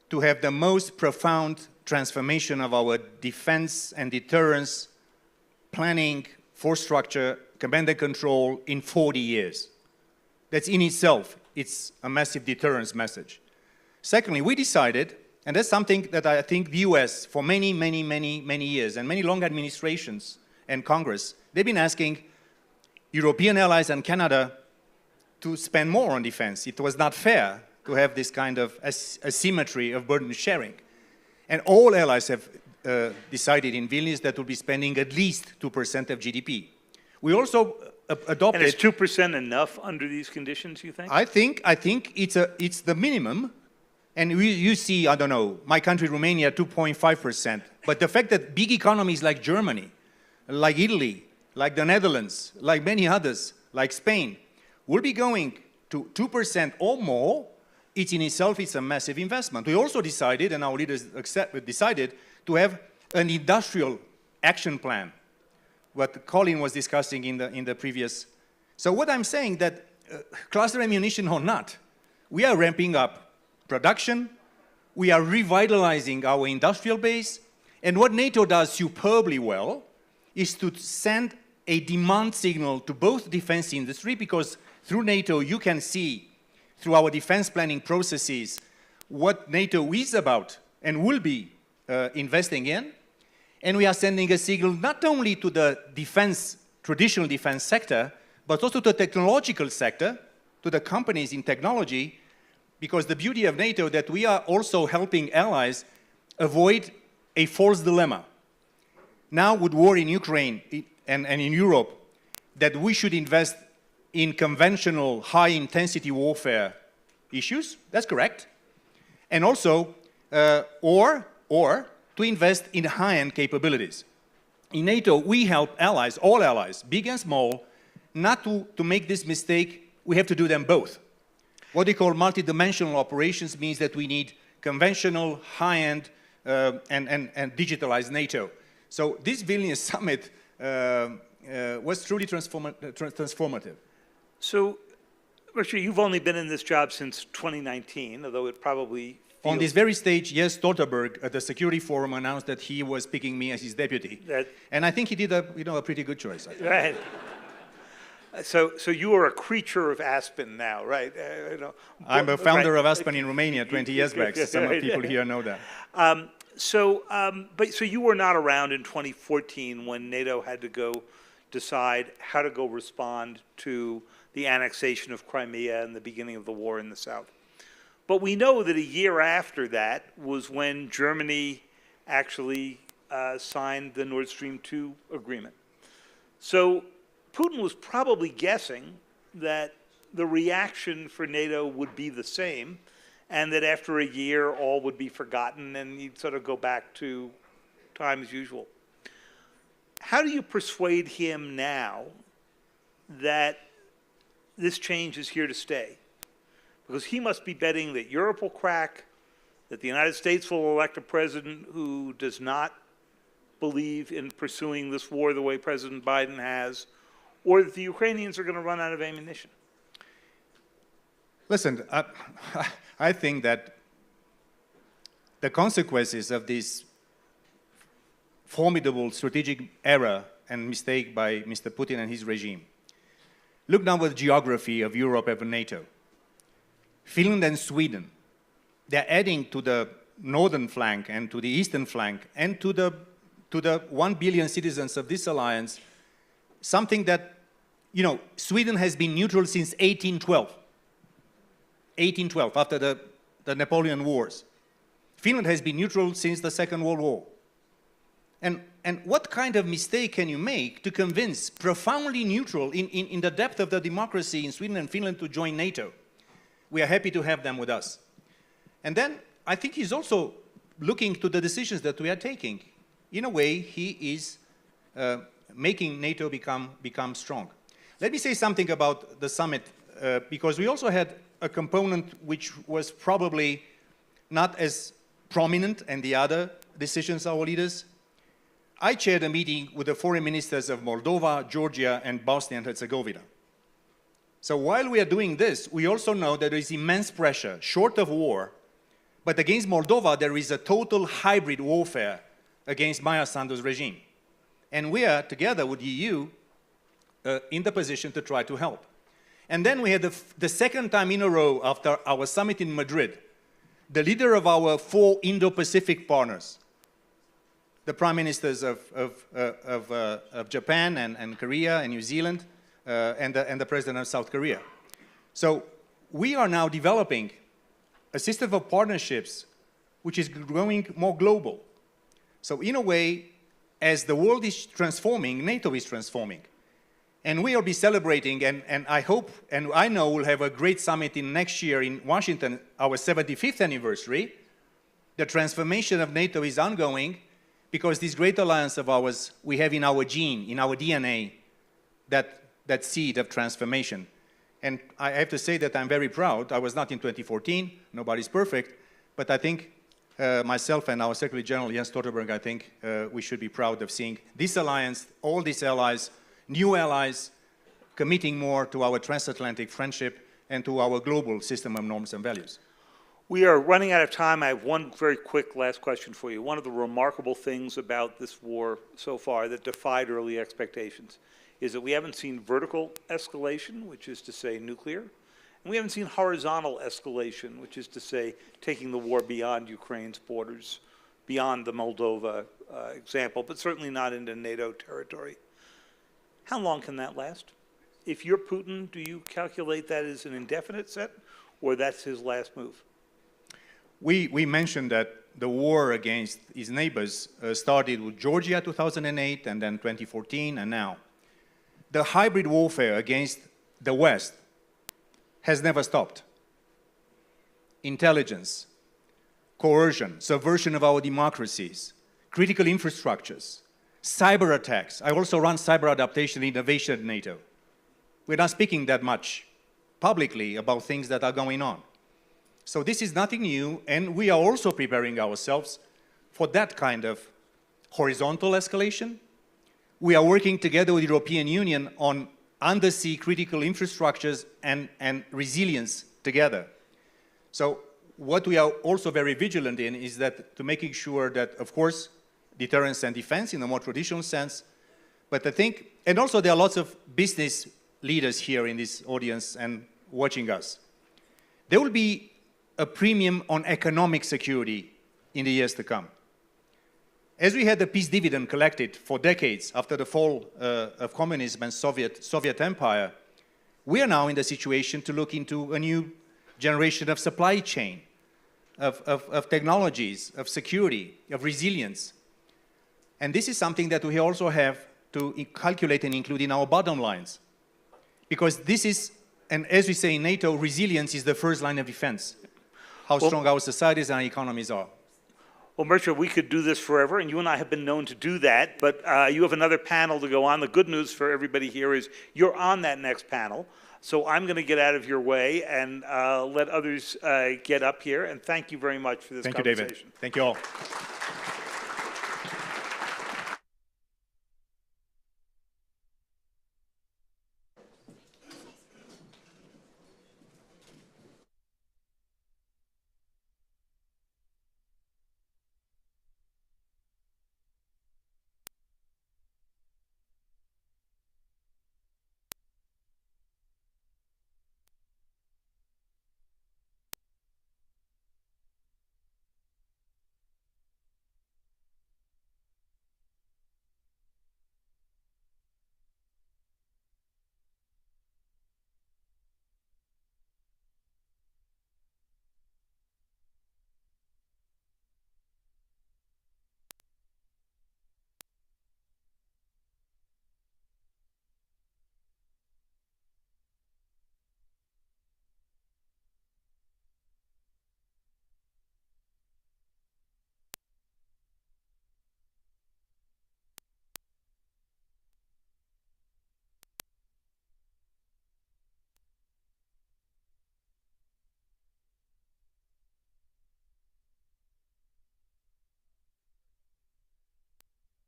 S7: to have the most profound transformation of our defense and deterrence planning, force structure, command and control in 40 years. That's in itself, it's a massive deterrence message. Secondly, we decided, and that's something that I think the US, for many years, and many long administrations and Congress, they've been asking European allies and Canada to spend more on defense. It was not fair to have this kind of asymmetry of burden sharing. And all allies have decided in Vilnius that we'll be spending at least 2% of GDP. We also adopted...
S2: And is 2% enough under these conditions, you think?
S7: I think it's the minimum. And you see, I don't know, my country, Romania, 2.5%. But the fact that big economies like Germany, like Italy, like the Netherlands, like many others, like Spain, will be going to 2% or more, it's in itself, it's a massive investment. We also decided, and our leaders decided, to have an industrial action plan, what Colin was discussing in the previous. So what I'm saying that cluster ammunition or not, we are ramping up production, we are revitalizing our industrial base, and what NATO does superbly well is to send a demand signal to both defense industry, because Through NATO, you can see, through our defense planning processes, what NATO is about and will be investing in. And we are sending a signal not only to the defense, traditional defense sector, but also to the technological sector, to the companies in technology, because the beauty of NATO that we are also helping allies avoid a false dilemma. Now with war in Ukraine and in Europe, that we should invest in conventional high-intensity warfare issues, that's correct. And also, or to invest in high-end capabilities. In NATO, we help allies, all allies, big and small, not to make this mistake. We have to do them both. What they call multidimensional operations means that we need conventional, high-end, and digitalized NATO. So this Vilnius summit was truly transformative.
S2: So, Richard, you've only been in this job since 2019, although it probably
S7: on this very stage, Jens Stoltenberg at the Security Forum announced that he was picking me as his deputy. And I think he did a pretty good choice.
S2: Right. So you are a creature of Aspen now, right?
S7: I'm a founder of Aspen in Romania 20 years back. Some of the people here know that.
S2: So you were not around in 2014 when NATO had to go decide how to go respond to the annexation of Crimea and the beginning of the war in the south. But we know that a year after that was when Germany actually signed the Nord Stream 2 agreement. So Putin was probably guessing that the reaction for NATO would be the same, and that after a year all would be forgotten and you'd sort of go back to time as usual. How do you persuade him now that this change is here to stay? Because he must be betting that Europe will crack, that the United States will elect a president who does not believe in pursuing this war the way President Biden has, or that the Ukrainians are going to run out of ammunition.
S7: Listen, I think that the consequences of this formidable strategic error and mistake by Mr. Putin and his regime. Look now at the geography of Europe and NATO. Finland and Sweden, they're adding to the northern flank and to the eastern flank and to the 1 billion citizens of this alliance, something that, Sweden has been neutral since 1812. 1812, after the Napoleon Wars. Finland has been neutral since the Second World War. And what kind of mistake can you make to convince profoundly neutral in the depth of the democracy in Sweden and Finland to join NATO? We are happy to have them with us. And then I think he's also looking to the decisions that we are taking. In a way, he is making NATO become strong. Let me say something about the summit, because we also had a component which was probably not as prominent in the other decisions of our leaders. I chaired a meeting with the foreign ministers of Moldova, Georgia, and Bosnia and Herzegovina. So while we are doing this, we also know that there is immense pressure, short of war, but against Moldova there is a total hybrid warfare against Maya Sandu's regime. And we are, together with the EU, in the position to try to help. And then we had the second time in a row after our summit in Madrid, the leader of our 4 Indo-Pacific partners, the prime ministers of Japan and Korea and New Zealand, and the president of South Korea. So we are now developing a system of partnerships which is growing more global. So in a way, as the world is transforming, NATO is transforming. And we will be celebrating, and I hope, and I know we'll have a great summit in next year in Washington, our 75th anniversary. The transformation of NATO is ongoing because this great alliance of ours, we have in our gene, in our DNA, that seed of transformation. And I have to say that I'm very proud. I was not in 2014, nobody's perfect, but I think myself and our Secretary General, Jens Stoltenberg, I think we should be proud of seeing this alliance, all these allies, new allies, committing more to our transatlantic friendship and to our global system of norms and values.
S2: We are running out of time. I have one very quick last question for you. One of the remarkable things about this war so far that defied early expectations is that we haven't seen vertical escalation, which is to say nuclear, and we haven't seen horizontal escalation, which is to say taking the war beyond Ukraine's borders, beyond the Moldova example, but certainly not into NATO territory. How long can that last? If you're Putin, do you calculate that as an indefinite set, or that's his last move?
S7: We mentioned that the war against his neighbors started with Georgia 2008 and then 2014 and now. The hybrid warfare against the West has never stopped. Intelligence, coercion, subversion of our democracies, critical infrastructures, cyber attacks. I also run cyber adaptation innovation at NATO. We're not speaking that much publicly about things that are going on. So this is nothing new, and we are also preparing ourselves for that kind of horizontal escalation. We are working together with the European Union on undersea critical infrastructures and resilience together. So what we are also very vigilant in is that to making sure that, of course, deterrence and defense in a more traditional sense, but I think, and also there are lots of business leaders here in this audience and watching us. There will be a premium on economic security in the years to come. As we had the peace dividend collected for decades after the fall of communism and Soviet Empire, we are now in the situation to look into a new generation of supply chain, of technologies, of security, of resilience. And this is something that we also have to calculate and include in our bottom lines. Because this is, and as we say in NATO, resilience is the first line of defense. How strong our societies and our economies are.
S2: Well, Mircea, we could do this forever, and you and I have been known to do that, but you have another panel to go on. The good news for everybody here is you're on that next panel, so I'm going to get out of your way and let others get up here, and thank you very much for this conversation.
S7: Thank you, David. Thank you all.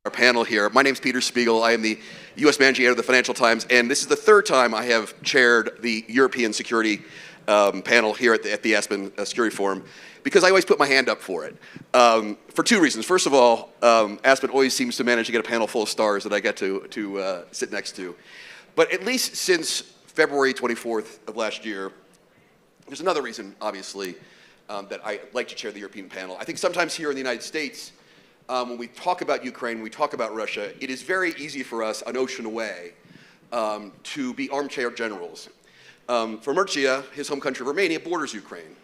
S20: Our panel here. My name is Peter Spiegel. I am the U.S. Managing Editor of the Financial Times, and this is the third time I have chaired the European Security panel here at the Aspen Security Forum, because I always put my hand up for it, for two reasons. First of all, Aspen always seems to manage to get a panel full of stars that I get to sit next to. But at least since February 24th of last year, there's another reason, obviously, that I like to chair the European panel. I think sometimes here in the United States, when we talk about Ukraine, when we talk about Russia, it is very easy for us, an ocean away, to be armchair generals. For Mircea, his home country, Romania, borders Ukraine.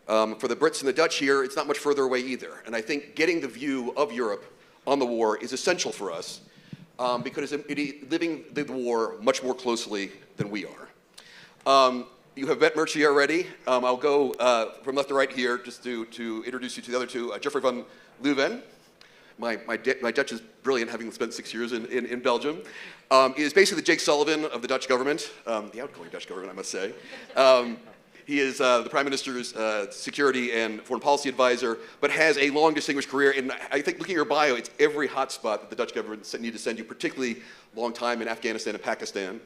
S20: For the Brits and the Dutch here, it's not much further away either. And I think getting the view of Europe on the war is essential for us, because it is living the war much more closely than we are. You have met Mircea already. I'll go from left to right here just to introduce you to the other two. Jeffrey van Leuven. My Dutch is brilliant, having spent 6 years in Belgium. He is basically the Jake Sullivan of the Dutch government, the outgoing Dutch government, I must say. He is the Prime Minister's security and foreign policy advisor, but has a long, distinguished career. And I think looking at your bio, it's every hotspot that the Dutch government need to send you, particularly long time in Afghanistan and Pakistan.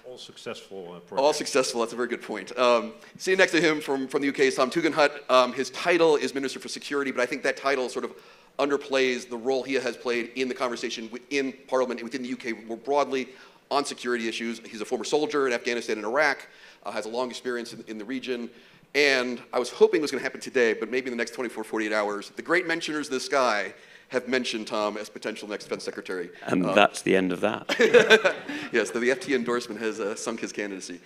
S8: all successful projects.
S20: All successful, that's a very good point. Sitting next to him from the UK is Tom Tugendhat. His title is Minister for Security, but I think that title sort of underplays the role he has played in the conversation within Parliament and within the UK more broadly on security issues. He's a former soldier in Afghanistan and Iraq, has a long experience in the region, and I was hoping it was going to happen today, but maybe in the next 24, 48 hours. The great mentioners of the sky have mentioned Tom as potential next defense secretary.
S21: And that's the end of that.
S20: Yes, the FT endorsement has sunk his candidacy.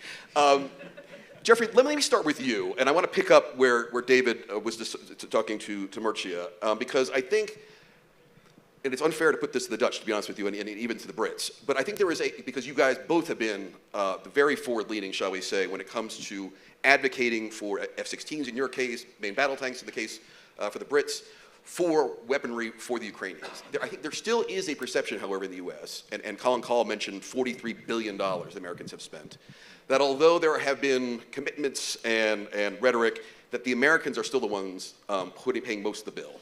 S20: Jeffrey, let me start with you, and I want to pick up where David was just talking to Murcia, because I think, and it's unfair to put this to the Dutch, to be honest with you, and even to the Brits, but I think there is because you guys both have been very forward-leaning, shall we say, when it comes to advocating for F-16s in your case, main battle tanks in the case for the Brits, for weaponry for the Ukrainians. I think there still is a perception, however, in the U.S., and Colin Kahl mentioned $43 billion the Americans have spent, that although there have been commitments and rhetoric, that the Americans are still the ones paying most of the bill.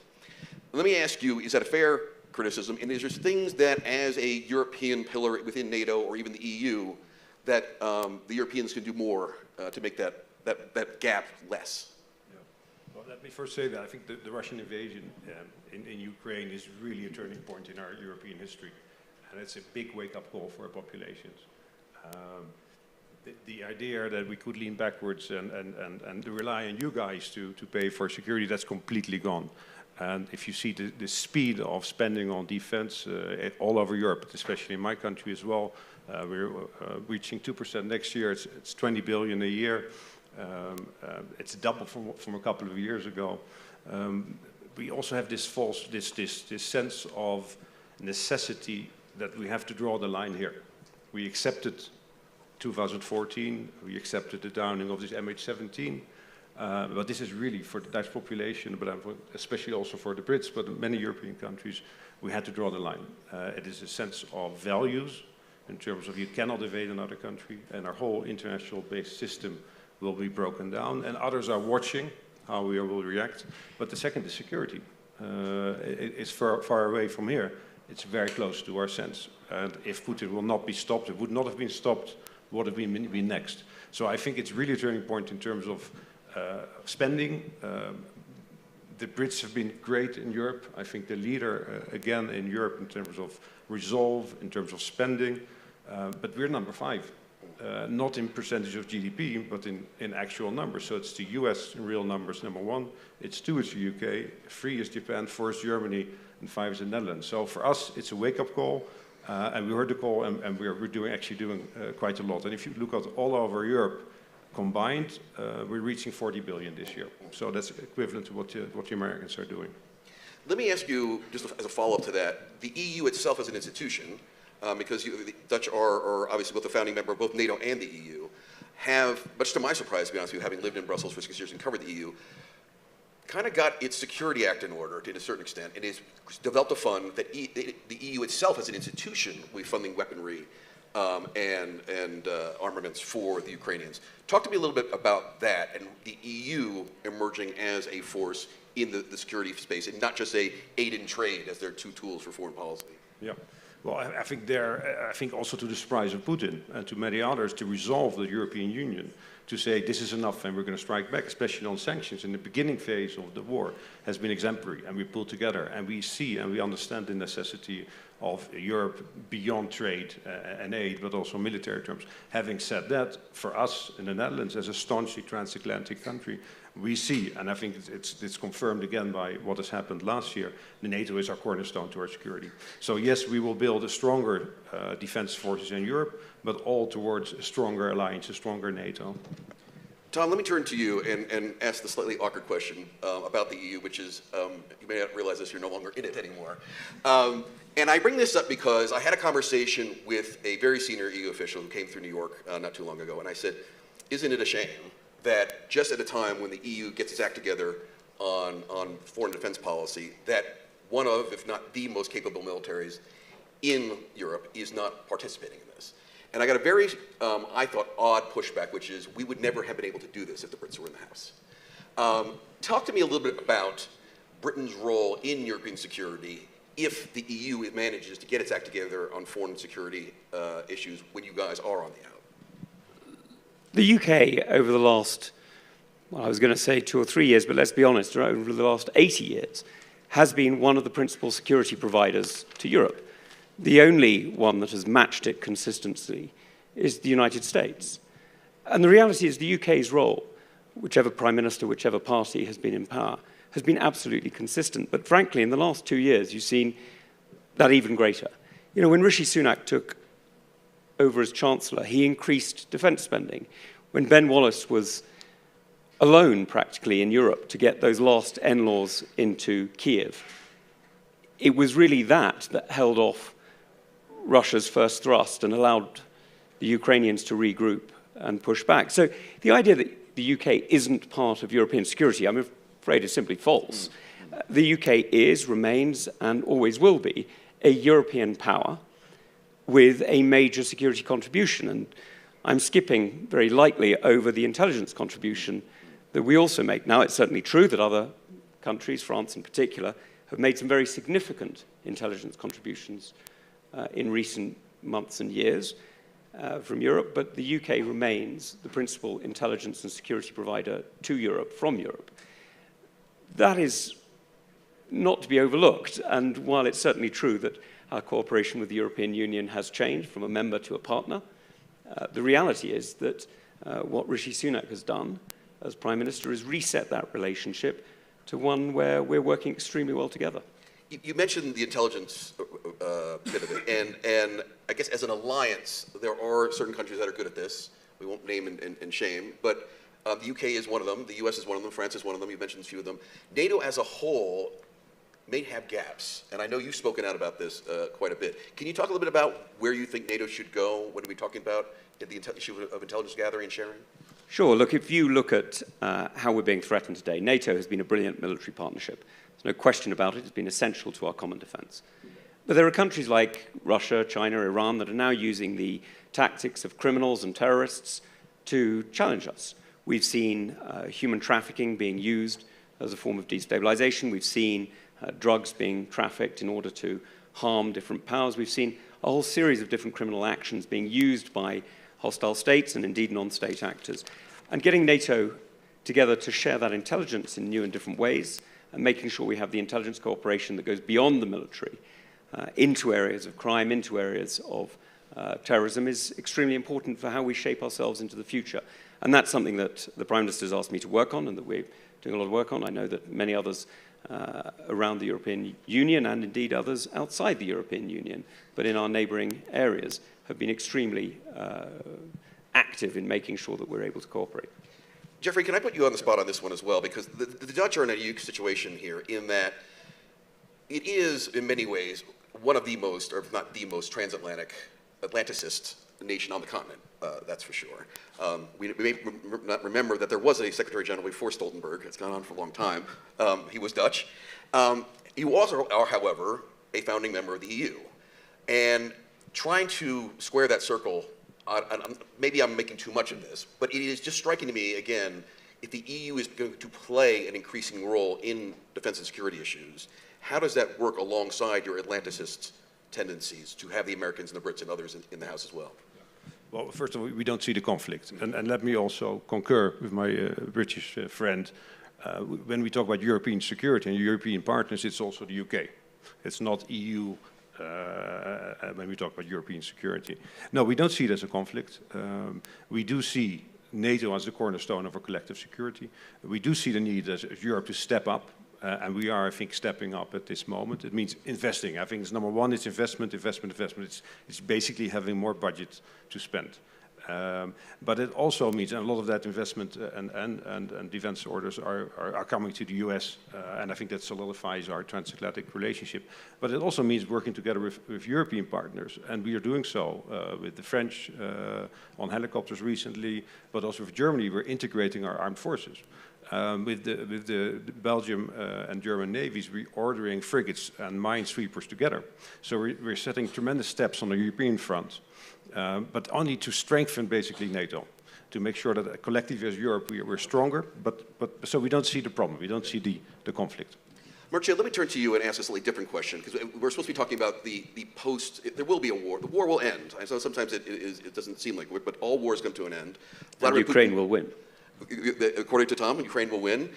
S20: Let me ask you, is that a fair criticism? And is there things that, as a European pillar within NATO or even the EU, that the Europeans can do more to make that gap less?
S8: Well, let me first say that I think the Russian invasion in Ukraine is really a turning point in our European history. And it's a big wake-up call for our populations. The idea that we could lean backwards and rely on you guys to pay for security, that's completely gone. And if you see the speed of spending on defense all over Europe, especially in my country as well, we're reaching 2% next year. It's 20 billion a year. It's double from a couple of years ago. We also have this sense of necessity that we have to draw the line here. We accepted 2014, we accepted the downing of this MH17, but this is really for the Dutch population, but especially also for the Brits, but in many European countries, we had to draw the line. It is a sense of values in terms of you cannot invade another country, and our whole international-based system will be broken down, and others are watching how we will react. But the second is security. It's far away from here. It's very close to our sense. And if Putin will not be stopped, it would not have been stopped, what would have been next? So I think it's really a turning point in terms of spending. The Brits have been great in Europe. I think the leader, again, in Europe in terms of resolve, in terms of spending, but we're number 5. Not in percentage of GDP, but in actual numbers. So it's the US in real numbers, number 1. It's 2 is the UK, 3 is Japan, 4 is Germany, and 5 is the Netherlands. So for us, it's a wake-up call, and we heard the call, and we're actually doing quite a lot. And if you look at all over Europe combined, we're reaching 40 billion this year. So that's equivalent to what the Americans are doing.
S20: Let me ask you, just as a follow-up to that, the EU itself as an institution, because the Dutch are obviously both a founding member of both NATO and the EU, have, much to my surprise, to be honest with you, having lived in Brussels for 6 years and covered the EU, kind of got its Security Act in order to a certain extent, and has developed a fund that the EU itself as an institution will be funding weaponry and armaments for the Ukrainians. Talk to me a little bit about that and the EU emerging as a force in the security space, and not just a aid and trade as their 2 tools for foreign policy.
S8: Yeah. Well, I think also to the surprise of Putin and to many others, to resolve the European Union, to say this is enough and we're going to strike back, especially on sanctions in the beginning phase of the war, has been exemplary. And we pulled together and we see and we understand the necessity of Europe beyond trade and aid, but also military terms. Having said that, for us in the Netherlands, as a staunchly transatlantic country, we see, and I think it's confirmed again by what has happened last year, the NATO is our cornerstone to our security. So yes, we will build a stronger defense forces in Europe, but all towards a stronger alliance, a stronger NATO.
S20: Tom, let me turn to you and ask the slightly awkward question about the EU, which is, you may not realize this, you're no longer in it anymore. And I bring this up because I had a conversation with a very senior EU official who came through New York not too long ago, and I said, isn't it a shame that just at a time when the EU gets its act together on foreign defense policy, that one of, if not the most capable militaries in Europe is not participating in this? And I got a very, I thought, odd pushback, which is we would never have been able to do this if the Brits were in the House. Talk to me a little bit about Britain's role in European security if the EU manages to get its act together on foreign security issues when you guys are on the out.
S21: The UK, over the last, well, I was going to say 2 or 3 years, but let's be honest, over the last 80 years, has been one of the principal security providers to Europe. The only one that has matched it consistently is the United States. And the reality is the UK's role, whichever Prime Minister, whichever party has been in power, has been absolutely consistent. But frankly, in the last 2 years, you've seen that even greater. You know, when Rishi Sunak took over as Chancellor, he increased defence spending. When Ben Wallace was alone, practically, in Europe to get those last NLAWs into Kiev, it was really that held off Russia's first thrust and allowed the Ukrainians to regroup and push back. So the idea that the UK isn't part of European security, I'm afraid, is simply false. The UK is, remains, and always will be a European power with a major security contribution. And I'm skipping very lightly over the intelligence contribution that we also make. Now, it's certainly true that other countries, France in particular, have made some very significant intelligence contributions in recent months and years from Europe, but the UK remains the principal intelligence and security provider to Europe, from Europe. That is not to be overlooked, and while it's certainly true that our cooperation with the European Union has changed from a member to a partner, the reality is that what Rishi Sunak has done as Prime Minister is reset that relationship to one where we're working extremely well together.
S20: You mentioned the intelligence bit of it, and I guess as an alliance, there are certain countries that are good at this. We won't name and shame, but the UK is one of them, the US is one of them, France is one of them, you mentioned a few of them. NATO as a whole may have gaps, and I know you've spoken out about this quite a bit. Can you talk a little bit about where you think NATO should go? What are we talking about at the issue of intelligence gathering and sharing?
S21: Sure. Look, if you look at how we're being threatened today, NATO has been a brilliant military partnership. There's no question about it. It's been essential to our common defense. But there are countries like Russia, China, Iran that are now using the tactics of criminals and terrorists to challenge us. We've seen human trafficking being used as a form of destabilization. We've seen drugs being trafficked in order to harm different powers. We've seen a whole series of different criminal actions being used by hostile states and indeed non-state actors. And getting NATO together to share that intelligence in new and different ways and making sure we have the intelligence cooperation that goes beyond the military into areas of crime, into areas of terrorism is extremely important for how we shape ourselves into the future. And that's something that the Prime Minister has asked me to work on and that we're doing a lot of work on. I know that many others around the European Union and indeed others outside the European Union, but in our neighboring areas, have been extremely active in making sure that we're able to cooperate.
S20: Jeffrey, can I put you on the spot on this one as well? Because the Dutch are in a unique situation here in that it is, in many ways, one of the most, or if not the most, transatlantic, Atlanticist nation on the continent, that's for sure. We may not remember that there was a Secretary General before Stoltenberg. It's gone on for a long time. He was Dutch. You also are, however, a founding member of the EU. And trying to square that circle, maybe I'm making too much of this, but it is just striking to me, again, if the EU is going to play an increasing role in defense and security issues, how does that work alongside your Atlanticist tendencies to have the Americans and the Brits and others in the House as well?
S8: Well, first of all, we don't see the conflict. And let me also concur with my British friend. When we talk about European security and European partners, it's also the UK. It's not EU when we talk about European security. No, we don't see it as a conflict. We do see NATO as the cornerstone of our collective security. We do see the need as Europe to step up. And we are, I think, stepping up at this moment. It means investing. I think it's number one, it's investment. It's basically having more budget to spend. But it also means, and a lot of that investment and defense orders are coming to the US, and I think that solidifies our transatlantic relationship. But it also means working together with European partners, and we are doing so with the French on helicopters recently, but also with Germany, we're integrating our armed forces. With the Belgium and German navies, we're ordering frigates and minesweepers together. So we're setting tremendous steps on the European front, but only to strengthen basically NATO, to make sure that collectively as Europe we're stronger, but so we don't see the problem, we don't see the conflict.
S20: Marcia, let me turn to you and ask a slightly different question, because we're supposed to be talking about the post, there will be a war. The war will end. I know sometimes it doesn't seem like it, but all wars come to an end.
S21: And Ukraine will win.
S20: According to Tom, Ukraine will win.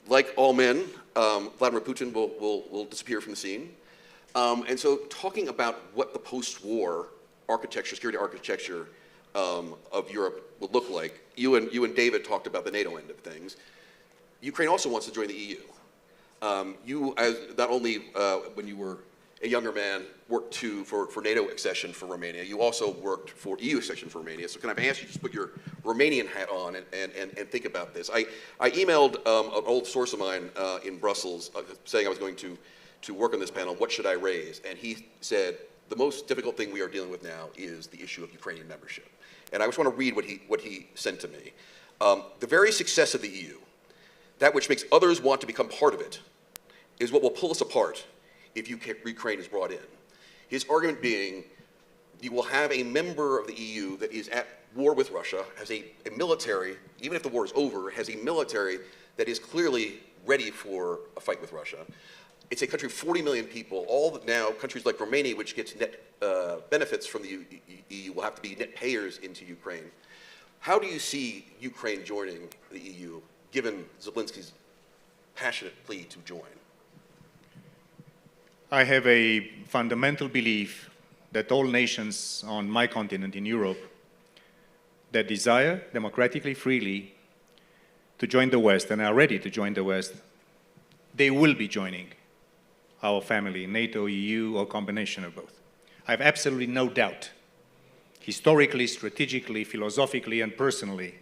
S20: Like all men, Vladimir Putin will disappear from the scene. And so talking about what the post-war architecture, security architecture of Europe will look like, you and David talked about the NATO end of things. Ukraine also wants to join the EU. You, as not only when you were a younger man, worked for NATO accession for Romania, you also worked for EU accession for Romania. So can I ask you to just put your Romanian hat on and think about this? I emailed an old source of mine in Brussels saying I was going to work on this panel, what should I raise? And he said, the most difficult thing we are dealing with now is the issue of Ukrainian membership. And I just want to read what he sent to me. The very success of the EU, that which makes others want to become part of it, is what will pull us apart if Ukraine is brought in. His argument being, you will have a member of the EU that is at war with Russia, has a military, even if the war is over, has a military that is clearly ready for a fight with Russia. It's a country of 40 million people. All now countries like Romania, which gets net benefits from the EU, will have to be net payers into Ukraine. How do you see Ukraine joining the EU, given Zelensky's passionate plea to join?
S7: I have a fundamental belief that all nations on my continent in Europe that desire democratically, freely to join the West and are ready to join the West, they will be joining our family, NATO, EU, or combination of both. I have absolutely no doubt. Historically, strategically, philosophically, and personally,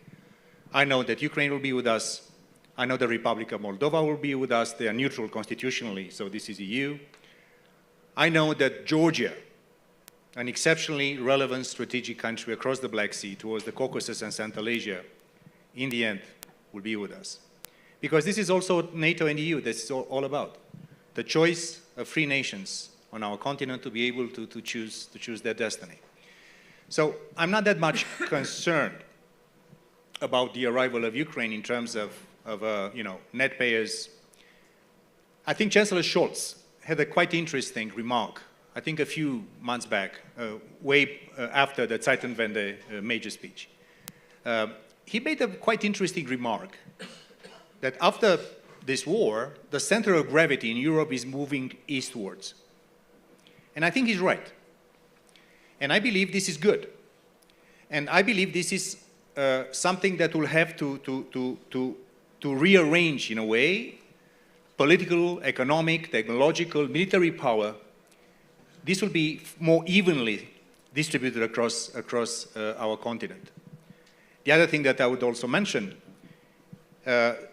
S7: I know that Ukraine will be with us. I know the Republic of Moldova will be with us. They are neutral constitutionally, so this is EU. I know that Georgia, an exceptionally relevant strategic country across the Black Sea towards the Caucasus and Central Asia, in the end, will be with us. Because this is also NATO and EU, this is all about. The choice of free nations on our continent to be able to choose their destiny. So I'm not that much concerned about the arrival of Ukraine in terms of net payers. I think Chancellor Scholz had a quite interesting remark, I think a few months back, way after the Zeitenwende major speech. He made a quite interesting remark that after this war, the center of gravity in Europe is moving eastwards. And I think he's right. And I believe this is good. And I believe this is something that will have to rearrange, in a way, political, economic, technological, military power. This will be more evenly distributed across our continent. The other thing that I would also mention,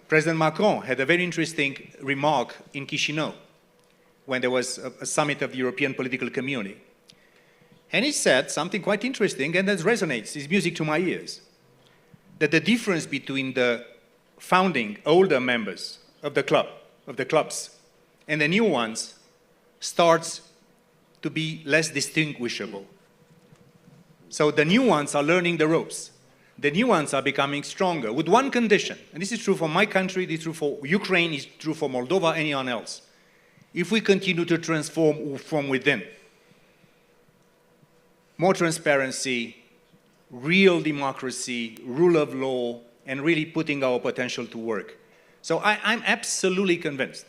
S7: President Macron had a very interesting remark in Chisinau when there was a summit of the European political community. And he said something quite interesting, and that resonates, it's music to my ears, that the difference between the founding older members of the clubs and the new ones starts to be less distinguishable. So the new ones are learning the ropes. The new ones are becoming stronger with one condition, and this is true for my country, this is true for Ukraine, it's true for Moldova, anyone else. If we continue to transform from within, more transparency, real democracy, rule of law, and really putting our potential to work. So I'm absolutely convinced,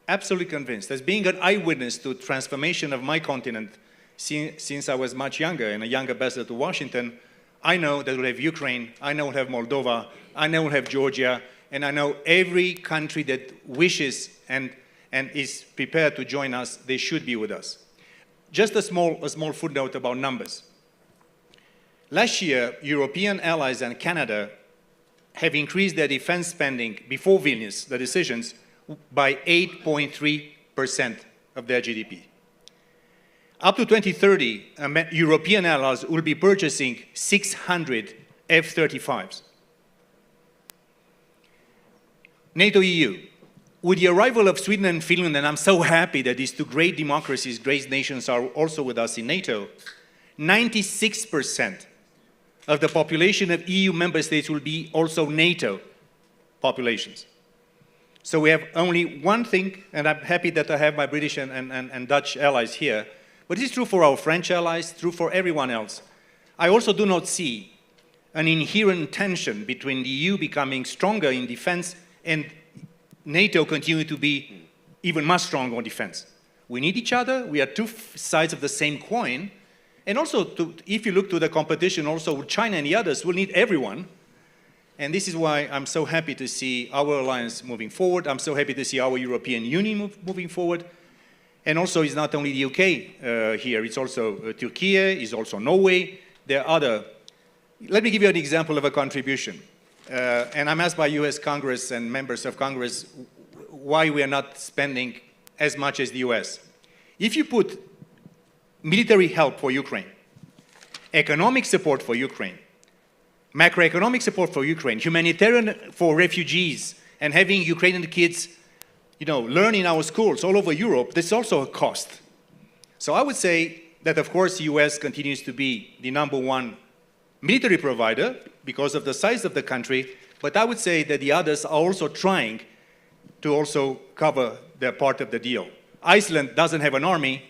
S7: as being an eyewitness to transformation of my continent since I was much younger and a young ambassador to Washington, I know that we'll have Ukraine, I know we'll have Moldova, I know we'll have Georgia, and I know every country that wishes and is prepared to join us, they should be with us. Just a small footnote about numbers. Last year, European allies and Canada have increased their defense spending before Vilnius, the decisions, by 8.3% of their GDP. Up to 2030, European allies will be purchasing 600 F-35s. NATO EU, with the arrival of Sweden and Finland, and I'm so happy that these two great democracies, great nations are also with us in NATO, 96% of the population of EU member states will be also NATO populations. So we have only one thing, and I'm happy that I have my British and Dutch allies here, but this is true for our French allies, true for everyone else. I also do not see an inherent tension between the EU becoming stronger in defense and NATO continuing to be even much stronger on defense. We need each other. We are two sides of the same coin. And also, if you look to the competition also with China and the others, we'll need everyone. And this is why I'm so happy to see our alliance moving forward. I'm so happy to see our European Union moving forward. And also, it's not only the UK here. It's also Turkey, it's also Norway. There are other. Let me give you an example of a contribution. And I'm asked by US Congress and members of Congress why we are not spending as much as the US. If you put military help for Ukraine, economic support for Ukraine, macroeconomic support for Ukraine, humanitarian for refugees, and having Ukrainian kids, learn in our schools all over Europe, there's also a cost. So I would say that, of course, the US continues to be the #1 military provider because of the size of the country, but I would say that the others are also trying to also cover their part of the deal. Iceland doesn't have an army,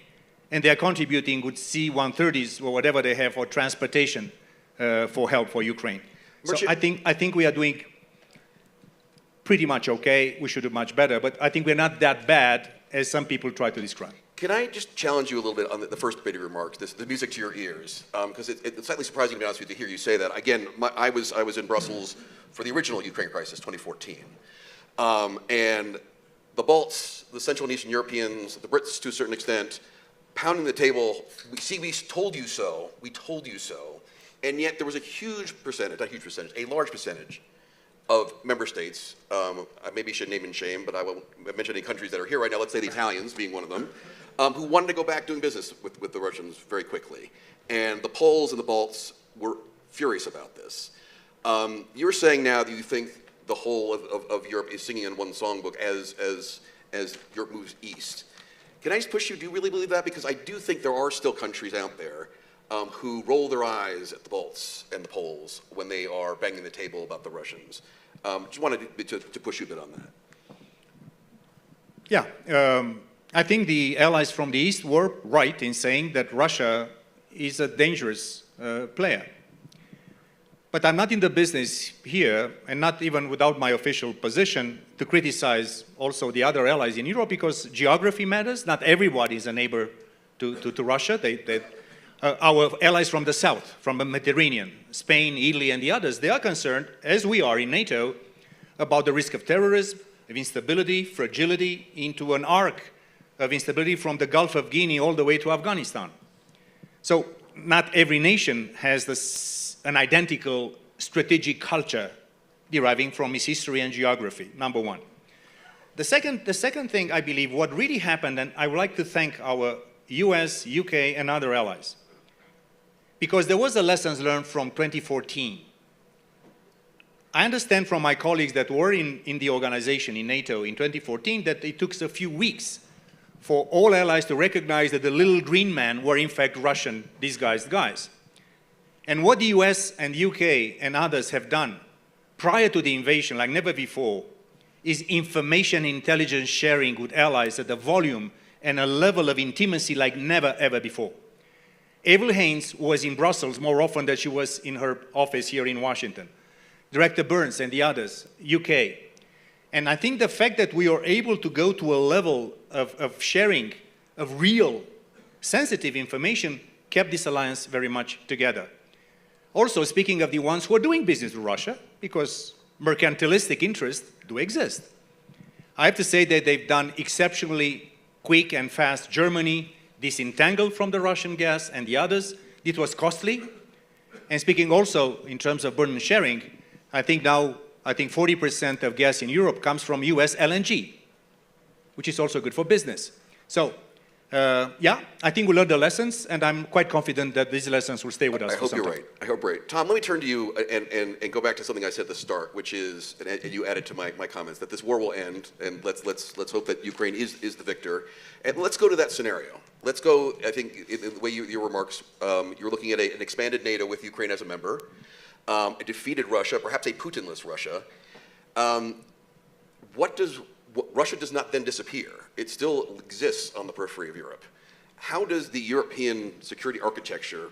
S7: and they're contributing with C-130s or whatever they have for transportation for help for Ukraine. So I think we are doing pretty much okay. We should do much better, but I think we're not that bad as some people try to describe.
S20: Can I just challenge you a little bit on the first bit of your remarks, the music to your ears? Because it's slightly surprising, to be honest with you, to hear you say that. Again, I was in Brussels for the original Ukraine crisis, 2014. And the Balts, the Central and Eastern Europeans, the Brits to a certain extent, pounding the table, we told you so, and yet there was a huge percentage, not a huge percentage, a large percentage of member states, I maybe should name and shame, but I won't mention any countries that are here right now, let's say the Italians being one of them, who wanted to go back doing business with the Russians very quickly. And the Poles and the Balts were furious about this. You're saying now that you think the whole of Europe is singing in one songbook as Europe moves east. Can I just push you? Do you really believe that? Because I do think there are still countries out there who roll their eyes at the Balts and the Poles when they are banging the table about the Russians. Just wanted to push you a bit on that.
S7: Yeah, I think the allies from the East were right in saying that Russia is a dangerous player. But I'm not in the business here, and not even without my official position, to criticize also the other allies in Europe, because geography matters. Not everybody is a neighbor to Russia. Our allies from the south, from the Mediterranean, Spain, Italy, and the others, they are concerned, as we are in NATO, about the risk of terrorism, of instability, fragility, into an arc of instability from the Gulf of Guinea all the way to Afghanistan. So not every nation has an identical strategic culture deriving from its history and geography, #1. The second thing, I believe, what really happened, and I would like to thank our US, UK, and other allies, because there was a lessons learned from 2014. I understand from my colleagues that were in the organization, in NATO, in 2014, that it took a few weeks for all allies to recognize that the little green men were in fact Russian disguised guys. And what the US and UK and others have done prior to the invasion, like never before, is information intelligence sharing with allies at a volume and a level of intimacy like never, ever before. Avril Haines was in Brussels more often than she was in her office here in Washington. Director Burns and the others, UK. And I think the fact that we are able to go to a level of sharing of real sensitive information kept this alliance very much together. Also, speaking of the ones who are doing business with Russia, because mercantilistic interests do exist. I have to say that they've done exceptionally quick and fast. Germany disentangled from the Russian gas and the others. It was costly. And speaking also in terms of burden sharing, I think 40% of gas in Europe comes from US LNG, which is also good for business. So, yeah, I think we learned the lessons, and I'm quite confident that these lessons will stay with us for some time.
S20: I hope you're right. Tom, let me turn to you and go back to something I said at the start, which is, and you added to my comments, that this war will end, and let's hope that Ukraine is the victor. And let's go to that scenario. Let's go, I think, in the way your remarks, you're looking at an expanded NATO with Ukraine as a member, a defeated Russia, perhaps a Putin-less Russia. What does Russia does not then disappear. It still exists on the periphery of Europe. How does the European security architecture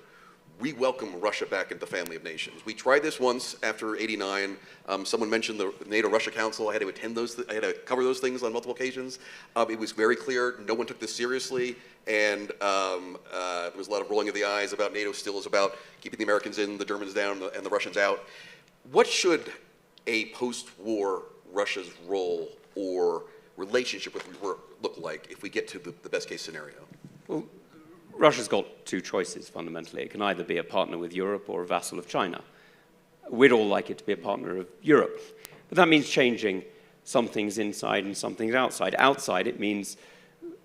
S20: re-welcome Russia back into the family of nations? We tried this once after '89. Someone mentioned the NATO-Russia Council. I had to attend those. I had to cover those things on multiple occasions. It was very clear no one took this seriously, and there was a lot of rolling of the eyes about NATO still is about keeping the Americans in, the Germans down, and the Russians out. What should a post-war Russia's role or relationship with Europe look like if we get to the best-case scenario?
S21: Well, Russia's got two choices, fundamentally. It can either be a partner with Europe or a vassal of China. We'd all like it to be a partner of Europe. But that means changing some things inside and some things outside. Outside, it means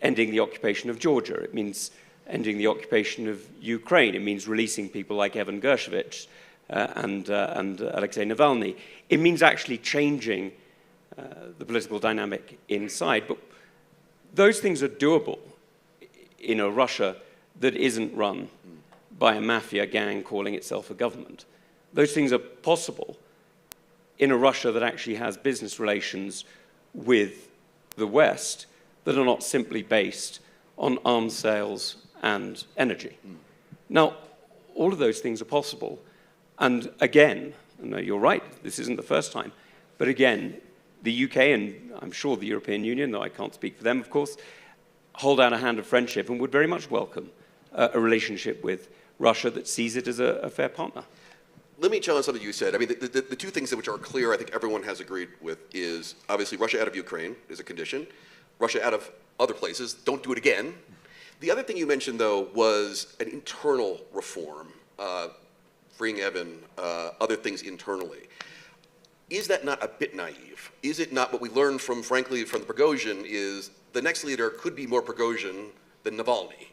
S21: ending the occupation of Georgia. It means ending the occupation of Ukraine. It means releasing people like Evan Gershkovich and Alexei Navalny. It means actually changing the political dynamic inside. But those things are doable in a Russia that isn't run by a mafia gang calling itself a government. Those things are possible in a Russia that actually has business relations with the West that are not simply based on arms sales and energy. Now, all of those things are possible. And again, no, you're right, this isn't the first time, but again, the UK and I'm sure the European Union, though I can't speak for them, of course, hold out a hand of friendship and would very much welcome a relationship with Russia that sees it as a fair partner.
S20: Let me challenge something you said. I mean, the two things which are clear, I think everyone has agreed with, is obviously Russia out of Ukraine is a condition. Russia out of other places, don't do it again. The other thing you mentioned, though, was an internal reform, freeing Evan, other things internally. Is that not a bit naive? Is it not what we learned from, frankly, from the Prigozhin is the next leader could be more Prigozhin than Navalny?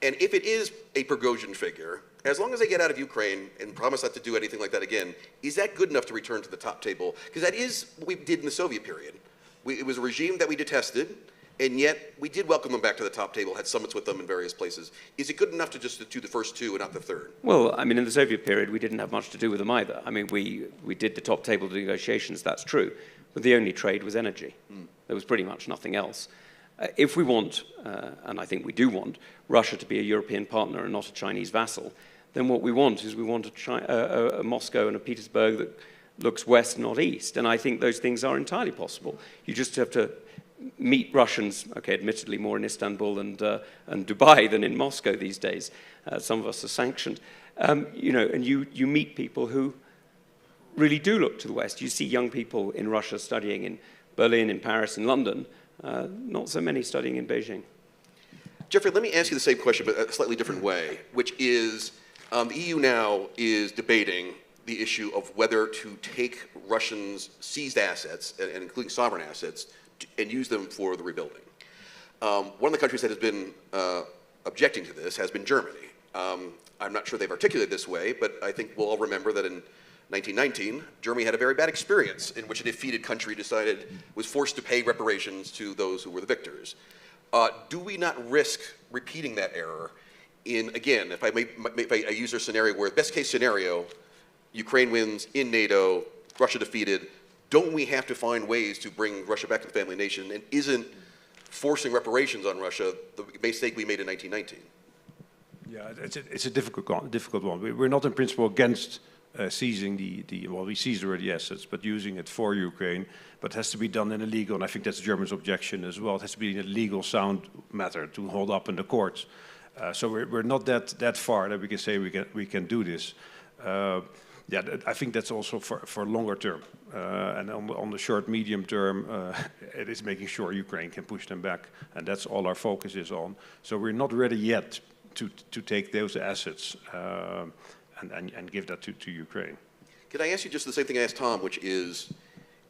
S20: And if it is a Prigozhin figure, as long as they get out of Ukraine and promise not to do anything like that again, is that good enough to return to the top table? Because that is what we did in the Soviet period. It was a regime that we detested, and yet we did welcome them back to the top table, had summits with them in various places. Is it good enough to just do the first two and not the third?
S21: Well, I mean, in the Soviet period, we didn't have much to do with them either. I mean, we did the top table negotiations, that's true, but the only trade was energy. There was pretty much nothing else. If we want, and I think we do want, Russia to be a European partner and not a Chinese vassal, then what we want is we want a Moscow and a Petersburg that looks west, not east. And I think those things are entirely possible. You just have to meet Russians, okay, admittedly more in Istanbul and Dubai than in Moscow these days. Some of us are sanctioned. You know, and you meet people who really do look to the West. You see young people in Russia studying in Berlin, in Paris, in London, not so many studying in Beijing.
S20: Jeffrey, let me ask you the same question, but a slightly different way, which is the EU now is debating the issue of whether to take Russians' seized assets, and including sovereign assets, and use them for the rebuilding. One of the countries that has been objecting to this has been Germany. I'm not sure they've articulated this way, but I think we'll all remember that in 1919, Germany had a very bad experience in which a defeated country was forced to pay reparations to those who were the victors. Do we not risk repeating that error in, again, if I use their scenario where best case scenario, Ukraine wins in NATO, Russia defeated, don't we have to find ways to bring Russia back to the family nation, and isn't forcing reparations on Russia the mistake we made in 1919?
S8: Yeah, it's a difficult one. We're not in principle against seizing well, we seized already assets, but using it for Ukraine, but it has to be done in a legal, and I think that's Germany's objection as well, it has to be in a legal sound matter to hold up in the courts. So we're not that far that we can say we can do this. Yeah, I think that's also for longer term. And on the short, medium term, it is making sure Ukraine can push them back, and that's all our focus is on. So we're not ready yet to take those assets and give that to Ukraine.
S20: Can I ask you just the same thing I asked Tom, which is,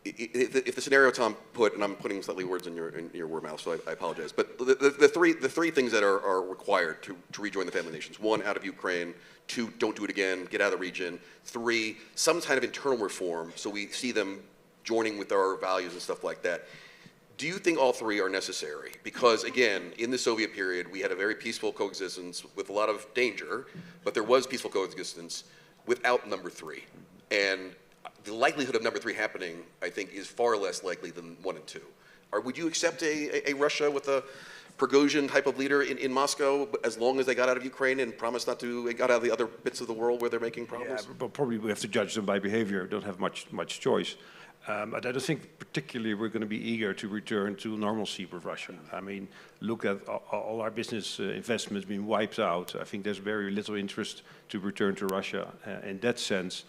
S20: if the scenario Tom put, and I'm putting slightly words in your word mouth, so I apologize, but the three things that are required to rejoin the family nations: 1, out of Ukraine; 2, don't do it again, get out of the region; 3, some kind of internal reform, so we see them joining with our values and stuff like that. Do you think all 3 are necessary? Because again, in the Soviet period, we had a very peaceful coexistence with a lot of danger, but there was peaceful coexistence without number 3. And the likelihood of number 3 happening, I think, is far less likely than 1 and 2. Would you accept a Russia with a Prigozhin type of leader in Moscow, as long as they got out of Ukraine and promised not to, got out of the other bits of the world where they're making problems?
S8: Yeah, but probably we have to judge them by behavior. Don't have much choice. But I don't think particularly we're going to be eager to return to normalcy with Russia. I mean, look at all our business investments being wiped out. I think there's very little interest to return to Russia in that sense.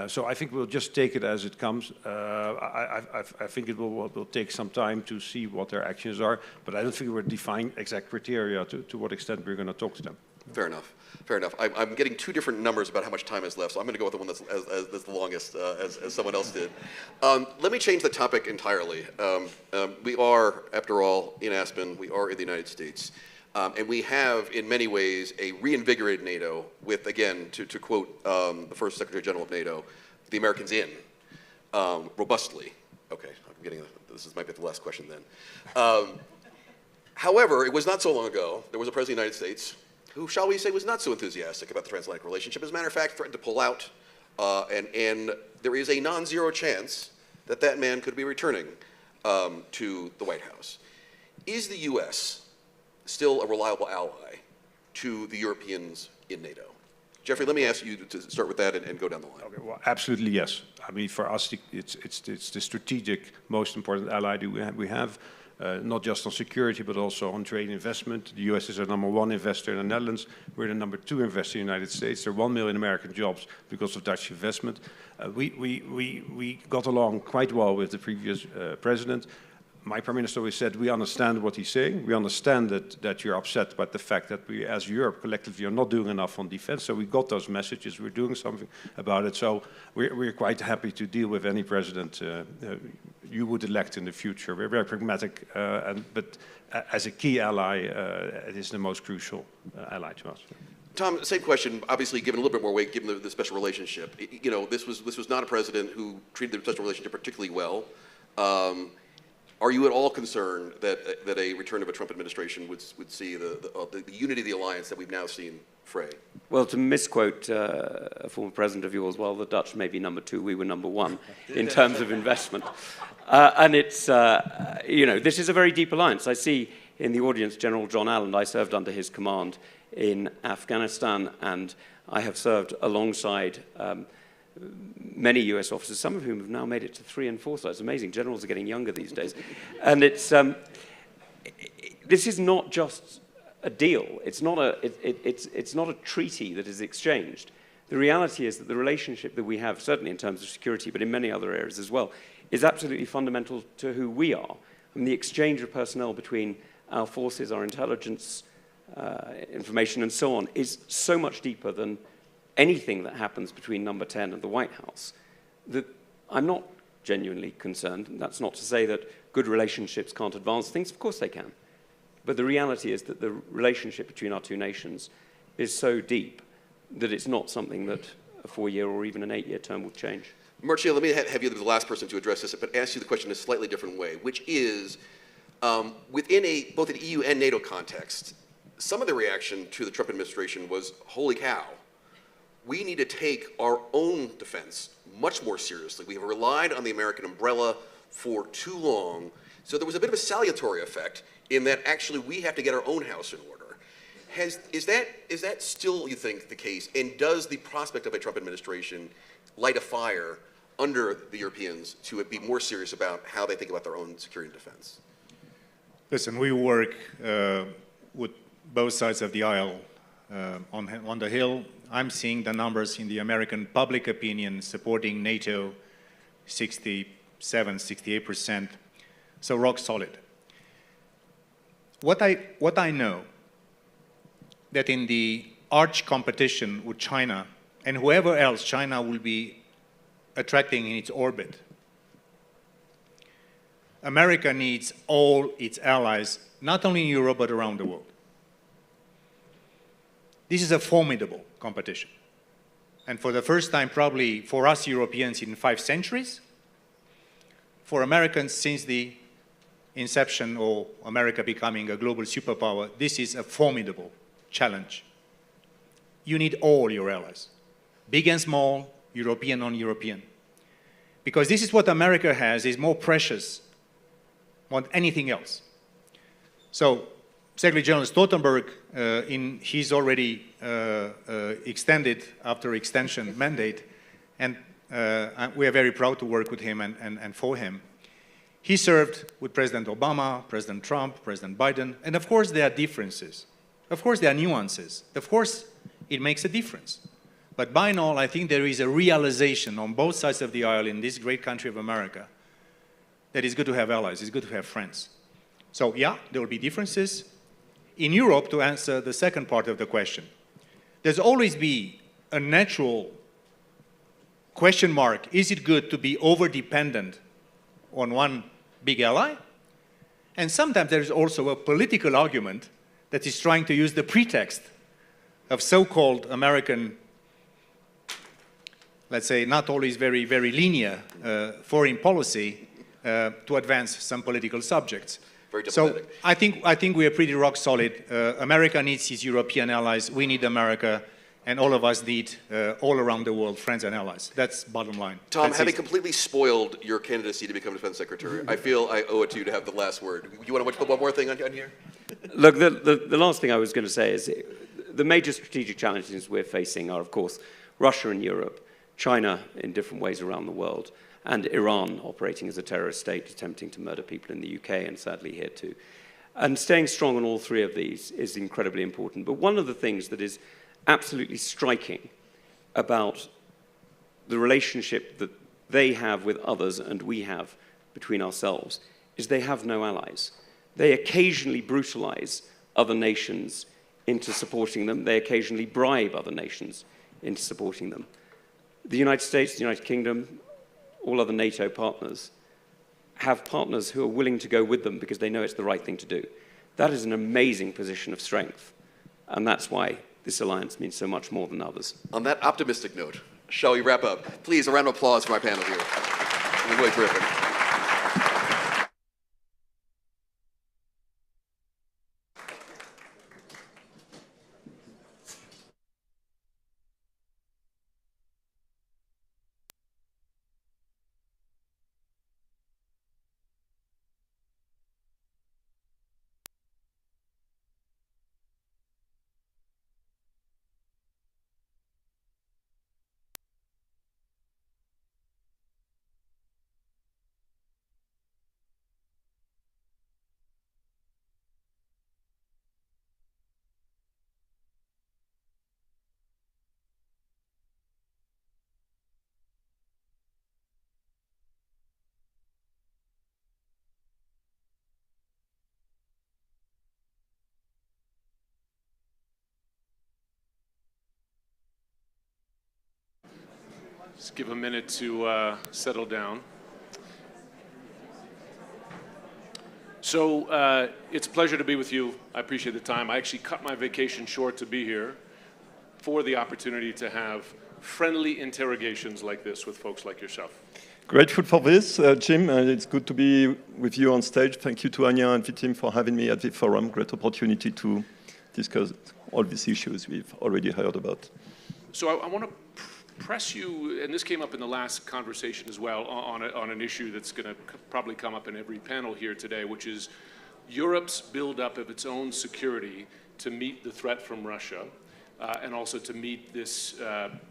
S8: So I think we'll just take it as it comes. I think it will take some time to see what their actions are, but I don't think we're defining exact criteria to what extent we're going to talk to them.
S20: Fair enough. Fair enough. I'm getting two different numbers about how much time is left, so I'm going to go with the one that's the longest, as someone else did. Let me change the topic entirely. We are, after all, in Aspen. We are in the United States. And we have, in many ways, a reinvigorated NATO with, again, to quote the first Secretary General of NATO, the Americans in, robustly. Okay, I'm getting, might be the last question then. However, it was not so long ago, there was a President of the United States who, shall we say, was not so enthusiastic about the transatlantic relationship. As a matter of fact, threatened to pull out, and there is a non-zero chance that that man could be returning to the White House. Is the U.S. still a reliable ally to the Europeans in NATO? Jeffrey, let me ask you to start with that and go down the line.
S8: Okay, well, absolutely yes. I mean, for us, it's the strategic most important ally that we have. Not just on security, but also on trade investment. The U.S. is our #1 investor in the Netherlands. We're the #2 investor in the United States. There are 1 million American jobs because of Dutch investment. We got along quite well with the previous president. My Prime Minister always said, we understand what he's saying. We understand that you're upset about the fact that we, as Europe, collectively are not doing enough on defense. So we got those messages. We're doing something about it. So we're quite happy to deal with any president you would elect in the future. We're very pragmatic, but as a key ally, it is the most crucial ally to us.
S20: Tom, same question, obviously given a little bit more weight, given the special relationship. You know, this was not a president who treated the special relationship particularly well. Are you at all concerned that a return of a Trump administration would see the unity of the alliance that we've now seen fray?
S21: Well, to misquote a former president of yours, well, the Dutch may be #2, we were #1 in terms of investment. And it's, you know, this is a very deep alliance. I see in the audience General John Allen. I served under his command in Afghanistan, and I have served alongside many US officers, some of whom have now made it to 3 and 4 stars. It's amazing. Generals are getting younger these days. And it's, this is not just a deal. It's not a treaty that is exchanged. The reality is that the relationship that we have, certainly in terms of security, but in many other areas as well, is absolutely fundamental to who we are. And the exchange of personnel between our forces, our intelligence, information, and so on, is so much deeper than anything that happens between #10 and the White House, that I'm not genuinely concerned. And that's not to say that good relationships can't advance things. Of course they can. But the reality is that the relationship between our two nations is so deep that it's not something that a 4-year or even an 8-year term will change.
S20: Marcio, let me have you the last person to address this, but ask you the question in a slightly different way, which is, within both an EU and NATO context, some of the reaction to the Trump administration was, holy cow, we need to take our own defense much more seriously. We have relied on the American umbrella for too long. So there was a bit of a salutary effect in that actually we have to get our own house in order. Is that still, you think, the case? And does the prospect of a Trump administration light a fire under the Europeans to be more serious about how they think about their own security and defense?
S7: Listen, we work with both sides of the aisle on the Hill. I'm seeing the numbers in the American public opinion supporting NATO, 67, 68%, so rock solid. What I know, that in the arch competition with China, and whoever else China will be attracting in its orbit, America needs all its allies, not only in Europe, but around the world. This is a formidable competition. And for the first time, probably for us Europeans in 5 centuries, for Americans since the inception or America becoming a global superpower, this is a formidable challenge. You need all your allies, big and small, European, non-European. Because this is what America has, is more precious, want anything else. So Secretary General Stoltenberg, he's already extended after extension mandate, and we are very proud to work with him and for him. He served with President Obama, President Trump, President Biden, and of course there are differences. Of course there are nuances. Of course it makes a difference. But by and all, I think there is a realization on both sides of the aisle in this great country of America that it's good to have allies, it's good to have friends. So yeah, there will be differences. In Europe, to answer the second part of the question, there's always be a natural question mark. Is it good to be over-dependent on one big ally? And sometimes there is also a political argument that is trying to use the pretext of so-called American, let's say, not always very, very linear foreign policy to advance some political subjects.
S20: Very diplomatic.
S7: So I think we are pretty rock solid. America needs its European allies. We need America. And all of us need, all around the world, friends and allies. That's bottom line.
S20: Tom,
S7: That's
S20: having
S7: it.
S20: completely spoiled your candidacy to become Defense Secretary, I feel I owe it to you to have the last word. You want to put one more thing on here?
S21: Look, the last thing I was going to say is the major strategic challenges we're facing are, of course, Russia in Europe, China in different ways around the world, and Iran operating as a terrorist state, attempting to murder people in the UK and sadly here too. And staying strong on all three of these is incredibly important. But one of the things that is absolutely striking about the relationship that they have with others and we have between ourselves is they have no allies. They occasionally brutalize other nations into supporting them. They occasionally bribe other nations into supporting them. The United States, the United Kingdom, all other NATO partners have partners who are willing to go with them because they know it's the right thing to do. That is an amazing position of strength, and that's why this alliance means so much more than others.
S20: On that optimistic note, shall we wrap up? Please, a round of applause for my panel here. It's been really terrific.
S4: Just give a minute to settle down. So it's a pleasure to be with you. I appreciate the time. I actually cut my vacation short to be here for the opportunity to have friendly interrogations like this with folks like yourself.
S22: Grateful for this, Jim, and it's good to be with you on stage. Thank you to Anya and the team for having me at the forum. Great opportunity to discuss all these issues we've already heard about.
S4: So I want to press you, and this came up in the last conversation as well, on an issue that's going to probably come up in every panel here today, which is Europe's buildup of its own security to meet the threat from Russia, and also to meet this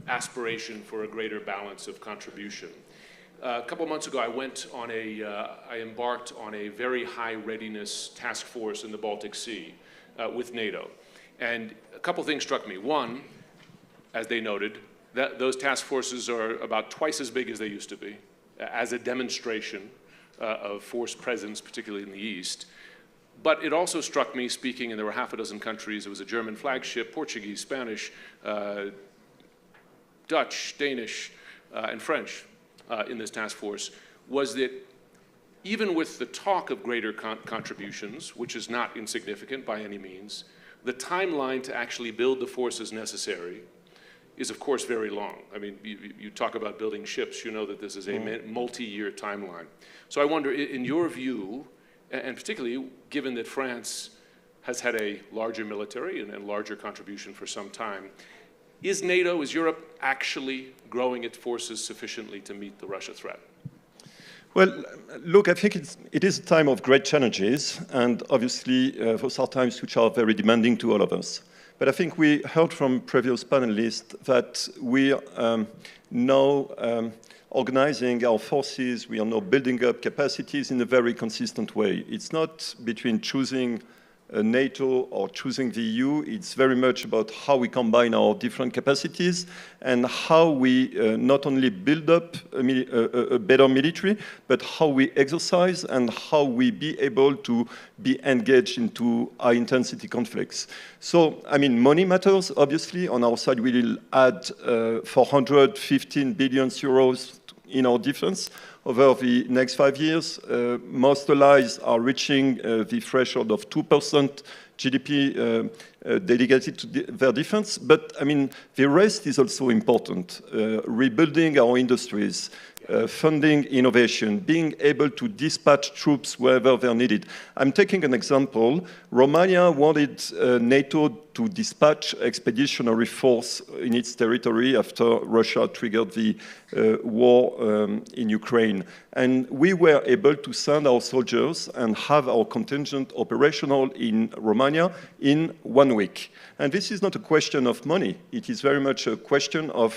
S4: aspiration for a greater balance of contribution. A couple months ago, I embarked on a very high readiness task force in the Baltic Sea with NATO. And a couple things struck me. One, as they noted, those task forces are about twice as big as they used to be, as a demonstration of force presence, particularly in the East. But it also struck me, speaking, and there were half a dozen countries, it was a German flagship, Portuguese, Spanish, Dutch, Danish, and French in this task force, was that even with the talk of greater contributions, which is not insignificant by any means, the timeline to actually build the forces necessary is, of course, very long. I mean, you talk about building ships, you know that this is a multi-year timeline. So I wonder, in your view, and particularly given that France has had a larger military and a larger contribution for some time, is NATO, is Europe actually growing its forces sufficiently to meet the Russia threat?
S22: Well, look, I think it is a time of great challenges, and obviously those are times which are very demanding to all of us. But I think we heard from previous panelists that we are now organizing our forces, we are now building up capacities in a very consistent way. It's not between choosing NATO or choosing the EU, it's very much about how we combine our different capacities and how we not only build up a better military, but how we exercise and how we be able to be engaged into high-intensity conflicts. So, I mean, money matters, obviously. On our side, we will add 415 billion euros in our defense over the next 5 years. Most allies are reaching the threshold of 2% GDP dedicated to their defense. But, I mean, the rest is also important. Rebuilding our industries, funding innovation, being able to dispatch troops wherever they're needed. I'm taking an example. Romania wanted NATO to dispatch expeditionary force in its territory after Russia triggered the war in Ukraine. And we were able to send our soldiers and have our contingent operational in Romania in 1 week. And this is not a question of money. It is very much a question of,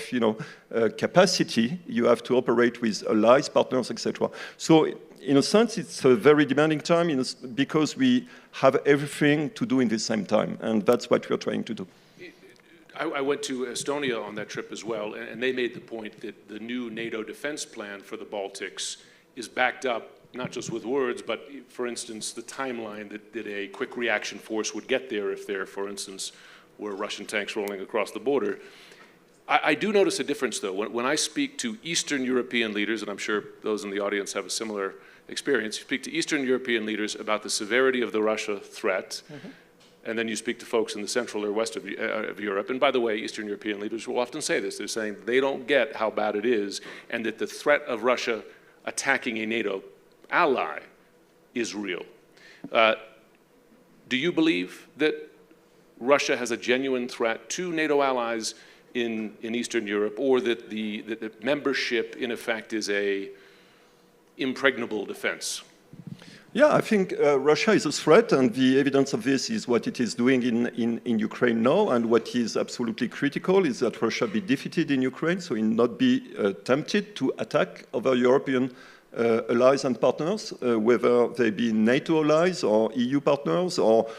S22: capacity. You have to operate with allies, partners, etc. So, in a sense, it's a very demanding time because we have everything to do in the same time, and that's what we're trying to do.
S4: I went to Estonia on that trip as well, and they made the point that the new NATO defense plan for the Baltics is backed up not just with words, but, for instance, the timeline that a quick reaction force would get there if there, for instance, were Russian tanks rolling across the border. I do notice a difference, though. When I speak to Eastern European leaders, and I'm sure those in the audience have a similar experience, you speak to Eastern European leaders about the severity of the Russia threat, and then you speak to folks in the central or west of Europe. And by the way, Eastern European leaders will often say this. They're saying they don't get how bad it is, and that the threat of Russia attacking a NATO ally is real. Do you believe that Russia has a genuine threat to NATO allies in Eastern Europe, or that the membership, in effect, is a impregnable defense?
S22: Yeah, I think Russia is a threat, and the evidence of this is what it is doing in Ukraine now. And what is absolutely critical is that Russia be defeated in Ukraine, so it not be tempted to attack other European allies and partners, whether they be NATO allies or EU partners or,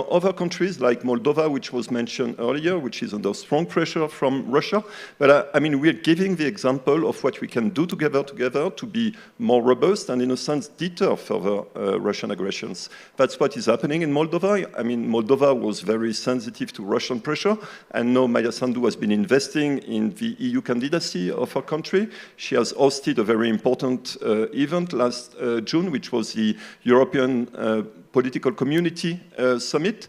S22: other countries like Moldova, which was mentioned earlier, which is under strong pressure from Russia. But I mean, we're giving the example of what we can do together to be more robust and, in a sense, deter further Russian aggressions. That's what is happening in Moldova. I mean, Moldova was very sensitive to Russian pressure, and now Maia Sandu has been investing in the EU candidacy of her country. She has hosted a very important event last June, which was the European Political Community Summit,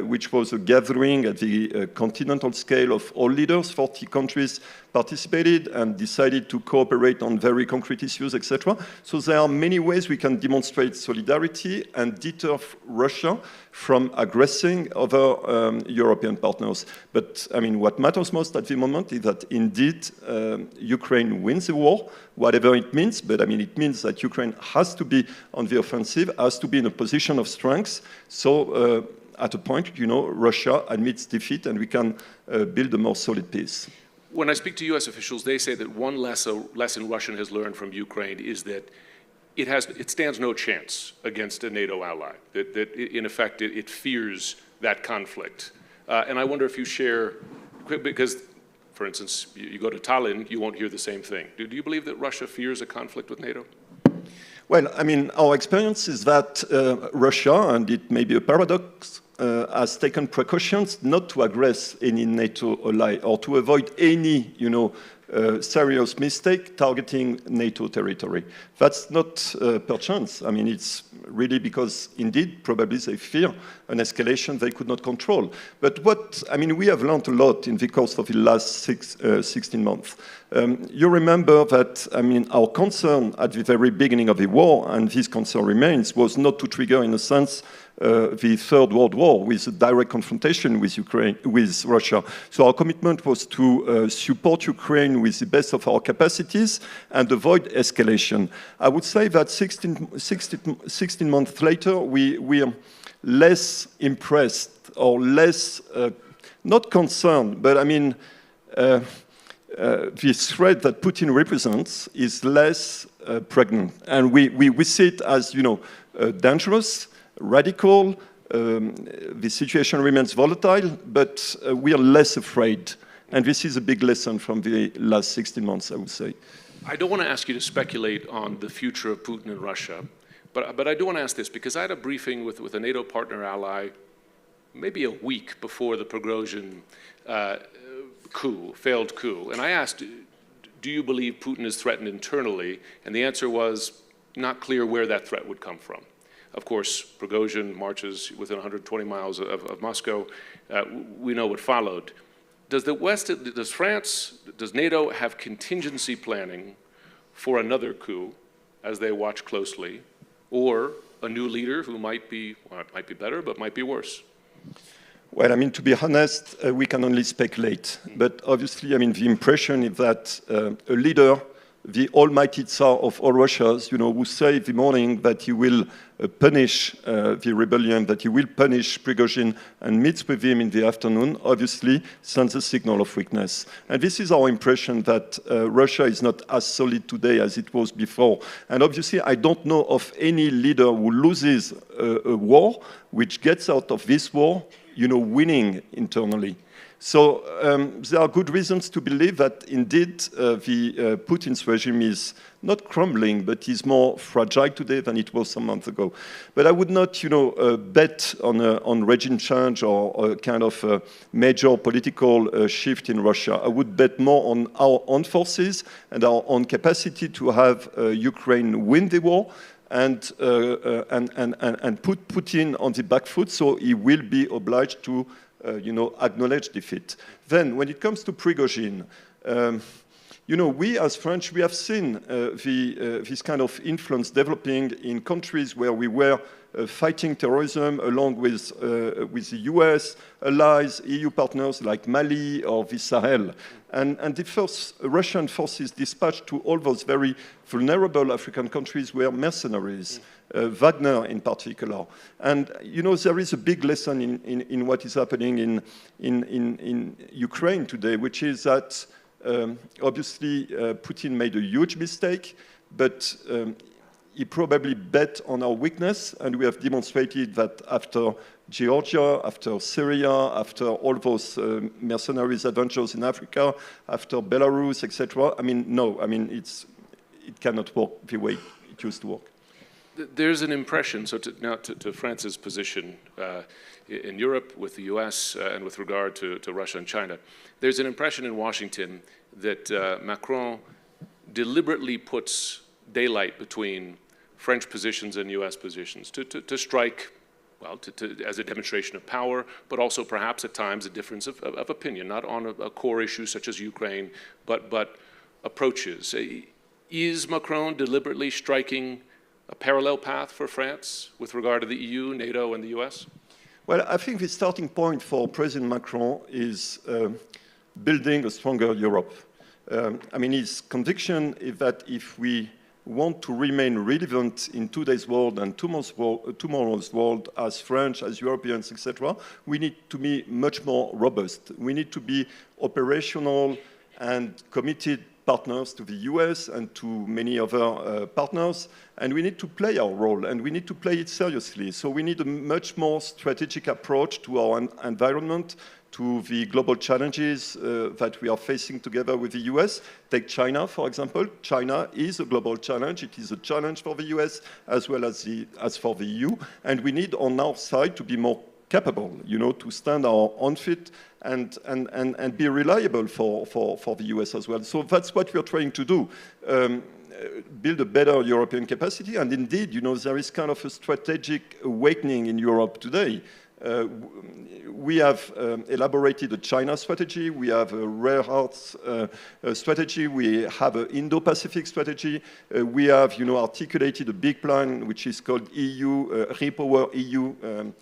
S22: which was a gathering at the continental scale of all leaders. 40 countries participated and decided to cooperate on very concrete issues, etc. So there are many ways we can demonstrate solidarity and deter Russia from aggressing other European partners. But, I mean, what matters most at the moment is that, indeed, Ukraine wins the war, whatever it means. But, I mean, it means that Ukraine has to be on the offensive, has to be in a position of strength. So, at a point, Russia admits defeat, and we can build a more solid peace.
S4: When I speak to U.S. officials, they say that one lesson Russia has learned from Ukraine is that it stands no chance against a NATO ally, that in effect, it fears that conflict. And I wonder if you share, because, for instance, you go to Tallinn, you won't hear the same thing. Do you believe that Russia fears a conflict with NATO?
S22: Well, I mean, our experience is that Russia, and it may be a paradox, has taken precautions not to aggress any NATO ally or to avoid any, serious mistake targeting NATO territory. That's not per chance. I mean, it's really because, indeed, probably they fear an escalation they could not control. But we have learned a lot in the course of the last 16 months. You remember that, our concern at the very beginning of the war, and this concern remains, was not to trigger, in a sense, the Third World War with a direct confrontation with Russia. So our commitment was to support Ukraine with the best of our capacities and avoid escalation. I would say that 16 months later, we are less impressed or less, not concerned, but I mean, the threat that Putin represents is less pregnant. And we see it as, you know, dangerous, radical. The situation remains volatile, but we are less afraid. And this is a big lesson from the last 16 months, I would say.
S4: I don't want to ask you to speculate on the future of Putin and Russia, but I do want to ask this, because I had a briefing with a NATO partner ally maybe a week before the Prigozhin failed coup. And I asked, do you believe Putin is threatened internally? And the answer was not clear where that threat would come from. Of course, Prigozhin marches within 120 miles of Moscow. We know what followed. Does the West, does France, does NATO have contingency planning for another coup as they watch closely, or a new leader who might be, well, it might be better, but might be worse?
S22: Well, I mean, to be honest, we can only speculate. But obviously, I mean, the impression is that a leader, the almighty Tsar of all Russias, you know, who say the morning that he will punish the rebellion, that he will punish Prigozhin and meets with him in the afternoon, obviously sends a signal of weakness. And this is our impression that Russia is not as solid today as it was before. And obviously, I don't know of any leader who loses a war, which gets out of this war, you know, winning internally. So there are good reasons to believe that indeed the Putin's regime is not crumbling, but is more fragile today than it was some months ago. But I would not, you know, bet on regime change or a kind of major political shift in Russia. I would bet more on our own forces and our own capacity to have Ukraine win the war and put Putin on the back foot, so he will be obliged to you know, acknowledge defeat. Then, when it comes to Prigozhin, you know, we as French, we have seen this kind of influence developing in countries where we were fighting terrorism along with the U.S. allies, EU partners like Mali or the Sahel. And the first Russian forces dispatched to all those very vulnerable African countries were mercenaries, Wagner in particular. And, you know, there is a big lesson in what is happening in Ukraine today, which is that obviously Putin made a huge mistake, but he probably bet on our weakness, and we have demonstrated that after Georgia, after Syria, after all those mercenaries adventures in Africa, after Belarus, etc. I mean, no, I mean, it cannot work the way it used to work.
S4: There's an impression, so now to France's position in Europe with the U.S. And with regard to Russia and China, there's an impression in Washington that Macron deliberately puts daylight between French positions and U.S. positions to strike, well, as a demonstration of power, but also perhaps at times a difference of opinion, not on a core issue such as Ukraine, but approaches. Is Macron deliberately striking a parallel path for France with regard to the EU, NATO, and the US?
S22: Well, I think the starting point for President Macron is building a stronger Europe. I mean, his conviction is that if we want to remain relevant in today's world and tomorrow's world as French, as Europeans, etc., we need to be much more robust. We need to be operational and committed partners to the US and to many other partners, and we need to play our role, and we need to play it seriously. So we need a much more strategic approach to our environment, to the global challenges that we are facing together with the US. Take China, for example. China is a global challenge. It is a challenge for the US as well as for the EU, and we need on our side to be more capable, you know, to stand our own feet and be reliable for the US as well. So that's what we're trying to do, build a better European capacity. And indeed, you know, there is kind of a strategic awakening in Europe today. We have elaborated a China strategy. We have a rare earths strategy. We have an Indo-Pacific strategy. We have, articulated a big plan which is called Repower EU,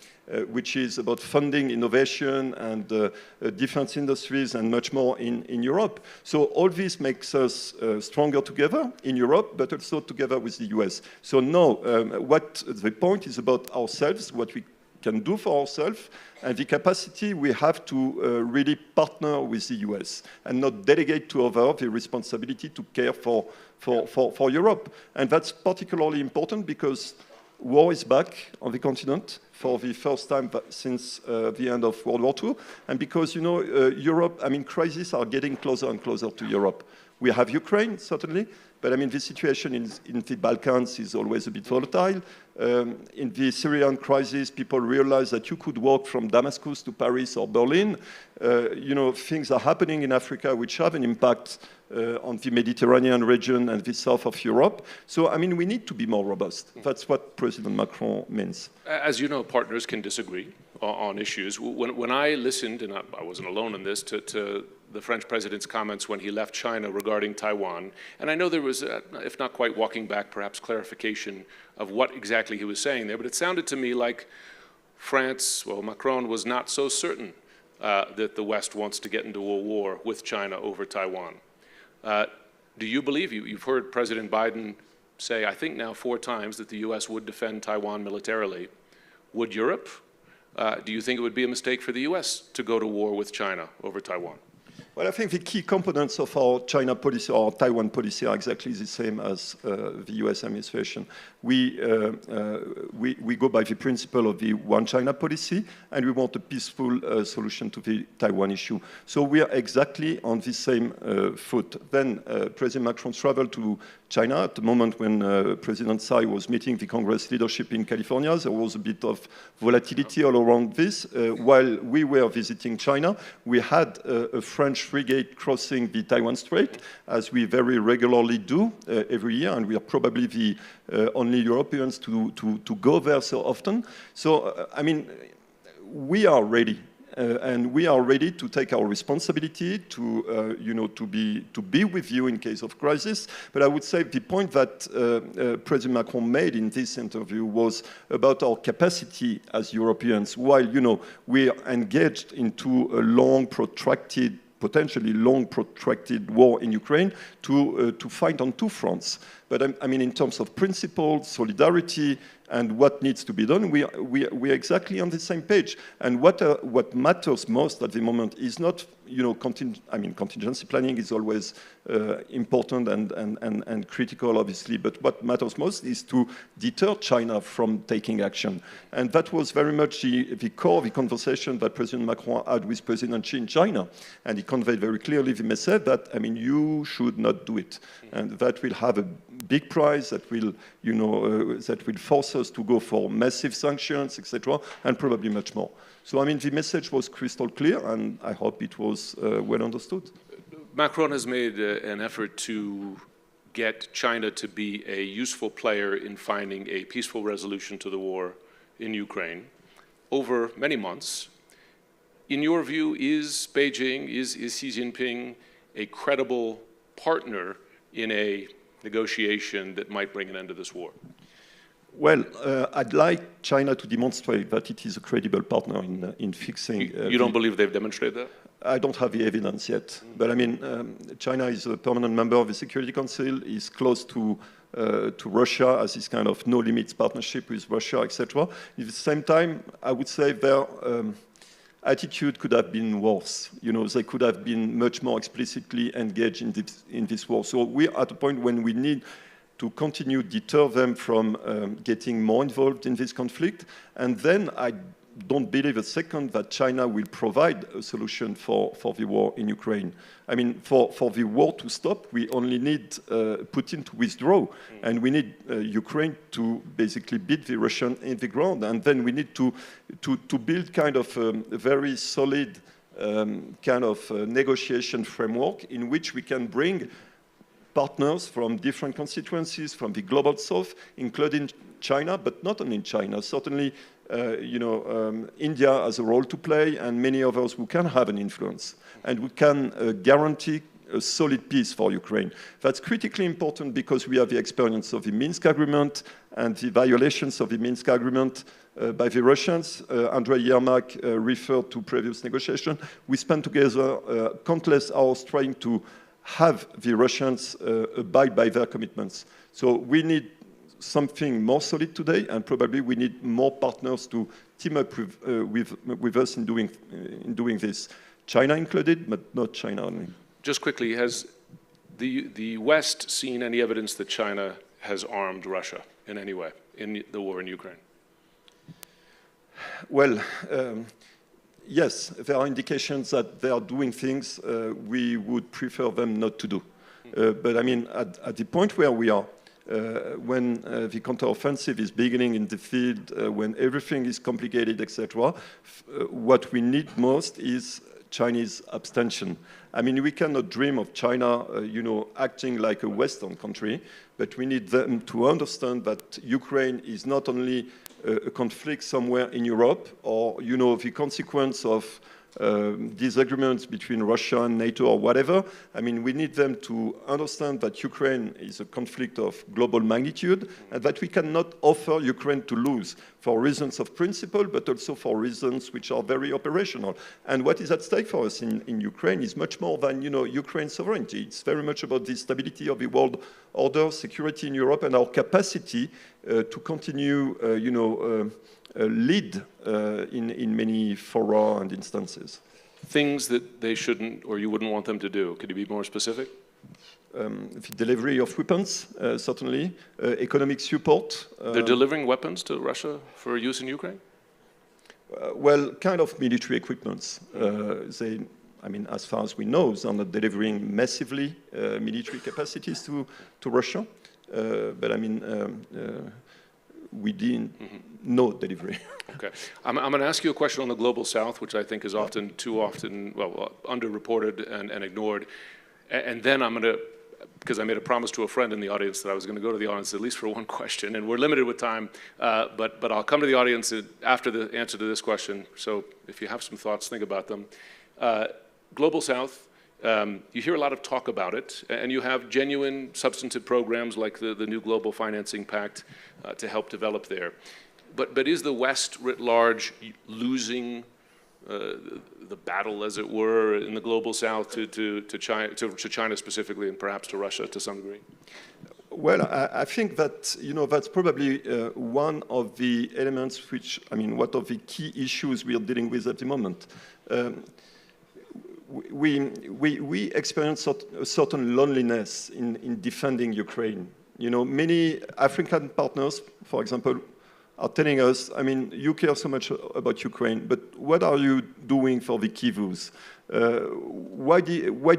S22: which is about funding innovation and defense industries and much more in Europe. So all this makes us stronger together in Europe, but also together with the US. So no, what the point is about ourselves, what we can do for ourselves, and the capacity we have to really partner with the US and not delegate to others the responsibility to care for Europe. And that's particularly important because war is back on the continent for the first time since the end of World War II, and because, Europe, crises are getting closer and closer to Europe. We have Ukraine, certainly, but the situation in the Balkans is always a bit volatile. In the Syrian crisis, people realized that you could walk from Damascus to Paris or Berlin. Things are happening in Africa which have an impact on the Mediterranean region and the south of Europe. So, we need to be more robust. That's what President Macron means.
S4: As you know, partners can disagree on issues. When I listened, and I wasn't alone in this, to the French president's comments when he left China regarding Taiwan, and I know there was, if not quite walking back, perhaps clarification of what exactly he was saying there, but it sounded to me like Macron was not so certain that the West wants to get into a war with China over Taiwan. Do you believe, you've heard President Biden say, I think now 4 times, that the US would defend Taiwan militarily. Would Europe? Do you think it would be a mistake for the US to go to war with China over Taiwan?
S22: Well, I think the key components of our China policy or Taiwan policy are exactly the same as the US administration. We go by the principle of the one China policy, and we want a peaceful solution to the Taiwan issue. So we are exactly on the same foot. Then President Macron traveled to China at the moment when President Tsai was meeting the Congress leadership in California. There was a bit of volatility all around this. While we were visiting China, we had a French frigate crossing the Taiwan Strait, as we very regularly do every year, and we are probably the only Europeans to go there so often. So, we are ready. And we are ready to take our responsibility to be with you in case of crisis. But I would say the point that President Macron made in this interview was about our capacity as Europeans. While we are engaged into a potentially long protracted war in Ukraine, to fight on 2 fronts. But in terms of principle, solidarity, and what needs to be done, we are exactly on the same page. And what matters most at the moment is not, contingency planning is always important and critical, obviously, but what matters most is to deter China from taking action. And that was very much the core of the conversation that President Macron had with President Xi in China. And he conveyed very clearly the message that, you should not do it. And that will have a big price, that will, that will force us to go for massive sanctions, etc., and probably much more. So, the message was crystal clear, and I hope it was well understood.
S4: Macron has made an effort to get China to be a useful player in finding a peaceful resolution to the war in Ukraine over many months. In your view, is Beijing, is Xi Jinping a credible partner in a negotiation that might bring an end to this war?
S22: Well, I'd like China to demonstrate that it is a credible partner in fixing...
S4: You don't believe they've demonstrated that?
S22: I don't have the evidence yet. But China is a permanent member of the Security Council, is close to Russia, as this kind of no-limits partnership with Russia, etc. At the same time, I would say their attitude could have been worse. They could have been much more explicitly engaged in this war. So we're at a point when we need to continue to deter them from getting more involved in this conflict. And then I don't believe a second that China will provide a solution for the war in Ukraine. For the war to stop, we only need Putin to withdraw, and we need Ukraine to basically beat the Russians in the ground, and then we need to build kind of a very solid negotiation framework in which we can bring partners from different constituencies, from the global south, including China, but not only in China. Certainly, India has a role to play, and many others who can have an influence, and we can guarantee a solid peace for Ukraine. That's critically important because we have the experience of the Minsk Agreement and the violations of the Minsk Agreement by the Russians. Andrei Yermak referred to previous negotiations. We spent together countless hours trying to have the Russians abide by their commitments. So we need something more solid today, and probably we need more partners to team up with us in doing this. China included, but not China only.
S4: Just quickly, has the West seen any evidence that China has armed Russia in any way in the war in Ukraine?
S22: Well, yes, there are indications that they are doing things we would prefer them not to do. But I mean, at the point where we are, when the counteroffensive is beginning in the field, when everything is complicated, etc., what we need most is Chinese abstention. I mean, we cannot dream of China, acting like a Western country, but we need them to understand that Ukraine is not only a conflict somewhere in Europe, or, the consequence of disagreements between Russia and NATO or whatever. I mean, we need them to understand that Ukraine is a conflict of global magnitude and that we cannot offer Ukraine to lose for reasons of principle, but also for reasons which are very operational. And what is at stake for us in Ukraine is much more than, Ukraine's sovereignty. It's very much about the stability of the world order, security in Europe, and our capacity to continue, lead in many fora and instances.
S4: Things that they shouldn't or you wouldn't want them to do. Could you be more specific?
S22: The delivery of weapons, certainly. Economic support.
S4: They're delivering weapons to Russia for use in Ukraine?
S22: Well, kind of military equipments. As far as we know, they're not delivering massively military capacities to Russia. We didn't know delivery.
S4: Okay. I'm going to ask you a question on the Global South, which I think is too often underreported and ignored. And then I'm going to, because I made a promise to a friend in the audience that I was going to go to the audience at least for one question, and we're limited with time, but I'll come to the audience after the answer to this question. So if you have some thoughts, think about them. Global South. You hear a lot of talk about it, and you have genuine, substantive programs like the new Global Financing Pact to help develop there. But is the West writ large losing the battle, as it were, in the Global South to China specifically, and perhaps to Russia to some degree?
S22: Well, I think that, that's probably one of the elements one of the key issues we are dealing with at the moment. We experience a certain loneliness in defending Ukraine. Many African partners, for example, are telling us, you care so much about Ukraine, but what are you doing for the Kivus? Why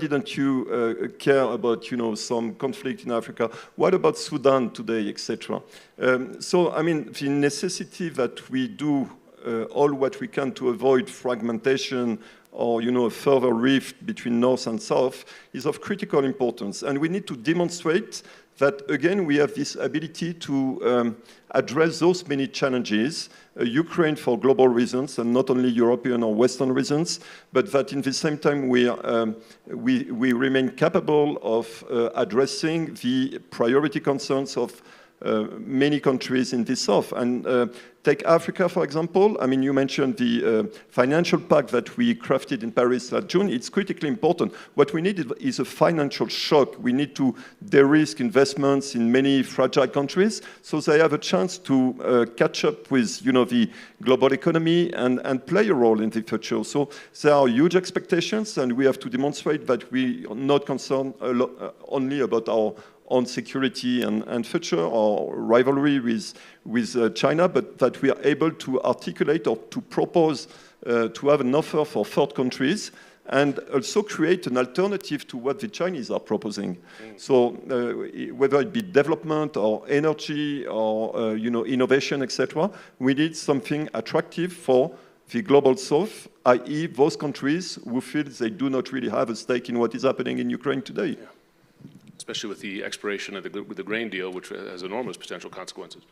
S22: didn't you care about, some conflict in Africa? What about Sudan today, etc.? The necessity that we do all what we can to avoid fragmentation or, a further rift between North and South is of critical importance. And we need to demonstrate that, again, we have this ability to address those many challenges, Ukraine for global reasons and not only European or Western reasons, but that in the same time we remain capable of addressing the priority concerns of many countries in the South. And take Africa, for example. You mentioned the financial pact that we crafted in Paris last June. It's critically important. What we need is a financial shock. We need to de-risk investments in many fragile countries so they have a chance to catch up with the global economy and play a role in the future. So there are huge expectations, and we have to demonstrate that we are not concerned only about our on security and future or rivalry with China, but that we are able to articulate or to propose to have an offer for third countries and also create an alternative to what the Chinese are proposing. So whether it be development or energy or innovation, etc., we need something attractive for the global South, i.e. those countries who feel they do not really have a stake in what is happening in Ukraine today.
S4: Yeah. Especially with the expiration of the grain deal, which has enormous potential consequences.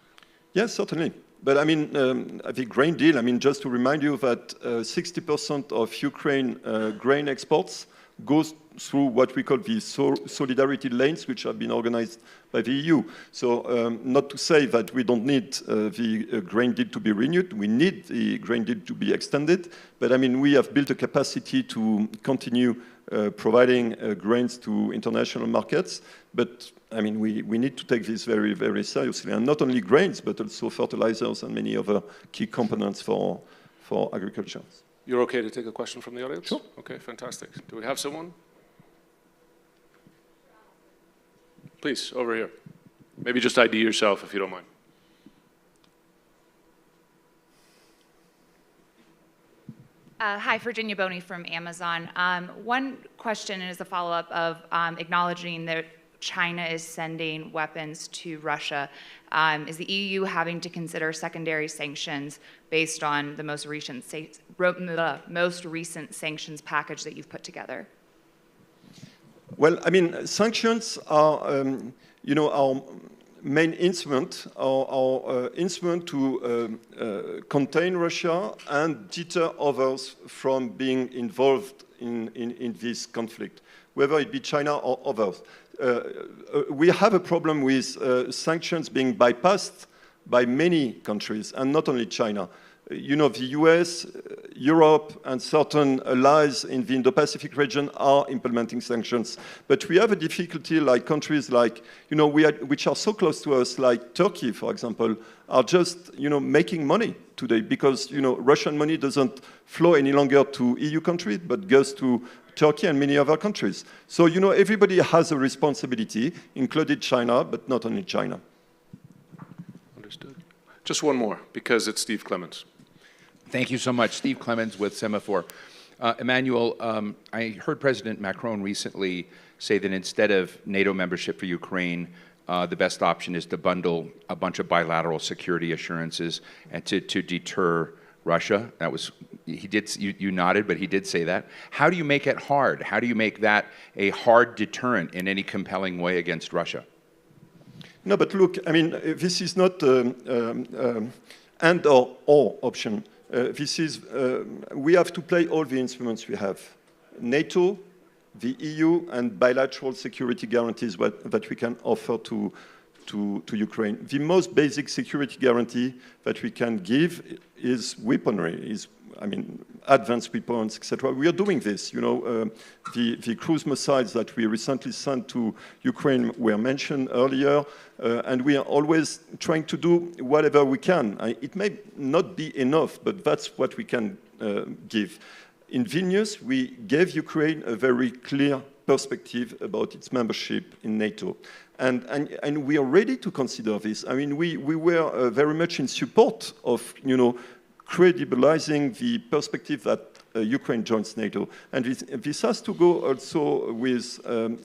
S22: Yes, certainly. But I mean, the grain deal, I mean, just to remind you that 60% of Ukraine grain exports goes through what we call the solidarity lanes, which have been organized by the EU. So not to say that we don't need the grain deal to be renewed. We need the grain deal to be extended. But I mean, we have built a capacity to continue providing grains to international markets. But I mean, we need to take this very, very seriously. And not only grains, but also fertilizers and many other key components for agriculture.
S4: You're okay to take a question from the audience?
S22: Sure.
S4: Okay, fantastic. Do we have someone? Please, over here. Maybe just ID yourself if you don't mind.
S11: Hi, Virginia Boney from Amazon. One question is a follow-up of acknowledging that China is sending weapons to Russia. Is the EU having to consider secondary sanctions based on the most recent sanctions package that you've put together?
S22: Well, I mean, sanctions are, you know, our main instrument, our instrument to contain Russia and deter others from being involved in this conflict, whether it be China or others. We have a problem with sanctions being bypassed by many countries, and not only China. You know, the US, Europe, and certain allies in the Indo-Pacific region are implementing sanctions. But we have a difficulty like countries like, you know, which are so close to us, like Turkey, for example, are just, you know, making money today because, you know, Russian money doesn't flow any longer to EU countries, but goes to Turkey and many other countries. So, you know, everybody has a responsibility, including China, but not only China.
S4: Understood. Just one more, because it's Steve Clements.
S16: Thank you so much. Steve Clements with Semaphore. Emmanuel, I heard President Macron recently say that instead of NATO membership for Ukraine, the best option is to bundle a bunch of bilateral security assurances and to deter Russia. That was, he did, you nodded, but he did say that. How do you make it hard? How do you make that a hard deterrent in any compelling way against Russia?
S22: No, but look, I mean, this is not and or option. This is, we have to play all the instruments we have. NATO, the EU, and bilateral security guarantees that we can offer to Ukraine. The most basic security guarantee that we can give is weaponry, I mean, advanced weapons, etc. We are doing this. You know, the cruise missiles that we recently sent to Ukraine were mentioned earlier, and we are always trying to do whatever we can. It may not be enough, but that's what we can give. In Vilnius, we gave Ukraine a very clear perspective about its membership in NATO. And we are ready to consider this. I mean, we were very much in support of, you know, credibilizing the perspective that Ukraine joins NATO. And this has to go also with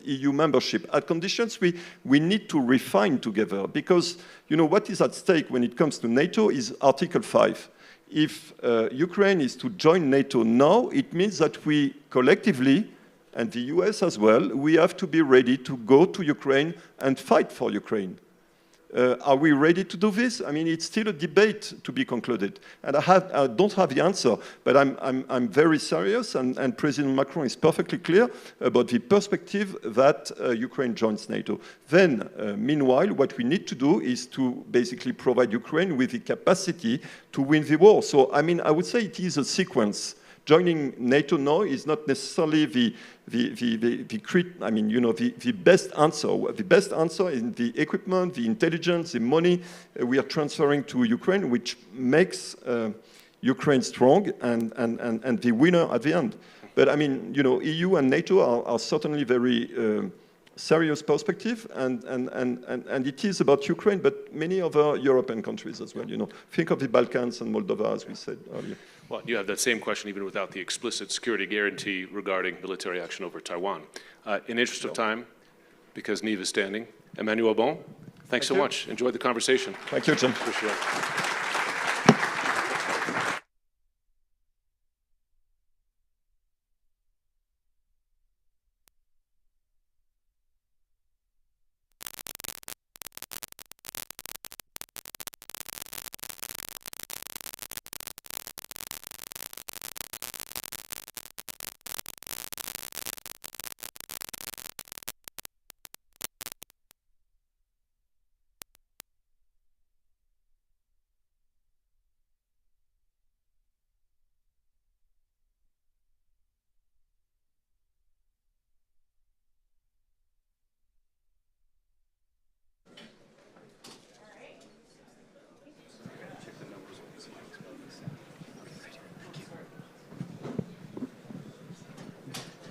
S22: EU membership. At conditions we need to refine together, because, you know, what is at stake when it comes to NATO is Article 5. If Ukraine is to join NATO now, it means that we collectively, and the US as well, we have to be ready to go to Ukraine and fight for Ukraine. Are we ready to do this? I mean, it's still a debate to be concluded. And I don't have the answer, but I'm very serious, and President Macron is perfectly clear about the perspective that Ukraine joins NATO. Then, meanwhile, what we need to do is to basically provide Ukraine with the capacity to win the war. So, I mean, I would say it is a sequence. Joining NATO now is not necessarily the best answer. The best answer is the equipment, the intelligence, the money we are transferring to Ukraine, which makes Ukraine strong and the winner at the end. But I mean, you know, EU and NATO are certainly very serious perspective, and it is about Ukraine, but many other European countries as well. You know, think of the Balkans and Moldova, as we said earlier.
S4: Well, you have that same question even without the explicit security guarantee regarding military action over Taiwan. In interest of time, because Niamh is standing, Emmanuel Bon, thanks so much. Enjoyed the conversation.
S22: Thank you, Jim.
S4: Appreciate it.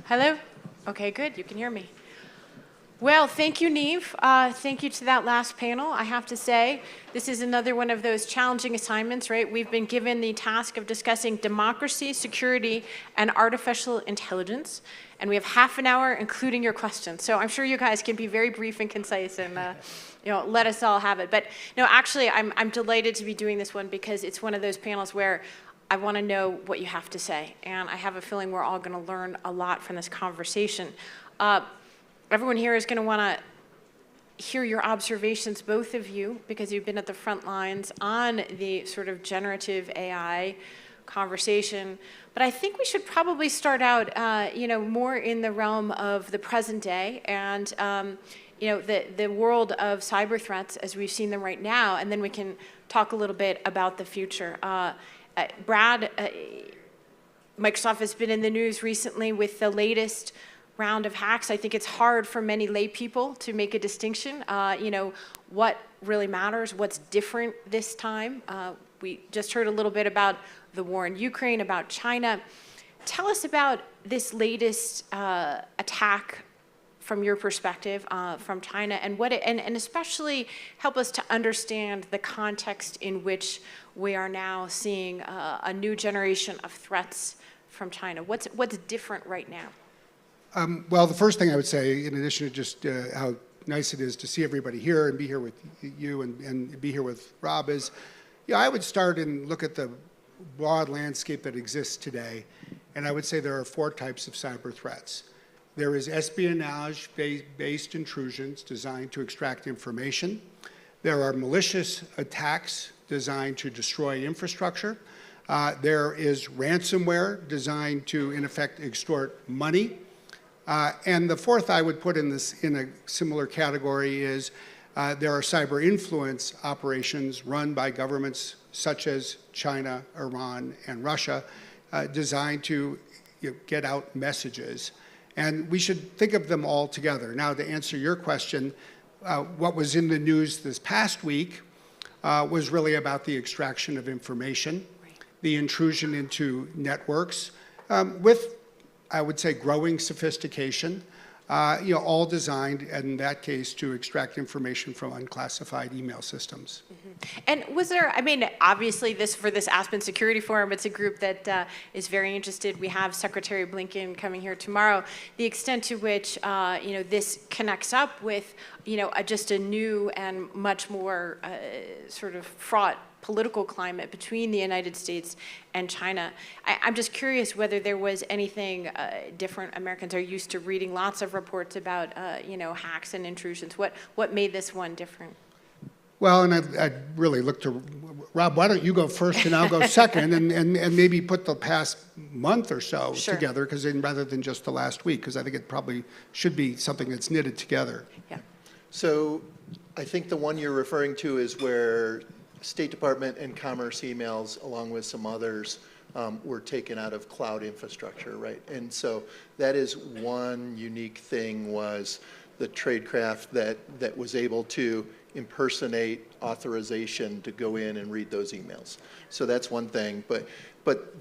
S13: Hello? Okay, good. You can hear me. Well, thank you, Neve. Thank you to that last panel. I have to say, this is another one of those challenging assignments, right? We've been given the task of discussing democracy, security, and artificial intelligence. And we have half an hour, including your questions. So I'm sure you guys can be very brief and concise and let us all have it. But no, actually, I'm delighted to be doing this one because it's one of those panels where I want to know what you have to say. And I have a feeling we're all going to learn a lot from this conversation. Everyone here is going to want to hear your observations, both of you, because you've been at the front lines on the sort of generative AI conversation. But I think we should probably start out, more in the realm of the present day and, the world of cyber threats as we've seen them right now, and then we can talk a little bit about the future. Brad, Microsoft has been in the news recently with the latest round of hacks. I think it's hard for many lay people to make a distinction, what really matters, what's different this time. We just heard a little bit about the war in Ukraine, about China. Tell us about this latest attack from your perspective from China, and and especially help us to understand the context in which we are now seeing a new generation of threats from China. What's different right now?
S6: Well, the first thing I would say, in addition to just how nice it is to see everybody here and be here with you and be here with Rob, is I would start and look at the broad landscape that exists today, and I would say there are 4 types of cyber threats. There is espionage-based intrusions designed to extract information. There are malicious attacks designed to destroy infrastructure. There is ransomware designed to, in effect, extort money. And the 4th I would put in a similar category is there are cyber influence operations run by governments such as China, Iran, and Russia designed to get out messages. And we should think of them all together. Now, to answer your question, what was in the news this past week was really about the extraction of information, the intrusion into networks, with, I would say, growing sophistication, all designed, in that case, to extract information from unclassified email systems.
S13: Mm-hmm. And was there, obviously for this Aspen Security Forum, it's a group that is very interested. We have Secretary Blinken coming here tomorrow. The extent to which, this connects up with, just a new and much more sort of fraught political climate between the United States and China. I'm just curious whether there was anything different. Americans are used to reading lots of reports about, hacks and intrusions. What made this one different?
S6: Well, and I'd really look to, Rob, why don't you go first and I'll go second, and maybe put the past month or so together, because rather than just the last week, because I think it probably should be something that's knitted together.
S13: Yeah.
S17: So I think the one you're referring to is where State Department and Commerce emails, along with some others, were taken out of cloud infrastructure, right? And so that is one unique thing, was the tradecraft that was able to impersonate authorization to go in and read those emails. So that's one thing, but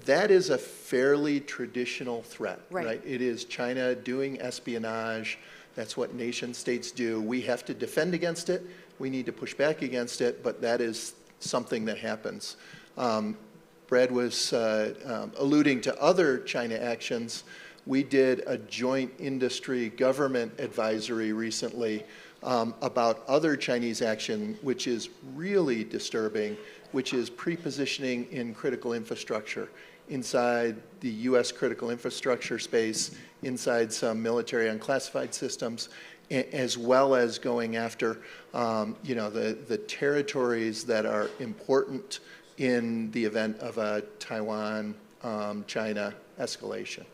S17: that is a fairly traditional threat, right? It is China doing espionage. That's what nation states do. We have to defend against it. We need to push back against it, but that is something that happens. Brad was alluding to other China actions. We did a joint industry government advisory recently about other Chinese action, which is really disturbing, which is pre-positioning in critical infrastructure inside the U.S. critical infrastructure space, inside some military unclassified systems, as well as going after the territories that are important in the event of a Taiwan-China escalation.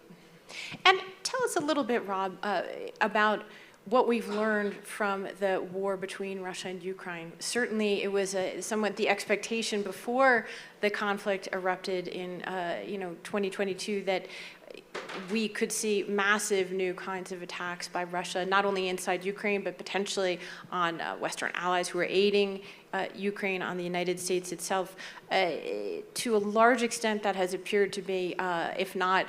S13: And tell us a little bit, Rob, about what we've learned from the war between Russia and Ukraine. Certainly, it was somewhat the expectation before the conflict erupted in 2022 that we could see massive new kinds of attacks by Russia, not only inside Ukraine, but potentially on Western allies who are aiding Ukraine, on the United States itself. To a large extent, that has appeared to be, if not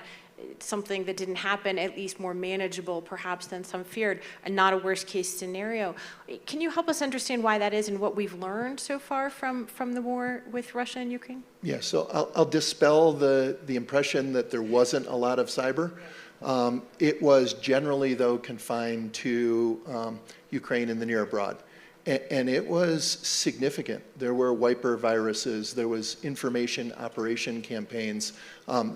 S13: something that didn't happen, at least more manageable perhaps than some feared, and not a worst case scenario. Can you help us understand why that is and what we've learned so far from the war with Russia and Ukraine?
S17: Yeah, so I'll dispel the impression that there wasn't a lot of cyber. It was generally, though, confined to Ukraine and the near abroad. And it was significant. There were wiper viruses, there was information operation campaigns,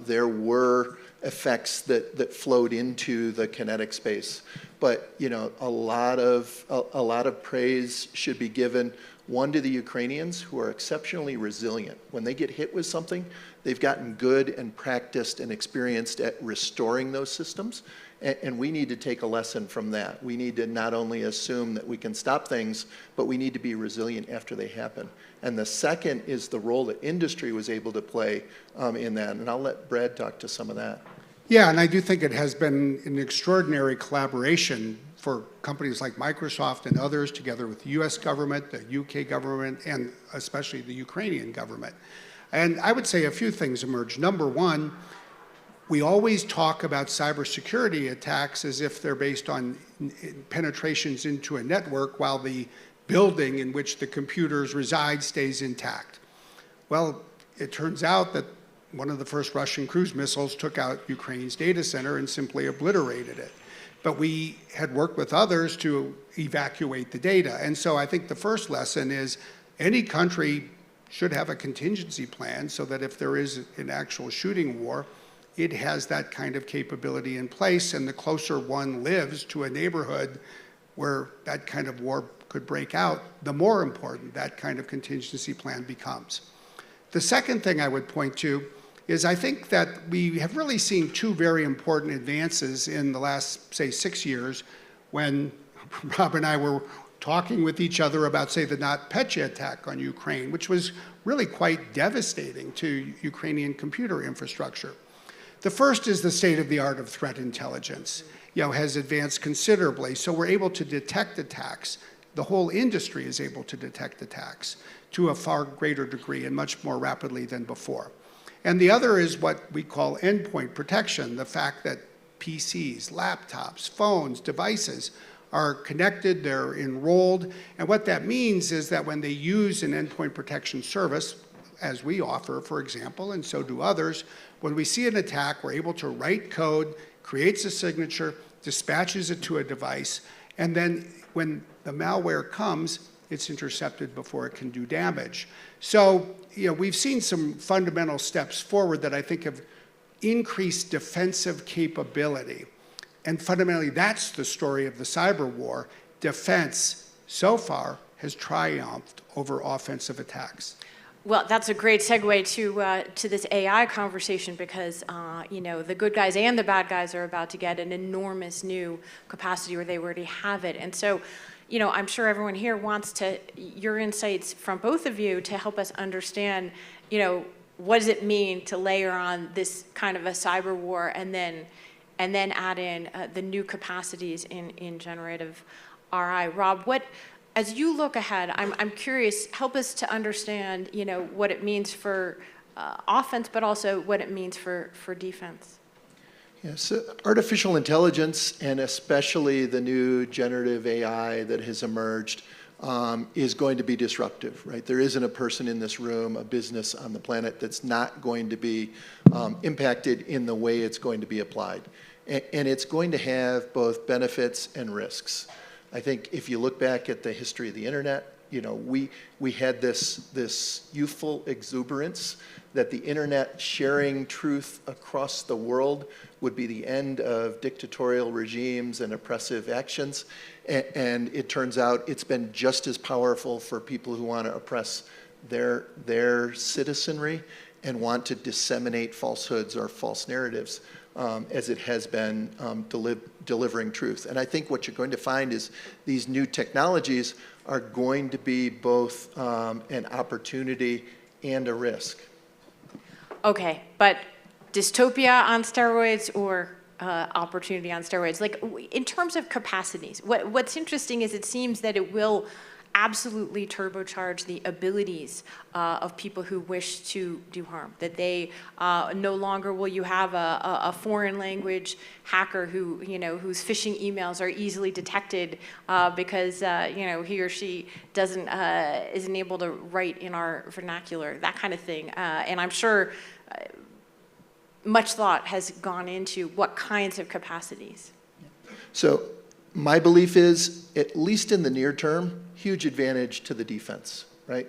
S17: there were effects that flowed into the kinetic space. But you know, a lot of praise should be given, one, to the Ukrainians, who are exceptionally resilient. When they get hit with something, they've gotten good and practiced and experienced at restoring those systems. And we need to take a lesson from that. We need to not only assume that we can stop things, but we need to be resilient after they happen. And the second is the role that industry was able to play in that. And I'll let Brad talk to some of that.
S6: Yeah, and I do think it has been an extraordinary collaboration for companies like Microsoft and others, together with the U.S. government, the U.K. government, and especially the Ukrainian government. And I would say a few things emerged. Number one, we always talk about cybersecurity attacks as if they're based on penetrations into a network while the building in which the computers reside stays intact. Well, it turns out that one of the first Russian cruise missiles took out Ukraine's data center and simply obliterated it. But we had worked with others to evacuate the data. And so I think the first lesson is any country should have a contingency plan so that if there is an actual shooting war, it has that kind of capability in place, and the closer one lives to a neighborhood where that kind of war could break out, the more important that kind of contingency plan becomes. The second thing I would point to is I think that we have really seen two very important advances in the last, say, 6 years when Rob and I were talking with each other about, say, the NotPetya attack on Ukraine, which was really quite devastating to Ukrainian computer infrastructure. The first is the state-of-the-art of threat intelligence, has advanced considerably, so we're able to detect attacks. The whole industry is able to detect attacks to a far greater degree and much more rapidly than before. And the other is what we call endpoint protection, the fact that PCs, laptops, phones, devices are connected, they're enrolled, and what that means is that when they use an endpoint protection service, as we offer, for example, and so do others, when we see an attack, we're able to write code, creates a signature, dispatches it to a device, and then when the malware comes, it's intercepted before it can do damage. So, we've seen some fundamental steps forward that I think have increased defensive capability. And fundamentally, that's the story of the cyber war. Defense, so far, has triumphed over offensive attacks.
S13: Well, that's a great segue to this AI conversation because, the good guys and the bad guys are about to get an enormous new capacity, or they already have it. And so, I'm sure everyone here wants your insights from both of you to help us understand, what does it mean to layer on this kind of a cyber war and then add in the new capacities in generative RI. Rob, as you look ahead, I'm curious, help us to understand, what it means for offense, but also what it means for defense.
S17: Yeah, so artificial intelligence, and especially the new generative AI that has emerged, is going to be disruptive, right? There isn't a person in this room, a business on the planet that's not going to be impacted in the way it's going to be applied. And it's going to have both benefits and risks. I think if you look back at the history of the internet, we had this youthful exuberance that the internet sharing truth across the world would be the end of dictatorial regimes and oppressive actions. And it turns out it's been just as powerful for people who want to oppress their citizenry and want to disseminate falsehoods or false narratives as it has been delivering truth. And I think what you're going to find is these new technologies are going to be both an opportunity and a risk.
S13: Okay, but dystopia on steroids or opportunity on steroids? Like, in terms of capacities, what's interesting is it seems that it will absolutely turbocharge the abilities of people who wish to do harm. That they no longer will you have a foreign language hacker who, you know, whose phishing emails are easily detected because, you know, he or she isn't able to write in our vernacular, that kind of thing. And I'm sure much thought has gone into what kinds of capacities.
S17: So my belief is, at least in the near term, huge advantage to the defense, right?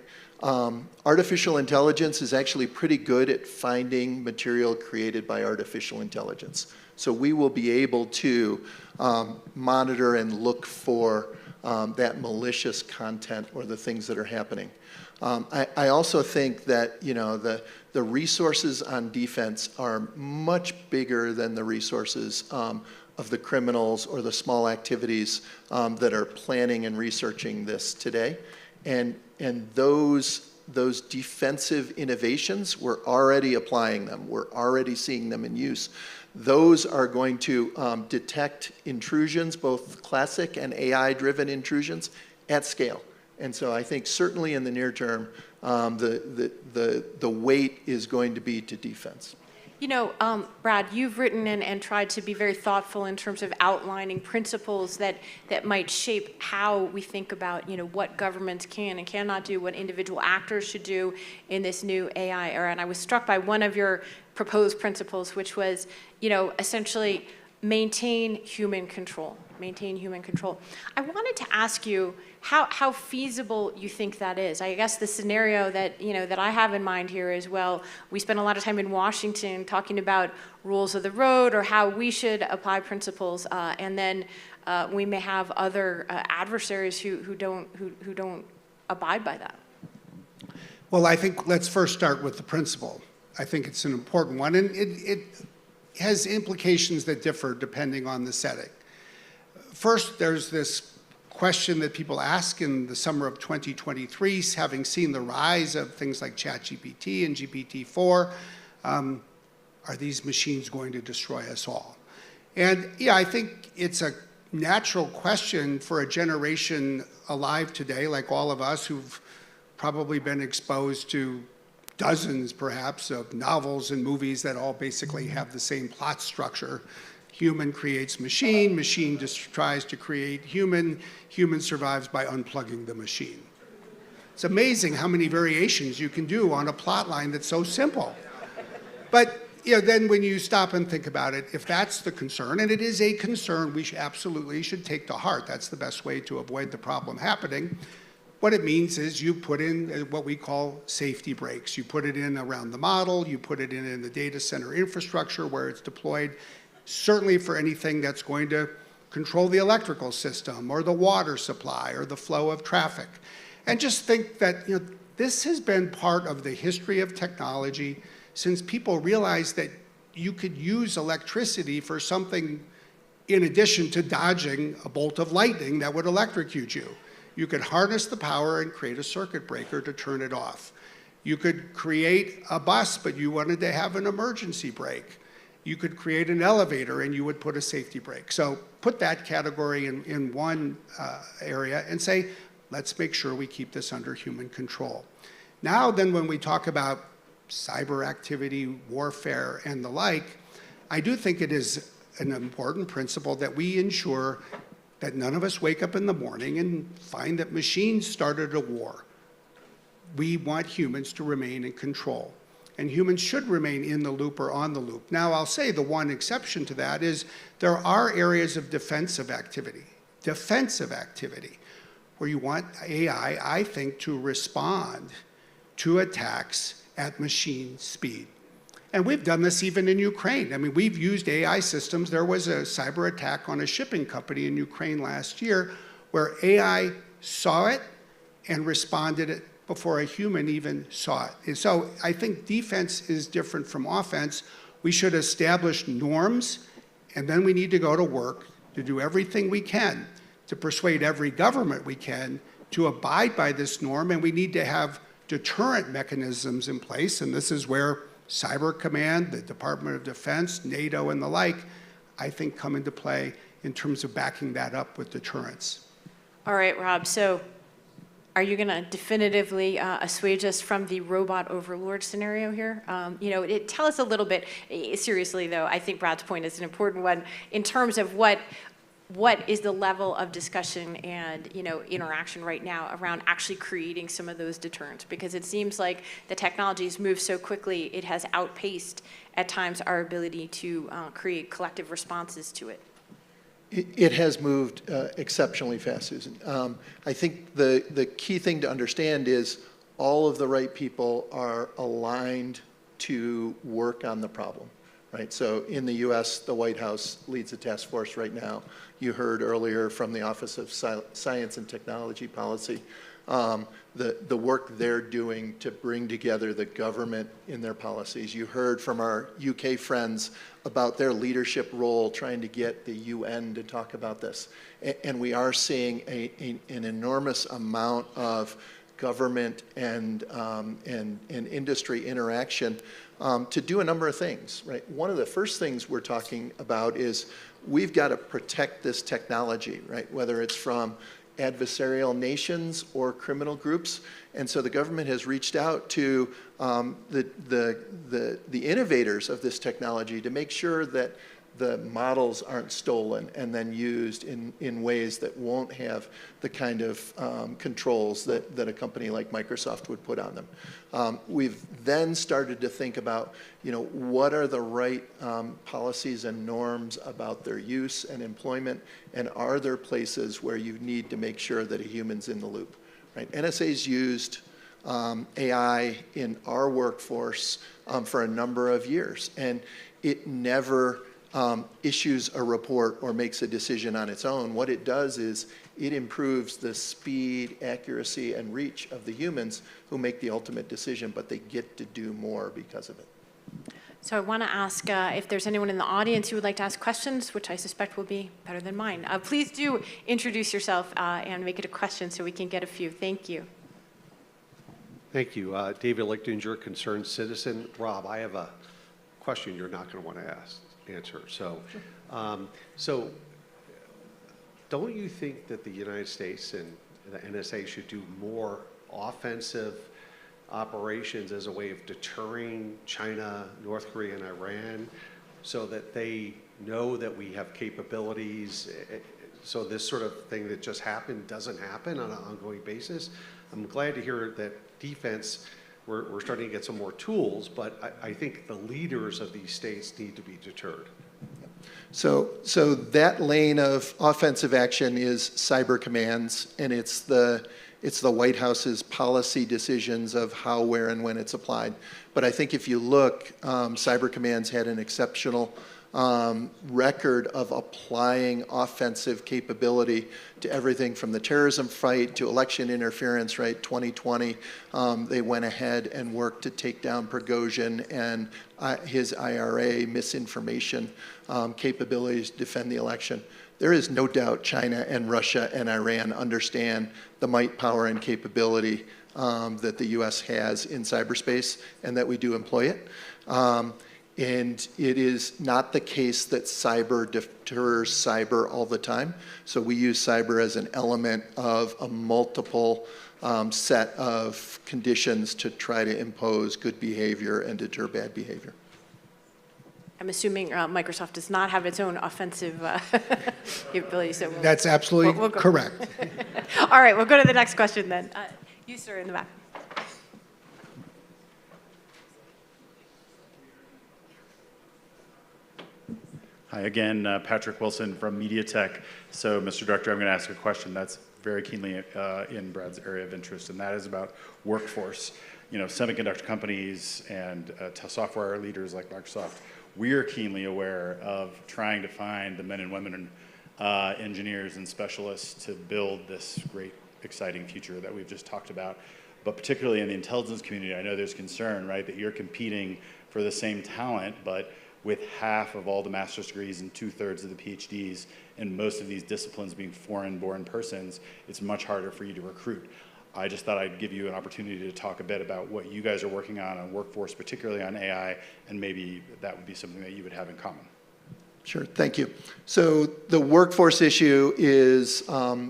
S17: Artificial intelligence is actually pretty good at finding material created by artificial intelligence. So we will be able to monitor and look for that malicious content or the things that are happening. I also think that, you know, the resources on defense are much bigger than the resources of the criminals or the small activities that are planning and researching this today. And those defensive innovations, we're already applying them. We're already seeing them in use. Those are going to detect intrusions, both classic and AI-driven intrusions, at scale. And so I think certainly in the near term, the weight is going to be to defense.
S13: You know, Brad, you've written and tried to be very thoughtful in terms of outlining principles that might shape how we think about, you know, what governments can and cannot do, what individual actors should do in this new AI era. And I was struck by one of your proposed principles, which was, you know, essentially maintain human control. Maintain human control. I wanted to ask you how feasible you think that is. I guess the scenario that, you know, that I have in mind here is, well, we spend a lot of time in Washington talking about rules of the road or how we should apply principles, and then we may have other adversaries who don't abide by that.
S6: Well, I think let's first start with the principle. I think it's an important one, and it has implications that differ depending on the setting. First, there's this question that people ask in the summer of 2023, having seen the rise of things like ChatGPT and GPT-4, are these machines going to destroy us all? And yeah, I think it's a natural question for a generation alive today, like all of us, who've probably been exposed to dozens, perhaps, of novels and movies that all basically have the same plot structure. Human creates machine, machine just tries to create human, human survives by unplugging the machine. It's amazing how many variations you can do on a plot line that's so simple. But you know, then when you stop and think about it, if that's the concern, and it is a concern we absolutely should take to heart, that's the best way to avoid the problem happening. What it means is you put in what we call safety brakes. You put it in around the model, you put it in the data center infrastructure where it's deployed, certainly for anything that's going to control the electrical system or the water supply or the flow of traffic. And just think that, you know, this has been part of the history of technology since people realized that you could use electricity for something in addition to dodging a bolt of lightning that would electrocute you. You could harness the power and create a circuit breaker to turn it off. You could create a bus, but you wanted to have an emergency brake. You could create an elevator and you would put a safety brake. So put that category in one area and say, let's make sure we keep this under human control. Now then, when we talk about cyber activity, warfare, and the like, I do think it is an important principle that we ensure that none of us wake up in the morning and find that machines started a war. We want humans to remain in control. And humans should remain in the loop or on the loop. Now, I'll say the one exception to that is there are areas of defensive activity, where you want AI, I think, to respond to attacks at machine speed. And we've done this even in Ukraine. I mean, we've used AI systems. There was a cyber attack on a shipping company in Ukraine last year where AI saw it and responded it before a human even saw it. And so I think defense is different from offense. We should establish norms, and then we need to go to work to do everything we can to persuade every government we can to abide by this norm, and we need to have deterrent mechanisms in place, and this is where Cyber Command, the Department of Defense, NATO, and the like, I think come into play in terms of backing that up with deterrence.
S13: All right, Rob, so Are you going to definitively assuage us from the robot overlord scenario here? Tell us a little bit, seriously though, I think Brad's point is an important one, in terms of what is the level of discussion and interaction right now around actually creating some of those deterrents? Because it seems like the technology has moved so quickly, it has outpaced at times our ability to create collective responses to it.
S17: It has moved exceptionally fast, Susan. I think the key thing to understand is all of the right people are aligned to work on the problem, right? So in the U.S., the White House leads a task force right now. You heard earlier from the Office of Science and Technology Policy, the work they're doing to bring together the government in their policies. You heard from our UK friends about their leadership role trying to get the UN to talk about this. And we are seeing an enormous amount of government and industry interaction to do a number of things, right? One of the first things we're talking about is we've got to protect this technology, right? Whether it's from adversarial nations or criminal groups. And so the government has reached out to the innovators of this technology to make sure that the models aren't stolen and then used in ways that won't have the kind of controls that a company like Microsoft would put on them. We've then started to think about, what are the right policies and norms about their use and employment, and are there places where you need to make sure that a human's in the loop, right? NSA's used AI in our workforce for a number of years, and it never issues a report or makes a decision on its own. What it does is it improves the speed, accuracy, and reach of the humans who make the ultimate decision, but they get to do more because of it.
S13: So I want to ask if there's anyone in the audience who would like to ask questions, which I suspect will be better than mine. Please do introduce yourself and make it a question so we can get a few. Thank you.
S10: Thank you. David Lichtinger, concerned citizen. Rob, I have a question you're not going to want to answer. So don't you think that the United States and the NSA should do more offensive operations as a way of deterring China, North Korea, and Iran so that they know that we have capabilities, so this sort of thing that just happened doesn't happen on an ongoing basis? I'm glad to hear that defense, we're starting to get some more tools, but I think the leaders of these states need to be deterred.
S17: So that lane of offensive action is cyber commands, and it's the White House's policy decisions of how, where, and when it's applied. But I think if you look, cyber commands had an exceptional record of applying offensive capability to everything from the terrorism fight to election interference, right? 2020, they went ahead and worked to take down Prigozhin and his IRA misinformation capabilities to defend the election. There is no doubt China and Russia and Iran understand the might, power, and capability that the U.S. has in cyberspace, and that we do employ it. And it is not the case that cyber deters cyber all the time. So we use cyber as an element of a multiple set of conditions to try to impose good behavior and deter bad behavior.
S13: I'm assuming Microsoft does not have its own offensive capabilities. So
S6: That's absolutely
S13: we'll
S6: correct.
S13: All right, we'll go to the next question then. You, sir, in the back.
S12: Hi again, Patrick Wilson from MediaTek. So, Mr. Director, I'm going to ask a question that's very keenly in Brad's area of interest, and that is about workforce. Semiconductor companies and software leaders like Microsoft, we are keenly aware of trying to find the men and women engineers and specialists to build this great, exciting future that we've just talked about. But particularly in the intelligence community, I know there's concern, right, that you're competing for the same talent, but with half of all the master's degrees and 2/3 of the PhDs and most of these disciplines being foreign-born persons, it's much harder for you to recruit. I just thought I'd give you an opportunity to talk a bit about what you guys are working on workforce, particularly on AI, and maybe that would be something that you would have in common.
S17: Sure, thank you. So the workforce issue is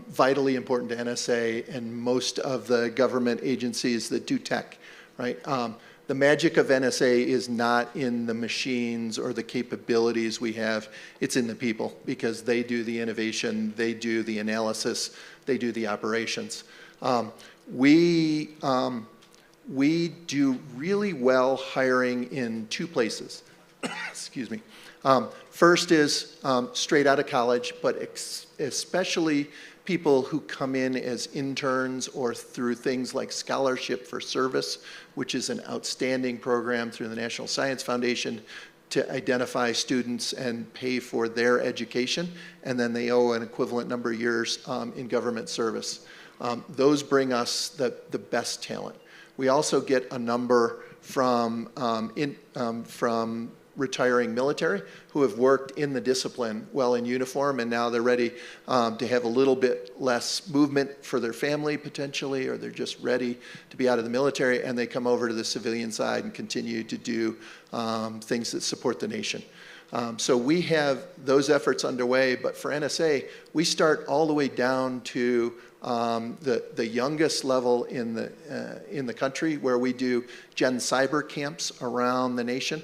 S17: vitally important to NSA and most of the government agencies that do tech, right? The magic of NSA is not in the machines or the capabilities we have, it's in the people, because they do the innovation, they do the analysis, they do the operations. We do really well hiring in two places. Excuse me. First is straight out of college, but especially people who come in as interns or through things like Scholarship for Service, which is an outstanding program through the National Science Foundation to identify students and pay for their education, and then they owe an equivalent number of years in government service. Those bring us the best talent. We also get a number from retiring military who have worked in the discipline well in uniform, and now they're ready to have a little bit less movement for their family potentially, or they're just ready to be out of the military, and they come over to the civilian side and continue to do things that support the nation. So we have those efforts underway, but for NSA, we start all the way down to the youngest level in the country, where we do Gen Cyber camps around the nation,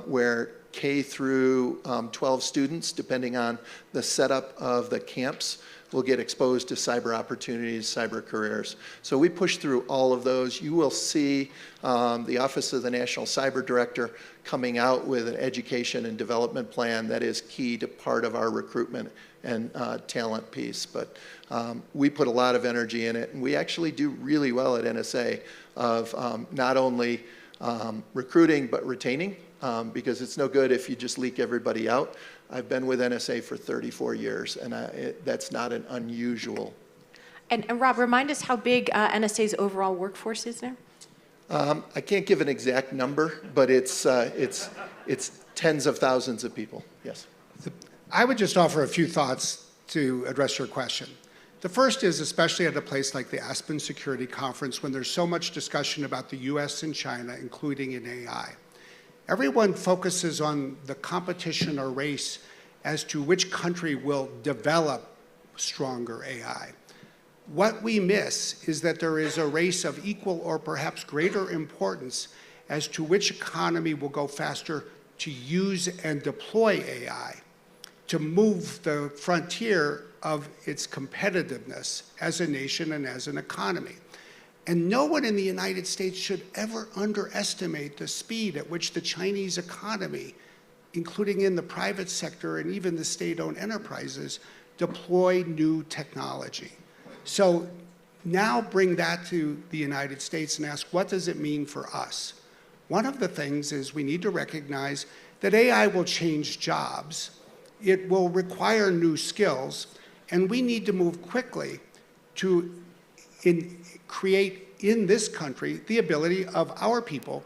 S17: where K through 12 students, depending on the setup of the camps, will get exposed to cyber opportunities, cyber careers. So we push through all of those. You will see the Office of the National Cyber Director coming out with an education and development plan that is key to part of our recruitment and talent piece. But we put a lot of energy in it, and we actually do really well at NSA of not only recruiting but retaining, because it's no good if you just leak everybody out. I've been with NSA for 34 years, and that's not an unusual.
S13: And Rob, remind us how big NSA's overall workforce is now?
S17: I can't give an exact number, but it's tens of thousands of people, yes.
S6: I would just offer a few thoughts to address your question. The first is, especially at a place like the Aspen Security Conference, when there's so much discussion about the U.S. and China, including in AI. Everyone focuses on the competition or race as to which country will develop stronger AI. What we miss is that there is a race of equal or perhaps greater importance as to which economy will go faster to use and deploy AI, to move the frontier of its competitiveness as a nation and as an economy. And no one in the United States should ever underestimate the speed at which the Chinese economy, including in the private sector and even the state-owned enterprises, deploy new technology. So now bring that to the United States and ask, what does it mean for us? One of the things is we need to recognize that AI will change jobs. It will require new skills, and we need to move quickly to create in this country the ability of our people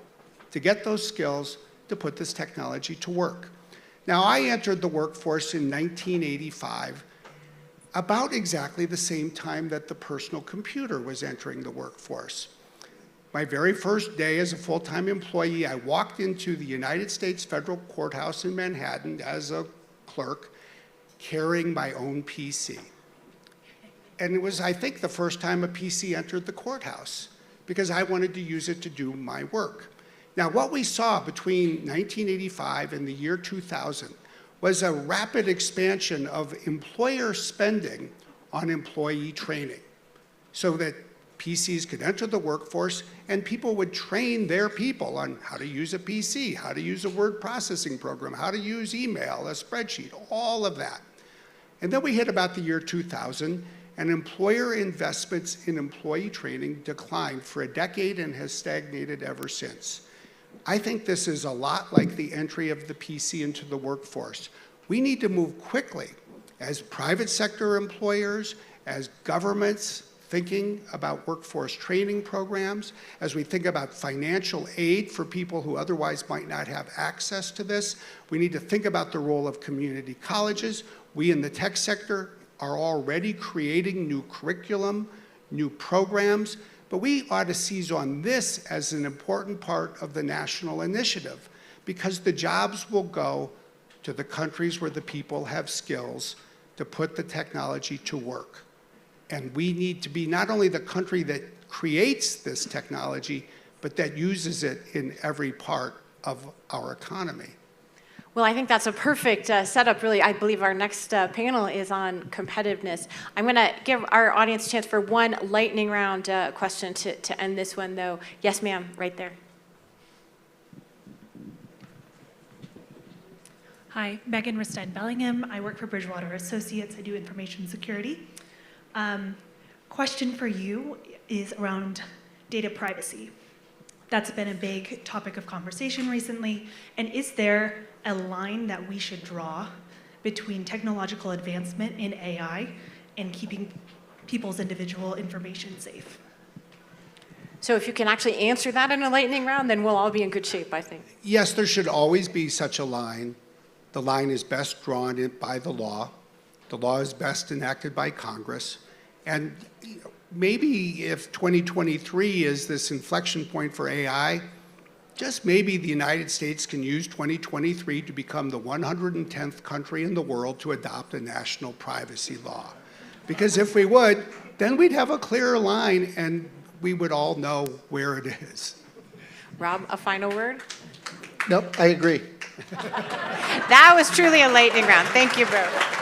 S6: to get those skills to put this technology to work. Now, I entered the workforce in 1985, about exactly the same time that the personal computer was entering the workforce. My very first day as a full-time employee, I walked into the United States Federal Courthouse in Manhattan as a clerk, carrying my own PC. And it was, I think, the first time a PC entered the courthouse, because I wanted to use it to do my work. Now, what we saw between 1985 and the year 2000 was a rapid expansion of employer spending on employee training, so that PCs could enter the workforce and people would train their people on how to use a PC, how to use a word processing program, how to use email, a spreadsheet, all of that. And then we hit about the year 2000, and employer investments in employee training declined for a decade and has stagnated ever since. I think this is a lot like the entry of the PC into the workforce. We need to move quickly as private sector employers, as governments thinking about workforce training programs, as we think about financial aid for people who otherwise might not have access to this. We need to think about the role of community colleges. We in the tech sector are already creating new curriculum, new programs, but we ought to seize on this as an important part of the national initiative, because the jobs will go to the countries where the people have skills to put the technology to work. And we need to be not only the country that creates this technology, but that uses it in every part of our economy.
S13: Well, I think that's a perfect setup, really. I believe our next panel is on competitiveness. I'm going to give our audience a chance for one lightning round question to end this one, though. Yes, ma'am, right there.
S3: Hi, Megan Restein-Bellingham. I work for Bridgewater Associates. I do information security. Question for you is around data privacy. That's been a big topic of conversation recently. And is there a line that we should draw between technological advancement in AI and keeping people's individual information safe?
S13: So if you can actually answer that in a lightning round, then we'll all be in good shape, I think.
S6: Yes, there should always be such a line. The line is best drawn by the law. The law is best enacted by Congress. And maybe if 2023 is this inflection point for AI, just maybe the United States can use 2023 to become the 110th country in the world to adopt a national privacy law. Because if we would, then we'd have a clearer line and we would all know where it is.
S13: Rob, a final word?
S17: Nope, I agree.
S13: That was truly a lightning round. Thank you both.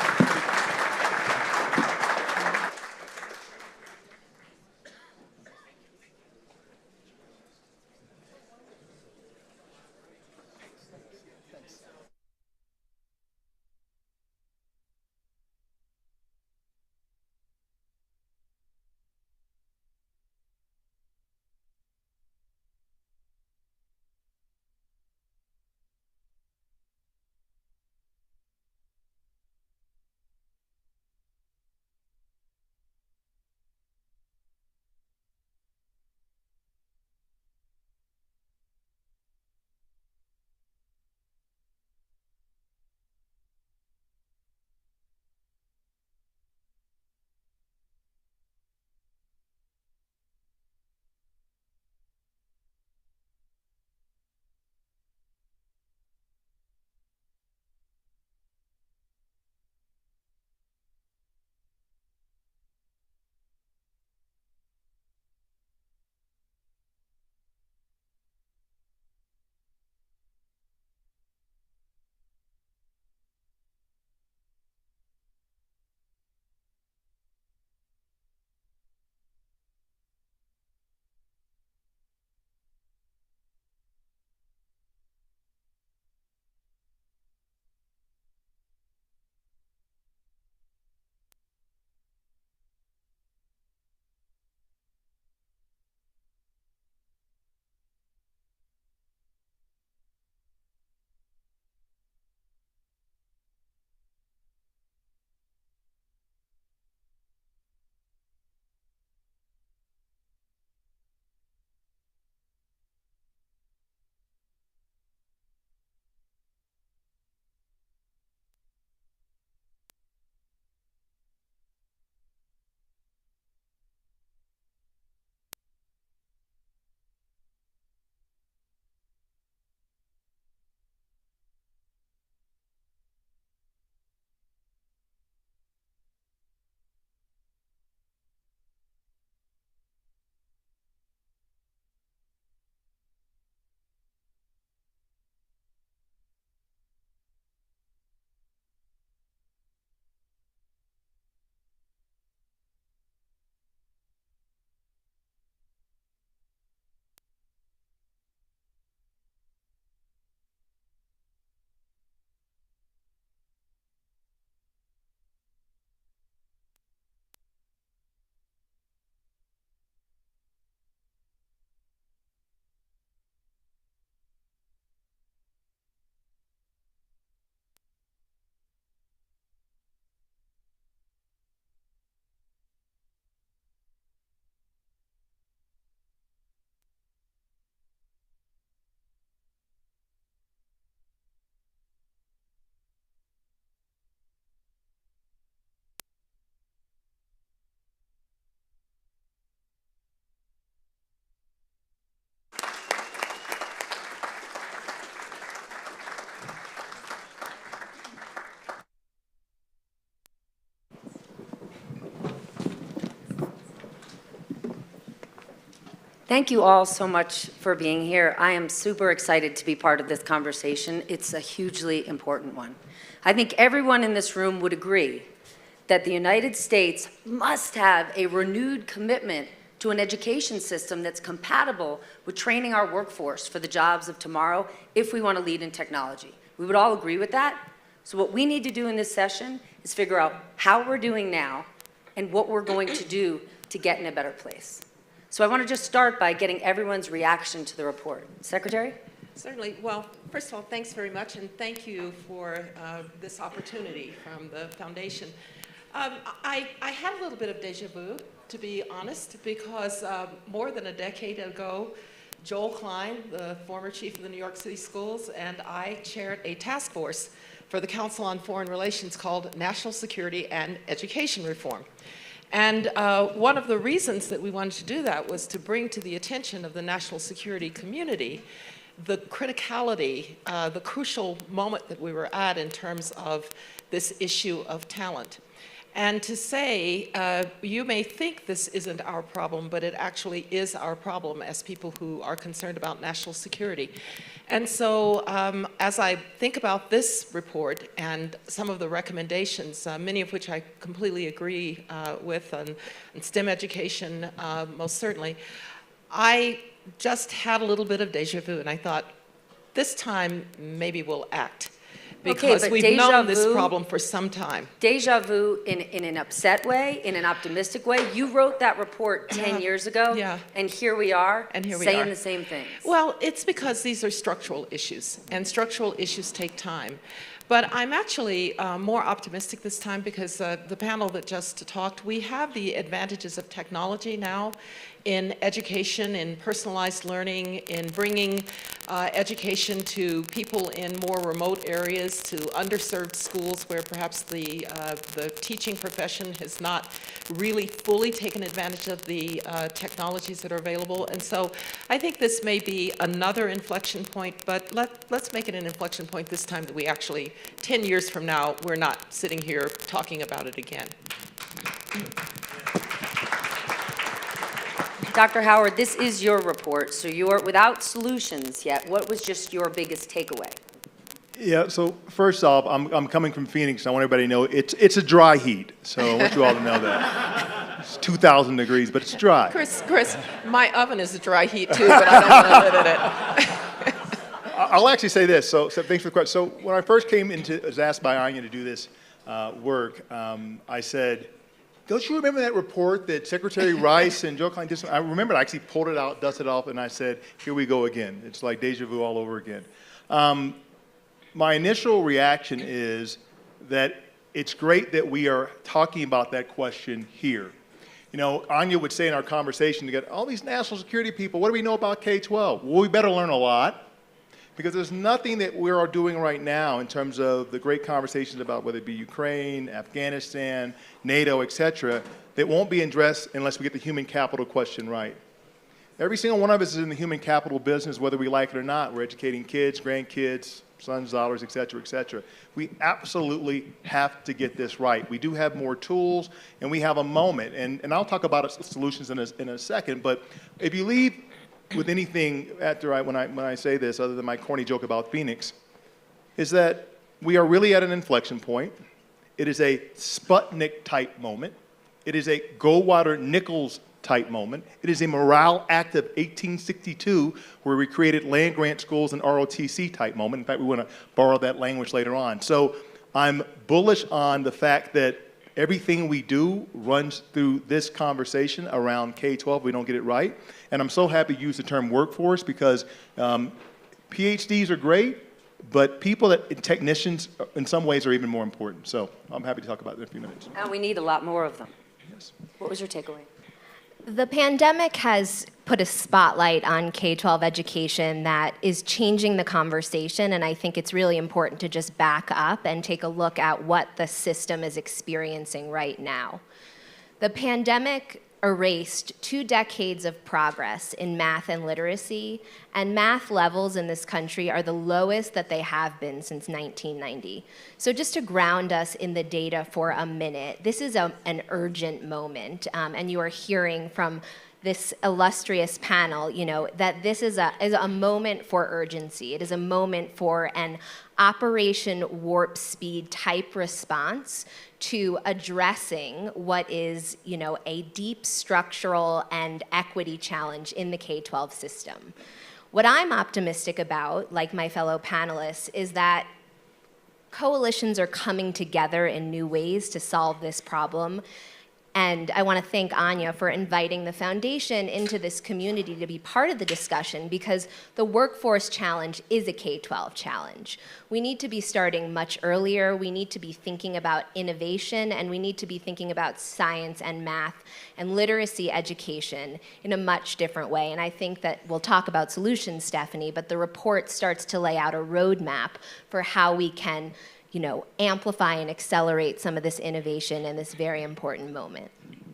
S5: Thank you all so much for being here. I am super excited to be part of this conversation. It's a hugely important one. I think everyone in this room would agree that the United States must have a renewed commitment to an education system that's compatible with training our workforce for the jobs of tomorrow if we want to lead in technology. We would all agree with that. So what we need to do in this session is figure out how we're doing now and what we're going to do to get in a better place. So I want to just start by getting everyone's reaction to the report. Secretary?
S15: Certainly. Well, first of all, thanks very much, and thank you for this opportunity from the foundation. I had a little bit of deja vu, to be honest, because more than a decade ago, Joel Klein, the former chief of the New York City schools, and I chaired a task force for the Council on Foreign Relations called National Security and Education Reform. And one of the reasons that we wanted to do that was to bring to the attention of the national security community the criticality, the crucial moment that we were at in terms of this issue of talent. And to say, you may think this isn't our problem, but it actually is our problem as people who are concerned about national security. And so as I think about this report and some of the recommendations, many of which I completely agree with, and STEM education most certainly, I just had a little bit of deja vu, and I thought, this time maybe we'll act. Because
S5: okay,
S15: we've known this problem for some time.
S5: Deja vu in an upset way, in an optimistic way. You wrote that report 10 years ago, and here we are saying the same things.
S15: Well, it's because these are structural issues, and structural issues take time. But I'm actually more optimistic this time because the panel that just talked, we have the advantages of technology now in education, in personalized learning, in bringing education to people in more remote areas, to underserved schools where perhaps the teaching profession has not really fully taken advantage of the technologies that are available. And so I think this may be another inflection point, but let's make it an inflection point this time that we actually, 10 years from now, we're not sitting here talking about it again.
S5: Dr. Howard, this is your report, so you're without solutions yet. What was just your biggest takeaway?
S7: Yeah, so first off, I'm coming from Phoenix. I want everybody to know it's a dry heat, so I want you all to know that. It's 2,000 degrees, but it's dry.
S15: Chris, my oven is a dry heat too, but I don't want to live in it.
S7: I'll actually say this, so thanks for the question. So when I first came into, was asked by Anya to do this work, I said, don't you remember that report that Secretary Rice and Joe Klein did? I remember I actually pulled it out, dusted it off, and I said, here we go again. It's like deja vu all over again. My initial reaction is that it's great that we are talking about that question here. You know, Anya would say in our conversation, to get all these national security people, what do we know about K-12? Well, we better learn a lot. Because there's nothing that we are doing right now in terms of the great conversations about whether it be Ukraine, Afghanistan, NATO, et cetera, that won't be addressed unless we get the human capital question right. Every single one of us is in the human capital business, whether we like it or not. We're educating kids, grandkids, sons, daughters, et cetera, et cetera. We absolutely have to get this right. We do have more tools, and we have a moment. And I'll talk about solutions in a second, but if you leave with anything after when I say this, other than my corny joke about Phoenix, is that we are really at an inflection point. It is a Sputnik-type moment. It is a Goldwater-Nichols-type moment. It is a morale act of 1862, where we created land-grant schools and ROTC-type moment. In fact, we want to borrow that language later on. So I'm bullish on the fact that everything we do runs through this conversation around K-12. We don't get it right. And I'm so happy you use the term workforce because PhDs are great, but technicians in some ways are even more important. So I'm happy to talk about that in a few minutes.
S5: And we need a lot more of them. Yes. What was your takeaway?
S23: The pandemic has put a spotlight on K-12 education that is changing the conversation, and I think it's really important to just back up and take a look at what the system is experiencing right now. The pandemic erased 2 decades of progress in math and literacy, and math levels in this country are the lowest that they have been since 1990. So just to ground us in the data for a minute, this is an urgent moment, and you are hearing from this illustrious panel, that this is a moment for urgency. It is a moment for an Operation Warp Speed type response to addressing what is, a deep structural and equity challenge in the K-12 system. What I'm optimistic about, like my fellow panelists, is that coalitions are coming together in new ways to solve this problem. And I want to thank Anya for inviting the foundation into this community to be part of the discussion, because the workforce challenge is a K-12 challenge. We need to be starting much earlier. We need to be thinking about innovation, and we need to be thinking about science and math and literacy education in a much different way. And I think that we'll talk about solutions, Stephanie, but the report starts to lay out a roadmap for how we can amplify and accelerate some of this innovation in this very important moment.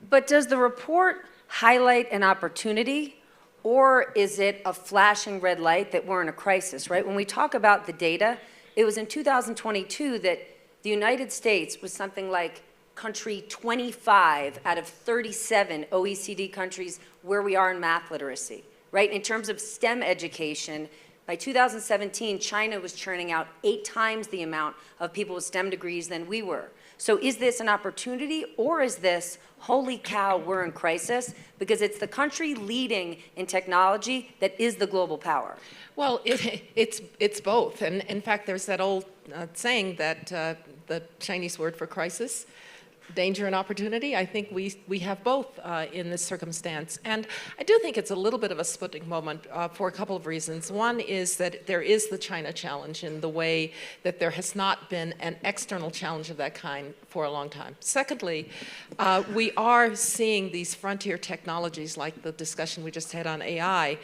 S5: But does the report highlight an opportunity, or is it a flashing red light that we're in a crisis, right? When we talk about the data, it was in 2022 that the United States was something like country 25 out of 37 OECD countries where we are in math literacy, right? In terms of STEM education, by 2017, China was churning out 8 times the amount of people with STEM degrees than we were. So is this an opportunity, or is this, holy cow, we're in crisis? Because it's the country leading in technology that is the global power.
S15: Well, it's both. And in fact, there's that old saying that the Chinese word for crisis, danger and opportunity. I think we have both in this circumstance. And I do think it's a little bit of a Sputnik moment for a couple of reasons. One is that there is the China challenge in the way that there has not been an external challenge of that kind for a long time. Secondly, we are seeing these frontier technologies like the discussion we just had on AI,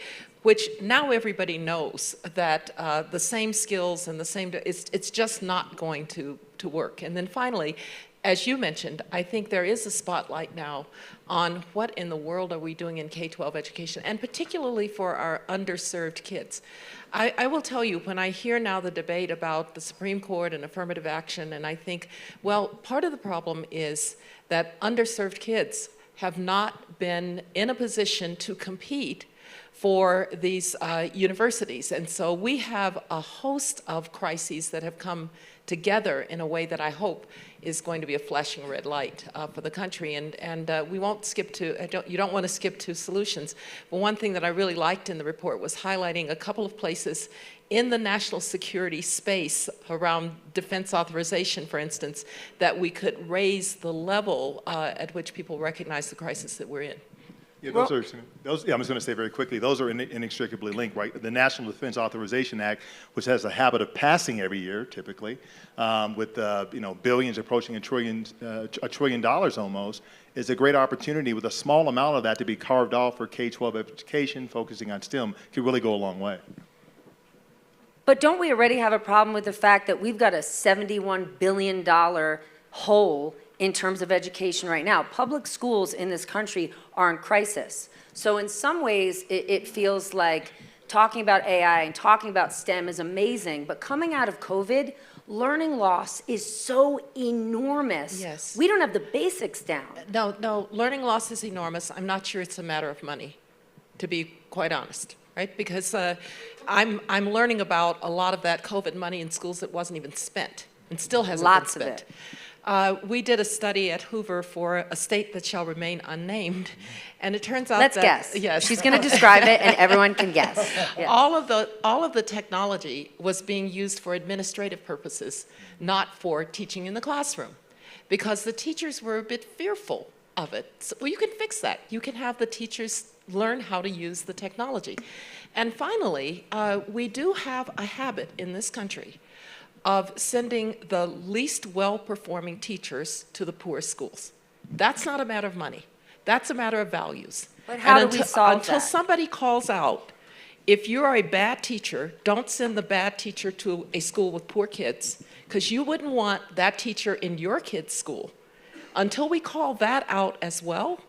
S15: which now everybody knows that the same skills and the same, it's just not going to work. And then finally, as you mentioned, I think there is a spotlight now on what in the world are we doing in K-12 education, and particularly for our underserved kids. I will tell you, when I hear now the debate about the Supreme Court and affirmative action, and I think, well, part of the problem is that underserved kids have not been in a position to compete for these universities. And so we have a host of crises that have come together in a way that I hope is going to be a flashing red light for the country. And we won't skip to, you don't want to skip to solutions. But one thing that I really liked in the report was highlighting a couple of places in the national security space around defense authorization, for instance, that we could raise the level at which people recognize the crisis that we're in.
S1: Yeah, those are, I was going to say very quickly, those are inextricably linked, right? The National Defense Authorization Act, which has a habit of passing every year, typically, with billions approaching $1 trillion almost, is a great opportunity with a small amount of that to be carved off for K-12 education, focusing on STEM, could really go a long way.
S5: But don't we already have a problem with the fact that we've got a $71 billion hole in terms of education right now? Public schools in this country are in crisis. So in some ways, it feels like talking about AI and talking about STEM is amazing, but coming out of COVID, learning loss is so enormous.
S15: Yes.
S5: We don't have the basics down.
S15: No, learning loss is enormous. I'm not sure it's a matter of money, to be quite honest, right? Because I'm learning about a lot of that COVID money in schools that wasn't even spent and still hasn't been spent. Lots of it. We did a study at Hoover for a state that shall remain unnamed, and it turns out
S5: Let's guess. Yes. She's going to describe it, and everyone can guess. Yes.
S15: All of the technology was being used for administrative purposes, not for teaching in the classroom, because the teachers were a bit fearful of it. So, well, you can fix that. You can have the teachers learn how to use the technology. And finally, we do have a habit in this country of sending the least well-performing teachers to the poorest schools. That's not a matter of money. That's a matter of values.
S5: But how do we solve that?
S15: Until somebody calls out, if you're a bad teacher, don't send the bad teacher to a school with poor kids, because you wouldn't want that teacher in your kid's school. Until we call that out as well,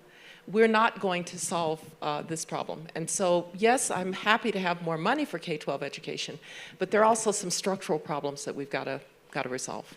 S15: we're not going to solve this problem. And so, yes, I'm happy to have more money for K-12 education, but there are also some structural problems that we've got to resolve.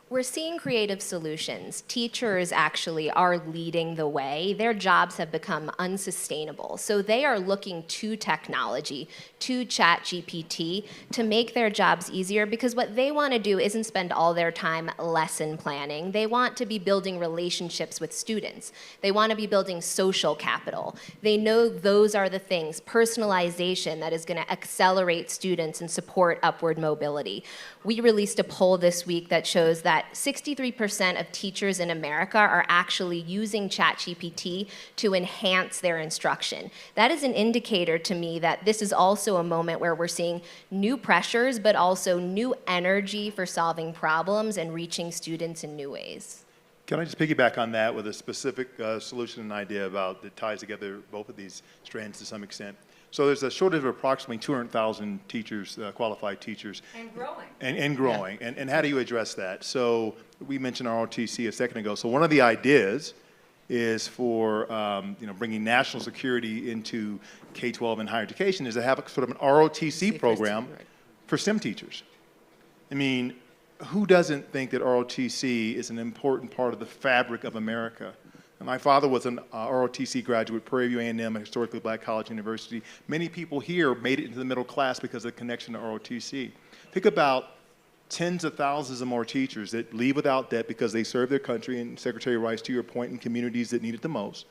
S23: We're seeing creative solutions. Teachers actually are leading the way. Their jobs have become unsustainable. So they are looking to technology, to ChatGPT, to make their jobs easier, because what they want to do isn't spend all their time lesson planning. They want to be building relationships with students. They want to be building social capital. They know those are the things, personalization, that is going to accelerate students and support upward mobility. We released a poll this week that shows that 63% of teachers in America are actually using ChatGPT to enhance their instruction. That is an indicator to me that this is also a moment where we're seeing new pressures, but also new energy for solving problems and reaching students in new ways.
S1: Can I just piggyback on that with a specific solution and idea about that ties together both of these strands to some extent? So there's a shortage of approximately 200,000 teachers, qualified teachers.
S5: And growing.
S1: And growing. Yeah. And how do you address that? So we mentioned ROTC a second ago. So one of the ideas is for bringing national security into K-12 and higher education is to have a sort of an ROTC program for STEM teachers. I mean, who doesn't think that ROTC is an important part of the fabric of America? And my father was an ROTC graduate, Prairie View A&M, a historically black college university. Many people here made it into the middle class because of the connection to ROTC. Think about tens of thousands of more teachers that leave without debt because they serve their country, and Secretary Rice, to your point, in communities that need it the most.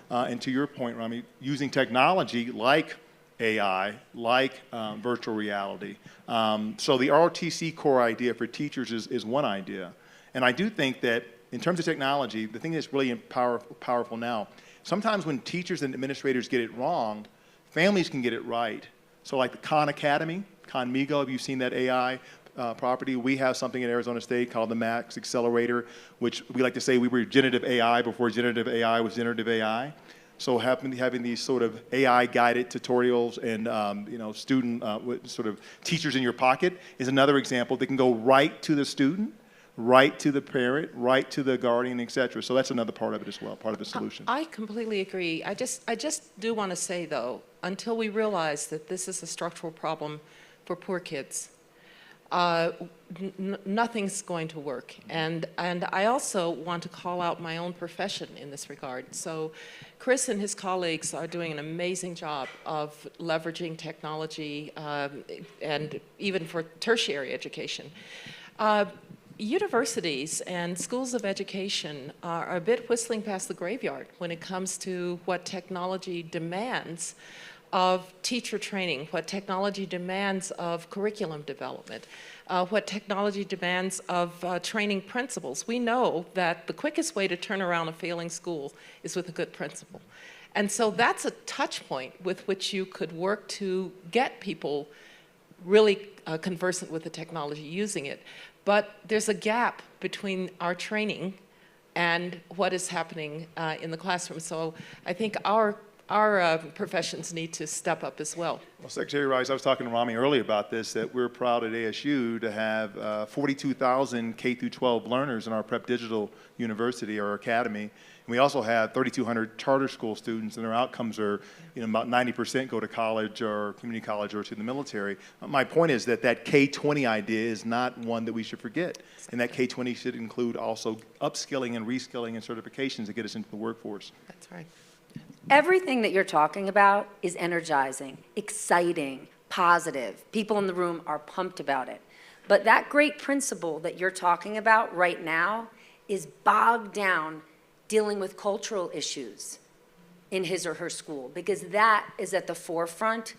S1: And to your point, Rami, using technology like AI, like virtual reality. So the ROTC core idea for teachers is one idea. And I do think that in terms of technology, the thing that's really powerful now, sometimes when teachers and administrators get it wrong, families can get it right. So like the Khan Academy, Conmigo, have you seen that AI property? We have something at Arizona State called the Max Accelerator, which we like to say we were generative AI before generative AI was generative AI. So having these sort of AI-guided tutorials and student sort of teachers in your pocket is another example that can go right to the student, right to the parent, right to the guardian, et cetera. So that's another part of it as well, part of the solution.
S15: I completely agree. I just do want to say, though, until we realize that this is a structural problem for poor kids, nothing's going to work. And I also want to call out my own profession in this regard. So Chris and his colleagues are doing an amazing job of leveraging technology and even for tertiary education. Universities and schools of education are a bit whistling past the graveyard when it comes to what technology demands of teacher training, what technology demands of curriculum development, what technology demands of training principals. We know that the quickest way to turn around a failing school is with a good principal. And so that's a touch point with which you could work to get people really conversant with the technology, using it. But there's a gap between our training and what is happening in the classroom. So I think our professions need to step up as well.
S1: Well, Secretary Rice, I was talking to Rami earlier about this, that we're proud at ASU to have 42,000 K-12 learners in our Prep Digital University, our academy. And we also have 3,200 charter school students, and their outcomes are, about 90% go to college or community college or to the military. My point is that K-20 idea is not one that we should forget. And that K-20 should include also upskilling and reskilling and certifications to get us into the workforce.
S15: That's right.
S5: Everything that you're talking about is energizing, exciting, positive. People in the room are pumped about it. But that great principle that you're talking about right now is bogged down dealing with cultural issues in his or her school, because that is at the forefront.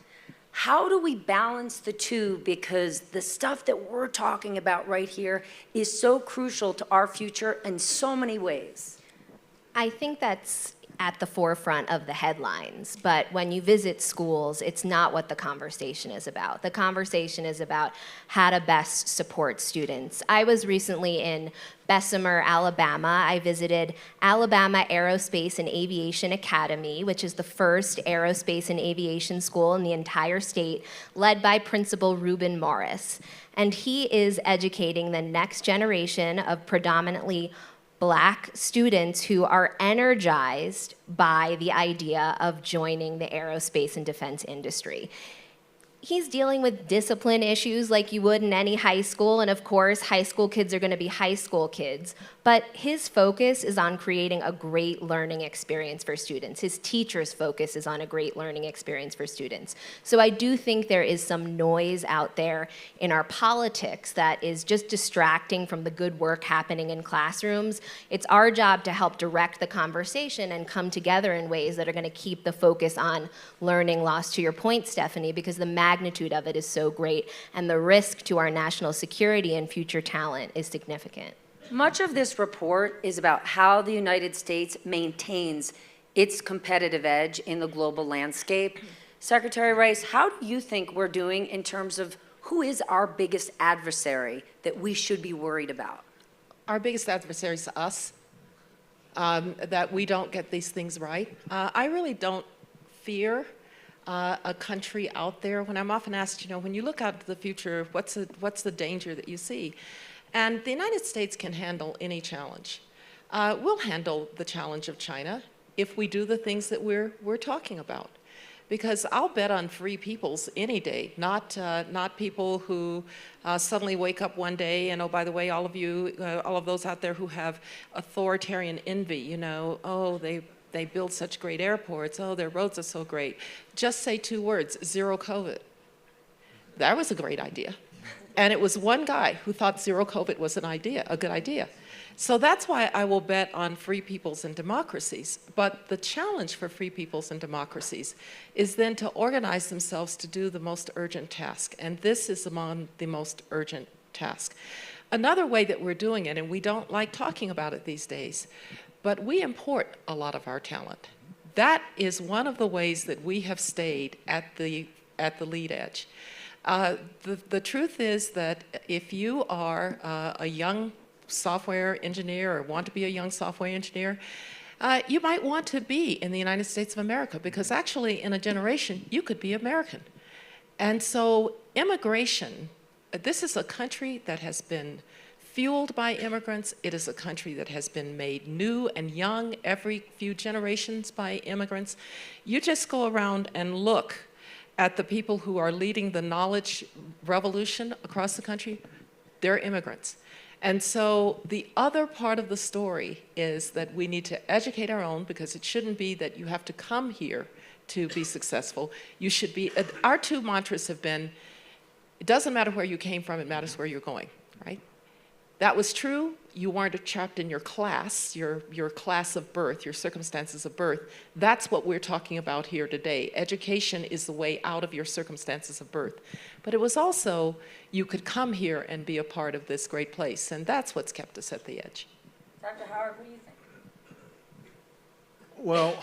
S5: How do we balance the two? Because the stuff that we're talking about right here is so crucial to our future in so many ways.
S23: I think that's at the forefront of the headlines, but when you visit schools, it's not what the conversation is about. The conversation is about how to best support students. I was recently in Bessemer, Alabama. I visited Alabama Aerospace and Aviation Academy, which is the first aerospace and aviation school in the entire state, led by Principal Reuben Morris. And he is educating the next generation of predominantly Black students who are energized by the idea of joining the aerospace and defense industry. he's dealing with discipline issues like you would in any high school, and of course, high school kids are going to be high school kids. But his focus is on creating a great learning experience for students. His teacher's focus is on a great learning experience for students. So I do think there is some noise out there in our politics that is just distracting from the good work happening in classrooms. It's our job to help direct the conversation and come together in ways that are going to keep the focus on learning loss, to your point, Stephanie, because the magnitude of it is so great and the risk to our national security and future talent is significant.
S5: Much of this report is about how the United States maintains its competitive edge in the global landscape. Secretary Rice, how do you think we're doing in terms of who is our biggest adversary that we should be worried about?
S15: Our biggest adversary is us, that we don't get these things right. I really don't fear a country out there. When I'm often asked, you know, when you look out to the future, what's the danger that you see? And the United States can handle any challenge. We'll handle the challenge of China if we do the things that we're talking about. Because I'll bet on free peoples any day, not people who suddenly wake up one day and, oh, by the way, all of you, all of those out there who have authoritarian envy, you know, oh, they build such great airports, oh, their roads are so great. Just say 2 words, zero COVID. That was a great idea. And it was one guy who thought zero COVID was a good idea. So that's why I will bet on free peoples and democracies. But the challenge for free peoples and democracies is then to organize themselves to do the most urgent task. And this is among the most urgent task. Another way that we're doing it, and we don't like talking about it these days, but we import a lot of our talent. That is one of the ways that we have stayed at the lead edge. The truth is that if you are a young software engineer or want to be a young software engineer, you might want to be in the United States of America, because actually in a generation you could be American. And so immigration, this is a country that has been fueled by immigrants. It is a country that has been made new and young every few generations by immigrants. You just go around and look at the people who are leading the knowledge revolution across the country. They're immigrants. And so the other part of the story is that we need to educate our own, because it shouldn't be that you have to come here to be successful. You should be, our 2 mantras have been, it doesn't matter where you came from, it matters where you're going, right? That was true. You weren't trapped in your class, your class of birth, your circumstances of birth. That's what we're talking about here today. Education is the way out of your circumstances of birth. But it was also, you could come here and be a part of this great place, and that's what's kept us at the edge.
S5: Dr. Howard, what do you think?
S1: Well,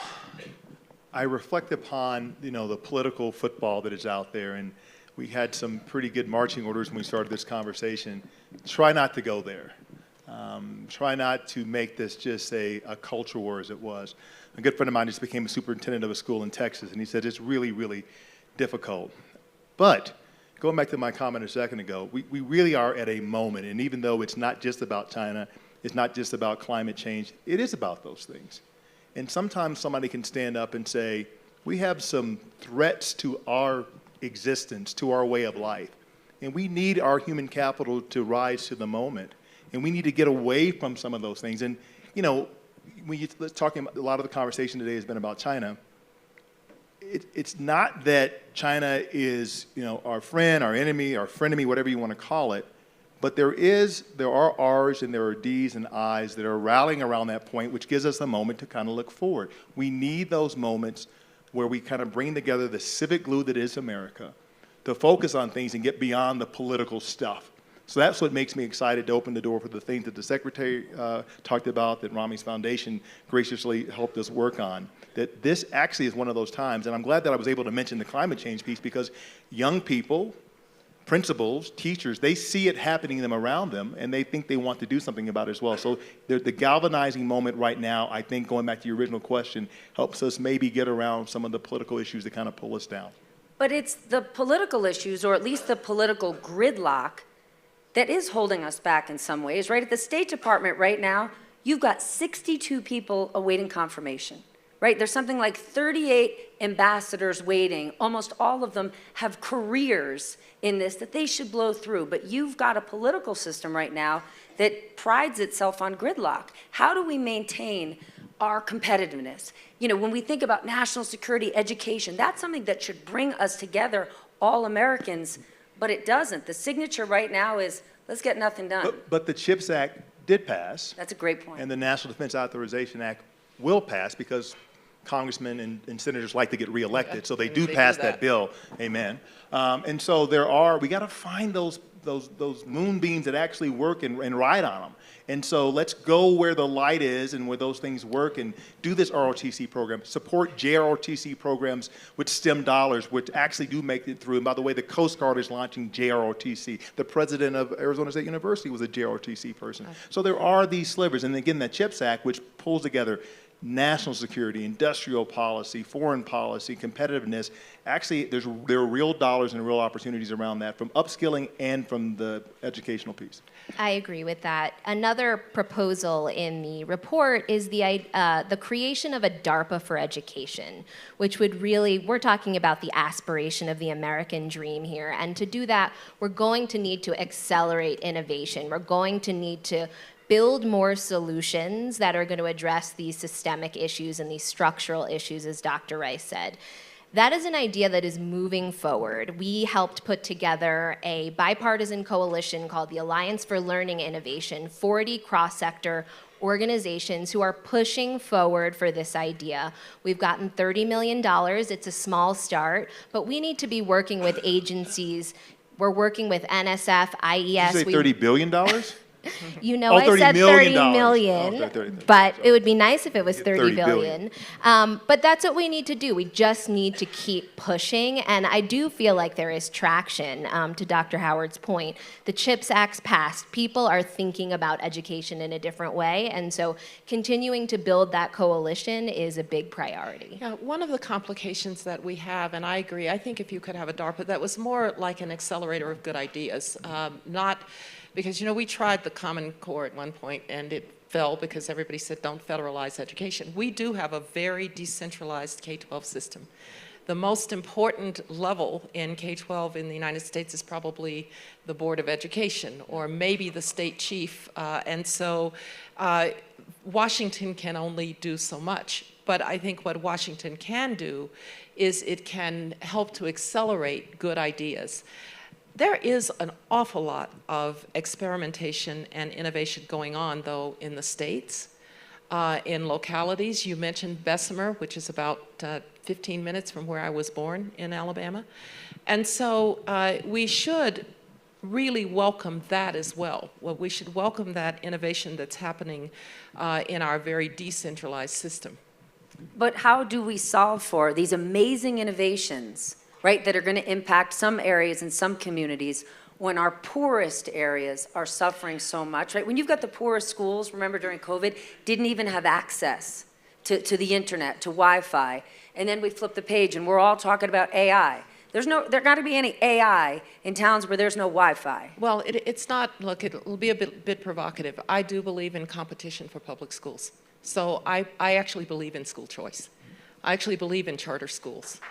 S1: I reflect upon, you know, the political football that is out there, and we had some pretty good marching orders when we started this conversation. Try not to go there. Try not to make this just a culture war as it was. A good friend of mine just became a superintendent of a school in Texas, and he said it's really, really difficult. But going back to my comment a second ago, we really are at a moment, and even though it's not just about China, it's not just about climate change, it is about those things. And sometimes somebody can stand up and say, we have some threats to our existence, to our way of life. And we need our human capital to rise to the moment. And we need to get away from some of those things. And, you know, when you're talking about, a lot of the conversation today has been about China. It's not that China is, you know, our friend, our enemy, our frenemy, whatever you want to call it. But there are R's and there are D's and I's that are rallying around that point, which gives us a moment to kind of look forward. We need those moments where we kind of bring together the civic glue that is America to focus on things and get beyond the political stuff. So that's what makes me excited to open the door for the things that the Secretary talked about, that Rami's Foundation graciously helped us work on. That this actually is one of those times, and I'm glad that I was able to mention the climate change piece, because young people, principals, teachers, they see it happening to them around them, and they think they want to do something about it as well. So the galvanizing moment right now, I think, going back to your original question, helps us maybe get around some of the political issues that kind of pull us down.
S5: But it's the political issues, or at least the political gridlock, that is holding us back in some ways, right? At the State Department right now, you've got 62 people awaiting confirmation, right? There's something like 38 ambassadors waiting. Almost all of them have careers in this that they should blow through. But you've got a political system right now that prides itself on gridlock. How do we maintain our competitiveness? You know, when we think about national security, education, that's something that should bring us together, all Americans, but it doesn't. The signature right now is, let's get nothing done.
S1: But the CHIPS Act did pass.
S5: That's a great point.
S1: And the National Defense Authorization Act will pass because congressmen and senators like to get reelected, so they do pass that bill. Amen. And so we got to find those moonbeams that actually work and ride on them. And so let's go where the light is and where those things work and do this ROTC program, support JROTC programs with STEM dollars, which actually do make it through. And by the way, the Coast Guard is launching JROTC. The president of Arizona State University was a JROTC person. So there are these slivers. And again, the CHIPS Act, which pulls together national security, industrial policy, foreign policy, competitiveness. Actually, there are real dollars and real opportunities around that from upskilling and from the educational piece.
S23: I agree with that. Another proposal in the report is the creation of a DARPA for education, which would really, we're talking about the aspiration of the American dream here. And to do that, we're going to need to accelerate innovation. We're going to need to build more solutions that are going to address these systemic issues and these structural issues, as Dr. Rice said. That is an idea that is moving forward. We helped put together a bipartisan coalition called the Alliance for Learning Innovation, 40 cross-sector organizations who are pushing forward for this idea. We've gotten $30 million. It's a small start, but we need to be working with agencies. We're working with NSF, IES.
S1: Did you say $30 billion?
S23: You know, I said $30 million,
S1: $30
S23: but it would be nice if it was 30
S1: $30
S23: billion. But that's what we need to do. We just need to keep pushing, and I do feel like there is traction, to Dr. Howard's point. The CHIPS Act's passed. People are thinking about education in a different way, and so continuing to build that coalition is a big priority.
S15: Yeah, one of the complications that we have, and I agree, I think if you could have a DARPA that was more like an accelerator of good ideas, not because, you know, we tried the Common Core at one point and it fell because everybody said don't federalize education. We do have a very decentralized K-12 system. The most important level in K-12 in the United States is probably the Board of Education or maybe the state chief. And so Washington can only do so much. But I think what Washington can do is it can help to accelerate good ideas. There is an awful lot of experimentation and innovation going on, though, in the states, in localities. You mentioned Bessemer, which is about 15 minutes from where I was born in Alabama. And so we should really welcome that as well. Well, we should welcome that innovation that's happening in our very decentralized system.
S5: But how do we solve for these amazing innovations, right, that are going to impact some areas and some communities when our poorest areas are suffering so much, right? When you've got the poorest schools, remember during COVID, didn't even have access to the internet, to Wi-Fi, and then we flip the page and we're all talking about AI. There got to be any AI in towns where there's no Wi-Fi.
S15: Well, it's not, look, it'll be a bit provocative. I do believe in competition for public schools. So I actually believe in school choice. I actually believe in charter schools.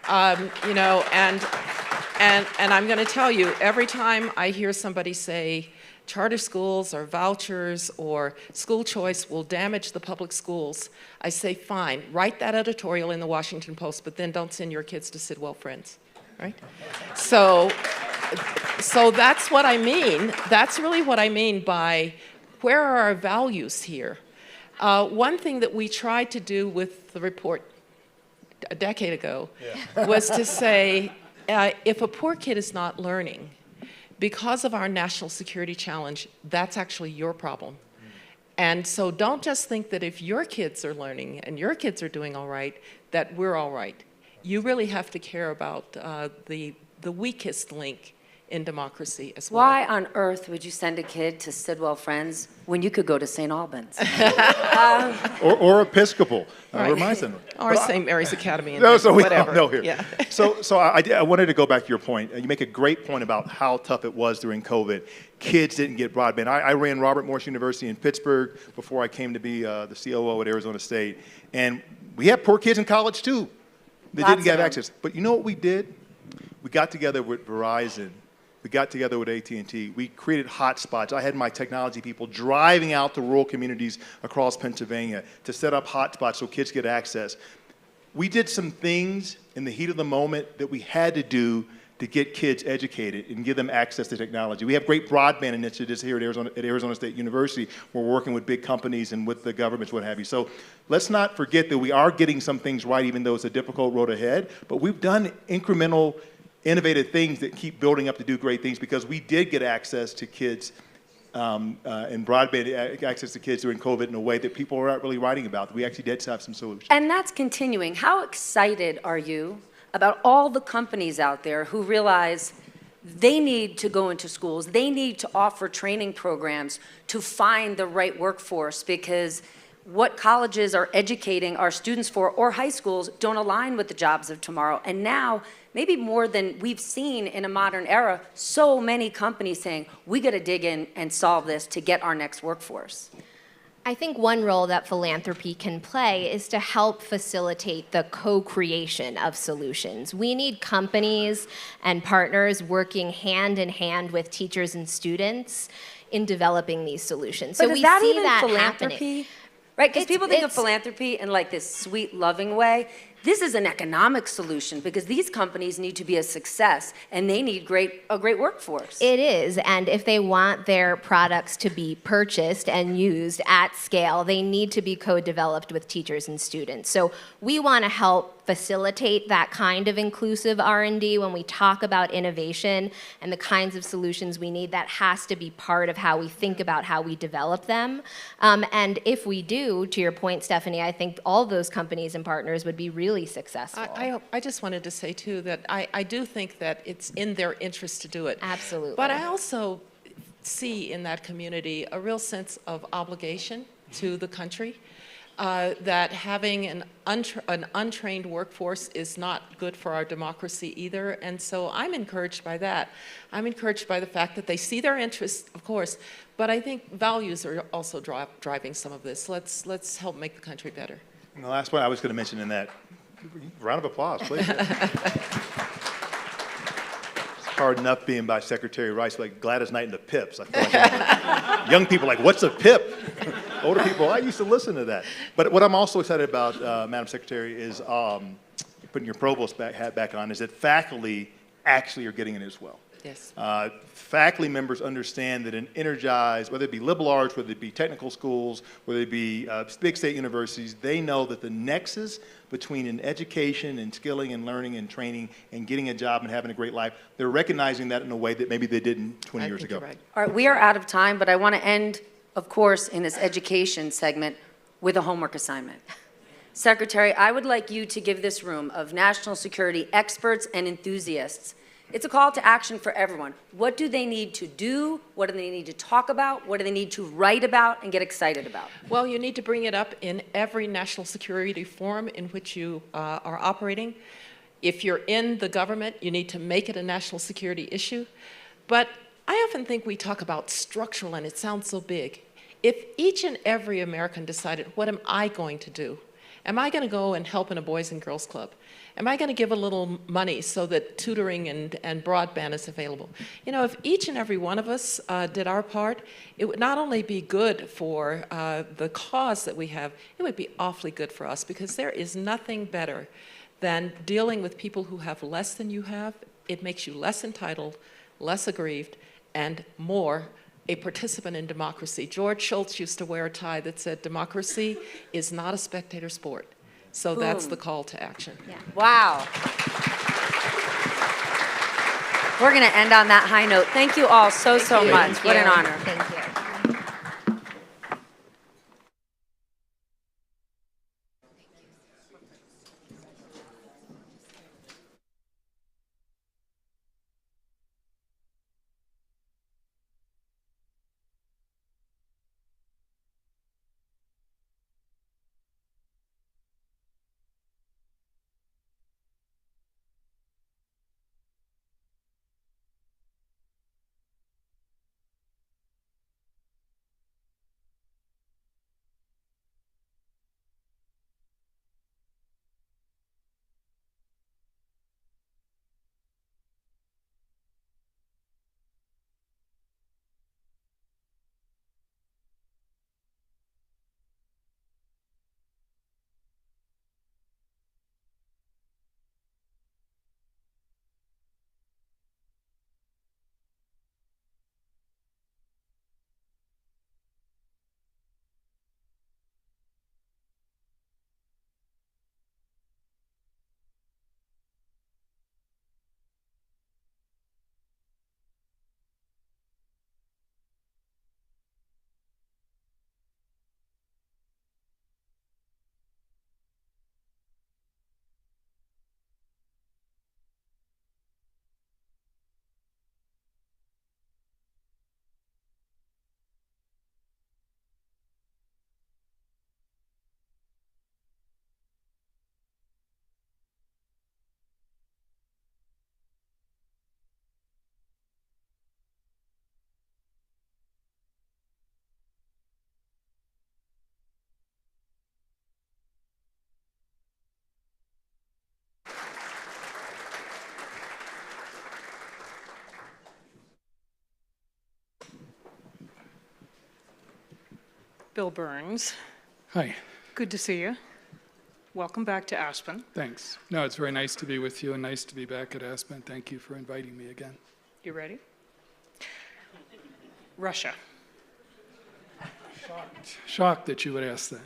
S15: You know, and I'm going to tell you, every time I hear somebody say charter schools or vouchers or school choice will damage the public schools, I say, fine, write that editorial in the Washington Post, but then don't send your kids to Sidwell Friends, right? So that's what I mean. That's really what I mean by where are our values here? One thing that we tried to do with the report a decade ago was to say, if a poor kid is not learning, because of our national security challenge, that's actually your problem. And so don't just think that if your kids are learning and your kids are doing all right, that we're all right. You really have to care about the weakest link in democracy as well.
S5: Why on earth would you send a kid to Sidwell Friends when you could go to St. Albans?
S1: Or Episcopal,
S15: Right.
S1: where my son went.
S15: Or
S1: But
S15: St. Mary's Academy,
S1: No, so we
S15: whatever.
S1: don't know here.
S15: Yeah.
S1: So I wanted to go back to your point. You make a great point about how tough it was during COVID. Kids didn't get broadband. I ran Robert Morris University in Pittsburgh before I came to be the COO at Arizona State. And we had poor kids in college too. They didn't get access. But you know what we did? We got together with Verizon. We got together with AT&T. We created hotspots. I had my technology people driving out to rural communities across Pennsylvania to set up hotspots so kids get access. We did some things in the heat of the moment that we had to do to get kids educated and give them access to technology. We have great broadband initiatives here at Arizona State University. We're working with big companies and with the governments, what have you. So let's not forget that we are getting some things right, even though it's a difficult road ahead. But we've done incremental, innovative things that keep building up to do great things because we did get access to kids and broadband access to kids during COVID in a way that people are not really writing about. We actually did have some solutions.
S5: And that's continuing. How excited are you about all the companies out there who realize they need to go into schools, they need to offer training programs to find the right workforce because what colleges are educating our students for or high schools don't align with the jobs of tomorrow. And now, maybe more than we've seen in a modern era, so many companies saying, we got to dig in and solve this to get our next workforce.
S23: I think one role that philanthropy can play is to help facilitate the co-creation of solutions. We need companies and partners working hand in hand with teachers and students in developing these solutions.
S5: But
S23: So
S5: is
S23: we
S5: that
S23: see
S5: even
S23: that
S5: philanthropy?
S23: happening.
S5: Right, because people think of philanthropy in like this sweet, loving way. This is an economic solution because these companies need to be a success and they need a great workforce.
S23: It is, and if they want their products to be purchased and used at scale, they need to be co-developed with teachers and students. So we want to help facilitate that kind of inclusive R&D when we talk about innovation and the kinds of solutions we need. That has to be part of how we think about how we develop them. And if we do, to your point, Stephanie, I think all those companies and partners would be really successful.
S15: I just wanted to say, too, that I do think that it's in their interest to do it.
S23: Absolutely.
S15: But I also see in that community a real sense of obligation to the country, that having an untrained workforce is not good for our democracy either. And so I'm encouraged by that. I'm encouraged by the fact that they see their interests, of course, but I think values are also driving some of this. Let's help make the country better.
S1: And the last point I was going to mention in that, round of applause, please. It's hard enough being by Secretary Rice, like Gladys Knight and the Pips. I feel like young people are like, what's a PIP? Older people, I used to listen to that. But what I'm also excited about, Madam Secretary, is putting your provost hat back on, is that faculty actually are getting it as well.
S15: Yes.
S1: Faculty members understand that an energized, whether it be liberal arts, whether it be technical schools, whether it be big state universities, they know that the nexus between an education and skilling and learning and training and getting a job and having a great life, they're recognizing that in a way that maybe they didn't 20 years ago.
S15: Right.
S5: All right, we are out of time, but I want to end, of course, in this education segment with a homework assignment. Secretary, I would like you to give this room of national security experts and enthusiasts. It's a call to action for everyone. What do they need to do? What do they need to talk about? What do they need to write about and get excited about?
S15: Well, you need to bring it up in every national security forum in which you are operating. If you're in the government, you need to make it a national security issue. But I often think we talk about structural and it sounds so big. If each and every American decided, what am I going to do? Am I going to go and help in a Boys and Girls Club? Am I going to give a little money so that tutoring and broadband is available? You know, if each and every one of us did our part, it would not only be good for the cause that we have, it would be awfully good for us because there is nothing better than dealing with people who have less than you have. It makes you less entitled, less aggrieved, and more a participant in democracy. George Shultz used to wear a tie that said, democracy is not a spectator sport. So that's the call to action.
S5: Yeah. Wow. We're going to end on that high note. Thank you all so much. What an honor.
S23: Thank you.
S9: Bill Burns.
S18: Hi.
S9: Good to see you. Welcome back to Aspen.
S18: Thanks. No, it's very nice to be with you and nice to be back at Aspen. Thank you for inviting me again.
S9: You ready? Russia.
S18: Shocked that you would ask that.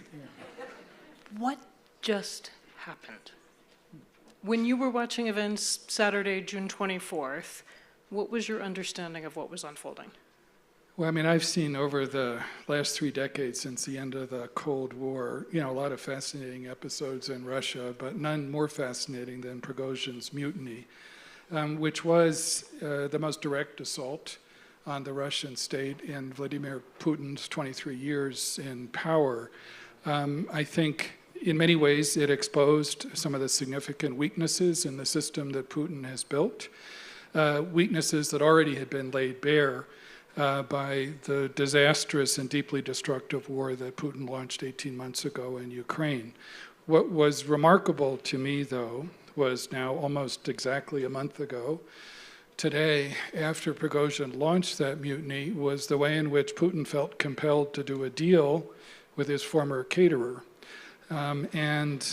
S9: What just happened? When you were watching events Saturday, June 24th, what was your understanding of what was unfolding?
S18: Well, I mean, I've seen over the last 3 decades since the end of the Cold War, a lot of fascinating episodes in Russia, but none more fascinating than Prigozhin's mutiny, which was the most direct assault on the Russian state in Vladimir Putin's 23 years in power. I think in many ways it exposed some of the significant weaknesses in the system that Putin has built, weaknesses that already had been laid bare by the disastrous and deeply destructive war that Putin launched 18 months ago in Ukraine. What was remarkable to me, though, was now almost exactly a month ago, today, after Prigozhin launched that mutiny, was the way in which Putin felt compelled to do a deal with his former caterer. And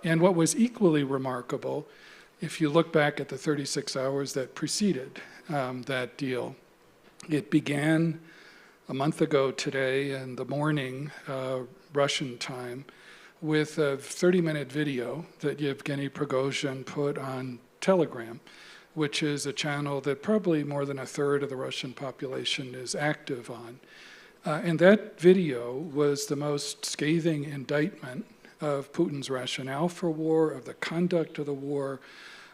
S18: what was equally remarkable, if you look back at the 36 hours that preceded that deal, it began a month ago today in the morning, Russian time, with a 30-minute video that Yevgeny Prigozhin put on Telegram, which is a channel that probably more than 1/3 of the Russian population is active on. And that video was the most scathing indictment of Putin's rationale for war, of the conduct of the war,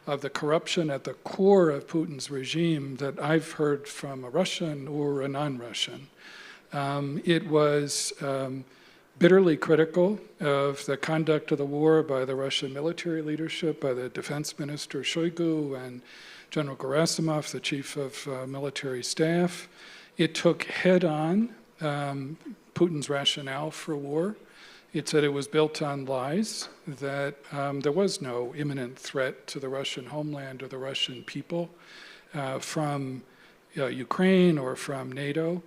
S18: of the corruption at the core of Putin's regime that I've heard from a Russian or a non-Russian. It was bitterly critical of the conduct of the war by the Russian military leadership, by the defense minister Shoigu and General Gerasimov, the chief of military staff. It took head-on Putin's rationale for war. It said it was built on lies, that there was no imminent threat to the Russian homeland or the Russian people from Ukraine or from NATO.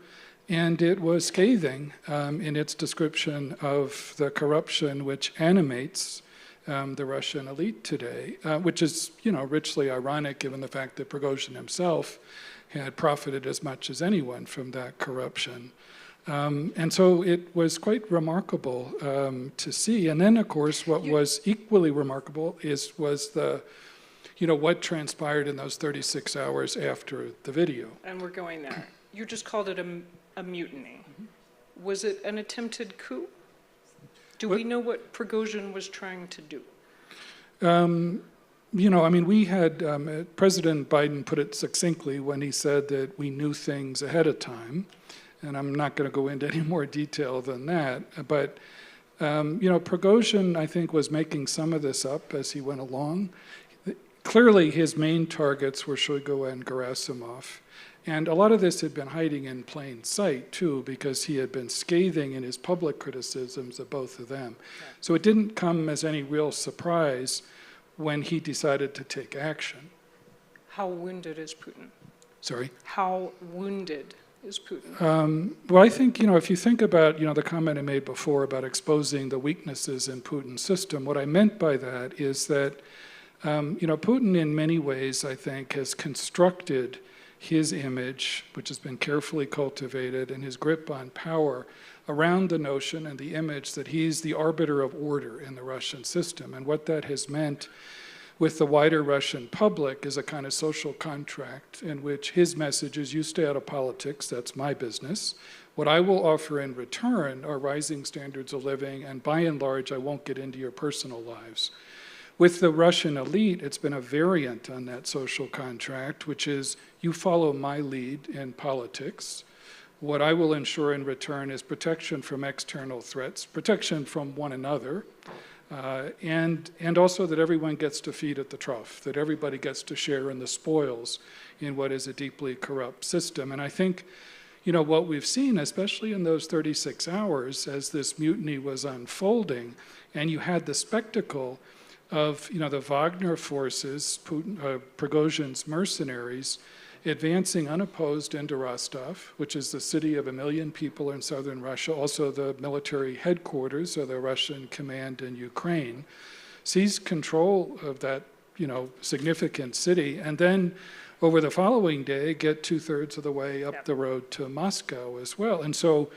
S18: And it was scathing in its description of the corruption which animates the Russian elite today, which is, richly ironic given the fact that Prigozhin himself had profited as much as anyone from that corruption. And so it was quite remarkable to see. And then, of course, what was equally remarkable was the, what transpired in those 36 hours after the video.
S9: And we're going there. You just called it a mutiny. Was it an attempted coup? Do we know what Prigozhin was trying to do?
S18: We had President Biden put it succinctly when he said that we knew things ahead of time. And I'm not going to go into any more detail than that. But, Prigozhin, I think, was making some of this up as he went along. Clearly, his main targets were Shoigu and Gerasimov. And a lot of this had been hiding in plain sight, too, because he had been scathing in his public criticisms of both of them. So it didn't come as any real surprise when he decided to take action.
S9: How wounded is Putin?
S18: Sorry?
S9: How wounded is Putin?
S18: Well, I think, if you think about, the comment I made before about exposing the weaknesses in Putin's system, what I meant by that is that, Putin in many ways, I think, has constructed his image, which has been carefully cultivated, and his grip on power around the notion and the image that he's the arbiter of order in the Russian system. And what that has meant with the wider Russian public is a kind of social contract in which his message is, you stay out of politics, that's my business. What I will offer in return are rising standards of living, and by and large, I won't get into your personal lives. With the Russian elite, it's been a variant on that social contract, which is, you follow my lead in politics. What I will ensure in return is protection from external threats, protection from one another, and also that everyone gets to feed at the trough, that everybody gets to share in the spoils in what is a deeply corrupt system. And I think, what we've seen, especially in those 36 hours as this mutiny was unfolding, and you had the spectacle of, the Wagner forces, Prigozhin's mercenaries, advancing unopposed into Rostov, which is the city of 1 million people in southern Russia, also the military headquarters of the Russian command in Ukraine, seize control of that, significant city, and then over the following day get 2/3 of the way up the road to Moscow as well. And so,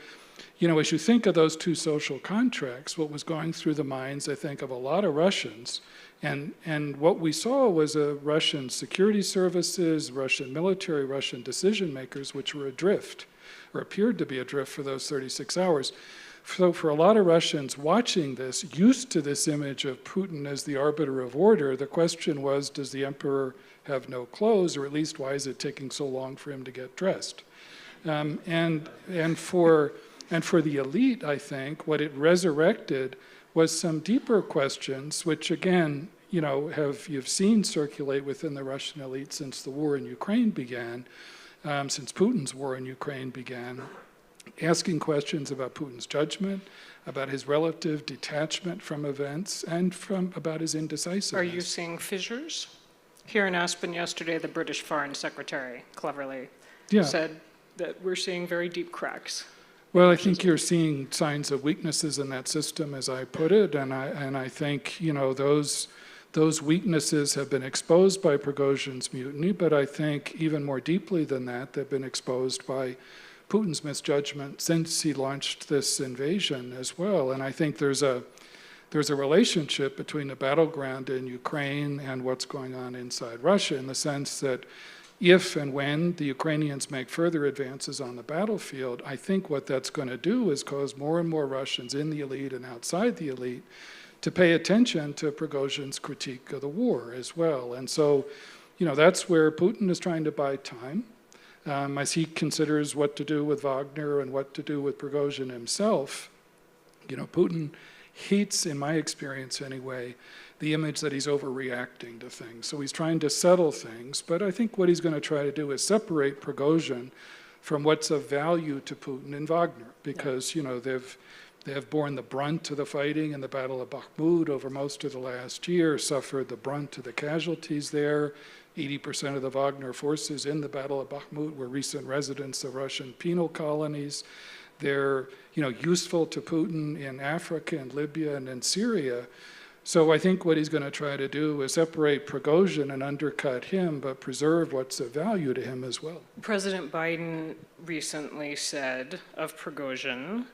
S18: as you think of those two social contracts, what was going through the minds, I think, of a lot of Russians, and what we saw was a Russian security services, Russian military, Russian decision makers, which were adrift, or appeared to be adrift for those 36 hours. So for a lot of Russians watching this, used to this image of Putin as the arbiter of order, the question was, does the emperor have no clothes, or at least why is it taking so long for him to get dressed? And for the elite, I think, what it resurrected was some deeper questions, which again, you've seen circulate within the Russian elite since the war in Ukraine began, since Putin's war in Ukraine began, asking questions about Putin's judgment, about his relative detachment from events, and about his indecisiveness.
S9: Are you seeing fissures? Here in Aspen yesterday, the British Foreign Secretary cleverly said that we're seeing very deep cracks.
S18: Well, I think you're seeing signs of weaknesses in that system, as I put it, and I think those weaknesses have been exposed by Prigozhin's mutiny, but I think even more deeply than that, they've been exposed by Putin's misjudgment since he launched this invasion as well. And I think there's a relationship between the battleground in Ukraine and what's going on inside Russia, in the sense that if and when the Ukrainians make further advances on the battlefield, I think what that's going to do is cause more and more Russians in the elite and outside the elite to pay attention to Prigozhin's critique of the war as well. And so, that's where Putin is trying to buy time. As he considers what to do with Wagner and what to do with Prigozhin himself, Putin hates, in my experience anyway, the image that he's overreacting to things. So he's trying to settle things, but I think what he's going to try to do is separate Prigozhin from what's of value to Putin and Wagner, because they have borne the brunt of the fighting in the Battle of Bakhmut over most of the last year, suffered the brunt of the casualties there. 80% of the Wagner forces in the Battle of Bakhmut were recent residents of Russian penal colonies. They're useful to Putin in Africa and Libya and in Syria. So I think what he's going to try to do is separate Prigozhin and undercut him, but preserve what's of value to him as well.
S9: President Biden recently said of Prigozhin,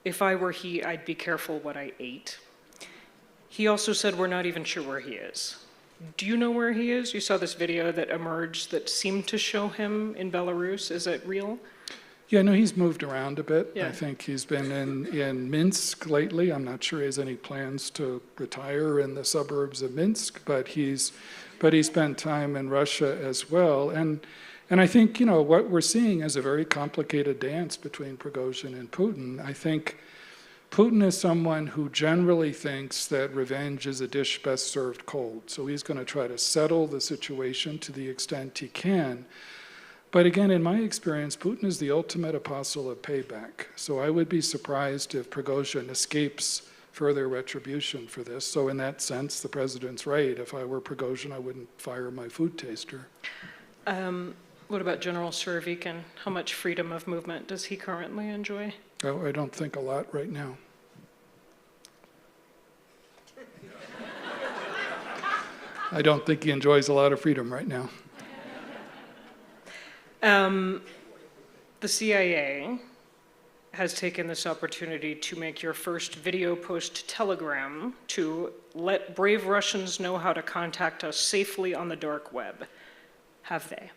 S9: if I were he, I'd be careful what I ate. He also said we're not even sure where he is. Do you know where he is? You saw this video that emerged that seemed to show him in Belarus. Is it real?
S18: Yeah, no, he's moved around a bit.
S9: Yeah.
S18: I think he's been in Minsk lately. I'm not sure he has any plans to retire in the suburbs of Minsk, but he spent time in Russia as well. And I think, what we're seeing is a very complicated dance between Prigozhin and Putin. I think Putin is someone who generally thinks that revenge is a dish best served cold. So he's going to try to settle the situation to the extent he can. But again, in my experience, Putin is the ultimate apostle of payback. So I would be surprised if Prigozhin escapes further retribution for this. So in that sense, the president's right. If I were Prigozhin, I wouldn't fire my food taster.
S9: What about General Surovikin? How much freedom of movement does he currently enjoy?
S18: Oh, I don't think a lot right now. I don't think he enjoys a lot of freedom right now.
S9: The CIA has taken this opportunity to make your first video post telegram to let brave Russians know how to contact us safely on the dark web. Have they?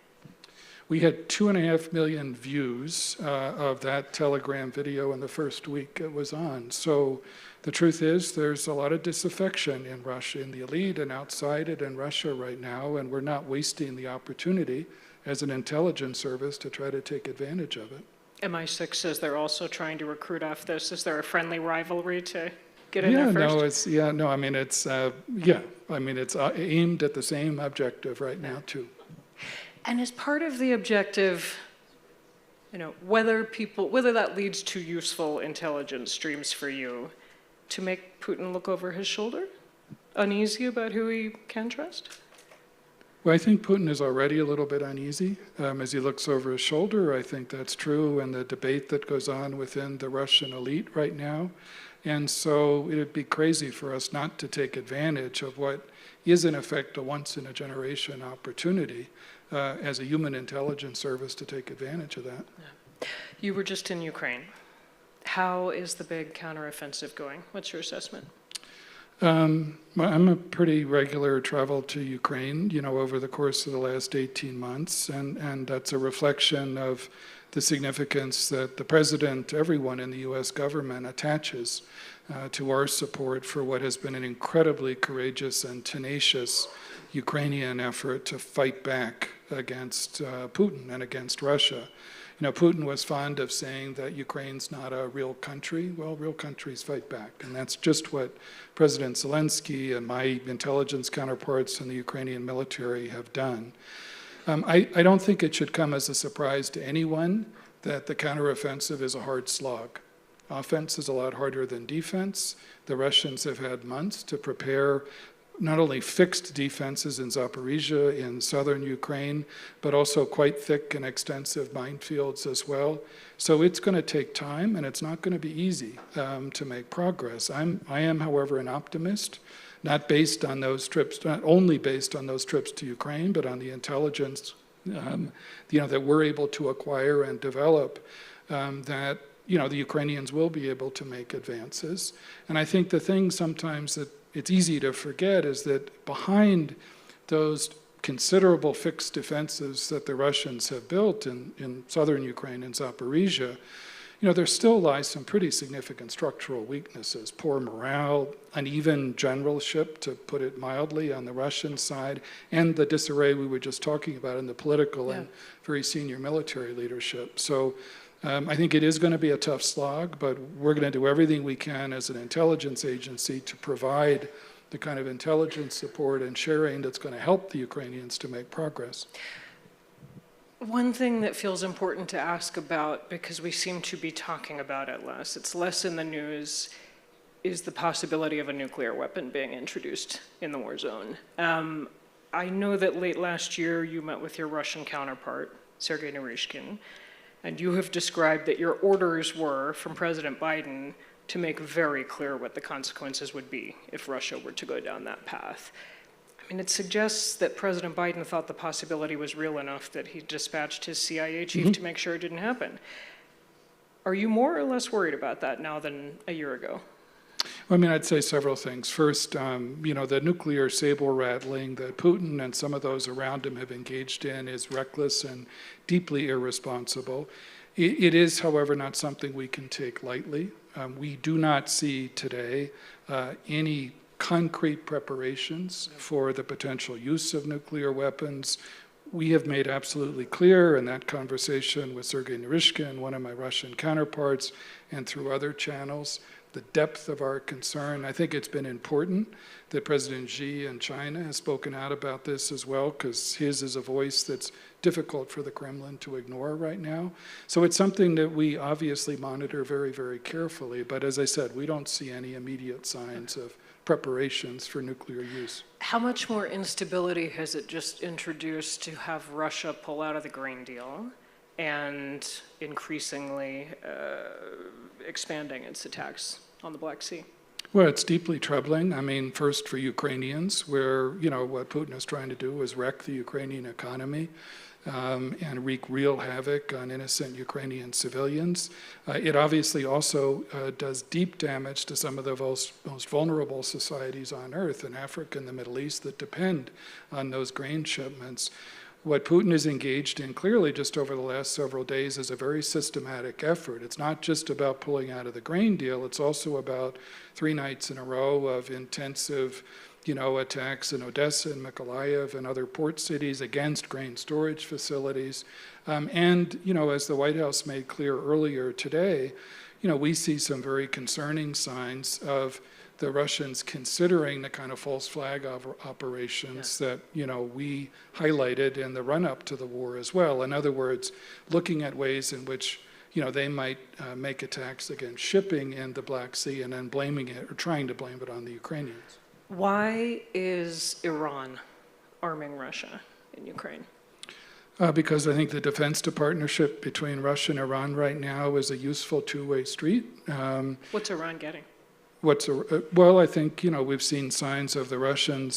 S18: We had 2.5 million views of that telegram video in the first week it was on. So the truth is there's a lot of disaffection in Russia, in the elite and outside it in Russia right now, and we're not wasting the opportunity as an intelligence service to try to take advantage of it.
S9: MI6 says they're also trying to recruit off this. Is there a friendly rivalry to get in there first?
S18: It's aimed at the same objective right now too.
S9: And as part of the objective, whether that leads to useful intelligence streams for you, to make Putin look over his shoulder, uneasy about who he can trust?
S18: Well, I think Putin is already a little bit uneasy as he looks over his shoulder. I think that's true, and the debate that goes on within the Russian elite right now. And so it would be crazy for us not to take advantage of what is, in effect, a once-in-a-generation opportunity as a human intelligence service to take advantage of that.
S9: Yeah. You were just in Ukraine. How is the big counteroffensive going? What's your assessment?
S18: Well, I'm a pretty regular travel to Ukraine, over the course of the last 18 months, and that's a reflection of the significance that the president, everyone in the U.S. government attaches to our support for what has been an incredibly courageous and tenacious Ukrainian effort to fight back against Putin and against Russia. Putin was fond of saying that Ukraine's not a real country. Well, real countries fight back, and that's just what President Zelensky and my intelligence counterparts in the Ukrainian military have done. I don't think it should come as a surprise to anyone that the counteroffensive is a hard slog. Offense is a lot harder than defense. The Russians have had months to prepare not only fixed defenses in Zaporizhia in southern Ukraine, but also quite thick and extensive minefields as well. So it's going to take time, and it's not going to be easy to make progress. I am, however, an optimist, not based on those trips, not only based on those trips to Ukraine, but on the intelligence that we're able to acquire and develop, that the Ukrainians will be able to make advances. And I think the thing sometimes that it's easy to forget is that behind those considerable fixed defenses that the Russians have built in southern Ukraine and Zaporizhia, there still lies some pretty significant structural weaknesses, poor morale, uneven generalship, to put it mildly, on the Russian side, and the disarray we were just talking about in the political and very senior military leadership. So I think it is going to be a tough slog, but we're going to do everything we can as an intelligence agency to provide the kind of intelligence support and sharing that's going to help the Ukrainians to make progress.
S9: One thing that feels important to ask about, because we seem to be talking about it less, it's less in the news, is the possibility of a nuclear weapon being introduced in the war zone. I know that late last year you met with your Russian counterpart, Sergei Naryshkin, and you have described that your orders were from President Biden to make very clear what the consequences would be if Russia were to go down that path. I mean, it suggests that President Biden thought the possibility was real enough that he dispatched his CIA chief to make sure it didn't happen. Are you more or less worried about that now than a year ago?
S18: Well, I mean, I'd say several things. First, the nuclear saber rattling that Putin and some of those around him have engaged in is reckless and deeply irresponsible. It is, however, not something we can take lightly. We do not see today any concrete preparations for the potential use of nuclear weapons. We have made absolutely clear in that conversation with Sergei Naryshkin, one of my Russian counterparts, and through other channels, the depth of our concern. I think it's been important that President Xi in China has spoken out about this as well, because his is a voice that's difficult for the Kremlin to ignore right now. So it's something that we obviously monitor very, very carefully. But as I said, we don't see any immediate signs of preparations for nuclear use.
S9: How much more instability has it just introduced to have Russia pull out of the grain deal and increasingly expanding its attacks on the Black Sea?
S18: Well, it's deeply troubling. I mean, first for Ukrainians, where, what Putin is trying to do is wreck the Ukrainian economy and wreak real havoc on innocent Ukrainian civilians. It obviously also does deep damage to some of the most vulnerable societies on earth in Africa and the Middle East that depend on those grain shipments. What Putin is engaged in clearly just over the last several days is a very systematic effort. It's not just about pulling out of the grain deal, it's also about 3 nights in a row of intensive attacks in Odessa and Mykolaiv and other port cities against grain storage facilities. And as the White House made clear earlier today, we see some very concerning signs of the Russians considering the kind of false flag operations that we highlighted in the run-up to the war as well. In other words, looking at ways in which they might make attacks against shipping in the Black Sea and then blaming it or trying to blame it on the Ukrainians.
S9: Why is Iran arming Russia? in Ukraine?
S18: Because I think the defense partnership between Russia and Iran right now is a useful two-way street.
S9: What's Iran getting?
S18: Well, I think, we've seen signs of the Russian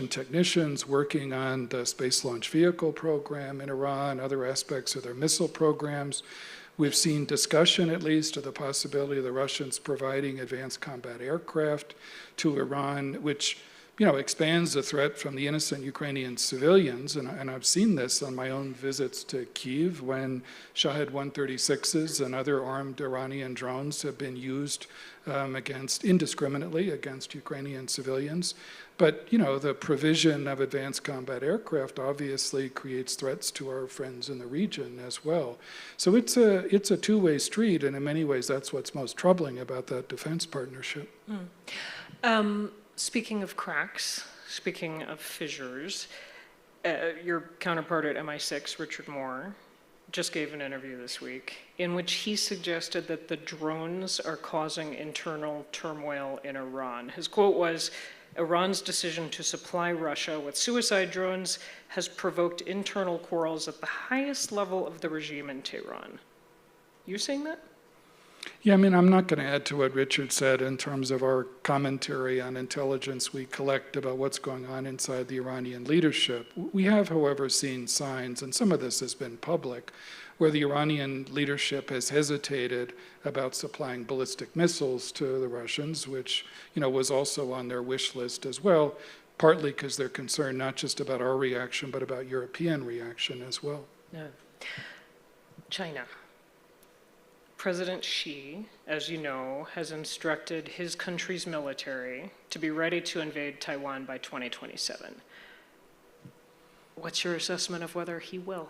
S18: technicians working on the space launch vehicle program in Iran, other aspects of their missile programs. We've seen discussion, at least, of the possibility of the Russians providing advanced combat aircraft to Iran, which expands the threat from the innocent Ukrainian civilians. And I've seen this on my own visits to Kyiv when Shahed 136s and other armed Iranian drones have been used indiscriminately against Ukrainian civilians. But, the provision of advanced combat aircraft obviously creates threats to our friends in the region as well. So it's a two-way street, and in many ways that's what's most troubling about that defense partnership.
S9: Speaking of cracks, speaking of fissures, your counterpart at MI6, Richard Moore, just gave an interview this week in which he suggested that the drones are causing internal turmoil in Iran. His quote was, "Iran's decision to supply Russia with suicide drones has provoked internal quarrels at the highest level of the regime in Tehran." You saying that?
S18: Yeah, I'm not going to add to what Richard said in terms of our commentary on intelligence we collect about what's going on inside the Iranian leadership. We have, however, seen signs, and some of this has been public, where the Iranian leadership has hesitated about supplying ballistic missiles to the Russians, which, was also on their wish list as well, partly because they're concerned not just about our reaction, but about European reaction as well.
S9: Yeah. China. President Xi, as you know, has instructed his country's military to be ready to invade Taiwan by 2027. What's your assessment of whether he will?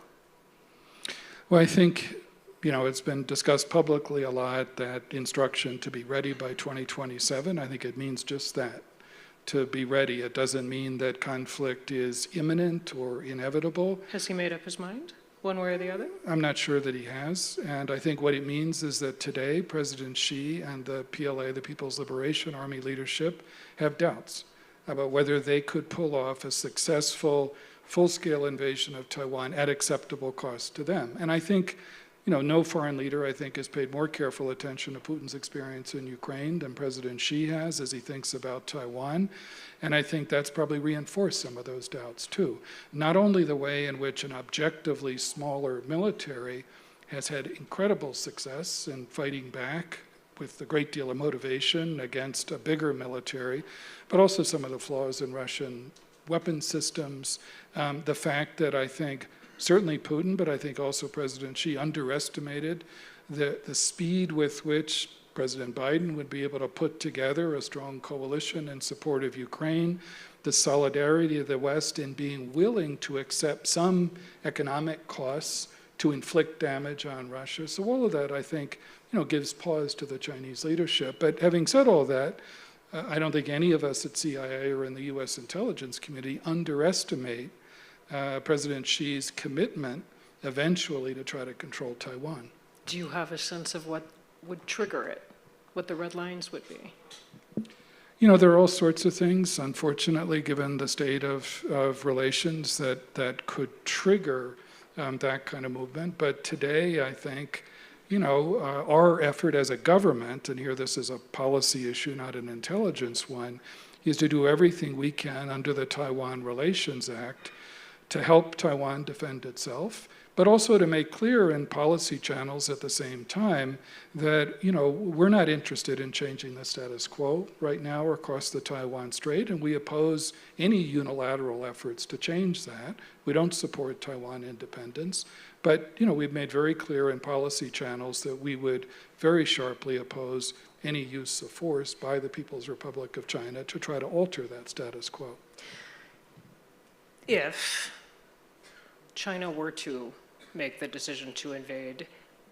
S18: Well, I think, it's been discussed publicly a lot, that instruction to be ready by 2027. I think it means just that, to be ready. It doesn't mean that conflict is imminent or inevitable.
S9: Has he made up his mind, one way or the other?
S18: I'm not sure that he has. And I think what it means is that today, President Xi and the PLA, the People's Liberation Army leadership, have doubts about whether they could pull off a successful, full-scale invasion of Taiwan at acceptable cost to them. And I think, no foreign leader, I think, has paid more careful attention to Putin's experience in Ukraine than President Xi has as he thinks about Taiwan. And I think that's probably reinforced some of those doubts, too. Not only the way in which an objectively smaller military has had incredible success in fighting back with a great deal of motivation against a bigger military, but also some of the flaws in Russian weapon systems. The fact that I think certainly Putin, but I think also President Xi underestimated the speed with which President Biden would be able to put together a strong coalition in support of Ukraine, the solidarity of the West in being willing to accept some economic costs to inflict damage on Russia. So all of that, I think, gives pause to the Chinese leadership. But having said all that, I don't think any of us at CIA or in the U.S. intelligence community underestimate President Xi's commitment eventually to try to control Taiwan.
S9: Do you have a sense of what would trigger it, what the red lines would be?
S18: There are all sorts of things, unfortunately, given the state of relations that could trigger that kind of movement. But today, I think, our effort as a government, and here this is a policy issue, not an intelligence one, is to do everything we can under the Taiwan Relations Act to help Taiwan defend itself, but also to make clear in policy channels at the same time that, we're not interested in changing the status quo right now across the Taiwan Strait, and we oppose any unilateral efforts to change that. We don't support Taiwan independence, but, we've made very clear in policy channels that we would very sharply oppose any use of force by the People's Republic of China to try to alter that status quo.
S9: If China were to make the decision to invade,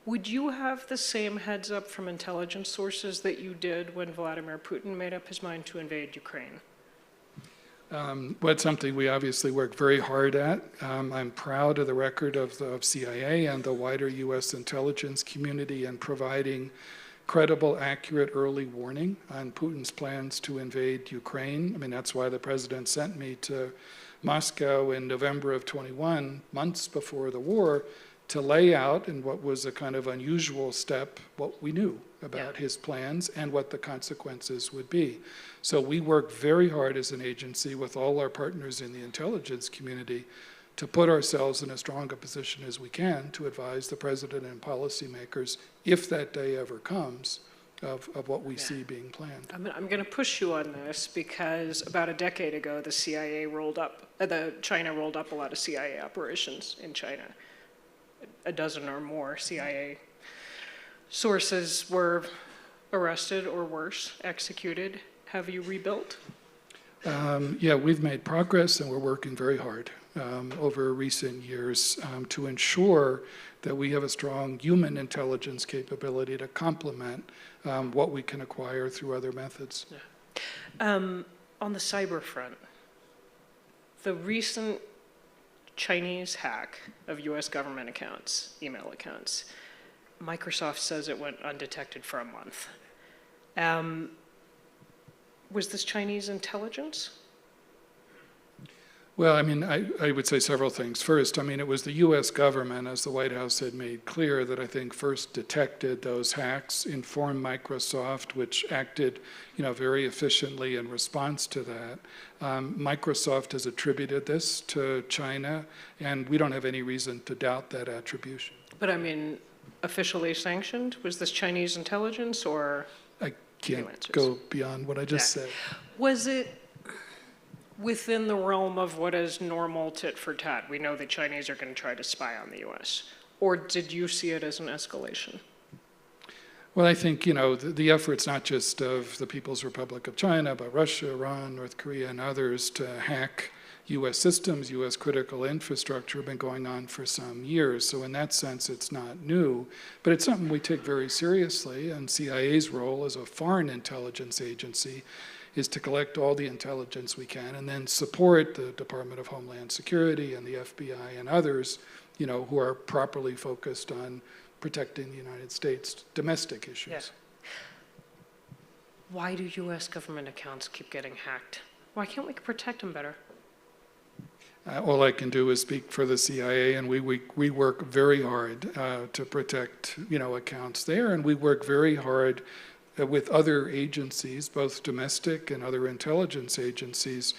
S9: would you have the same heads up from intelligence sources that you did when Vladimir Putin made up his mind to invade Ukraine?
S18: Well, it's something we obviously work very hard at. I'm proud of the record of CIA and the wider U.S. intelligence community in providing credible, accurate early warning on Putin's plans to invade Ukraine. That's why the president sent me to Moscow in November of 21, months before the war, to lay out in what was a kind of unusual step what we knew about his plans and what the consequences would be. So we worked very hard as an agency with all our partners in the intelligence community to put ourselves in as strong a position as we can to advise the president and policymakers, if that day ever comes, of what we see being planned.
S9: I'm going to push you on this because about a decade ago, the China rolled up a lot of CIA operations in China. A dozen or more CIA sources were arrested or worse, executed. Have you rebuilt?
S18: Yeah, we've made progress and we're working very hard over recent years to ensure that we have a strong human intelligence capability to complement what we can acquire through other methods.
S9: Yeah. On the cyber front, the recent Chinese hack of U.S. government accounts, email accounts, Microsoft says it went undetected for a month. Was this Chinese intelligence?
S18: Well, I mean, I would say several things. First, I mean, it was the U.S. government, as the White House had made clear, that I think first detected those hacks, informed Microsoft, which acted, very efficiently in response to that. Microsoft has attributed this to China, and we don't have any reason to doubt that attribution.
S9: But I mean, officially sanctioned? Was this Chinese intelligence or?
S18: I can't go beyond what I just said.
S9: Was it within the realm of what is normal tit for tat? We know the Chinese are going to try to spy on the U.S. Or did you see it as an escalation?
S18: Well, I think, the efforts not just of the People's Republic of China, but Russia, Iran, North Korea, and others to hack U.S. systems, U.S. critical infrastructure have been going on for some years. So in that sense, it's not new. But it's something we take very seriously, and CIA's role as a foreign intelligence agency is to collect all the intelligence we can and then support the Department of Homeland Security and the FBI and others, who are properly focused on protecting the United States' domestic issues.
S9: Yeah. Why do U.S. government accounts keep getting hacked? Why can't we protect them better?
S18: All I can do is speak for the CIA, and we work very hard to protect, accounts there, and we work very hard with other agencies, both domestic and other intelligence agencies,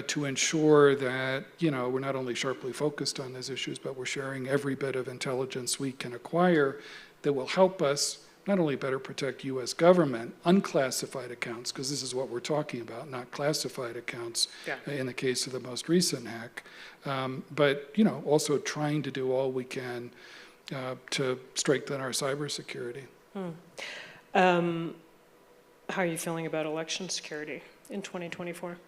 S18: to ensure that, we're not only sharply focused on these issues, but we're sharing every bit of intelligence we can acquire that will help us not only better protect U.S. government, unclassified accounts, because this is what we're talking about, not classified accounts in the case of the most recent hack, but, also trying to do all we can to strengthen our cybersecurity.
S9: How are you feeling about election security in 2024?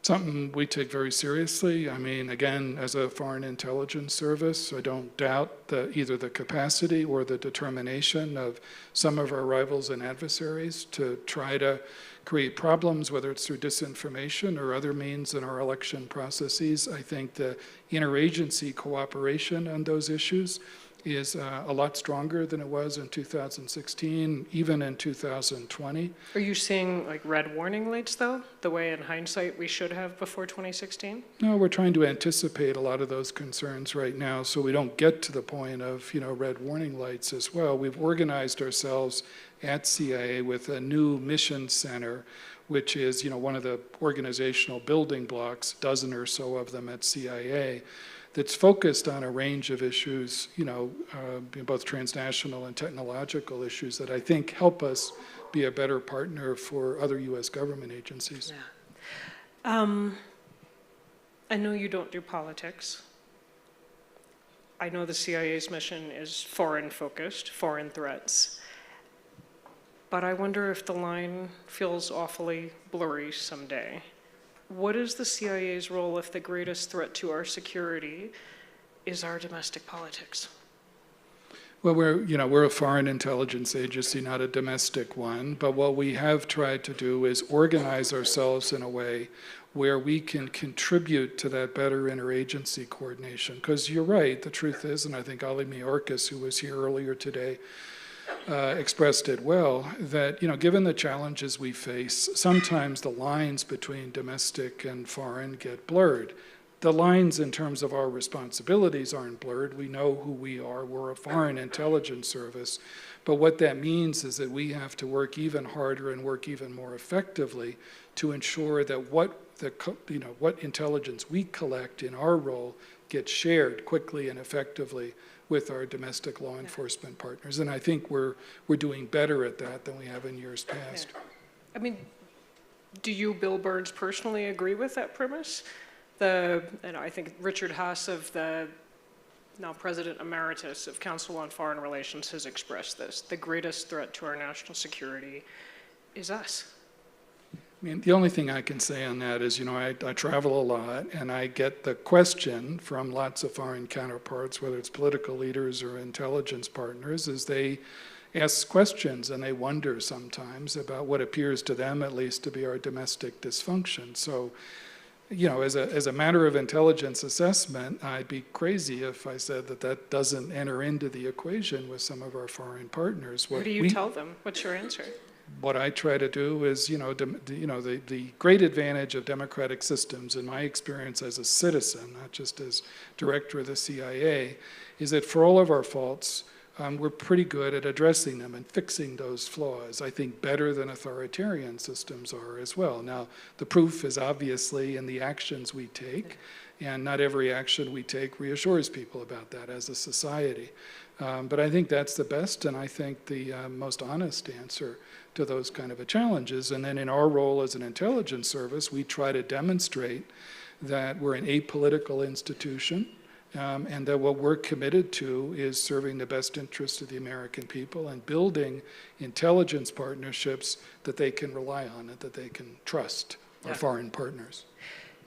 S18: Something we take very seriously. I mean, again, as a foreign intelligence service, I don't doubt either the capacity or the determination of some of our rivals and adversaries to try to create problems, whether it's through disinformation or other means in our election processes. I think the interagency cooperation on those issues is a lot stronger than it was in 2016, even in 2020.
S9: Are you seeing like red warning lights though, the way in hindsight we should have before 2016?
S18: No, we're trying to anticipate a lot of those concerns right now so we don't get to the point of, red warning lights as well. We've organized ourselves at CIA with a new mission center, which is, one of the organizational building blocks, a dozen or so of them at CIA, that's focused on a range of issues, both transnational and technological issues that I think help us be a better partner for other U.S. government agencies.
S9: Yeah. I know you don't do politics. I know the CIA's mission is foreign focused, foreign threats. But I wonder if the line feels awfully blurry someday. What is the CIA's role if the greatest threat to our security is our domestic politics?
S18: Well, we're a foreign intelligence agency, not a domestic one. But what we have tried to do is organize ourselves in a way where we can contribute to that better interagency coordination. Because you're right, the truth is, and I think Ali Mayorkas, who was here earlier today, expressed it well, that given the challenges we face, sometimes the lines between domestic and foreign get blurred. the lines in terms of our responsibilities aren't blurred. We know who we are. We're a foreign intelligence service. But what that means is that we have to work even harder and work even more effectively to ensure that what intelligence we collect in our role gets shared quickly and effectively with our domestic law enforcement partners. And I think we're doing better at that than we have in years past.
S9: Yeah. I mean, do you, Bill Burns, personally agree with that premise? I think Richard Haas of the now President Emeritus of Council on Foreign Relations has expressed this. The greatest threat to our national security is us.
S18: I mean, the only thing I can say on that is, I travel a lot, and I get the question from lots of foreign counterparts, whether it's political leaders or intelligence partners, is they ask questions and they wonder sometimes about what appears to them, at least, to be our domestic dysfunction. So, as a matter of intelligence assessment, I'd be crazy if I said that doesn't enter into the equation with some of our foreign partners.
S9: What do you tell them? What's your answer?
S18: What I try to do is, the great advantage of democratic systems, in my experience as a citizen, not just as director of the CIA, is that for all of our faults, we're pretty good at addressing them and fixing those flaws, I think better than authoritarian systems are as well. Now, the proof is obviously in the actions we take, and not every action we take reassures people about that as a society. But I think that's the best, and I think the most honest answer to those kind of challenges. And then in our role as an intelligence service, we try to demonstrate that we're an apolitical institution, and that what we're committed to is serving the best interests of the American people and building intelligence partnerships that they can rely on and that they can trust, our foreign partners.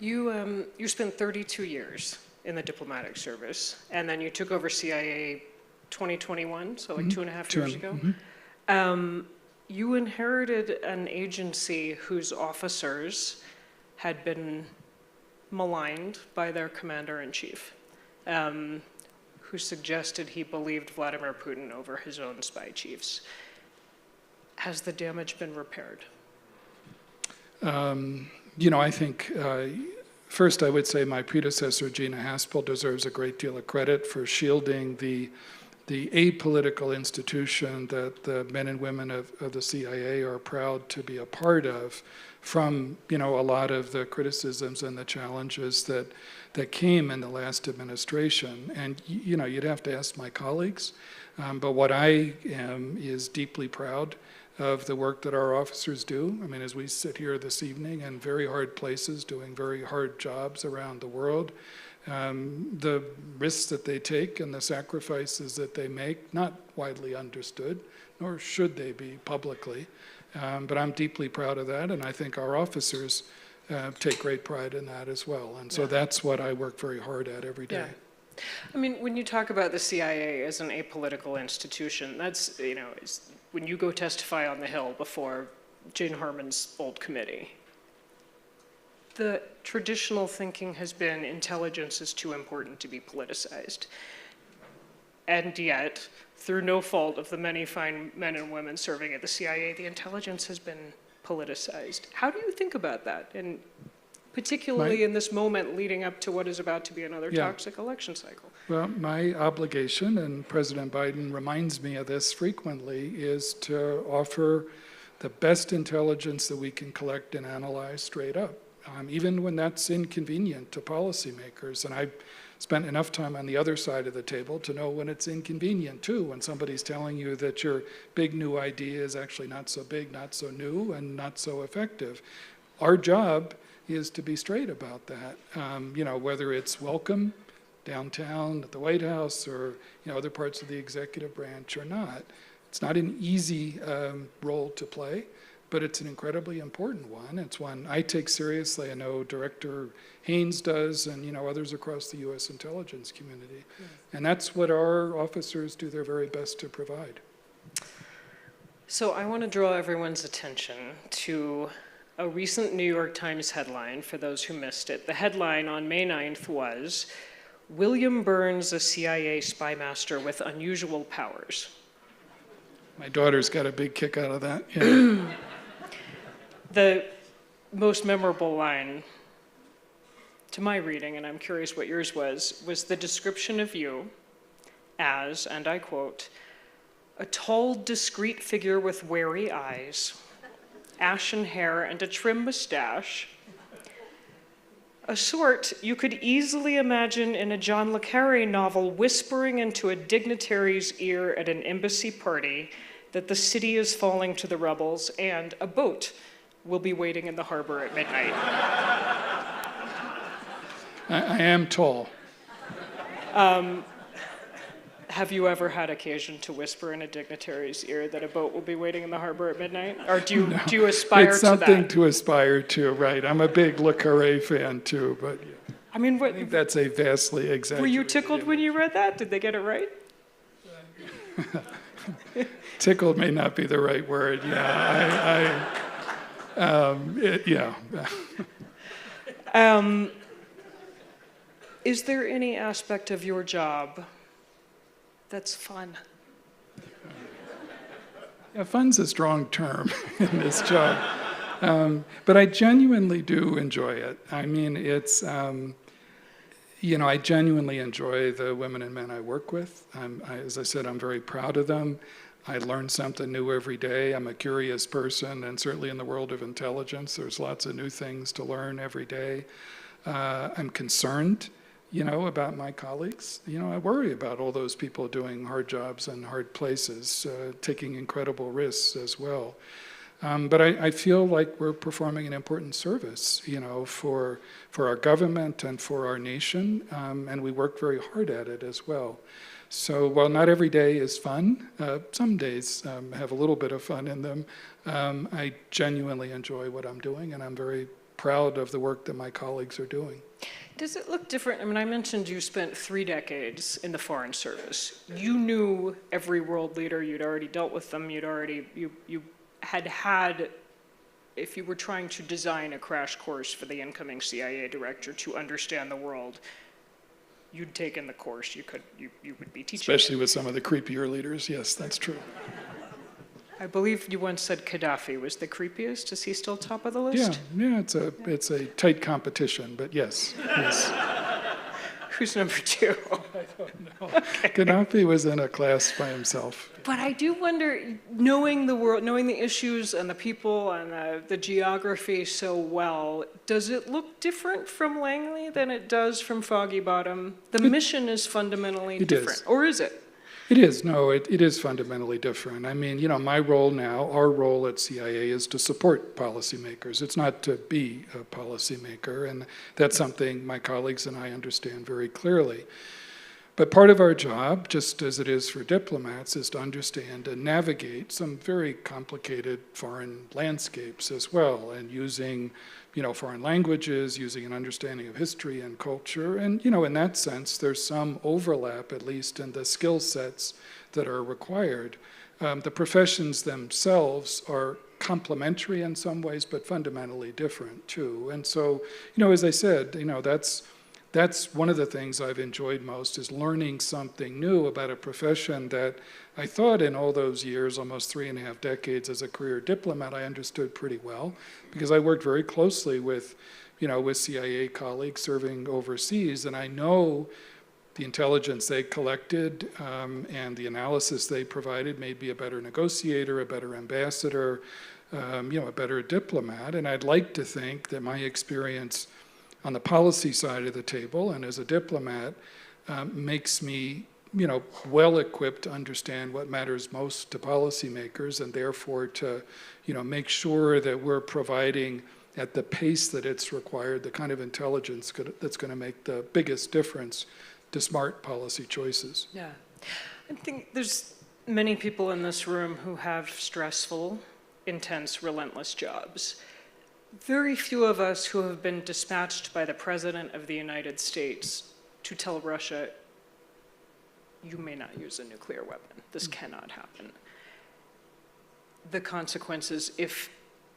S9: You spent 32 years in the diplomatic service, and then you took over CIA 2021, so like 2.5 years ago. You inherited an agency whose officers had been maligned by their commander-in-chief, who suggested he believed Vladimir Putin over his own spy chiefs. Has the damage been repaired?
S18: I think, first I would say my predecessor, Gina Haspel, deserves a great deal of credit for shielding the apolitical institution that the men and women of the CIA are proud to be a part of from, a lot of the criticisms and the challenges that came in the last administration. And, you'd have to ask my colleagues, but what I am is deeply proud of the work that our officers do. I mean, as we sit here this evening in very hard places, doing very hard jobs around the world, the risks that they take and the sacrifices that they make, not widely understood, nor should they be publicly. But I'm deeply proud of that, and I think our officers take great pride in that as well. And so that's what I work very hard at every day.
S9: Yeah. I mean, when you talk about the CIA as an apolitical institution, that's, when you go testify on the Hill before Jane Harman's old committee, the traditional thinking has been intelligence is too important to be politicized. And yet, through no fault of the many fine men and women serving at the CIA, the intelligence has been politicized. How do you think about that? And particularly in this moment leading up to what is about to be another toxic election cycle.
S18: Well, my obligation, and President Biden reminds me of this frequently, is to offer the best intelligence that we can collect and analyze straight up, even when that's inconvenient to policymakers. And I've spent enough time on the other side of the table to know when it's inconvenient too, when somebody's telling you that your big new idea is actually not so big, not so new, and not so effective. Our job is to be straight about that, whether it's welcome downtown at the White House or other parts of the executive branch or not. It's not an easy role to play, but it's an incredibly important one. It's one I take seriously. I know Director Haynes does, and others across the U.S. intelligence community. Yes. And that's what our officers do their very best to provide.
S9: So I want to draw everyone's attention to a recent New York Times headline, for those who missed it. The headline on May 9th was, "William Burns, a CIA spy master with unusual powers."
S18: My daughter's got a big kick out of that. Yeah.
S9: The most memorable line to my reading, and I'm curious what yours was the description of you as, and I quote, a tall, discreet figure with wary eyes, ashen hair, and a trim mustache. A sort you could easily imagine in a John le Carré novel whispering into a dignitary's ear at an embassy party that the city is falling to the rebels and a boat will be waiting in the harbor at midnight.
S18: I am tall.
S9: Have you ever had occasion to whisper in a dignitary's ear that a boat will be waiting in the harbor at midnight? Or do you aspire to that?
S18: It's something to aspire to, right? I'm a big Le Carré fan too, but
S9: I mean,
S18: I think that's a vastly exaggerated.
S9: Were you tickled when you read that? Did they get it right?
S18: Tickled may not be the right word. Yeah, yeah.
S9: Is there any aspect of your job that's fun?
S18: Yeah, fun's a strong term in this job. But I genuinely do enjoy it. I mean, it's, I genuinely enjoy the women and men I work with. As I said, I'm very proud of them. I learn something new every day. I'm a curious person, and certainly in the world of intelligence, there's lots of new things to learn every day. I'm concerned, about my colleagues. I worry about all those people doing hard jobs in hard places, taking incredible risks as well. But I feel like we're performing an important service, for our government and for our nation, and we work very hard at it as well. So while not every day is fun, some days have a little bit of fun in them, I genuinely enjoy what I'm doing, and I'm very proud of the work that my colleagues are doing.
S9: Does it look different? I mean, I mentioned you spent 3 decades in the Foreign Service. You knew every world leader. You'd already dealt with them. You had, if you were trying to design a crash course for the incoming CIA director to understand the world, you'd taken the course. You would be teaching.
S18: Especially with some of the creepier leaders. Yes, that's true.
S9: I believe you once said Gaddafi was the creepiest. Is he still top of the list?
S18: Yeah, it's a tight competition, but yes.
S9: Who's number 2?
S18: I don't know. Okay. Gaddafi was in a class by himself.
S9: But I do wonder, knowing the world, knowing the issues and the people and the geography so well, does it look different from Langley than it does from Foggy Bottom? The mission is fundamentally different, or is it?
S18: It is. No, it is fundamentally different. I mean, my role now, our role at CIA is to support policymakers. It's not to be a policymaker, and that's something my colleagues and I understand very clearly. But part of our job, just as it is for diplomats, is to understand and navigate some very complicated foreign landscapes as well, and using foreign languages, using an understanding of history and culture. And, in that sense, there's some overlap, at least, in the skill sets that are required. The professions themselves are complementary in some ways, but fundamentally different, too. And so, as I said, that's one of the things I've enjoyed most, is learning something new about a profession that I thought in all those years, almost 3.5 decades as a career diplomat, I understood pretty well, because I worked very closely with CIA colleagues serving overseas, and I know the intelligence they collected and the analysis they provided made me a better negotiator, a better ambassador, a better diplomat. And I'd like to think that my experience on the policy side of the table and as a diplomat makes me well equipped to understand what matters most to policymakers, and therefore to make sure that we're providing at the pace that it's required the kind of intelligence that's going to make the biggest difference to smart policy choices.
S9: Yeah. I think there's many people in this room who have stressful, intense, relentless jobs. Very few of us who have been dispatched by the President of the United States to tell Russia, you may not use a nuclear weapon. This cannot happen. The consequences, if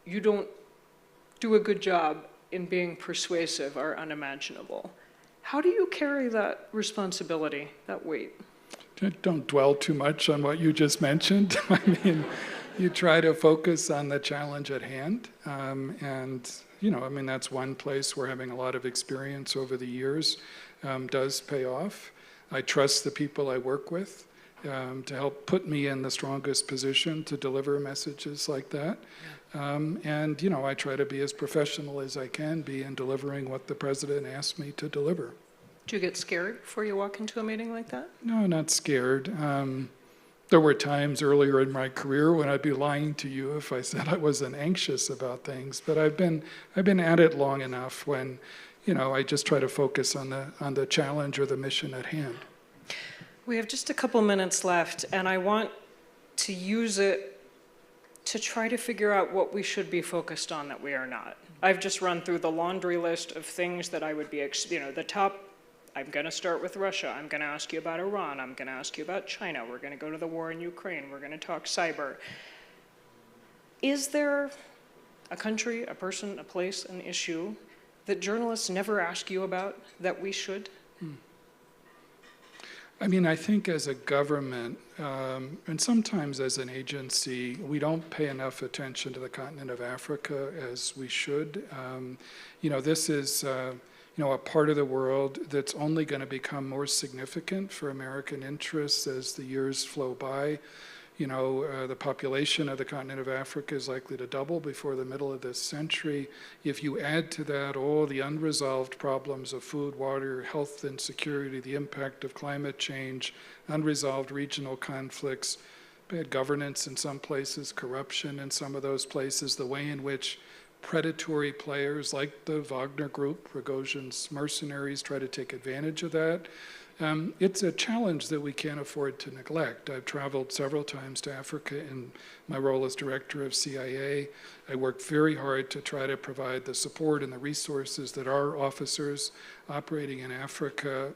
S9: you don't do a good job in being persuasive, are unimaginable. How do you carry that responsibility, that weight?
S18: Don't dwell too much on what you just mentioned. I mean, you try to focus on the challenge at hand. And, you know, I mean, that's one place where having a lot of experience over the years does pay off. I trust the people I work with to help put me in the strongest position to deliver messages like that. And, you know, I try to be as professional as I can be in delivering what the president asked me to deliver.
S9: Do you get scared before you walk into a meeting like that?
S18: No, not scared. There were times earlier in my career when I'd be lying to you if I said I wasn't anxious about things. But I've been at it long enough when, you know, I just try to focus on the challenge or the mission at hand.
S9: We have just a couple minutes left, and I want to use it to try to figure out what we should be focused on that we are not. I've just run through the laundry list of things that I would be, you know, the top. I'm going to start with Russia. I'm going to ask you about Iran. I'm going to ask you about China. We're going to go to the war in Ukraine. We're going to talk cyber. Is there a country, a person, a place, an issue that journalists never ask you about that we should?
S18: I mean, I think as a government, and sometimes as an agency, we don't pay enough attention to the continent of Africa as we should. You know, this is, you know, a part of the world that's only going to become more significant for American interests as the years flow by. You know, the population of the continent of Africa is likely to double before the middle of this century. If you add to that all the unresolved problems of food, water, health and security, the impact of climate change, unresolved regional conflicts, bad governance in some places, corruption in some of those places, the way in which predatory players like the Wagner Group, Prigozhin's mercenaries, try to take advantage of that. It's a challenge that we can't afford to neglect. I've traveled several times to Africa in my role as director of CIA. I work very hard to try to provide the support and the resources that our officers operating in Africa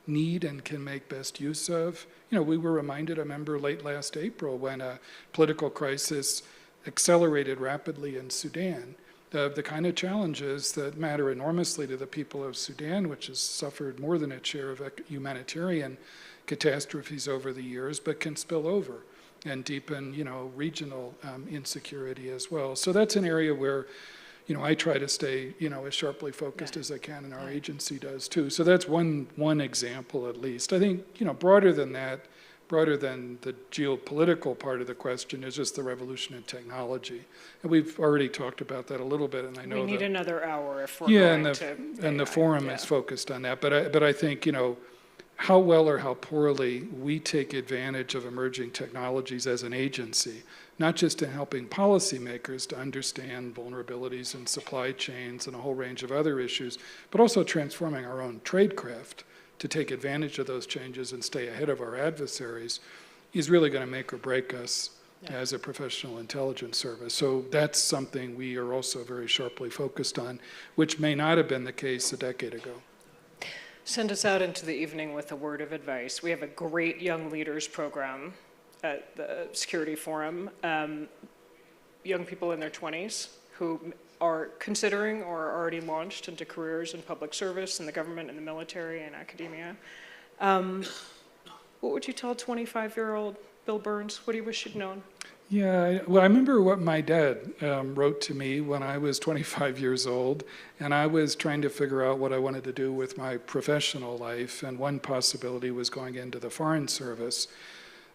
S18: need and can make best use of. You know, we were reminded, I remember late last April when a political crisis accelerated rapidly in Sudan, the kind of challenges that matter enormously to the people of Sudan, which has suffered more than its share of humanitarian catastrophes over the years, but can spill over and deepen, you know, regional insecurity as well. So that's an area where, you know, I try to stay, you know, as sharply focused as I can, and our agency does too. So that's one example at least. I think, you know, broader than that, broader than the geopolitical part of the question is just the revolution in technology. And we've already talked about that a little bit, and I know
S9: we need another hour if we're
S18: yeah,
S9: going to
S18: and the forum is focused on that. But I think, you know, how well or how poorly we take advantage of emerging technologies as an agency, not just in helping policymakers to understand vulnerabilities in supply chains and a whole range of other issues, but also transforming our own tradecraft to take advantage of those changes and stay ahead of our adversaries, is really going to make or break us as a professional intelligence service. So that's something we are also very sharply focused on, which may not have been the case a decade ago.
S9: Send us out into the evening with a word of advice. We have a great young leaders program at the Security Forum. Young people in their 20s who are considering or are already launched into careers in public service, in the government, in the military, and academia. What would you tell 25-year-old Bill Burns? What do you wish you'd known?
S18: Yeah, well, I remember what my dad wrote to me when I was 25 years old, and I was trying to figure out what I wanted to do with my professional life, and one possibility was going into the Foreign Service.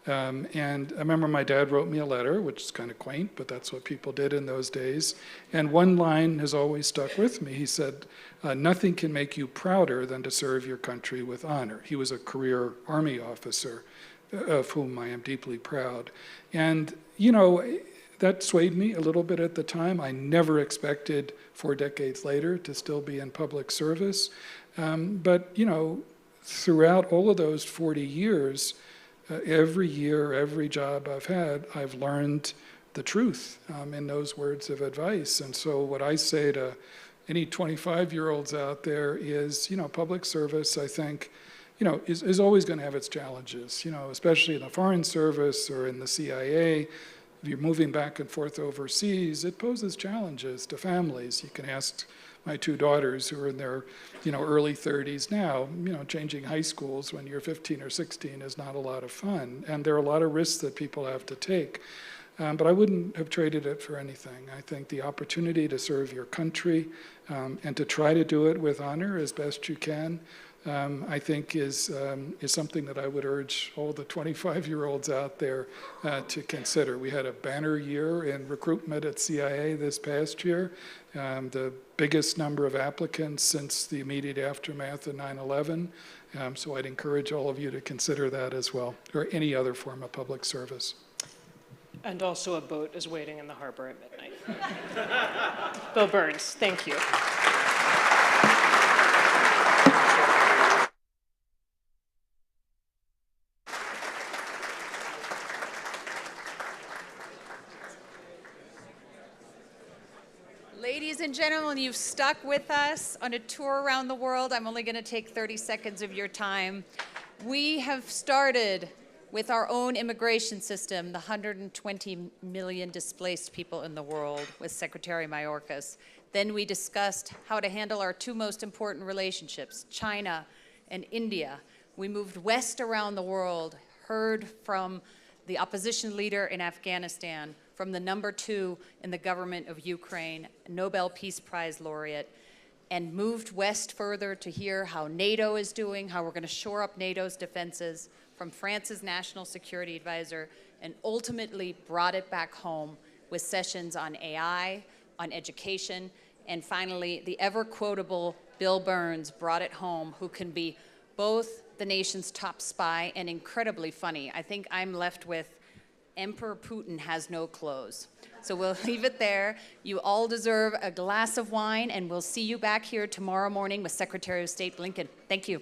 S18: And I remember my dad wrote me a letter, which is kind of quaint, but that's what people did in those days. And one line has always stuck with me. He said, nothing can make you prouder than to serve your country with honor. He was a career Army officer, of whom I am deeply proud. And, you know, that swayed me a little bit at the time. I never expected 4 decades later to still be in public service. But, you know, throughout all of those 40 years, every year, every job I've had, I've learned the truth in those words of advice. And so what I say to any 25-year-olds out there is, you know, public service, I think, you know, is always going to have its challenges, you know, especially in the Foreign Service or in the CIA. If you're moving back and forth overseas, it poses challenges to families. You can ask my 2 daughters who are in their, you know, early 30s now, you know, changing high schools when you're 15 or 16 is not a lot of fun. And there are a lot of risks that people have to take. But I wouldn't have traded it for anything. I think the opportunity to serve your country and to try to do it with honor as best you can, I think is something that I would urge all the 25-year-olds out there to consider. We had a banner year in recruitment at CIA this past year, the biggest number of applicants since the immediate aftermath of 9/11. So I'd encourage all of you to consider that as well, or any other form of public service.
S9: And also a boat is waiting in the harbor at midnight. Bill Burns, thank you.
S2: Ladies and gentlemen, you've stuck with us on a tour around the world. I'm only going to take 30 seconds of your time. We have started with our own immigration system, the 120 million displaced people in the world, with Secretary Mayorkas. Then we discussed how to handle our two most important relationships, China and India. We moved west around the world, heard from the opposition leader in Afghanistan, from the #2 in the government of Ukraine, Nobel Peace Prize laureate, and moved west further to hear how NATO is doing, how we're going to shore up NATO's defenses, from France's national security advisor, and ultimately brought it back home with sessions on AI, on education, and finally, the ever-quotable Bill Burns brought it home, who can be both the nation's top spy and incredibly funny. I think I'm left with Emperor Putin has no clothes. So we'll leave it there. You all deserve a glass of wine, and we'll see you back here tomorrow morning with Secretary of State Blinken. Thank you.